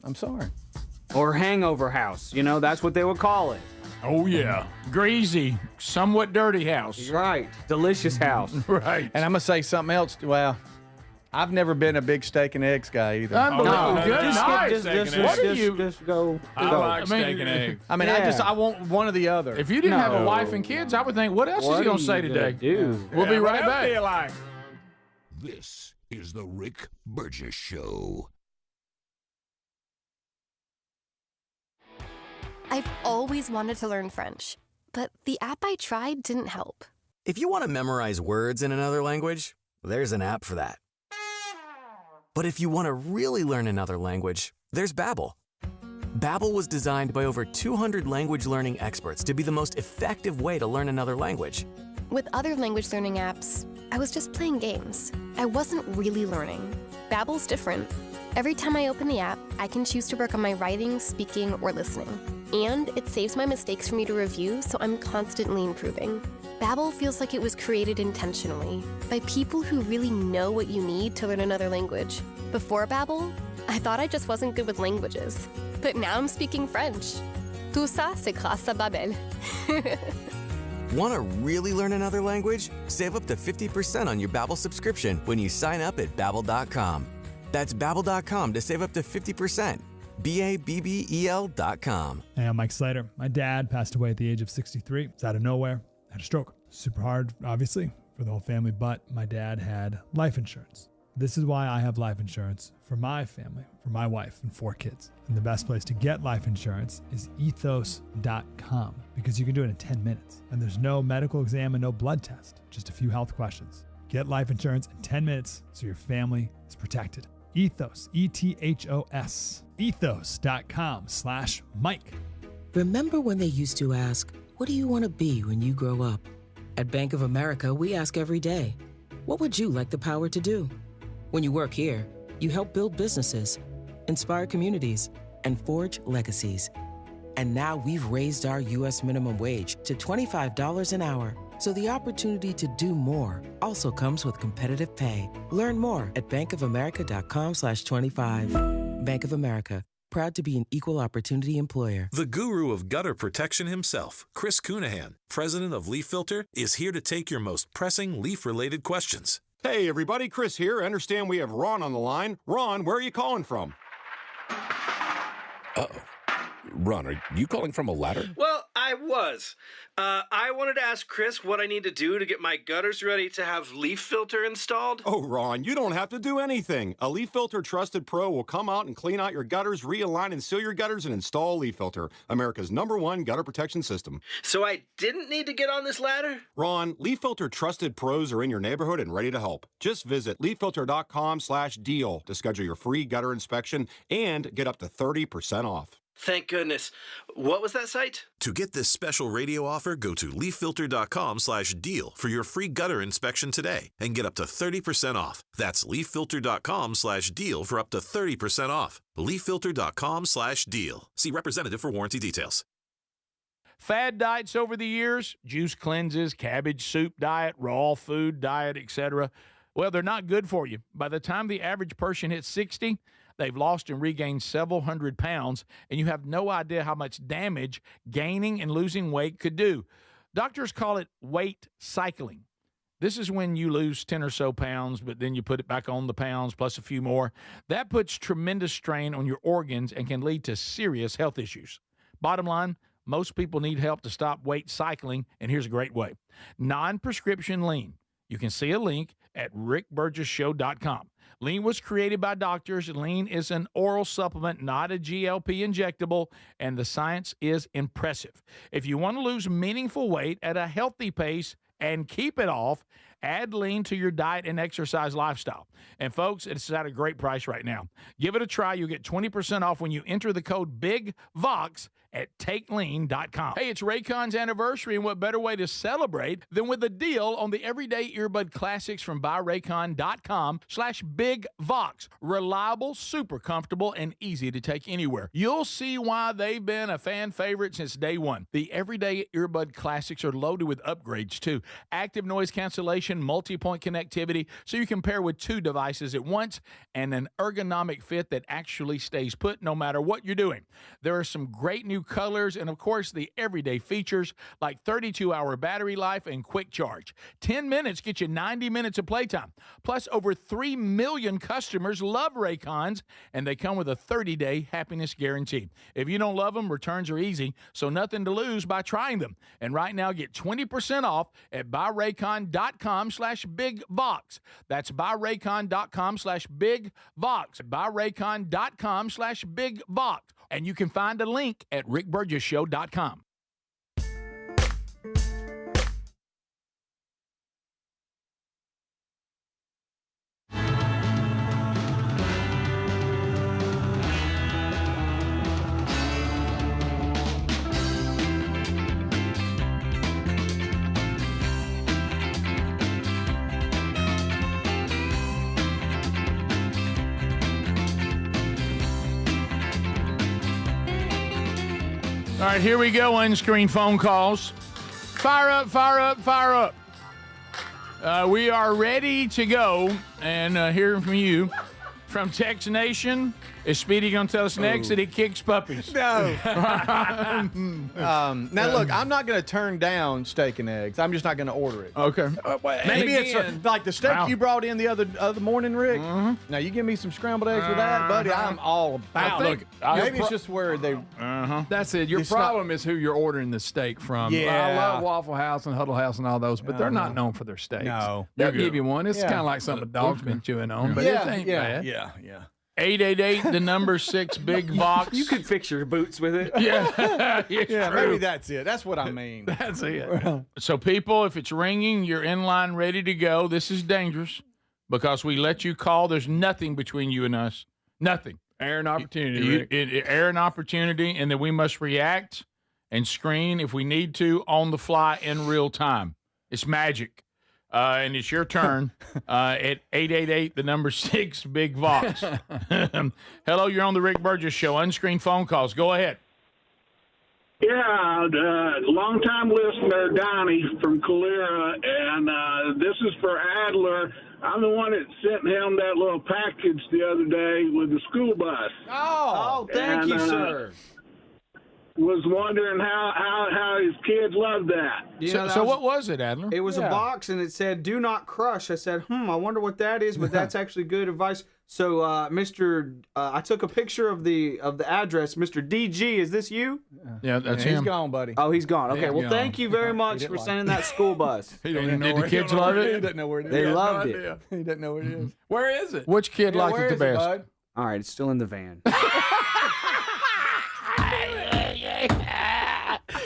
I'm sorry. Or hangover house. You know, that's what they would call it. Oh yeah, greasy, somewhat dirty house. Right. Delicious house. Right. And I'm gonna say something else. Well, I've never been a big steak and eggs guy either. Unbelievable. no, Good just night. What are you? Just go. I go. like steak and eggs. I mean, Yeah. I want one or the other. If you didn't have a No. wife and kids, I would think, what else is What he going are to say you gonna today? do? We'll be right back. Like? This is the Rick Burgess Show. I've always wanted to learn French, but the app I tried didn't help. If you want to memorize words in another language, there's an app for that. But if you want to really learn another language, there's Babbel. Babbel was designed by over 200 language learning experts to be the most effective way to learn another language. With other language learning apps, I was just playing games. I wasn't really learning. Babbel's different. Every time I open the app, I can choose to work on my writing, speaking, or listening. And it saves my mistakes for me to review, so I'm constantly improving. Babbel feels like it was created intentionally by people who really know what you need to learn another language. Before Babbel, I thought I just wasn't good with languages. But now I'm speaking French. Tout ça, c'est grâce à Babbel. Want to really learn another language? Save up to 50% on your Babbel subscription when you sign up at Babbel.com. That's Babbel.com to save up to 50%. Babbel.com. Hey, I'm Mike Slater. My dad passed away at the age of 63. It's out of nowhere. Had a stroke. Super hard, obviously, for the whole family, but my dad had life insurance. This is why I have life insurance for my family, for my wife and 4 kids. And the best place to get life insurance is ethos.com because you can do it in 10 minutes. And there's no medical exam and no blood test, just a few health questions. Get life insurance in 10 minutes so your family is protected. Ethos, E-T-H-O-S, ethos.com/Mike. Remember when they used to ask, what do you want to be when you grow up? At Bank of America, we ask every day, What would you like the power to do? When you work here, you help build businesses, inspire communities, and forge legacies. And now we've raised our U.S. minimum wage to $25 an hour. So the opportunity to do more also comes with competitive pay. Learn more at bankofamerica.com/25. Bank of America, proud to be an equal opportunity employer. The guru of gutter protection himself, Chris Cunahan, president of Leaf Filter, is here to take your most pressing leaf-related questions. Hey, everybody, Chris here. I understand we have Ron on the line. Ron, where are you calling from? Uh-oh. Ron, are you calling from a ladder? Well, I was. I wanted to ask Chris what I need to do to get my gutters ready to have Leaf Filter installed. Oh, Ron, you don't have to do anything. A Leaf Filter Trusted Pro will come out and clean out your gutters, realign and seal your gutters, and install Leaf Filter, America's #1 gutter protection system. So I didn't need to get on this ladder? Ron, Leaf Filter Trusted Pros are in your neighborhood and ready to help. Just visit leaffilter.com/deal to schedule your free gutter inspection and get up to 30% off. Thank goodness. What was that site? To get this special radio offer, go to leaffilter.com/deal for your free gutter inspection today and get up to 30% off. That's leaffilter.com/deal for up to 30% off. leaffilter.com/deal. See representative for warranty details. Fad diets over the years, juice cleanses, cabbage soup diet, raw food diet, etc. Well, they're not good for you. By the time the average person hits 60, they've lost and regained several hundred pounds, and you have no idea how much damage gaining and losing weight could do. Doctors call it weight cycling. This is when you lose 10 or so pounds, but then you put it back on the pounds plus a few more. That puts tremendous strain on your organs and can lead to serious health issues. Bottom line, most people need help to stop weight cycling, and here's a great way. Non-prescription lean. You can see a link at rickburgessshow.com. Lean was created by doctors. Lean is an oral supplement, not a GLP injectable, and the science is impressive. If you want to lose meaningful weight at a healthy pace and keep it off, add Lean to your diet and exercise lifestyle. And folks, it's at a great price right now. Give it a try. You'll get 20% off when you enter the code BIGVOX at takelean.com. Hey, it's Raycon's anniversary, and what better way to celebrate than with a deal on the everyday earbud classics from buyraycon.com/BigVox. Reliable, super comfortable, and easy to take anywhere. You'll see why they've been a fan favorite since day one. The everyday earbud classics are loaded with upgrades too. Active noise cancellation, multi-point connectivity, so you can pair with two devices at once, and an ergonomic fit that actually stays put no matter what you're doing. There are some great new colors, and of course the everyday features like 32-hour battery life and quick charge. 10 minutes get you 90 minutes of playtime. Plus, over 3 million customers love Raycons, and they come with a 30-day happiness guarantee. If you don't love them, returns are easy, so nothing to lose by trying them. And right now, get 20% off at buyraycon.com/BigVox. That's buyraycon.com/BigVox. buyraycon.com/BigVox. And you can find a link at rickburgessshow.com. All right, here we go. On-screen phone calls. Fire up, fire up, fire up. We are ready to go and hear from you. From Tex Nation, is Speedy going to tell us next that he kicks puppies? No. Now, look, I'm not going to turn down steak and eggs. I'm just not going to order it. Okay. Maybe it's like the steak you brought in the other morning, Rick. Mm-hmm. Now, you give me some scrambled eggs with that, buddy, I'm all about it. Maybe it's just where they... That's it. Your problem is who you're ordering the steak from. Yeah. I love Waffle House and Huddle House and all those, but they're not known for their steaks. No. They'll give you one. It's kind of like something a dog's been chewing on, but it ain't bad. Yeah. 888, the number 6, Big Vox. You could fix your boots with it. Yeah. Maybe that's it. That's what I mean. That's it. So, people, if it's ringing, you're in line, ready to go. This is dangerous because we let you call. There's nothing between you and us. Nothing. Air and opportunity. Air and opportunity, and then we must react and screen if we need to on the fly in real time. It's magic. and it's your turn at 888, the number 6, Big Vox. Hello, you're on the Rick Burgess Show. Unscreened phone calls. Go ahead. Yeah, long-time listener, Donnie from Calera, and this is for Adler. I'm the one that sent him that little package the other day with the school bus. Oh, thank you, sir. Was wondering how his kids love that. So what was it, Adler? It was a box, and it said, "Do not crush." I said, I wonder what that is, but that's actually good advice. So, I took a picture of the address. Mr. DG, is this you? Yeah, that's him. He's gone, buddy. Oh, he's gone. Okay, He's well, thank you very much for sending that school bus. Did the kids love it? He doesn't know where it is. They loved it. He doesn't know where it is. Where is it? Which kid liked it the best? All right, it's still in the van.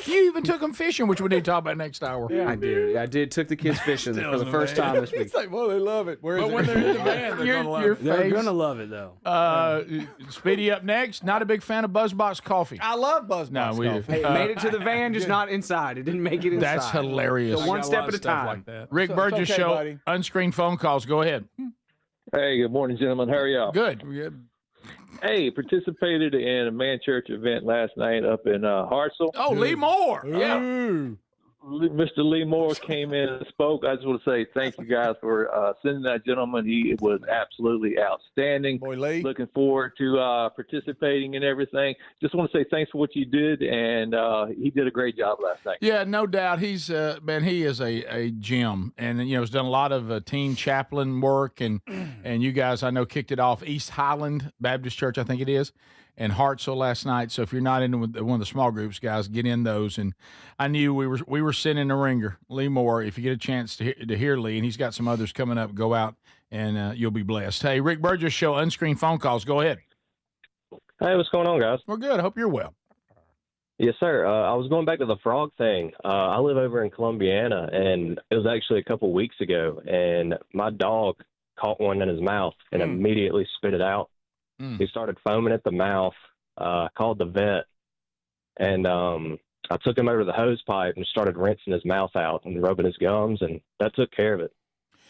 You even took them fishing, which we need to talk about next hour. Yeah, I did. I did. Took the kids fishing for the first time this week. It's like, well, they love it. Where is But it? when they're in the van, they're going to love it. They're gonna love it though. Speedy up next. Not a big fan of BuzzBox coffee. I love BuzzBox coffee. Hey, it made it to the van, just not inside. It didn't make it inside. That's hilarious. So one step at a time. Like that. Rick Burgess okay, Show. buddy. Unscreened phone calls. Go ahead. Hey, good morning, gentlemen. How are y'all? Good. Hey, participated in a man church event last night up in Hartselle. Oh, Lee Moore. Yeah. Mr. Lee Moore came in and spoke. I just want to say thank you guys for sending that gentleman. He was absolutely outstanding. Boy, Lee. Looking forward to participating in everything. Just want to say thanks for what you did, and he did a great job last night. Yeah, no doubt. He's man, he is a gem, and has done a lot of teen chaplain work, and you guys I know kicked it off East Highland Baptist Church, I think it is, and Hartselle last night. So if you're not in one of the small groups, guys, get in those. And I knew we were sending a ringer, Lee Moore. If you get a chance to hear Lee, and he's got some others coming up, go out and you'll be blessed. Hey, Rick Burgess Show, unscreened phone calls. Go ahead. Hey, what's going on, guys? We're good. I hope you're well. Yes, sir. I was going back to the frog thing. I live over in Columbiana, and it was actually a couple weeks ago, and my dog caught one in his mouth and immediately spit it out. He started foaming at the mouth, called the vet, and I took him over to the hose pipe and started rinsing his mouth out and rubbing his gums, and that took care of it.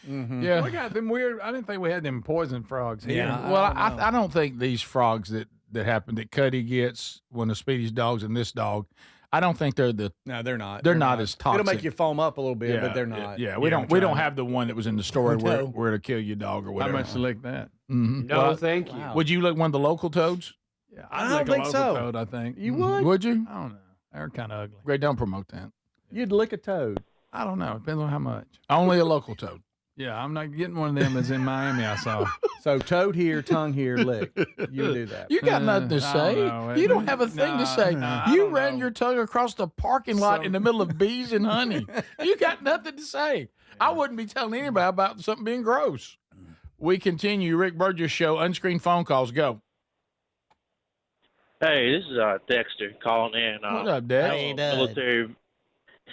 Mm-hmm. Yeah, we got them weird. I didn't think we had them poison frogs here. Yeah, well, I don't think these frogs that happen that Cuddy gets when the Speedy's dogs and this dog, I don't think they're No, they're not. They're not as toxic. It'll make you foam up a little bit, but they're not. Yeah, we don't have the one that was in the story where it'll kill your dog or whatever. How much to lick that? Mm-hmm. No, thank you. Would you lick one of the local toads? Yeah, I don't think so. Toad, I think You would? Would you? I don't know. They're kind of ugly. Great, don't promote that. You'd lick a toad. I don't know. Depends on how much. Only a local toad. Yeah, I'm not getting one of them as in Miami. I saw. So toad here, tongue here, lick. You do that. You got nothing to say. You don't have a thing to say. You ran your tongue across the parking lot in the middle of bees and honey. You got nothing to say. I wouldn't be telling anybody about something being gross. We continue. Rick Burgess Show. Unscreened phone calls. Go. Hey, this is Dexter calling in. What up, Dex? Military.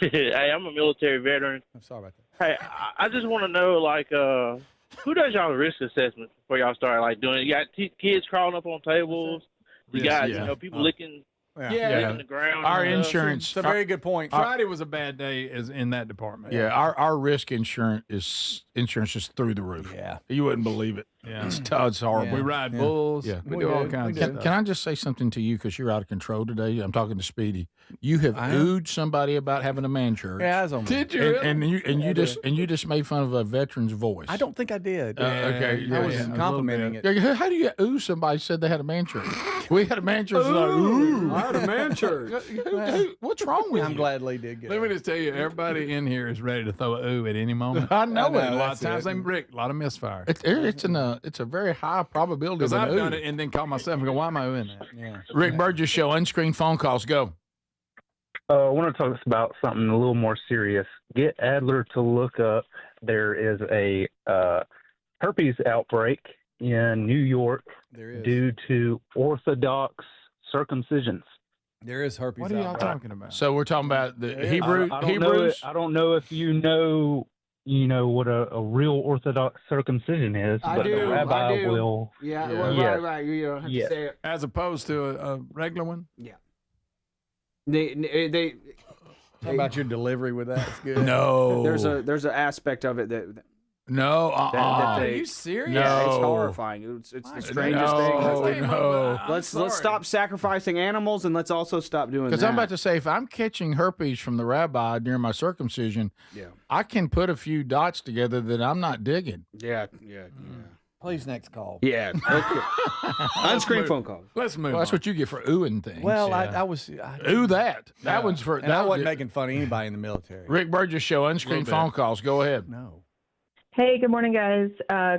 Hey, I'm a military veteran. I'm sorry about that. Hey, I just want to know, like, who does y'all risk assessment before y'all start, like, doing it? You got kids crawling up on tables. You got, people licking the ground. Our insurance. It's a very good point. Friday was a bad day in that department. Yeah, our risk insurance is through the roof. Yeah. You wouldn't believe it. Yeah. It's horrible. We ride bulls. Yeah. We do all kinds of stuff. Can I just say something to you because you're out of control today? I'm talking to Speedy. You have oohed somebody about having a man church. Yeah, I was on. Did you? And you just made fun of a veteran's voice. I don't think I did. Okay, I was complimenting it. Yeah, how do you ooh somebody said they had a man church? We had a man church. Like, ooh. I had a man church. What's wrong with you? I'm glad Lee did get Let it. me just tell you, everybody in here is ready to throw a ooh at any moment. I know it. A lot of times, Rick, a lot of misfire. It's a very high probability. Because of an I've done ooh. it and then call myself and go, why am I oohing that? Yeah. Rick Burgess Show. Unscreened phone calls. Go. I want to talk about something a little more serious. Get Adler to look up. There is a herpes outbreak in New York due to Orthodox circumcisions. There is herpes. What are y'all talking about? So we're talking about the Hebrews. I don't know if you know what a real Orthodox circumcision is, but the rabbi will. Yeah, yes. right. You don't have to say it. As opposed to a regular one? Yeah. They How about your delivery with that? It's good. No. There's an aspect of it that No, that they, Are you serious? Yeah, it's No. horrifying. It's the strangest thing. It's like, let's stop sacrificing animals and let's also stop doing that. Because I'm about to say, if I'm catching herpes from the rabbi during my circumcision, I can put a few dots together that I'm not digging. Yeah. Please, next call. Yeah. Unscreened phone calls. Let's move. Well, that's what you get for oohing things. Well, yeah. I was. Ooh that. That one's for. And I wasn't making fun of anybody in the military. Rick Burgess Show, unscreened phone calls. Go ahead. No. Hey, good morning, guys.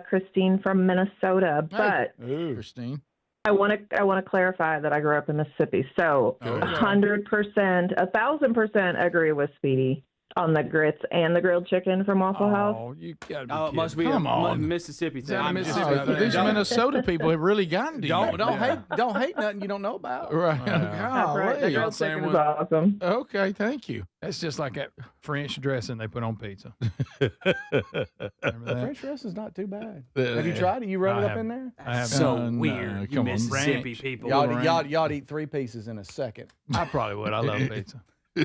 Christine from Minnesota. But Christine, I want to clarify that I grew up in Mississippi. So 100%, 1,000% agree with Speedy on the grits and the grilled chicken from Waffle House. Oh, you gotta be Oh, it kidding. must be Come a on. Mississippi thing. Oh, these Minnesota people have really gotten to you. Don't hate nothing you don't know about. Right. That's right. The Golly. grilled chicken is awesome. Okay, thank you. That's just like that French dressing they put on pizza. The French dress is not too bad. Have you tried it? You rub it up in there? I have So not. weird. You come on. Mississippi Ranch. people. Y'all eat 3 pieces in a second. I probably would. I love pizza.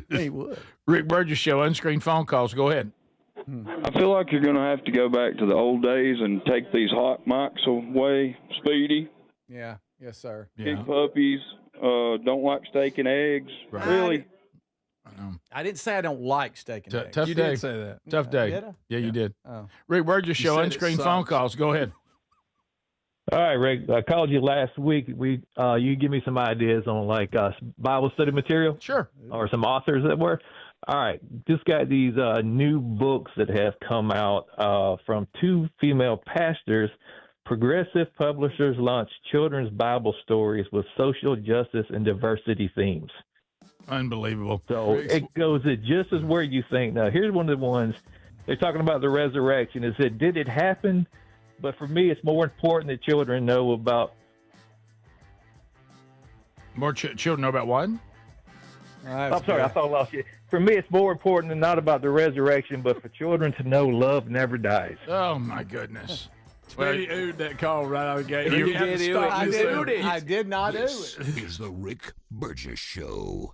He would. Rick Burgess Show, unscreened phone calls. Go ahead. I feel like you're going to have to go back to the old days and take these hot mics away, Speedy. Yeah. Yes, sir. Big puppies. Don't like steak and eggs. Right. Really? I didn't say I don't like steak and eggs. Tough You day. did say that. Tough day. Did I? Yeah, you did. Oh. Rick Burgess You Show, said it unscreened sucks. phone calls. Go ahead. All right, Rick. I called you last week. You give me some ideas on like Bible study material. Sure. Or some authors that were. All right. Just got these new books that have come out from 2 female pastors. Progressive publishers launched children's Bible stories with social justice and diversity themes. Unbelievable. So it goes just as where you think. Now, here's one of the ones. They're talking about the resurrection. It said, did it happen? But for me, it's more important that children know about. More children know about what? I'm sorry, I thought I lost you. For me, it's more important than not about the resurrection, but for children to know love never dies. Oh, my goodness. Speedy oohed that call right out of the gate. You You have to did stop ooh it. yourself. I did not do This it. is the Rick Burgess Show.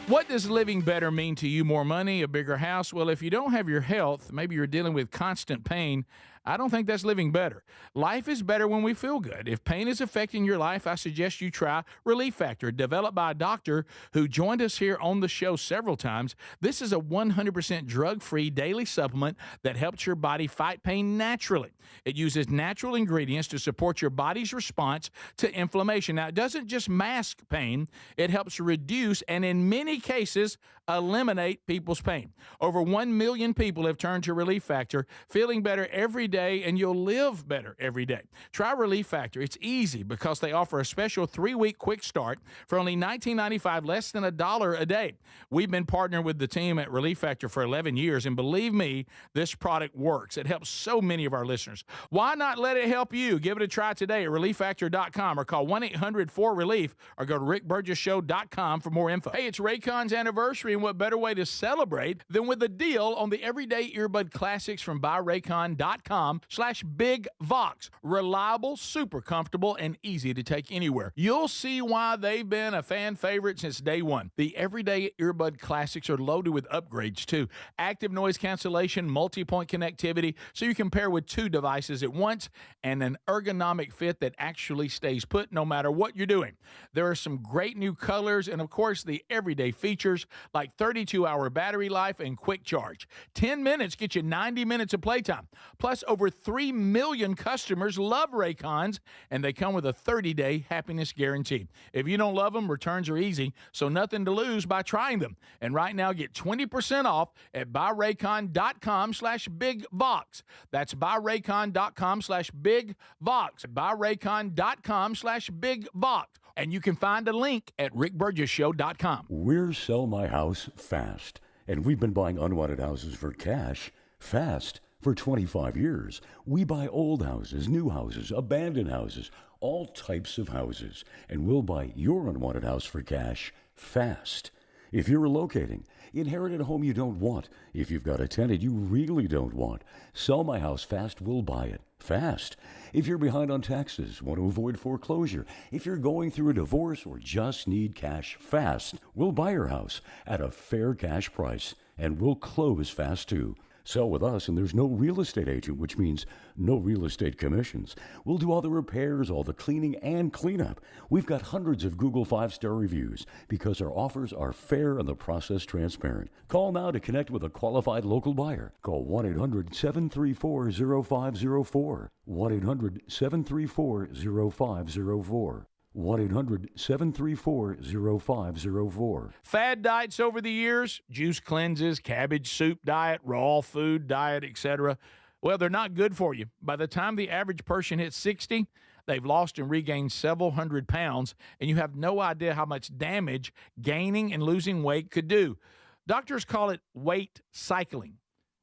What does living better mean to you? More money, a bigger house? Well, if you don't have your health, maybe you're dealing with constant pain, I don't think that's living better. Life is better when we feel good. If pain is affecting your life, I suggest you try Relief Factor, developed by a doctor who joined us here on the show several times. This is a 100% drug-free daily supplement that helps your body fight pain naturally. It uses natural ingredients to support your body's response to inflammation. Now, it doesn't just mask pain, it helps reduce and in many cases eliminate people's pain. Over 1 million people have turned to Relief Factor, feeling better every day, and you'll live better every day. Try Relief Factor. It's easy because they offer a special 3-week quick start for only $19.95, less than $1 a day. We've been partnering with the team at Relief Factor for 11 years, and believe me, this product works. It helps so many of our listeners. Why not let it help you? Give it a try today at ReliefFactor.com or call 1-800-4RELIEF or go to RickBurgessShow.com for more info. Hey, it's Raycon's anniversary, and what better way to celebrate than with a deal on the everyday earbud classics from BuyRaycon.com/BigVox. Reliable, super comfortable, and easy to take anywhere. You'll see why they've been a fan favorite since day one. The everyday earbud classics are loaded with upgrades too. Active noise cancellation, multi-point connectivity, so you can pair with 2 devices at once, and an ergonomic fit that actually stays put no matter what you're doing. There are some great new colors, and of course the everyday features like 32-hour battery life and quick charge. 10 minutes get you 90 minutes of playtime. Plus, over 3 million customers love Raycons, and they come with a 30-day happiness guarantee. If you don't love them, returns are easy, so nothing to lose by trying them. And right now, get 20% off at BuyRaycon.com/BigVox. That's BuyRaycon.com/BigVox. BuyRaycon.com/BigVox. And you can find a link at RickBurgessShow.com. We're Sell My House Fast, and we've been buying unwanted houses for cash fast for 25 years. We buy old houses, new houses, abandoned houses, all types of houses, and we'll buy your unwanted house for cash fast. If you're relocating, inherited a home you don't want. If you've got a tenant you really don't want, Sell My House Fast will buy it. Fast. If you're behind on taxes, want to avoid foreclosure, if you're going through a divorce or just need cash fast, we'll buy your house at a fair cash price, and we'll close fast too. Sell with us, and there's no real estate agent, which means no real estate commissions. We'll do all the repairs, all the cleaning, and cleanup. We've got hundreds of Google 5-star reviews because our offers are fair and the process transparent. Call now to connect with a qualified local buyer. Call 1-800-734-0504. 1-800-734-0504. 1-800-734-0504. Fad diets over the years, juice cleanses, cabbage soup diet, raw food diet, etc. Well, they're not good for you. By the time the average person hits 60, they've lost and regained several hundred pounds, and you have no idea how much damage gaining and losing weight could do. Doctors call it weight cycling.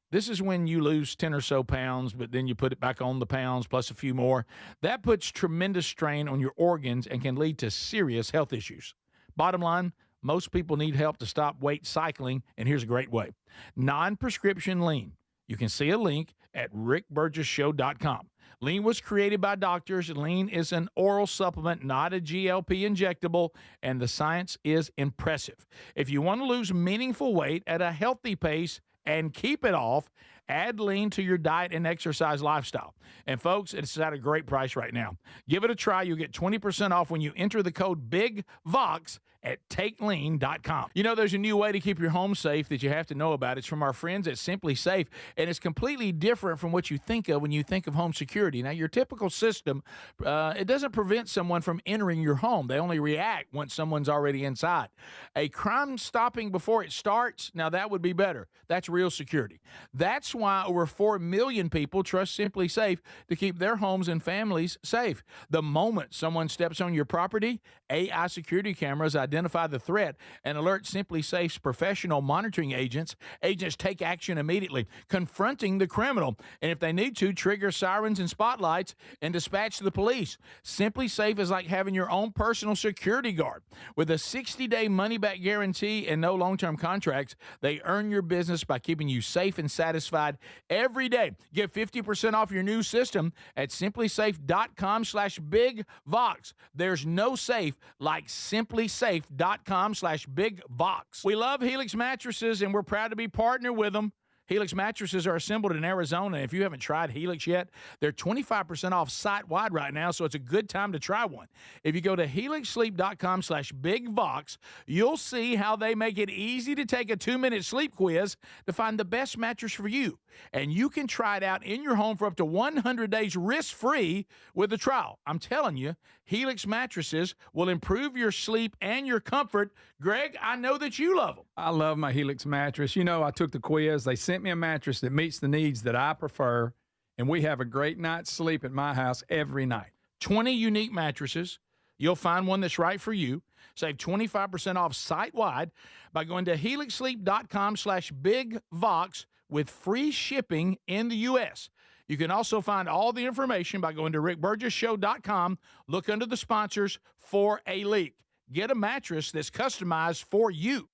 This is when you lose 10 or so pounds, but then you put it back on the pounds plus a few more. That puts tremendous strain on your organs and can lead to serious health issues. Bottom line, most people need help to stop weight cycling, and here's a great way. Non-prescription lean. You can see a link at rickburgessshow.com. Lean was created by doctors. Lean is an oral supplement, not a GLP injectable, and the science is impressive. If you want to lose meaningful weight at a healthy pace, and keep it off, add lean to your diet and exercise lifestyle. And folks, it's at a great price right now. Give it a try. You'll get 20% off when you enter the code BIGVOX at takelean.com. You know, there's a new way to keep your home safe that you have to know about. It's from our friends at Simply Safe, and it's completely different from what you think of when you think of home security. Now, your typical system, it doesn't prevent someone from entering your home. They only react once someone's already inside. A crime stopping before it starts, now that would be better. That's real security. That's why over 4 million people trust Simply Safe to keep their homes and families safe. The moment someone steps on your property, AI security cameras identify the threat and alert Simply Safe's professional monitoring agents. Agents take action immediately, confronting the criminal, and if they need to, trigger sirens and spotlights and dispatch the police. Simply Safe is like having your own personal security guard. With a 60-day money-back guarantee and no long-term contracts, they earn your business by keeping you safe and satisfied every day. Get 50% off your new system at simplysafe.com/bigvox. There's no safe like simplysafe.com/bigvox. We love Helix mattresses, and we're proud to be partnered with them. Helix mattresses are assembled in Arizona. If you haven't tried Helix yet, they're 25% off site-wide right now, so it's a good time to try one. If you go to helixsleep.com/bigvox, you'll see how they make it easy to take a 2-minute sleep quiz to find the best mattress for you. And you can try it out in your home for up to 100 days risk-free with a trial. I'm telling you, Helix mattresses will improve your sleep and your comfort. Greg, I know that you love them. I love my Helix mattress. You know, I took the quiz. They sent me a mattress that meets the needs that I prefer, and we have a great night's sleep at my house every night. 20 unique mattresses. You'll find one that's right for you. Save 25% off site-wide by going to helixsleep.com/bigvox with free shipping in the U.S. You can also find all the information by going to rickburgessshow.com. Look under the sponsors for a link. Get a mattress that's customized for you.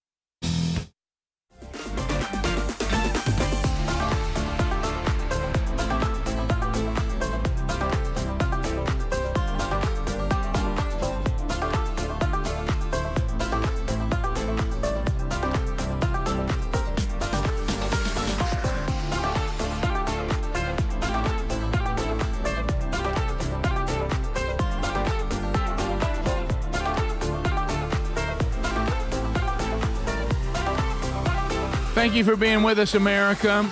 Thank you for being with us, America.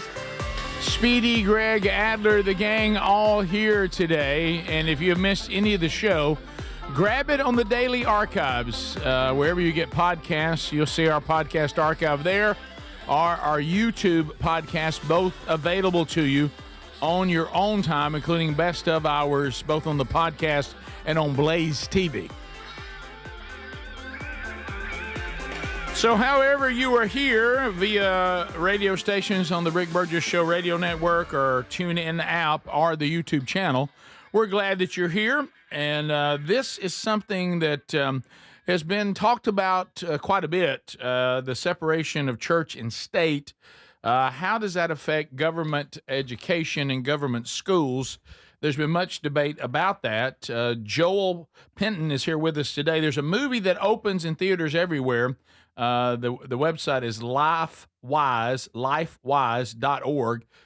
Speedy, Greg, Adler, the gang, all here today. And if you have missed any of the show, grab it on the daily archives. Wherever you get podcasts, you'll see our podcast archive there, or our YouTube podcast, both available to you on your own time, including best of hours, both on the podcast and on Blaze TV. So however you are here via radio stations on the Rick Burgess Show radio network or TuneIn app or the YouTube channel, we're glad that you're here. And this is something that has been talked about quite a bit, the separation of church and state. How does that affect government education and government schools? There's been much debate about that. Joel Penton is here with us today. There's a movie that opens in theaters everywhere. The website is lifewise.org.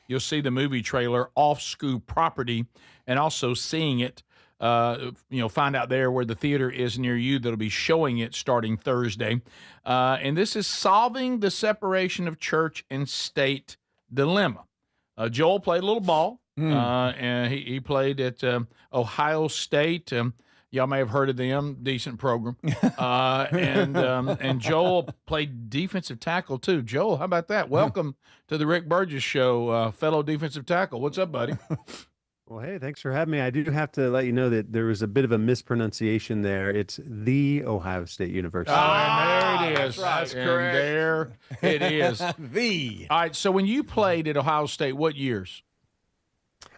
You'll see the movie trailer, Off School Property, and also seeing it. Find out there where the theater is near you that'll be showing it starting Thursday. And this is solving the separation of church and state dilemma. Joel played a little ball. And he played at Ohio State. Y'all may have heard of them. Decent program. And Joel played defensive tackle, too. Joel, how about that? Welcome to the Rick Burgess Show, fellow defensive tackle. What's up, buddy? Well, hey, thanks for having me. I do have to let you know that there was a bit of a mispronunciation there. It's the Ohio State University. And there it is. That's And correct. there it is. The. All right, so when you played at Ohio State, what years?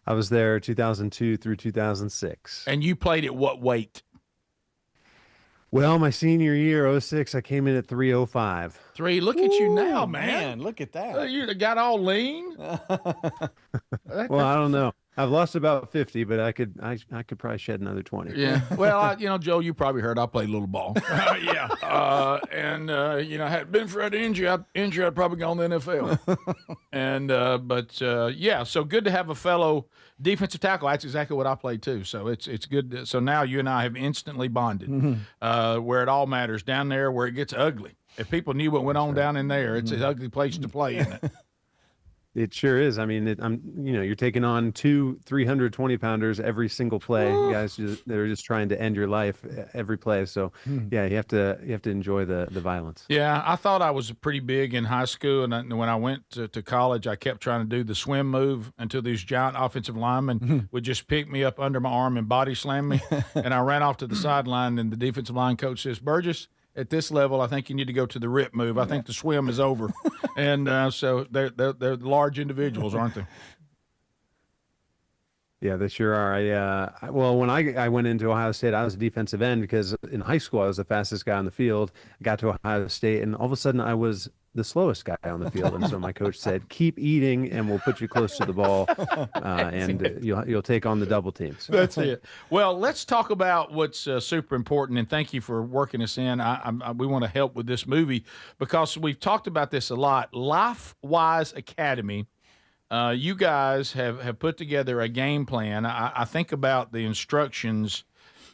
I was there 2002 through 2006. And you played at what weight? Well, my senior year, 06, I came in at 305. Look at you now, man. Look at that. You got all lean. Well, I don't know. I've lost about 50, but I could probably shed another 20. Yeah. Well, Joe, you probably heard I played a little ball. Yeah. Had it been for that injury, I'd probably gone to the NFL. So good to have a fellow defensive tackle. That's exactly what I played too. So it's good. So now you and I have instantly bonded, where it all matters, down there where it gets ugly. If people knew what went on down in there, it's an ugly place to play, isn't it? It sure is. I mean, you're taking on 2 320-pounders every single play. Guys that are just trying to end your life every play. So, yeah, you have to enjoy the violence. Yeah, I thought I was pretty big in high school, and when I went to college, I kept trying to do the swim move until these giant offensive linemen would just pick me up under my arm and body slam me, and I ran off to the sideline, and the defensive line coach says, "Burgess, at this level, I think you need to go to the rip move. I think the swim is over." And so they're large individuals, aren't they? Yeah, they sure are. When I went into Ohio State, I was a defensive end because in high school I was the fastest guy on the field. I got to Ohio State, and all of a sudden I was the slowest guy on the field. And so my coach said, "Keep eating, and we'll put you close to the ball, and you'll take on the double teams." That's it. Well, let's talk about what's super important, and thank you for working us in. We want to help with this movie because we've talked about this a lot. LifeWise Academy, you guys have put together a game plan. I think about the instructions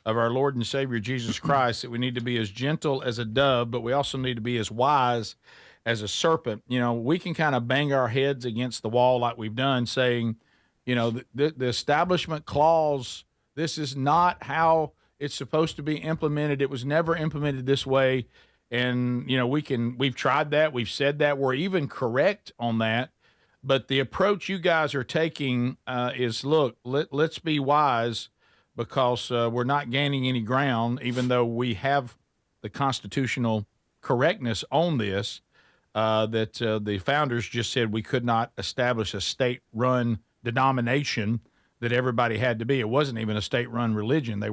of our Lord and Savior Jesus Christ that we need to be as gentle as a dove, but we also need to be as wise as a serpent. We can kind of bang our heads against the wall like we've done, saying, the Establishment Clause, this is not how it's supposed to be implemented. It was never implemented this way. And, we've tried that. We've said that. We're even correct on that. But the approach you guys are taking is, look, let's be wise because we're not gaining any ground, even though we have the constitutional correctness on this. That the founders just said we could not establish a state-run denomination that everybody had to be. It wasn't even a state-run religion.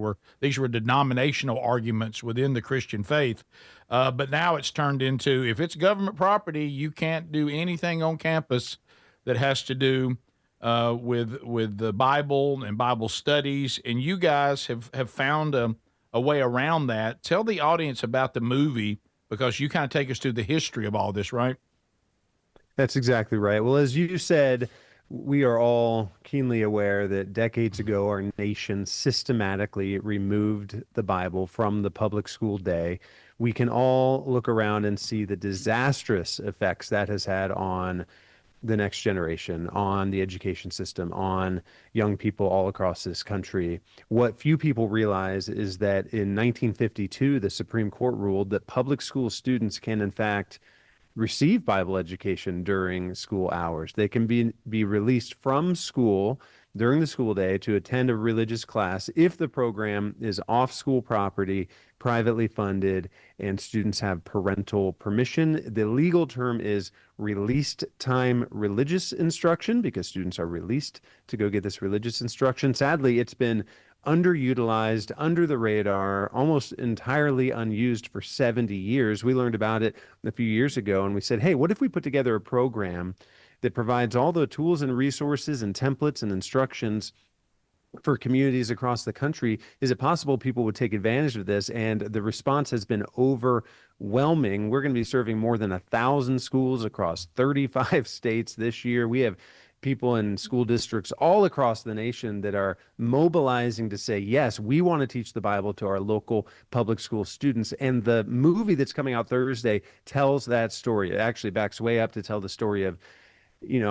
These were denominational arguments within the Christian faith. But now it's turned into, if it's government property, you can't do anything on campus that has to do with the Bible and Bible studies. And you guys have found a way around that. Tell the audience about the movie, because you kind of take us through the history of all this, right? That's exactly right. Well, as you said, we are all keenly aware that decades ago, our nation systematically removed the Bible from the public school day. We can all look around and see the disastrous effects that has had on the next generation, on the education system, on young people all across this country. What few people realize is that in 1952, the Supreme Court ruled that public school students can, in fact, receive Bible education during school hours. They can be released from school during the school day to attend a religious class if the program is off school property, privately funded, and students have parental permission. The legal term is released time religious instruction because students are released to go get this religious instruction. Sadly, it's been underutilized, under the radar, almost entirely unused for 70 years. We learned about it a few years ago, and we said, hey, what if we put together a program that provides all the tools and resources and templates and instructions for communities across the country? Is it possible people would take advantage of this? And the response has been overwhelming. We're going to be serving more than 1,000 schools across 35 states this year. We have people in school districts all across the nation that are mobilizing to say, yes, we want to teach the Bible to our local public school students. And the movie that's coming out Thursday tells that story. It actually backs way up to tell the story of,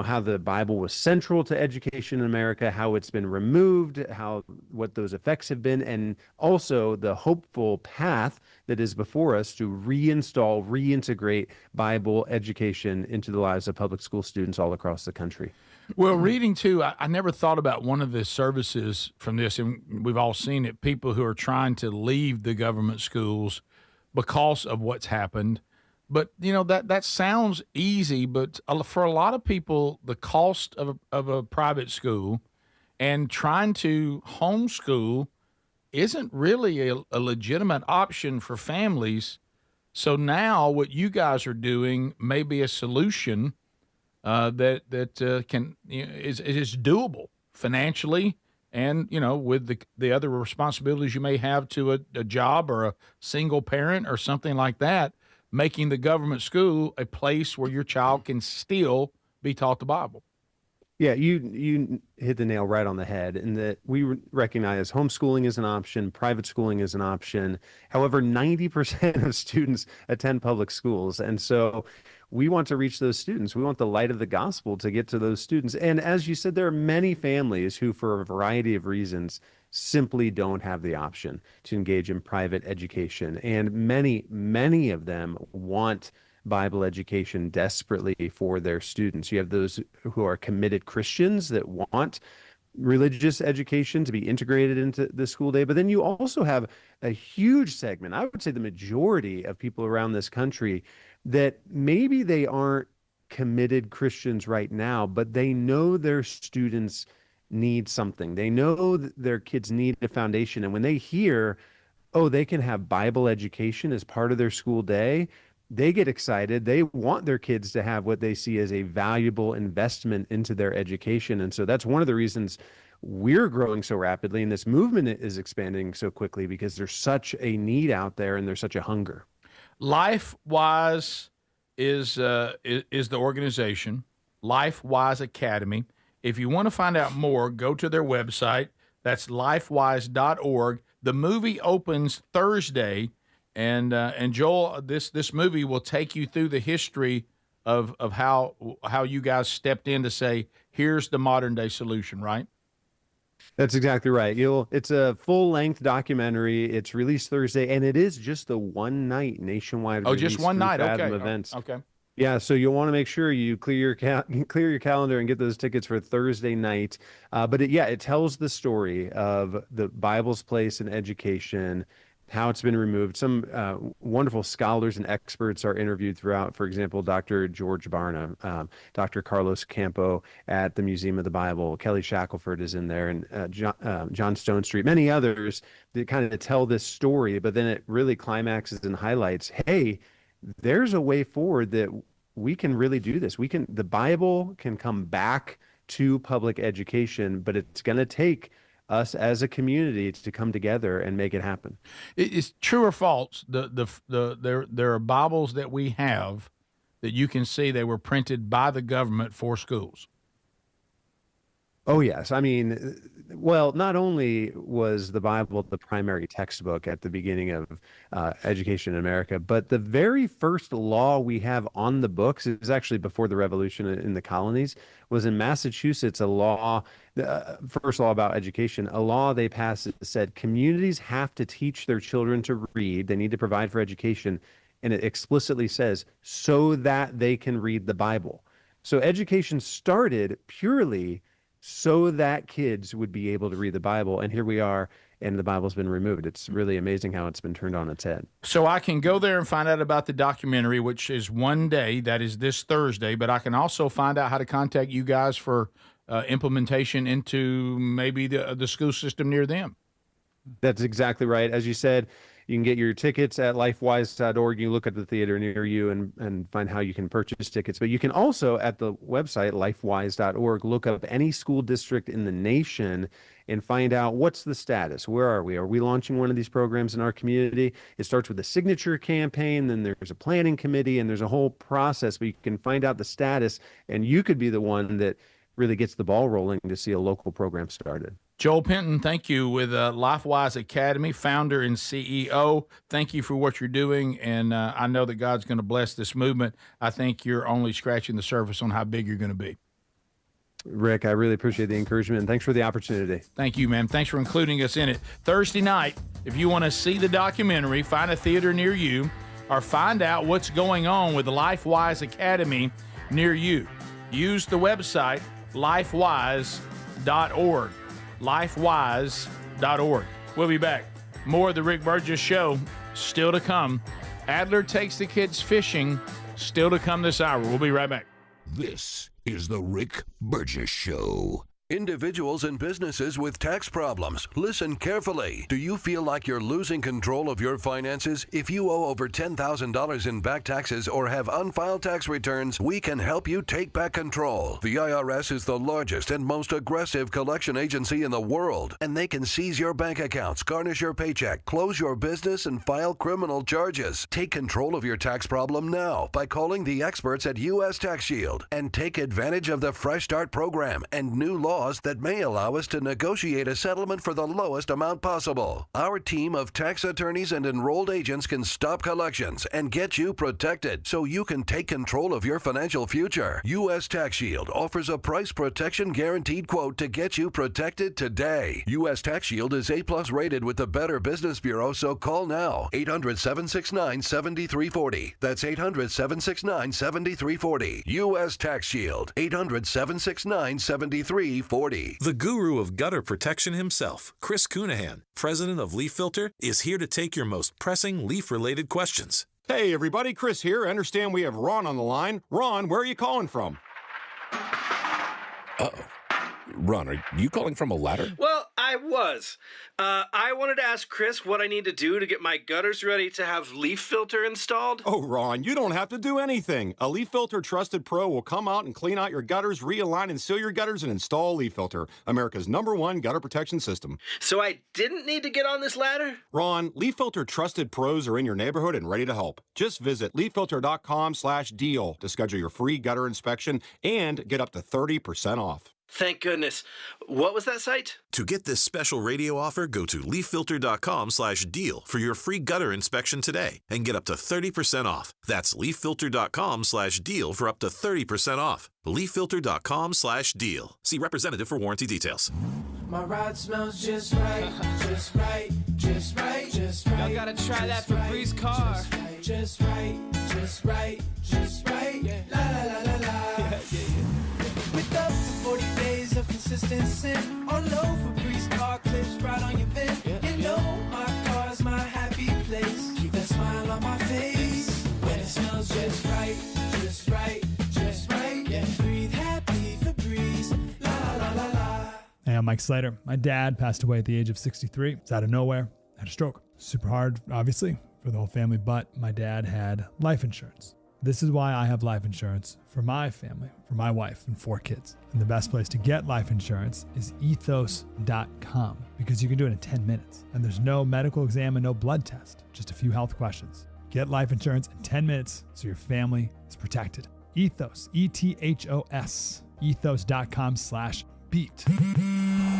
how the Bible was central to education in America, how it's been removed, what those effects have been, and also the hopeful path that is before us to reintegrate Bible education into the lives of public school students all across the country. Well, reading too, I never thought about one of the services from this, and we've all seen it, people who are trying to leave the government schools because of what's happened. But, that sounds easy, but for a lot of people, the cost of a private school and trying to homeschool isn't really a legitimate option for families. So now what you guys are doing may be a solution that can is doable financially, and with the other responsibilities you may have to a job or a single parent or something like that, making the government school a place where your child can still be taught the Bible. Yeah, you hit the nail right on the head, in that we recognize homeschooling is an option, private schooling is an option. However, 90% of students attend public schools, and so we want to reach those students. We want the light of the gospel to get to those students. And as you said, there are many families who, for a variety of reasons, simply don't have the option to engage in private education. And many of them want Bible education desperately for their students. You have those who are committed Christians that want religious education to be integrated into the school day. But then you also have a huge segment, I would say the majority of people around this country, that maybe they aren't committed Christians right now, but they know their students need something. They know that their kids need a foundation. And when they hear, oh, they can have Bible education as part of their school day, they get excited. They want their kids to have what they see as a valuable investment into their education. And so that's one of the reasons we're growing so rapidly and this movement is expanding so quickly, because there's such a need out there and there's such a hunger. LifeWise is the organization, LifeWise Academy. If you want to find out more, go to their website. That's lifewise.org. The movie opens Thursday, and Joel, this movie will take you through the history of how you guys stepped in to say, here's the modern day solution, right? That's exactly right. It's a full-length documentary. It's released Thursday, and it is just a one-night nationwide release. Oh, just one night. Fathom Okay. Events. Okay. Yeah, so you'll want to make sure you clear your calendar and get those tickets for Thursday night. But it tells the story of the Bible's place in education, how it's been removed. Some wonderful scholars and experts are interviewed throughout. For example, Dr. George Barna, Dr. Carlos Campo at the Museum of the Bible, Kelly Shackelford is in there, and John Stone Street, many others that kind of tell this story. But then it really climaxes and highlights, hey, there's a way forward that we can really do this. The Bible can come back to public education, but it's going to take us as a community to come together and make it happen. It's true or false? There are Bibles that we have that you can see they were printed by the government for schools. Oh, yes. I mean, well, not only was the Bible the primary textbook at the beginning of education in America, but the very first law we have on the books is actually before the Revolution in the colonies, was in Massachusetts, a law, first law about education, a law they passed that said communities have to teach their children to read. They need to provide for education. And it explicitly says, so that they can read the Bible. So education started purely so that kids would be able to read the Bible. And here we are, and the Bible's been removed. It's really amazing how it's been turned on its head. So I can go there and find out about the documentary, which is one day, that is this Thursday, but I can also find out how to contact you guys for implementation into maybe the school system near them. That's exactly right. As you said, you can get your tickets at lifewise.org. You look at the theater near you and find how you can purchase tickets. But you can also, at the website, lifewise.org, look up any school district in the nation and find out what's the status. Where are we? Are we launching one of these programs in our community? It starts with a signature campaign, then there's a planning committee, and there's a whole process. But you can find out the status, and you could be the one that really gets the ball rolling to see a local program started. Joel Penton, thank you, with LifeWise Academy, founder and CEO. Thank you for what you're doing, and I know that God's going to bless this movement. I think you're only scratching the surface on how big you're going to be. Rick, I really appreciate the encouragement, and thanks for the opportunity. Thank you, man. Thanks for including us in it. Thursday night, if you want to see the documentary, find a theater near you, or find out what's going on with the LifeWise Academy near you. Use the website, lifewise.org. lifewise.org. We'll be back. More of the Rick Burgess Show still to come. Adler takes the kids fishing still to come this hour. We'll be right back. This is the Rick Burgess Show. Individuals and businesses with tax problems, listen carefully. Do you feel like you're losing control of your finances? If you owe over $10,000 in back taxes or have unfiled tax returns, we can help you take back control. The IRS is the largest and most aggressive collection agency in the world, and they can seize your bank accounts, garnish your paycheck, close your business, and file criminal charges. Take control of your tax problem now by calling the experts at U.S. Tax Shield and take advantage of the Fresh Start program and new laws that may allow us to negotiate a settlement for the lowest amount possible. Our team of tax attorneys and enrolled agents can stop collections and get you protected so you can take control of your financial future. U.S. Tax Shield offers a price protection guaranteed quote to get you protected today. U.S. Tax Shield is A+ rated with the Better Business Bureau, so call now. 800-769-7340. That's 800-769-7340. U.S. Tax Shield. 800-769-7340. The guru of gutter protection himself, Chris Cunahan, president of Leaf Filter, is here to take your most pressing leaf-related questions. Hey, everybody, Chris here. I understand we have Ron on the line. Ron, where are you calling from? Uh-oh. Ron, are you calling from a ladder? Well, I was. I wanted to ask Chris what I need to do to get my gutters ready to have Leaf Filter installed. Oh, Ron, you don't have to do anything. A Leaf Filter Trusted Pro will come out and clean out your gutters, realign and seal your gutters, and install Leaf Filter, America's #1 gutter protection system. So I didn't need to get on this ladder? Ron, Leaf Filter Trusted Pros are in your neighborhood and ready to help. Just visit leaffilter.com/deal to schedule your free gutter inspection and get up to 30% off. Thank goodness. What was that site? To get this special radio offer, go to leaffilter.com/deal for your free gutter inspection today and get up to 30% off. That's leaffilter.com/deal for up to 30% off. leaffilter.com/deal. See representative for warranty details. My ride smells just right, just right, just right, just right. Y'all gotta try that Febreze car. Just right, just right, just right. Yeah. La la la la la. With up to 40 days of consistency on low Febreze car clips right on your vent. You know my car's my happy place. Keep that smile on my face when it smells just right, just right, just right. Yeah, breathe happy Febreze. La la la la la. Hey, I'm Mike Slater. My dad passed away at the age of 63. It's out of nowhere. Had a stroke. Super hard, obviously, for the whole family, but my dad had life insurance. This is why I have life insurance for my family, for my wife and 4 kids. And the best place to get life insurance is ethos.com because you can do it in 10 minutes. And there's no medical exam and no blood test, just a few health questions. Get life insurance in 10 minutes so your family is protected. Ethos, ETHOS, ethos.com/beat.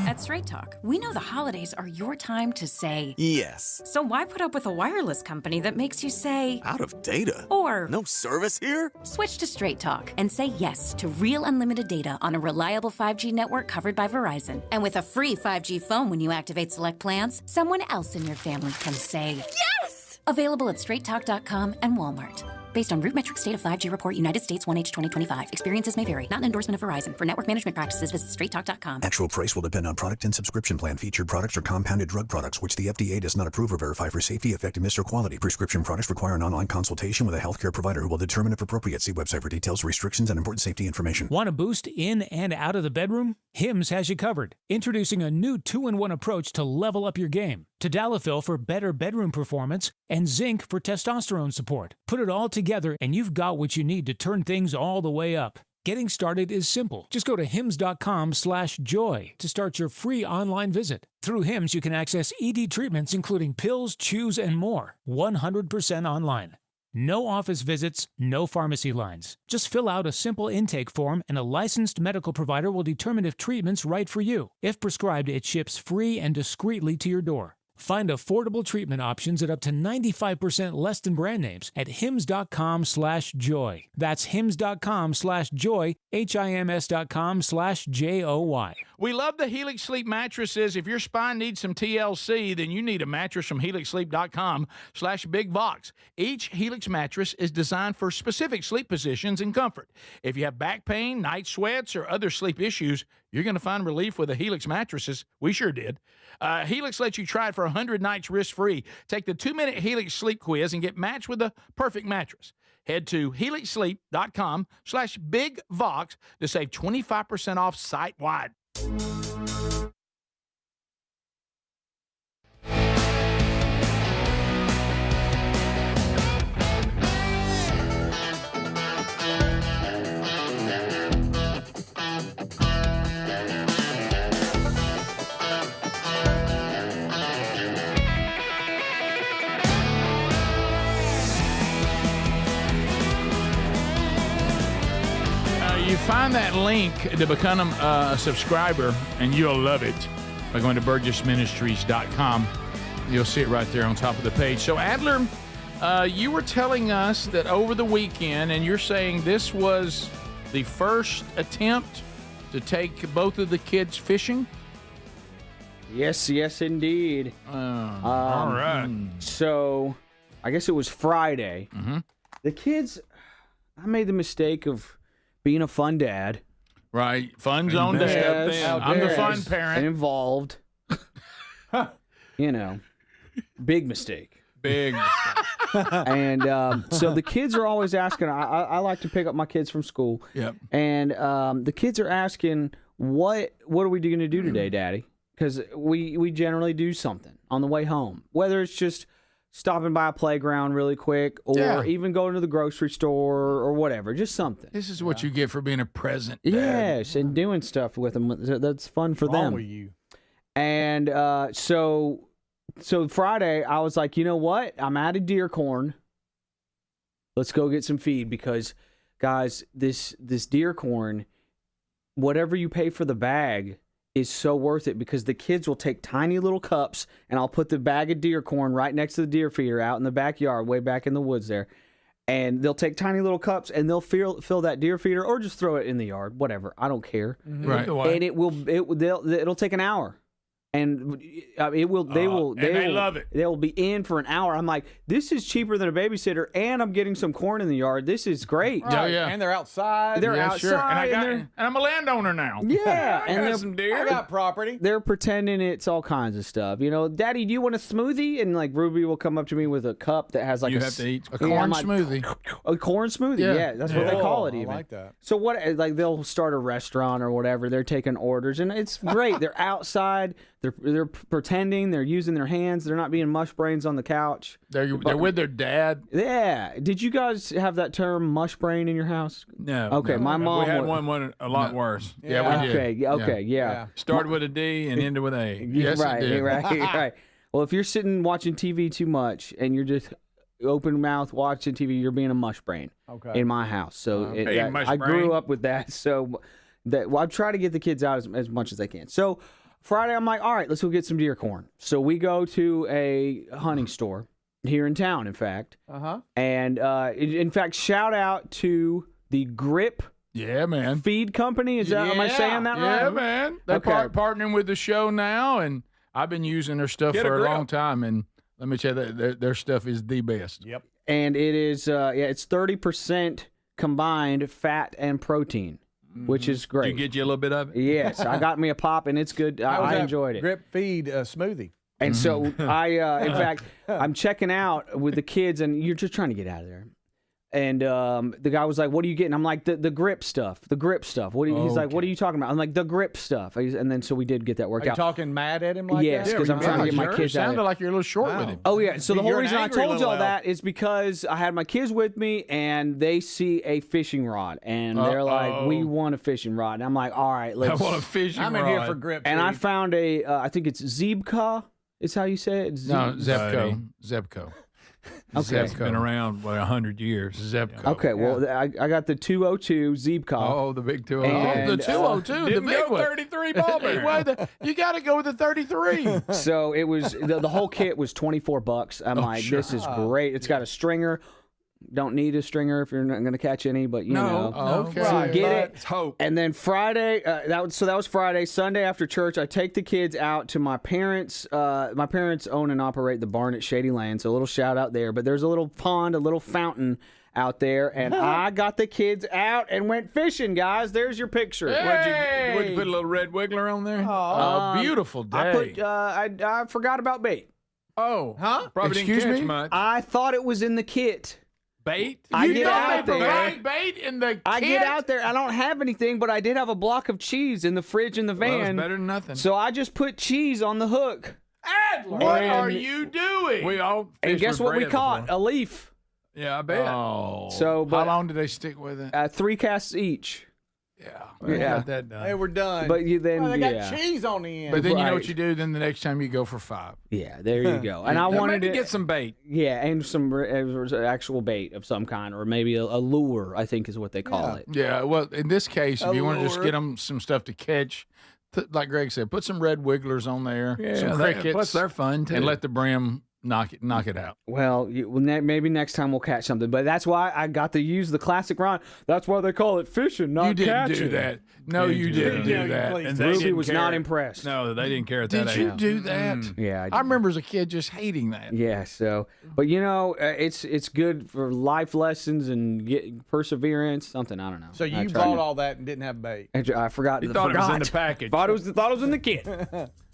At Straight Talk, we know the holidays are your time to say yes. So why put up with a wireless company that makes you say Out of data? Or no service here? Switch to Straight Talk and say yes to real unlimited data on a reliable 5G network covered by Verizon. And with a free 5G phone when you activate select plans, someone else in your family can say yes! Available at straighttalk.com and Walmart. based on RootMetrics State of 5G Report United States 1H 2025. Experiences may vary. Not an endorsement of Verizon. For network management practices, visit straighttalk.com. Actual price will depend on product and subscription plan. Featured products or compounded drug products, which the FDA does not approve or verify for safety, effectiveness, or quality. Prescription products require an online consultation with a healthcare provider who will determine if appropriate. See website for details, restrictions, and important safety information. Want a boost in and out of the bedroom? Hims has you covered. Introducing a new 2-in-1 approach to level up your game. Tadalafil for better bedroom performance and zinc for testosterone support. Put it all together and you've got what you need to turn things all the way up. Getting started is simple. Just go to hims.com/joy to start your free online visit. Through Hims, you can access ED treatments including pills, chews, and more. 100% online. No office visits, no pharmacy lines. Just fill out a simple intake form and a licensed medical provider will determine if treatment's right for you. If prescribed, it ships free and discreetly to your door. Find affordable treatment options at up to 95% less than brand names at hims.com/joy. That's hims.com/joy, HIMS.com/JOY. We love the Helix Sleep mattresses. If your spine needs some TLC, then you need a mattress from helixsleep.com/bigbox. Each Helix mattress is designed for specific sleep positions and comfort. If you have back pain, night sweats, or other sleep issues, you're going to find relief with the Helix mattresses. We sure did. Helix lets you try it for 100 nights risk-free. Take the 2-minute Helix sleep quiz and get matched with the perfect mattress. Head to helixsleep.com/bigvox to save 25% off site-wide. You find that link to become a subscriber, and you'll love it by going to burgessministries.com. You'll see it right there on top of the page. So, Adler, you were telling us that over the weekend, and you're saying this was the first attempt to take both of the kids fishing? Yes, indeed. All right. So, I guess it was Friday. Mm-hmm. The kids, I made the mistake of being a fun dad. Right. Fun zone dad. I'm the fun parent. Involved. Big mistake. Big mistake. And so the kids are always asking. I like to pick up my kids from school. Yep. And the kids are asking, what are we going to do today, Daddy? Because we generally do something on the way home. Whether it's just stopping by a playground really quick, or even going to the grocery store or whatever, just something. This is what you get for being a present dad. Yes, and doing stuff with them. That's fun for them. With you? And so Friday, I was like, you know what? I'm out of deer corn. Let's go get some feed because, guys, this deer corn, whatever you pay for the bag, is so worth it because the kids will take tiny little cups and I'll put the bag of deer corn right next to the deer feeder out in the backyard, way back in the woods there. And they'll take tiny little cups and they'll fill that deer feeder or just throw it in the yard, whatever. I don't care. Mm-hmm. Right. And it'll take an hour. And they love it. They will be in for an hour. I'm like, this is cheaper than a babysitter, and I'm getting some corn in the yard. This is great. Right. Yeah. And they're outside. They're outside. Sure. And I'm a landowner now. Yeah. I got some deer. I got property. They're pretending it's all kinds of stuff. You know, Daddy, do you want a smoothie? And like Ruby will come up to me with a cup that has like have to eat a corn smoothie. A corn smoothie. Yeah, that's what they call it. Even. I like that. So what? Like they'll start a restaurant or whatever. They're taking orders, and it's great. They're outside. They're pretending. They're using their hands. They're not being mush brains on the couch. They're with their dad. Yeah. Did you guys have that term mush brain in your house? No. Okay. No. My mom. We had one a lot worse. Yeah, we did. Okay. Yeah. Started with a D and ended with an A. Yes, right. it did. Right. Well, if you're sitting watching TV too much and you're just open mouth watching TV, you're being a mush brain. Okay. In my house, so I grew up with that. So I try to get the kids out as much as they can. So Friday, I'm like, all right, let's go get some deer corn. So we go to a hunting store here in town, in fact. Uh-huh. And in fact, shout out to the Grip Feed Company. Am I saying that right? Yeah, man. They're partnering with the show now, and I've been using their stuff for a long time. And let me tell you, their stuff is the best. Yep. and it is it's 30% combined fat and protein, which is great. Did you get you a little bit of it? Yes, I got me a pop, and it's good. I enjoyed it. Grip feed smoothie. And so in fact, I'm checking out with the kids, and you're just trying to get out of there. And the guy was like, "What are you getting?" I'm like, "The grip stuff. The grip stuff." He's like, "What are you talking about?" I'm like, "The grip stuff." And then so we did get that worked Are you out. talking mad at him like yes, that? because I'm trying to get my kids out. Sounded like you're a little short with him. Oh yeah. So the whole You're an reason I angry told little y'all that is because I had my kids with me, and they see a fishing rod, and they're like, "We want a fishing rod." And I'm like, "All right, let's." I want a fishing rod. I'm in here for grip. And I feed. found I think it's Zebka. Is how you say it? No, Zebco. Zebco. Okay. It's been around 100 years. Zebco. Okay, well, I got the 202 Zebka. Oh, the big 202. And, The 202, the didn't big go one. 33 ball bearing. You got to go with the 33. So it was the whole kit was $24. I'm like, this is great. It's got a stringer. Don't need a stringer if you're not going to catch any, but you know. Okay. So Right, get it. Let's hope. And then Friday, that was Friday. Sunday after church, I take the kids out to my parents. My parents own and operate the barn at Shady Lane, so a little shout out there. But there's a little pond, a little fountain out there, and I got the kids out and went fishing, guys. There's your picture. Hey! Would you put a little red wiggler on there? Oh, beautiful day. I forgot about bait. Oh, huh? Probably Excuse didn't catch me? much. I thought it was in the kit. Bait? I You get know out they there. provide bait in the kit? I get out there. I don't have anything, but I did have a block of cheese in the fridge in the Well, van. it's better than nothing. So I just put cheese on the hook. Adler, what are you doing? We all And fished guess with what we bread caught? before. A leaf. Yeah, I bet. Oh. So, How but long did they stick with it? 3 casts each. Yeah. Yeah. Got that done. Hey, we're done. But you then Well, they got yeah. cheese on the end. But then you know Right. what you do. Then the next time you go for 5. Yeah, there you go. And I Now, wanted maybe to get some bait. Yeah, and some actual bait of some kind, or maybe a lure, I think is what they call it. Yeah. Well, in this case, if A you want to just lure. get them some stuff to catch, like Greg said, put some red wigglers on there, some crickets, Plus, they're fun too. and let the brim knock it out. Well, maybe next time we'll catch something. But that's why I got to use the classic rod. That's why they call it fishing, not You didn't catching. do that. No, you didn't do that. please And don't. they Ruby didn't was care. not impressed. No, they didn't care at that Did age. you do that? Yeah, I remember as a kid just hating that. Yeah, so, but you know, it's good for life lessons and perseverance. Something I don't know. So I you tried bought to- all that and didn't have bait. I forgot. You thought it was in the package. Thought it was in the kit.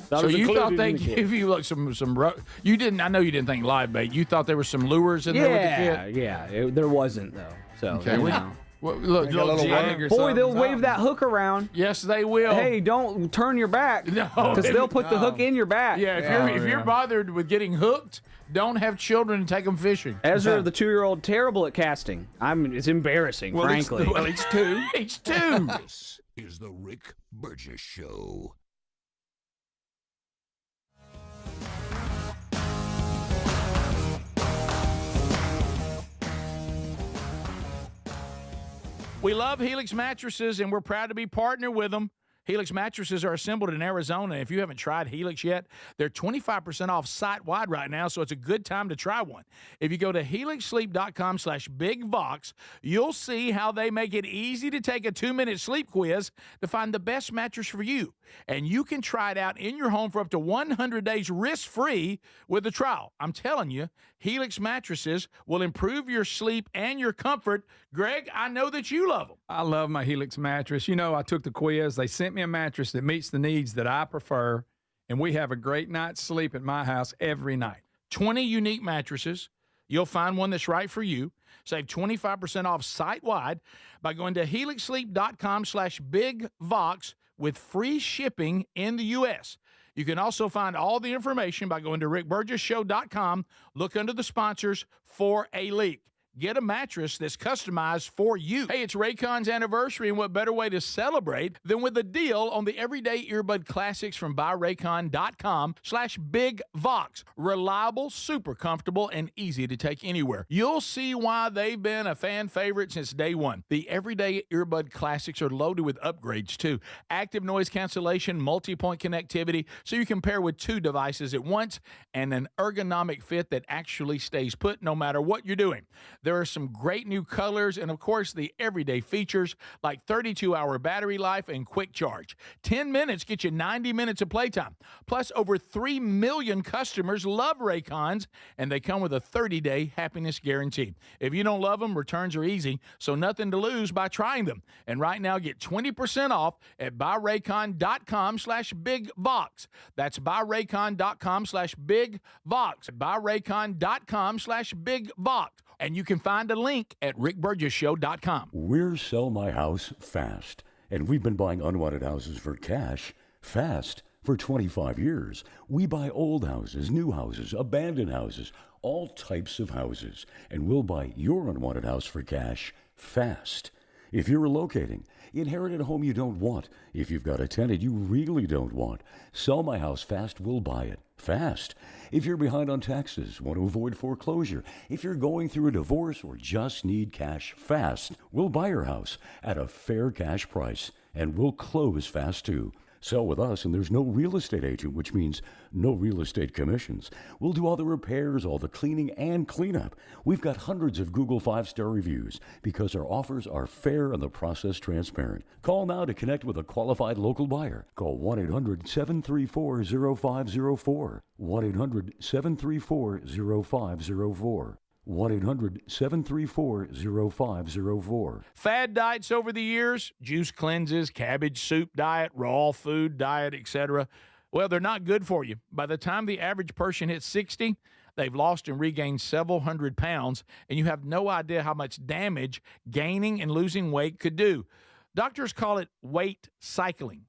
So you thought they gave you like some you didn't. I know you didn't think live bait. You thought there were some lures in there with the kid. Yeah. There wasn't though. So Okay, you we- know. Well, look, Like a little jig worm. or Boy, something. they'll wave that hook around. Yes, they will. Hey, don't turn your back. No, because they'll put the hook in your back. Yeah, if you're bothered with getting hooked, don't have children and take them fishing. Ezra, the 2-year-old, terrible at casting. It's embarrassing, frankly. It's 2. It's 2. This is the Rick Burgess Show. We love Helix mattresses, and we're proud to be partnered with them. Helix mattresses are assembled in Arizona. If you haven't tried Helix yet, they're 25% off site-wide right now, so it's a good time to try one. If you go to helixsleep.com/bigvox, you'll see how they make it easy to take a 2-minute sleep quiz to find the best mattress for you. And you can try it out in your home for up to 100 days risk-free with a trial. I'm telling you, Helix mattresses will improve your sleep and your comfort. Greg, I know that you love them. I love my Helix mattress. You know, I took the quiz. They sent me a mattress that meets the needs that I prefer, and we have a great night's sleep at my house every night. 20 unique mattresses. You'll find one that's right for you. Save 25% off site-wide by going to helixsleep.com/bigvox with free shipping in the U.S. You can also find all the information by going to rickburgessshow.com. Look under the sponsors for a link. Get a mattress that's customized for you. Hey, it's Raycon's anniversary, and what better way to celebrate than with a deal on the everyday earbud classics from buyraycon.com/bigvox. Reliable, super comfortable, and easy to take anywhere. You'll see why they've been a fan favorite since day one. The everyday earbud classics are loaded with upgrades, too. Active noise cancellation, multi-point connectivity, so you can pair with 2 devices at once, and an ergonomic fit that actually stays put no matter what you're doing. There are some great new colors and, of course, the everyday features like 32-hour battery life and quick charge. 10 minutes get you 90 minutes of playtime. Plus, over 3 million customers love Raycons, and they come with a 30-day happiness guarantee. If you don't love them, returns are easy, so nothing to lose by trying them. And right now, get 20% off at buyraycon.com/bigvox. That's buyraycon.com/bigvox. Buyraycon.com/bigvox. And you can find a link at rickburgesshow.com. We're Sell My House Fast, and we've been buying unwanted houses for cash fast for 25 years. We buy old houses, new houses, abandoned houses, all types of houses, and we'll buy your unwanted house for cash fast. If you're relocating, inherited a home you don't want, if you've got a tenant you really don't want, Sell My House Fast will buy it fast. If you're behind on taxes, want to avoid foreclosure, if you're going through a divorce or just need cash fast, we'll buy your house at a fair cash price, and we'll close fast too. Sell with us, and there's no real estate agent, which means no real estate commissions. We'll do all the repairs, all the cleaning, and cleanup. We've got hundreds of Google 5-star reviews because our offers are fair and the process transparent. Call now to connect with a qualified local buyer. Call 1-800-734-0504. 1-800-734-0504. 1-800-734-0504. Fad diets over the years, juice cleanses, cabbage soup diet, raw food diet, etc. Well, they're not good for you. By the time the average person hits 60, they've lost and regained several hundred pounds, and you have no idea how much damage gaining and losing weight could do. Doctors call it weight cycling.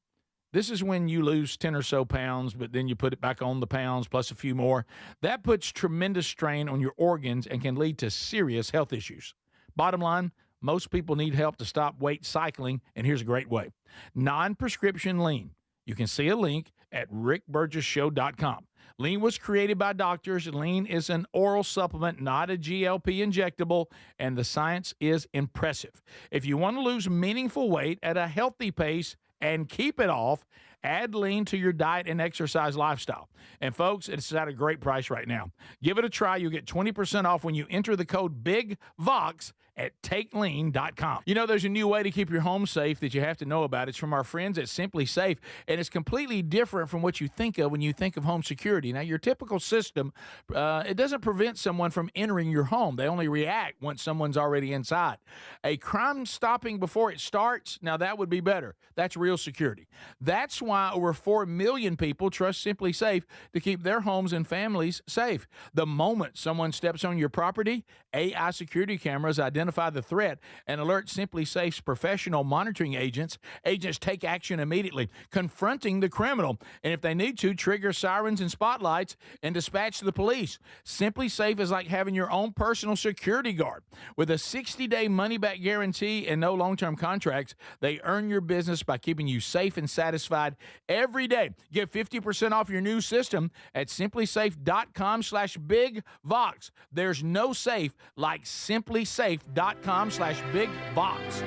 This is when you lose 10 or so pounds, but then you put it back on the pounds plus a few more. That puts tremendous strain on your organs and can lead to serious health issues. Bottom line, most people need help to stop weight cycling, and here's a great way. Non-prescription lean. You can see a link at rickburgesshow.com. Lean was created by doctors. Lean is an oral supplement, not a GLP injectable, and the science is impressive. If you want to lose meaningful weight at a healthy pace and keep it off, add lean to your diet and exercise lifestyle. And folks, it's at a great price right now. Give it a try. You'll get 20% off when you enter the code BIGVOX at takelean.com. You know, there's a new way to keep your home safe that you have to know about. It's from our friends at Simply Safe, and it's completely different from what you think of when you think of home security. Now, your typical system, it doesn't prevent someone from entering your home. They only react once someone's already inside. A crime stopping before it starts, now that would be better. That's real security. That's why over 4 million people trust Simply Safe to keep their homes and families safe. The moment someone steps on your property, AI security cameras identify the threat and alert Simply Safe's professional monitoring agents. Agents take action immediately, confronting the criminal, and if they need to, trigger sirens and spotlights and dispatch the police. Simply Safe is like having your own personal security guard. With a 60-day money-back guarantee and no long-term contracts, they earn your business by keeping you safe and satisfied every day. Get 50% off your new system at simplysafe.com/bigvox. There's no safe like simplysafe.com/bigvox.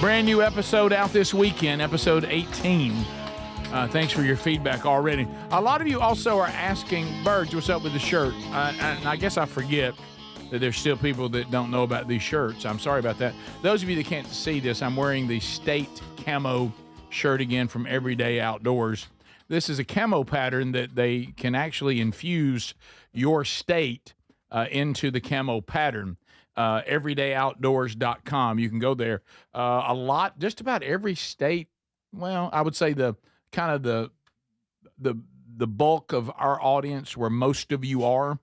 Brand new episode out this weekend, episode 18. Thanks for your feedback already. A lot of you also are asking, Burge, what's up with the shirt? And I guess I forget that there's still people that don't know about these shirts. I'm sorry about that. Those of you that can't see this, I'm wearing the state camo shirt again from Everyday Outdoors. This is a camo pattern that they can actually infuse your state into the camo pattern. Everydayoutdoors.com. You can go there. Just about every state. Well, I would say the bulk of our audience, where most of you are,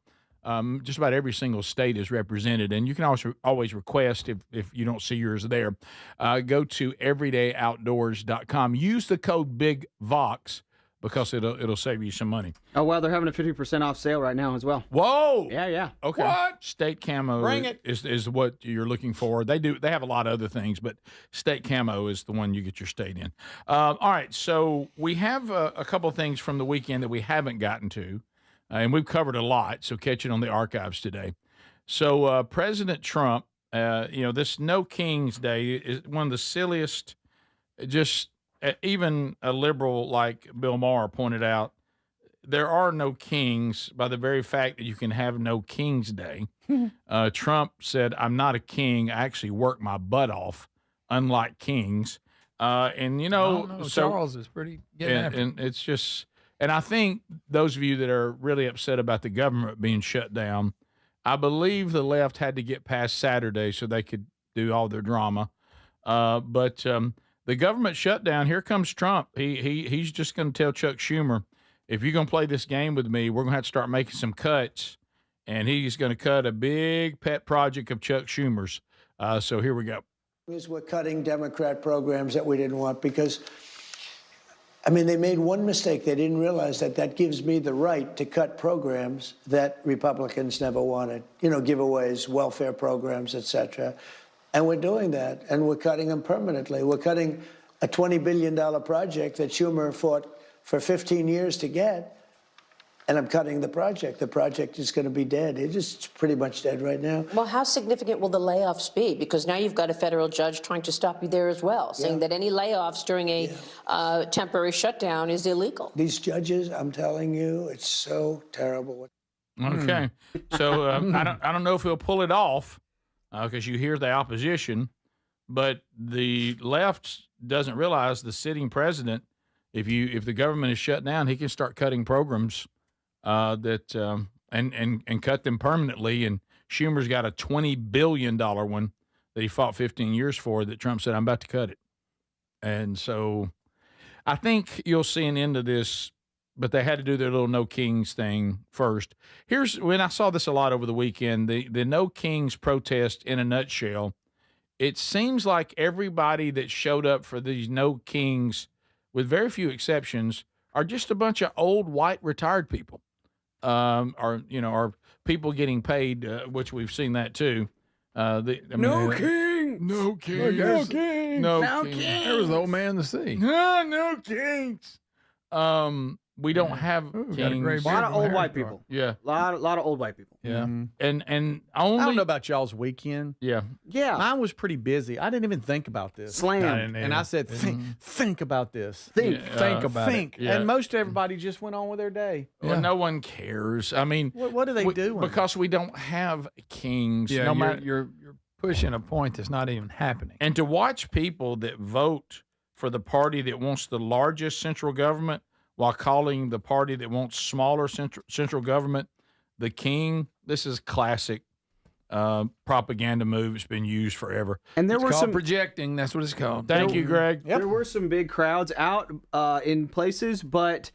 just about every single state is represented. And you can also always request if you don't see yours there. Go to everydayoutdoors.com. Use the code BIGVOX. because it'll save you some money. Oh, well, they're having a 50% off sale right now as well. Whoa! Yeah. Okay. What? State Camo Bring it. is what you're looking for. They have a lot of other things, but State Camo is the one you get your state in. All right, so we have a couple of things from the weekend that we haven't gotten to, and we've covered a lot, so catch it on the archives today. So President Trump, this No Kings Day is one of the silliest, just even a liberal like Bill Maher pointed out, there are no kings by the very fact that you can have no King's Day. Trump said, I'm not a king. I actually work my butt off, unlike kings. So Charles is pretty getting after it. And it's just, and I think those of you that are really upset about the government being shut down, I believe the left had to get past Saturday so they could do all their drama. But the government shutdown, here comes Trump. He's just going to tell Chuck Schumer, if you're going to play this game with me, we're going to have to start making some cuts. And he's going to cut a big pet project of Chuck Schumer's. So here we go. We're cutting Democrat programs that we didn't want because, they made one mistake. They didn't realize that gives me the right to cut programs that Republicans never wanted. Giveaways, welfare programs, etc. And we're doing that, and we're cutting them permanently. We're cutting a $20 billion project that Schumer fought for 15 years to get, and I'm cutting the project. The project is going to be dead. It's pretty much dead right now. Well, how significant will the layoffs be? Because now you've got a federal judge trying to stop you there as well, saying that any layoffs during a temporary shutdown is illegal. These judges, I'm telling you, it's so terrible. Okay. So I don't know if he'll pull it off because you hear the opposition, but the left doesn't realize the sitting president, if the government is shut down, he can start cutting programs and cut them permanently. And Schumer's got a $20 billion one that he fought 15 years for that Trump said, I'm about to cut it. And so I think you'll see an end to this, but they had to do their little No Kings thing first. Here's when I saw this a lot over the weekend, the No Kings protest in a nutshell. It seems like everybody that showed up for these No Kings, with very few exceptions, are just a bunch of old white retired people, or people getting paid, which we've seen that too. No king. There was the old man in the sea. No kings. We don't have kings. A lot of old white people. Yeah, a lot of old white people. Yeah, Mm-hmm. and only. I don't know about y'all's weekend. Yeah. Mine was pretty busy. I didn't even think about this. Slam. And I said, think about this. Think about it. Yeah. And most everybody just went on with their day. Well, no one cares. I mean, what are they doing? Because we don't have kings. Yeah, no matter, you're pushing a point that's not even happening. And to watch people that vote for the party that wants the largest central government while calling the party that wants smaller central government the king, this is classic propaganda move. It's been used forever. And there It's were called some projecting. That's what it's called. Thank you, Greg. There were some big crowds out in places, but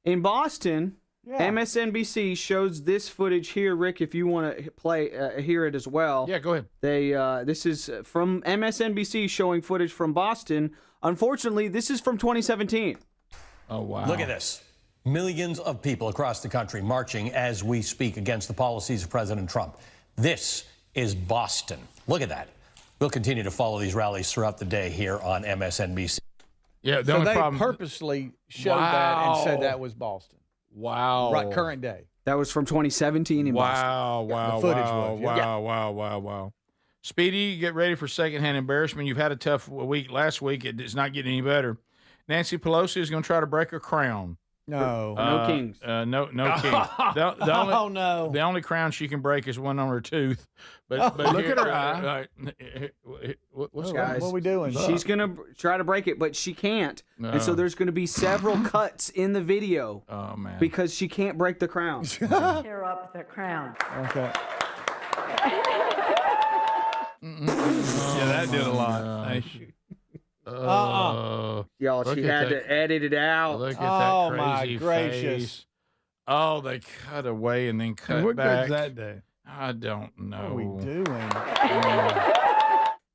in Boston, MSNBC shows this footage here. Rick, if you want to hear it as well. Yeah, go ahead. This is from MSNBC showing footage from Boston. Unfortunately, this is from 2017. Oh, wow. Look at this. Millions of people across the country marching as we speak against the policies of President Trump. This is Boston. Look at that. We'll continue to follow these rallies throughout the day here on MSNBC. Yeah, so they purposely showed that and said that was Boston. Wow. Right, current day. That was from 2017 in Boston. Wow. The footage was. Wow. Speedy, get ready for secondhand embarrassment. You've had a tough week last week. It's not getting any better. Nancy Pelosi is going to try to break her crown. No. No kings. No kings. The only crown she can break is one on her tooth. But look at her eye. What's Guys, what are we doing? She's going to try to break it, but she can't. And so there's going to be several cuts in the video. Oh, man. Because she can't break the crown. Tear up the crown. Okay. Yeah, that did a lot. Thank you. Y'all, she had to edit it out. Look at that crazy my gracious. face. Oh, they cut away and then cut What back. good's that day? I don't know. What are we doing?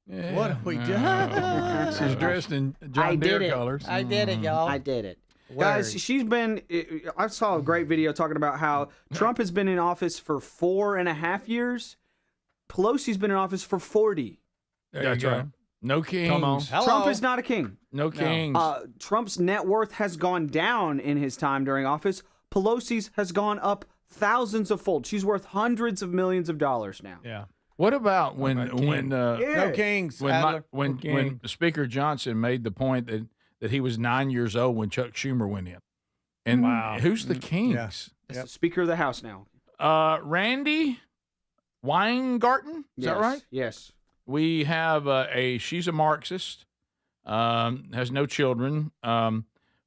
Yeah. What are we doing? She's dressed in John Deere colors. I did it, y'all. I did it. Guys, she's been. I saw a great video talking about how Trump has been in office for 4.5 years. Pelosi's been in office for 40. That's right. No kings. Come on. Trump is not a king. No kings. Trump's net worth has gone down in his time during office. Pelosi's has gone up thousands of fold. She's worth hundreds of millions of dollars now. Yeah. What about when No kings. when Speaker Johnson made the point that he was 9 years old when Chuck Schumer went in? And who's the kings? That's the Speaker of the House now. Randy Weingarten. Is that right? Yes. We have she's a Marxist, has no children,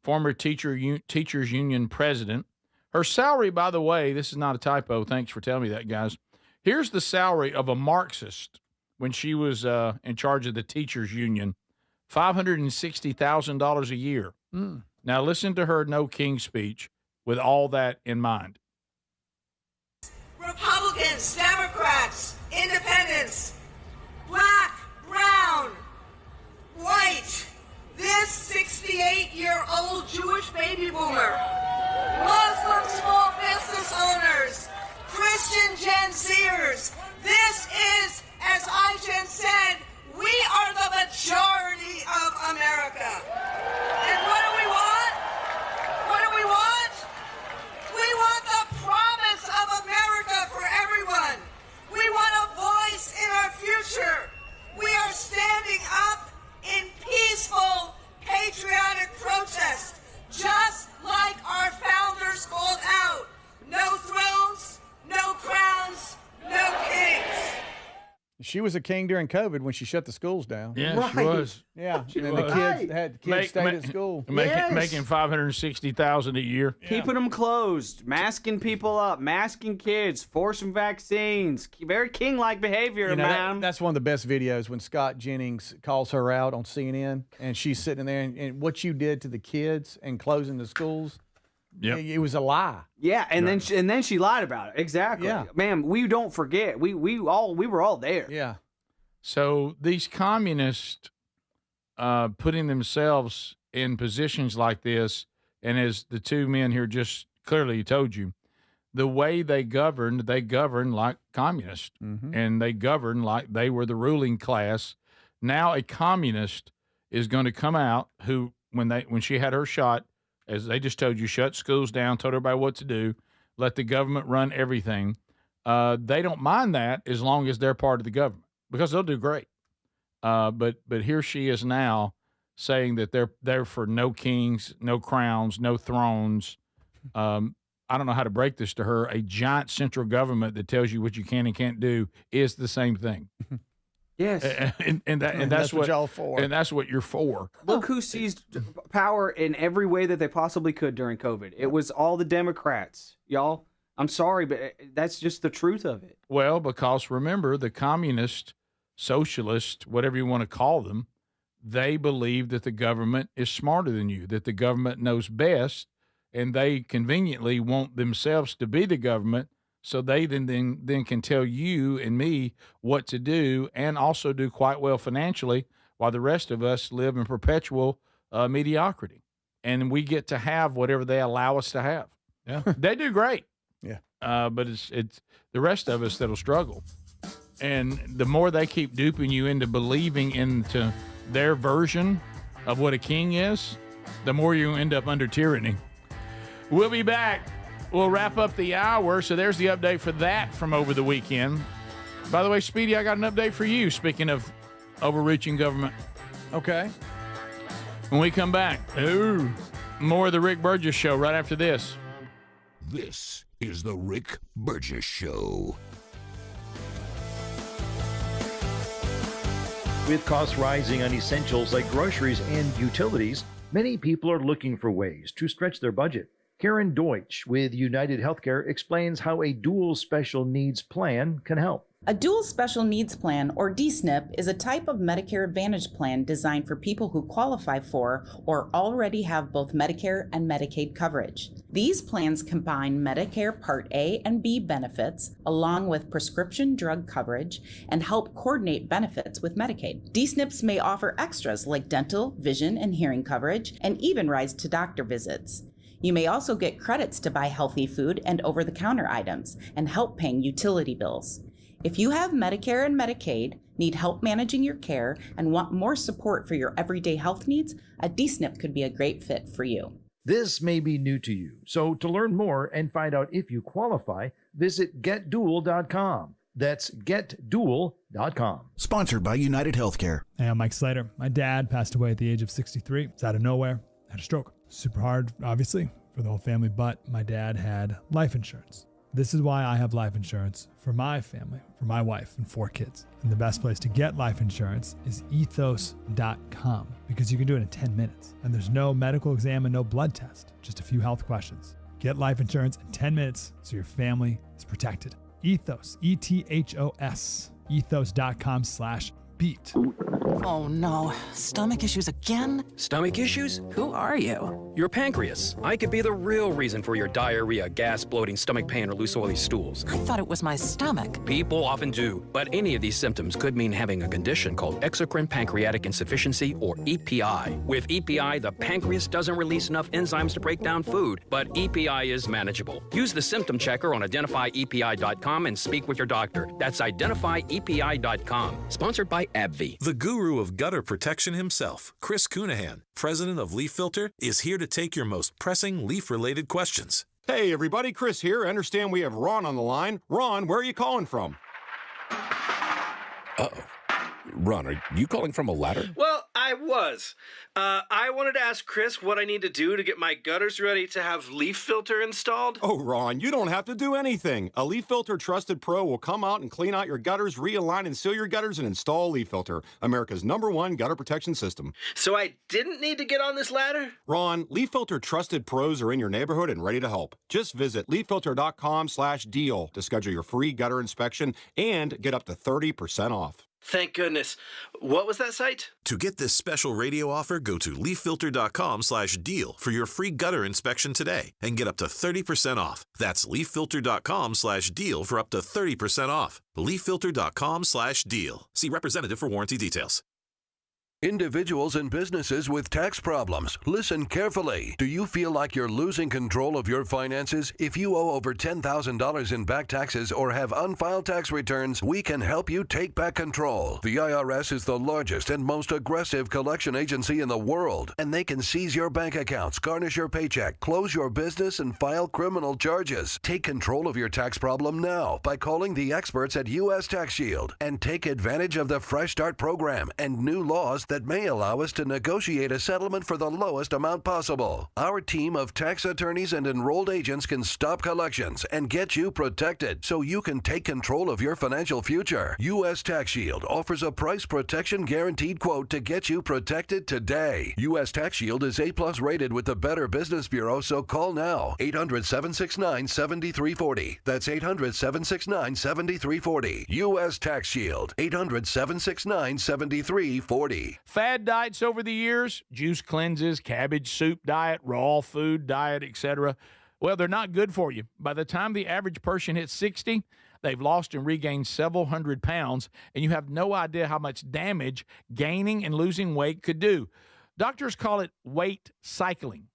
former teachers union president. Her salary, by the way, this is not a typo. Thanks for telling me that, guys. Here's the salary of a Marxist when she was in charge of the teachers union, $560,000 a year. Now listen to her no king speech with all that in mind. Republicans, Democrats, Independents, black, brown, white, this 68-year-old Jewish baby boomer, Muslim small business owners, Christian Gen Zers. This is, as Ijen said, we are the majority of America. And what do we want? What do we want? We want the promise of America for everyone. We want a voice in our future. We are standing up in peaceful, patriotic protest, just like our founders called out. No thrones, no crowns, no kings. She was a king during COVID when she shut the schools down. Yeah, she was. Yeah, and the kids stayed at school. Making $560,000 a year. Keeping them closed, masking people up, masking kids, forcing vaccines. Very king-like behavior, man. That's one of the best videos when Scott Jennings calls her out on CNN, and she's sitting there, and what you did to the kids and closing the schools, it was a lie. Yeah, and then she lied about it. Exactly. Yeah. Man, we don't forget. We were all there. Yeah. So these communists putting themselves in positions like this, and as the two men here just clearly told you, the way they governed like communists, and they governed like they were the ruling class. Now a communist is going to come out who, when she had her shot, as they just told you, shut schools down, told everybody what to do, let the government run everything. They don't mind that as long as they're part of the government, because they'll do great. But here she is now saying that they're for no kings, no crowns, no thrones. I don't know how to break this to her. A giant central government that tells you what you can and can't do is the same thing. Yes, and that's what y'all for, and that's what you're for. Look who seized power in every way that they possibly could during COVID. It was all the Democrats, y'all. I'm sorry, but that's just the truth of it. Well, because remember, the communist, socialist, whatever you want to call them, they believe that the government is smarter than you, that the government knows best, and they conveniently want themselves to be the government. So they then can tell you and me what to do, and also do quite well financially, while the rest of us live in perpetual mediocrity. And we get to have whatever they allow us to have. Yeah, they do great. Yeah, but it's the rest of us that'll struggle. And the more they keep duping you into believing into their version of what a king is, the more you end up under tyranny. We'll be back. We'll wrap up the hour. So there's the update for that from over the weekend. By the way, Speedy, I got an update for you, speaking of overreaching government. Okay. When we come back, more of the Rick Burgess Show right after this. This is the Rick Burgess Show. With costs rising on essentials like groceries and utilities, many people are looking for ways to stretch their budget. Karen Deutsch with United Healthcare explains how a dual special needs plan can help. A Dual Special Needs Plan, or DSNP, is a type of Medicare Advantage plan designed for people who qualify for or already have both Medicare and Medicaid coverage. These plans combine Medicare Part A and B benefits, along with prescription drug coverage, and help coordinate benefits with Medicaid. DSNPs may offer extras like dental, vision, and hearing coverage, and even rides to doctor visits. You may also get credits to buy healthy food and over-the-counter items, and help paying utility bills. If you have Medicare and Medicaid, need help managing your care, and want more support for your everyday health needs, a DSNP could be a great fit for you. This may be new to you, so to learn more and find out if you qualify, visit getdual.com. That's getdual.com. Sponsored by United Healthcare. Hey, I'm Mike Slater. My dad passed away at the age of 63. It's out of nowhere. Had a stroke. Super hard, obviously, for the whole family, but my dad had life insurance. This is why I have life insurance for my family, for my wife and 4 kids. And the best place to get life insurance is ethos.com, because you can do it in 10 minutes. And there's no medical exam and no blood test, just a few health questions. Get life insurance in 10 minutes so your family is protected. Ethos, E-T-H-O-S, ethos.com/beat. Oh no, stomach issues again? Stomach issues? Who are you? Your pancreas. I could be the real reason for your diarrhea, gas, bloating, stomach pain, or loose oily stools. I thought it was my stomach. People often do, but any of these symptoms could mean having a condition called exocrine pancreatic insufficiency, or EPI. With EPI, the pancreas doesn't release enough enzymes to break down food, but EPI is manageable. Use the symptom checker on identifyepi.com and speak with your doctor. That's identifyepi.com. Sponsored by AbbVie. The guru of gutter protection himself, Chris Cunahan, president of Leaf Filter, is here to take your most pressing leaf-related questions. Hey everybody, Chris here. I understand we have Ron on the line. Ron, where are you calling from? Uh-oh. Ron, are you calling from a ladder? Well, I was. I wanted to ask Chris what I need to do to get my gutters ready to have Leaf Filter installed. Oh, Ron, you don't have to do anything. A Leaf Filter Trusted Pro will come out and clean out your gutters, realign and seal your gutters, and install Leaf Filter, America's #1 gutter protection system. So I didn't need to get on this ladder? Ron, Leaf Filter Trusted Pros are in your neighborhood and ready to help. Just visit leaffilter.com/deal to schedule your free gutter inspection and get up to 30% off. Thank goodness. What was that site? To get this special radio offer, go to leaffilter.com/deal for your free gutter inspection today and get up to 30% off. That's leaffilter.com/deal for up to 30% off. leaffilter.com/deal. See representative for warranty details. Individuals and businesses with tax problems, listen carefully. Do you feel like you're losing control of your finances? If you owe over $10,000 in back taxes or have unfiled tax returns, we can help you take back control. The IRS is the largest and most aggressive collection agency in the world, and they can seize your bank accounts, garnish your paycheck, close your business, and file criminal charges. Take control of your tax problem now by calling the experts at U.S. Tax Shield and take advantage of the Fresh Start program and new laws that may allow us to negotiate a settlement for the lowest amount possible. Our team of tax attorneys and enrolled agents can stop collections and get you protected so you can take control of your financial future. U.S. Tax Shield offers a price protection guaranteed quote to get you protected today. U.S. Tax Shield is A+ rated with the Better Business Bureau, so call now. 800-769-7340. That's 800-769-7340. U.S. Tax Shield. 800-769-7340. Fad diets over the years, juice cleanses, cabbage soup diet, raw food diet, etc. Well, they're not good for you. By the time the average person hits 60, they've lost and regained several hundred pounds, and you have no idea how much damage gaining and losing weight could do. Doctors call it weight cycling.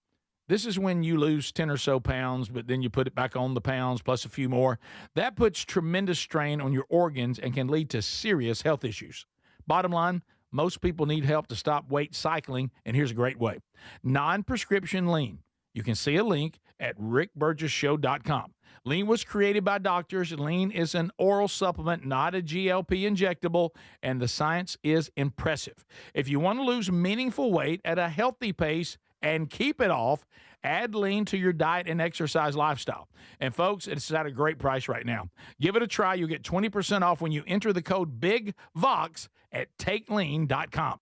This is when you lose 10 or so pounds, but then you put it back on the pounds plus a few more. That puts tremendous strain on your organs and can lead to serious health issues. Bottom line, most people need help to stop weight cycling, and here's a great way. Non-prescription lean. You can see a link at rickburgessshow.com. Lean was created by doctors. Lean is an oral supplement, not a GLP injectable, and the science is impressive. If you want to lose meaningful weight at a healthy pace and keep it off, add Lean to your diet and exercise lifestyle. And folks, it's at a great price right now. Give it a try. You'll get 20% off when you enter the code BIGVOX at takelean.com.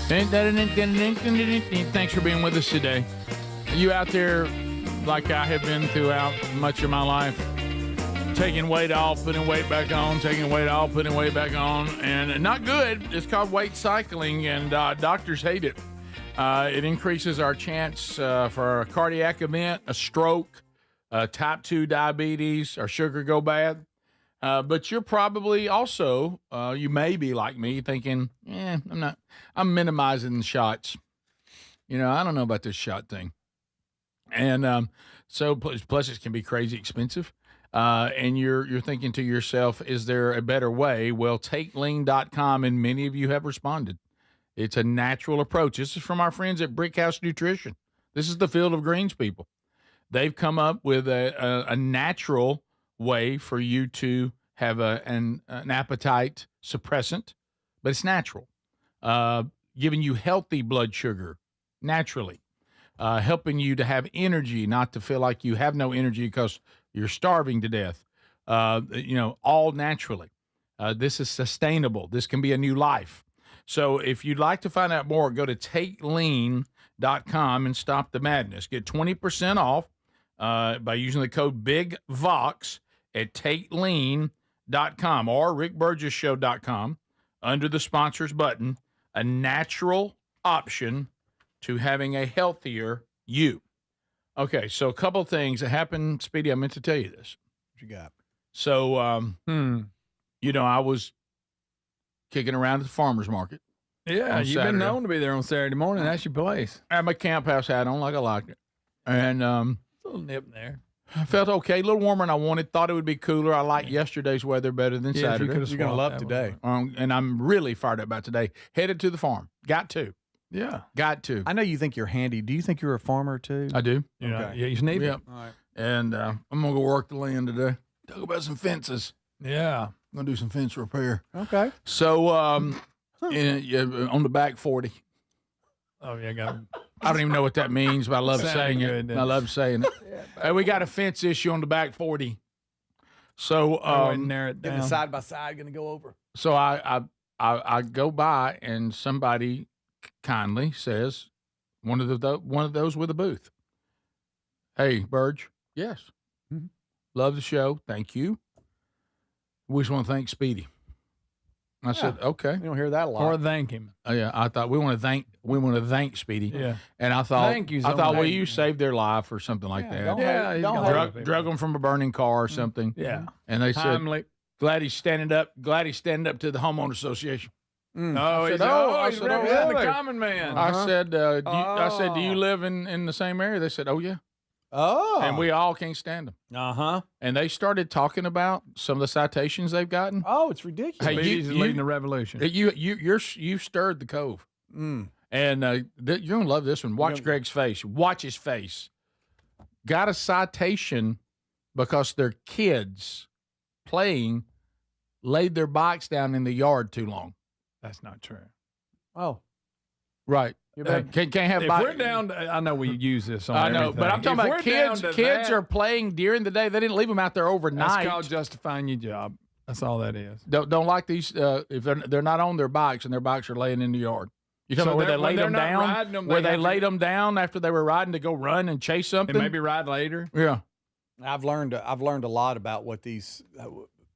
Thanks for being with us today. Are you out there like I have been throughout much of my life, taking weight off, putting weight back on, taking weight off, putting weight back on, and not good. It's called weight cycling, and doctors hate it. It increases our chance for a cardiac event, a stroke, type 2 diabetes, or sugar go bad. But you're probably also, you may be like me thinking, I'm minimizing the shots. I don't know about this shot thing. And so plus it can be crazy expensive. And you're thinking to yourself, is there a better way? Well, TakeLean.com, and many of you have responded. It's a natural approach. This is from our friends at Brickhouse Nutrition. This is the Field of Greens people. They've come up with a natural way for you to have an appetite suppressant, but it's natural, giving you healthy blood sugar naturally, helping you to have energy, not to feel like you have no energy because you're starving to death, all naturally. This is sustainable. This can be a new life. So if you'd like to find out more, go to TakeLean.com and stop the madness. Get 20% off by using the code BIGVOX at TakeLean.com or RickBurgessShow.com under the sponsors button. A natural option to having a healthier you. Okay, so a couple of things that happened. Speedy, I meant to tell you this. What you got? So, I was kicking around at the farmer's market. Yeah, you've Saturday. been known to be there on Saturday morning. That's your place. I had my camp house hat on like I liked it. And a little nip there. I felt okay, a little warmer than I wanted. Thought it would be cooler. I like yesterday's weather better than Saturday. You're going to love today. And I'm really fired up about today. Headed to the farm. Got to. Yeah. Got to. I know you think you're handy. Do you think you're a farmer too? I do. Yeah, you need it. Yep. All right. And I'm going to go work the land today. Talk about some fences. Yeah. I'm going to do some fence repair. Okay. So on the back 40. Oh, yeah, I don't even know what that means, but I love saying good, it. I love saying it. Hey, we got a fence issue on the back 40. So narrow it down. The side by side going to go over. So I go by and somebody kindly says, one of those with a booth. Hey, Burge. Yes. Mm-hmm. Love the show. Thank you. We just want to thank Speedy. I said, okay. You don't hear that a lot. Or thank him. Yeah, I thought we want to thank Speedy. Yeah. And I thought, Thank you. well, you saved their life or something like that. Drug them from a burning car or something. Yeah. And they said, Timely. glad he's standing up to the homeowner association. Oh, he's representing the common man. I said, do you live in the same area? They said, oh yeah. Oh. And we all can't stand them. Uh-huh. And they started talking about some of the citations they've gotten. Oh, it's ridiculous. Hey, Speedy's leading the revolution. You stirred the cove. Mm. And you're going to love this one. Watch Greg's face. Watch his face. Got a citation because their kids playing laid their bikes down in the yard too long. That's not true. Oh. Right. Can't have if we're down to, I know we use this on I know, everything. but I'm talking about kids. Kids are playing during the day. They didn't leave them out there overnight. That's called justifying your job. That's all that is. Don't like these if they're not on their bikes and their bikes are laying in the yard. You talking about where they laid them down? Where they laid them down after they were riding to go run and chase something? And maybe ride later. Yeah. I've learned a lot about what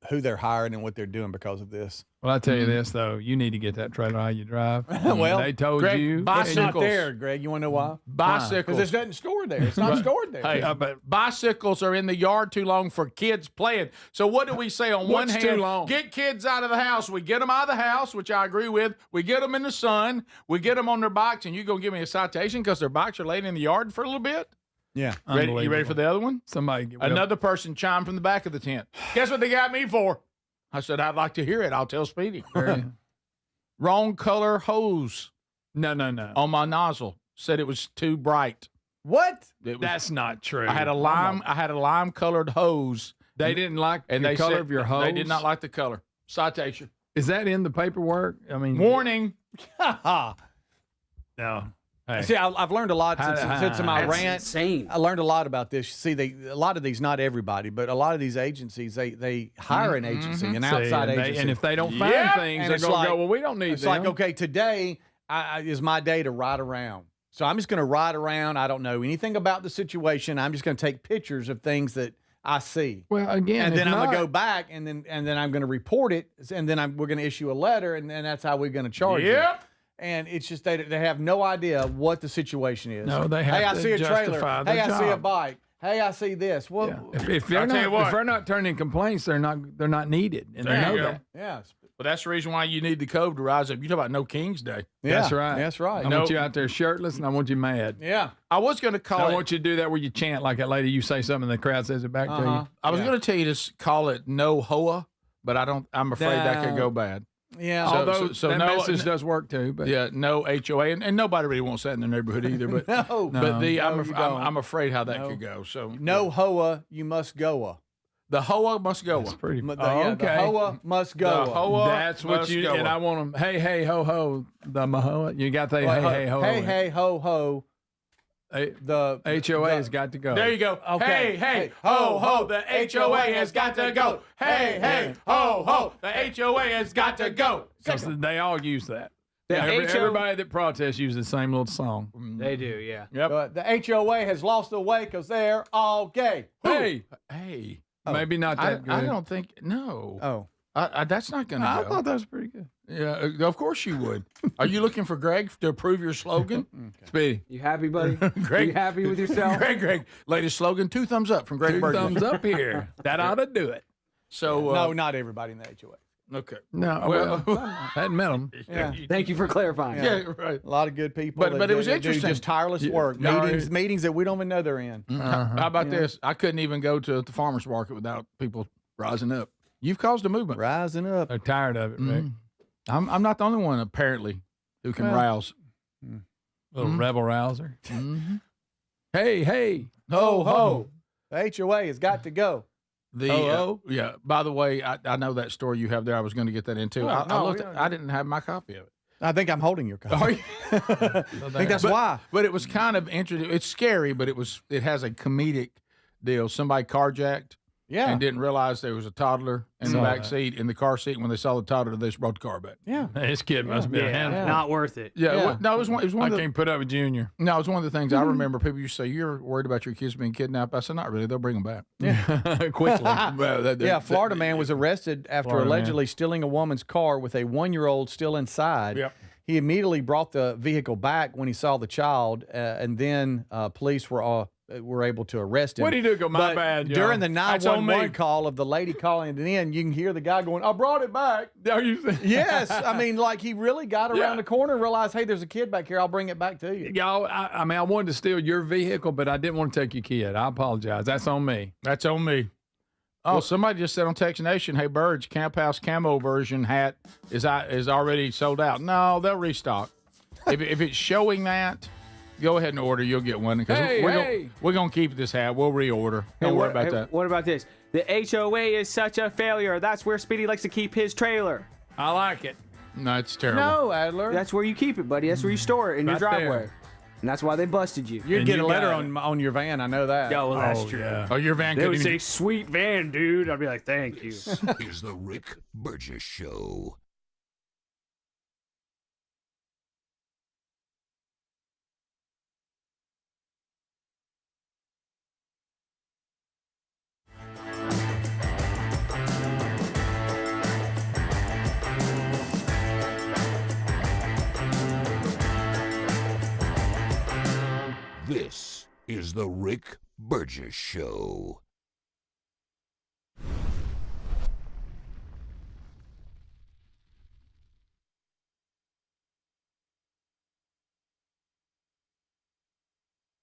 who they're hiring and what they're doing because of this. Well, I tell you this though, you need to get that trailer how you drive. Well, they told Greg, you it's not there, Greg. You want to know why? Bicycles. Because it doesn't store there. It's not stored there. Hey, but bicycles are in the yard too long for kids playing. So what do we say on one hand? Too long? Get kids out of the house. We get them out of the house, which I agree with. We get them in the sun. We get them on their bikes, and you gonna give me a citation because their bikes are laying in the yard for a little bit? Yeah. You ready for the other one? Another person chimed from the back of the tent. Guess what they got me for? I said, I'd like to hear it. I'll tell Speedy. Wrong color hose. No. On my nozzle. Said it was too bright. What? That's not true. I had a lime colored hose. They didn't like the color of your hose? They did not like the color. Citation. Is that in the paperwork? I mean, warning. No. Hey. See, I've learned a lot since my rant. Insane. I learned a lot about this. See, a lot of these, not everybody, but a lot of these agencies, they hire an agency, an outside agency. And if they don't find things, they're going to go, well, we don't need them. It's like, okay, today is my day to ride around. So I'm just going to ride around. I don't know anything about the situation. I'm just going to take pictures of things that I see. Well, again, and then I'm not- going to go back, and then I'm going to report it, and then we're going to issue a letter, and then that's how we're going to charge you. Yep. And it's just they have no idea what the situation is. No, they have hey, I to see a trailer. justify their Hey, I see a job. bike. Hey, I see this. Well, If they're not turning complaints, they're not needed, and they know that. Yeah. But that's the reason why you need the code to rise up. You talk about No King's Day. That's right. That's right. I want you out there shirtless, and I want you mad. Yeah. I was going to call I it. want you to do that where you chant like that lady. You say something, and the crowd says it back to you. I was going to tell you to call it No Hoa, but I'm afraid that could go bad. Yeah. Although so that no, message does work too. But yeah, no HOA, and nobody really wants that in their neighborhood either. But No. but No, you I'm don't. afraid how that No. could go. So No hoa, you must go. the Hoa must go. That's pretty. The okay. hoa must go. The hoa That's what must you go. and I want them. Hey, hey, ho, ho. The Mahoa. You got the hey, hey, ho, ho. Hey, hey, ho, ho. The HOA has got to go. There you go. Okay. Hey, hey, ho, ho, the HOA has got to go. Hey, hey, ho, ho, the HOA has got to go. Because they all use that. The Everybody that protests uses the same little song. They do, yeah. Yep. The HOA has lost the way because they're all gay. Hey, Hey. maybe not that good. I don't think, no. Oh. That's not going to I go. thought that was pretty good. Yeah, of course you would. Are you looking for Greg to approve your slogan? Speedy. You happy, buddy? Greg, You happy with yourself? Greg, latest slogan, 2 thumbs up from Greg Two Burgess. thumbs up here. That ought to do it. So, No, not everybody in the HOA. okay. No, Well, hadn't met them. Yeah. Thank you for clarifying. Yeah, right. A lot of good people. But that it was do interesting. just tireless work. Yeah. Meetings that we don't even know they're in. How about this? I couldn't even go to the farmer's market without people rising up. You've caused a movement. Rising up. They're tired of it, Rick. I'm not the only one, apparently, who can Well, rouse. Little rebel rouser. Mm-hmm. Hey, hey. Ho, ho. The HOA has got to go. The Ho, yeah. By the way, I know that story you have there. I was going to get that into. Oh, I no, looked. we don't- I didn't have my copy of it. I think I'm holding your copy. Are you? I think that's why. But it was kind of interesting. It's scary, but it has a comedic deal. Somebody carjacked. Yeah. And didn't realize there was a toddler in the back seat, in the car seat. When they saw the toddler, they just brought the car back. Yeah. This kid must be a handful. Not worth it. Yeah. Yeah. No, it was one. It was I one of the, can't put up with Junior. No, it was one of the things I remember. People used to say, "You're worried about your kids being kidnapped." I said, "Not really. They'll bring them back." Quickly. Yeah, Florida man was arrested after Florida man. allegedly stealing a woman's car with a 1-year-old still inside. Yep. He immediately brought the vehicle back when he saw the child, and then police were able to arrest him. What'd he do? Go, my But bad, y'all. during the That's on 911 me. call of the lady calling it in, you can hear the guy going, "I brought it back." Are you Yes, I mean, like he really got around Yeah. the corner and realized, hey, there's a kid back here. I'll bring it back to you. Y'all, I mean, I wanted to steal your vehicle, but I didn't want to take your kid. I apologize. That's on me. That's on me. Oh, somebody just said on Texas Nation, "Hey, Burge, Camp House camo version hat is already sold out." No, they'll restock. if it's showing that, go ahead and order. You'll get one because we're gonna keep this hat. We'll reorder. Don't worry about that. What about this? The HOA is such a failure. That's where Speedy likes to keep his trailer. I like it. No, it's terrible. No, Adler. That's where you keep it, buddy. That's where you store it in your Right there. driveway. And that's why they busted you. You'd And get you a letter got it. on your van. I know that. Yeah, well, that's Oh, true. yeah. Oh, your van They would couldn't say, even. "Sweet van, dude." I'd be like, "Thank you." This is the Rick Burgess Show. This is the Rick Burgess Show.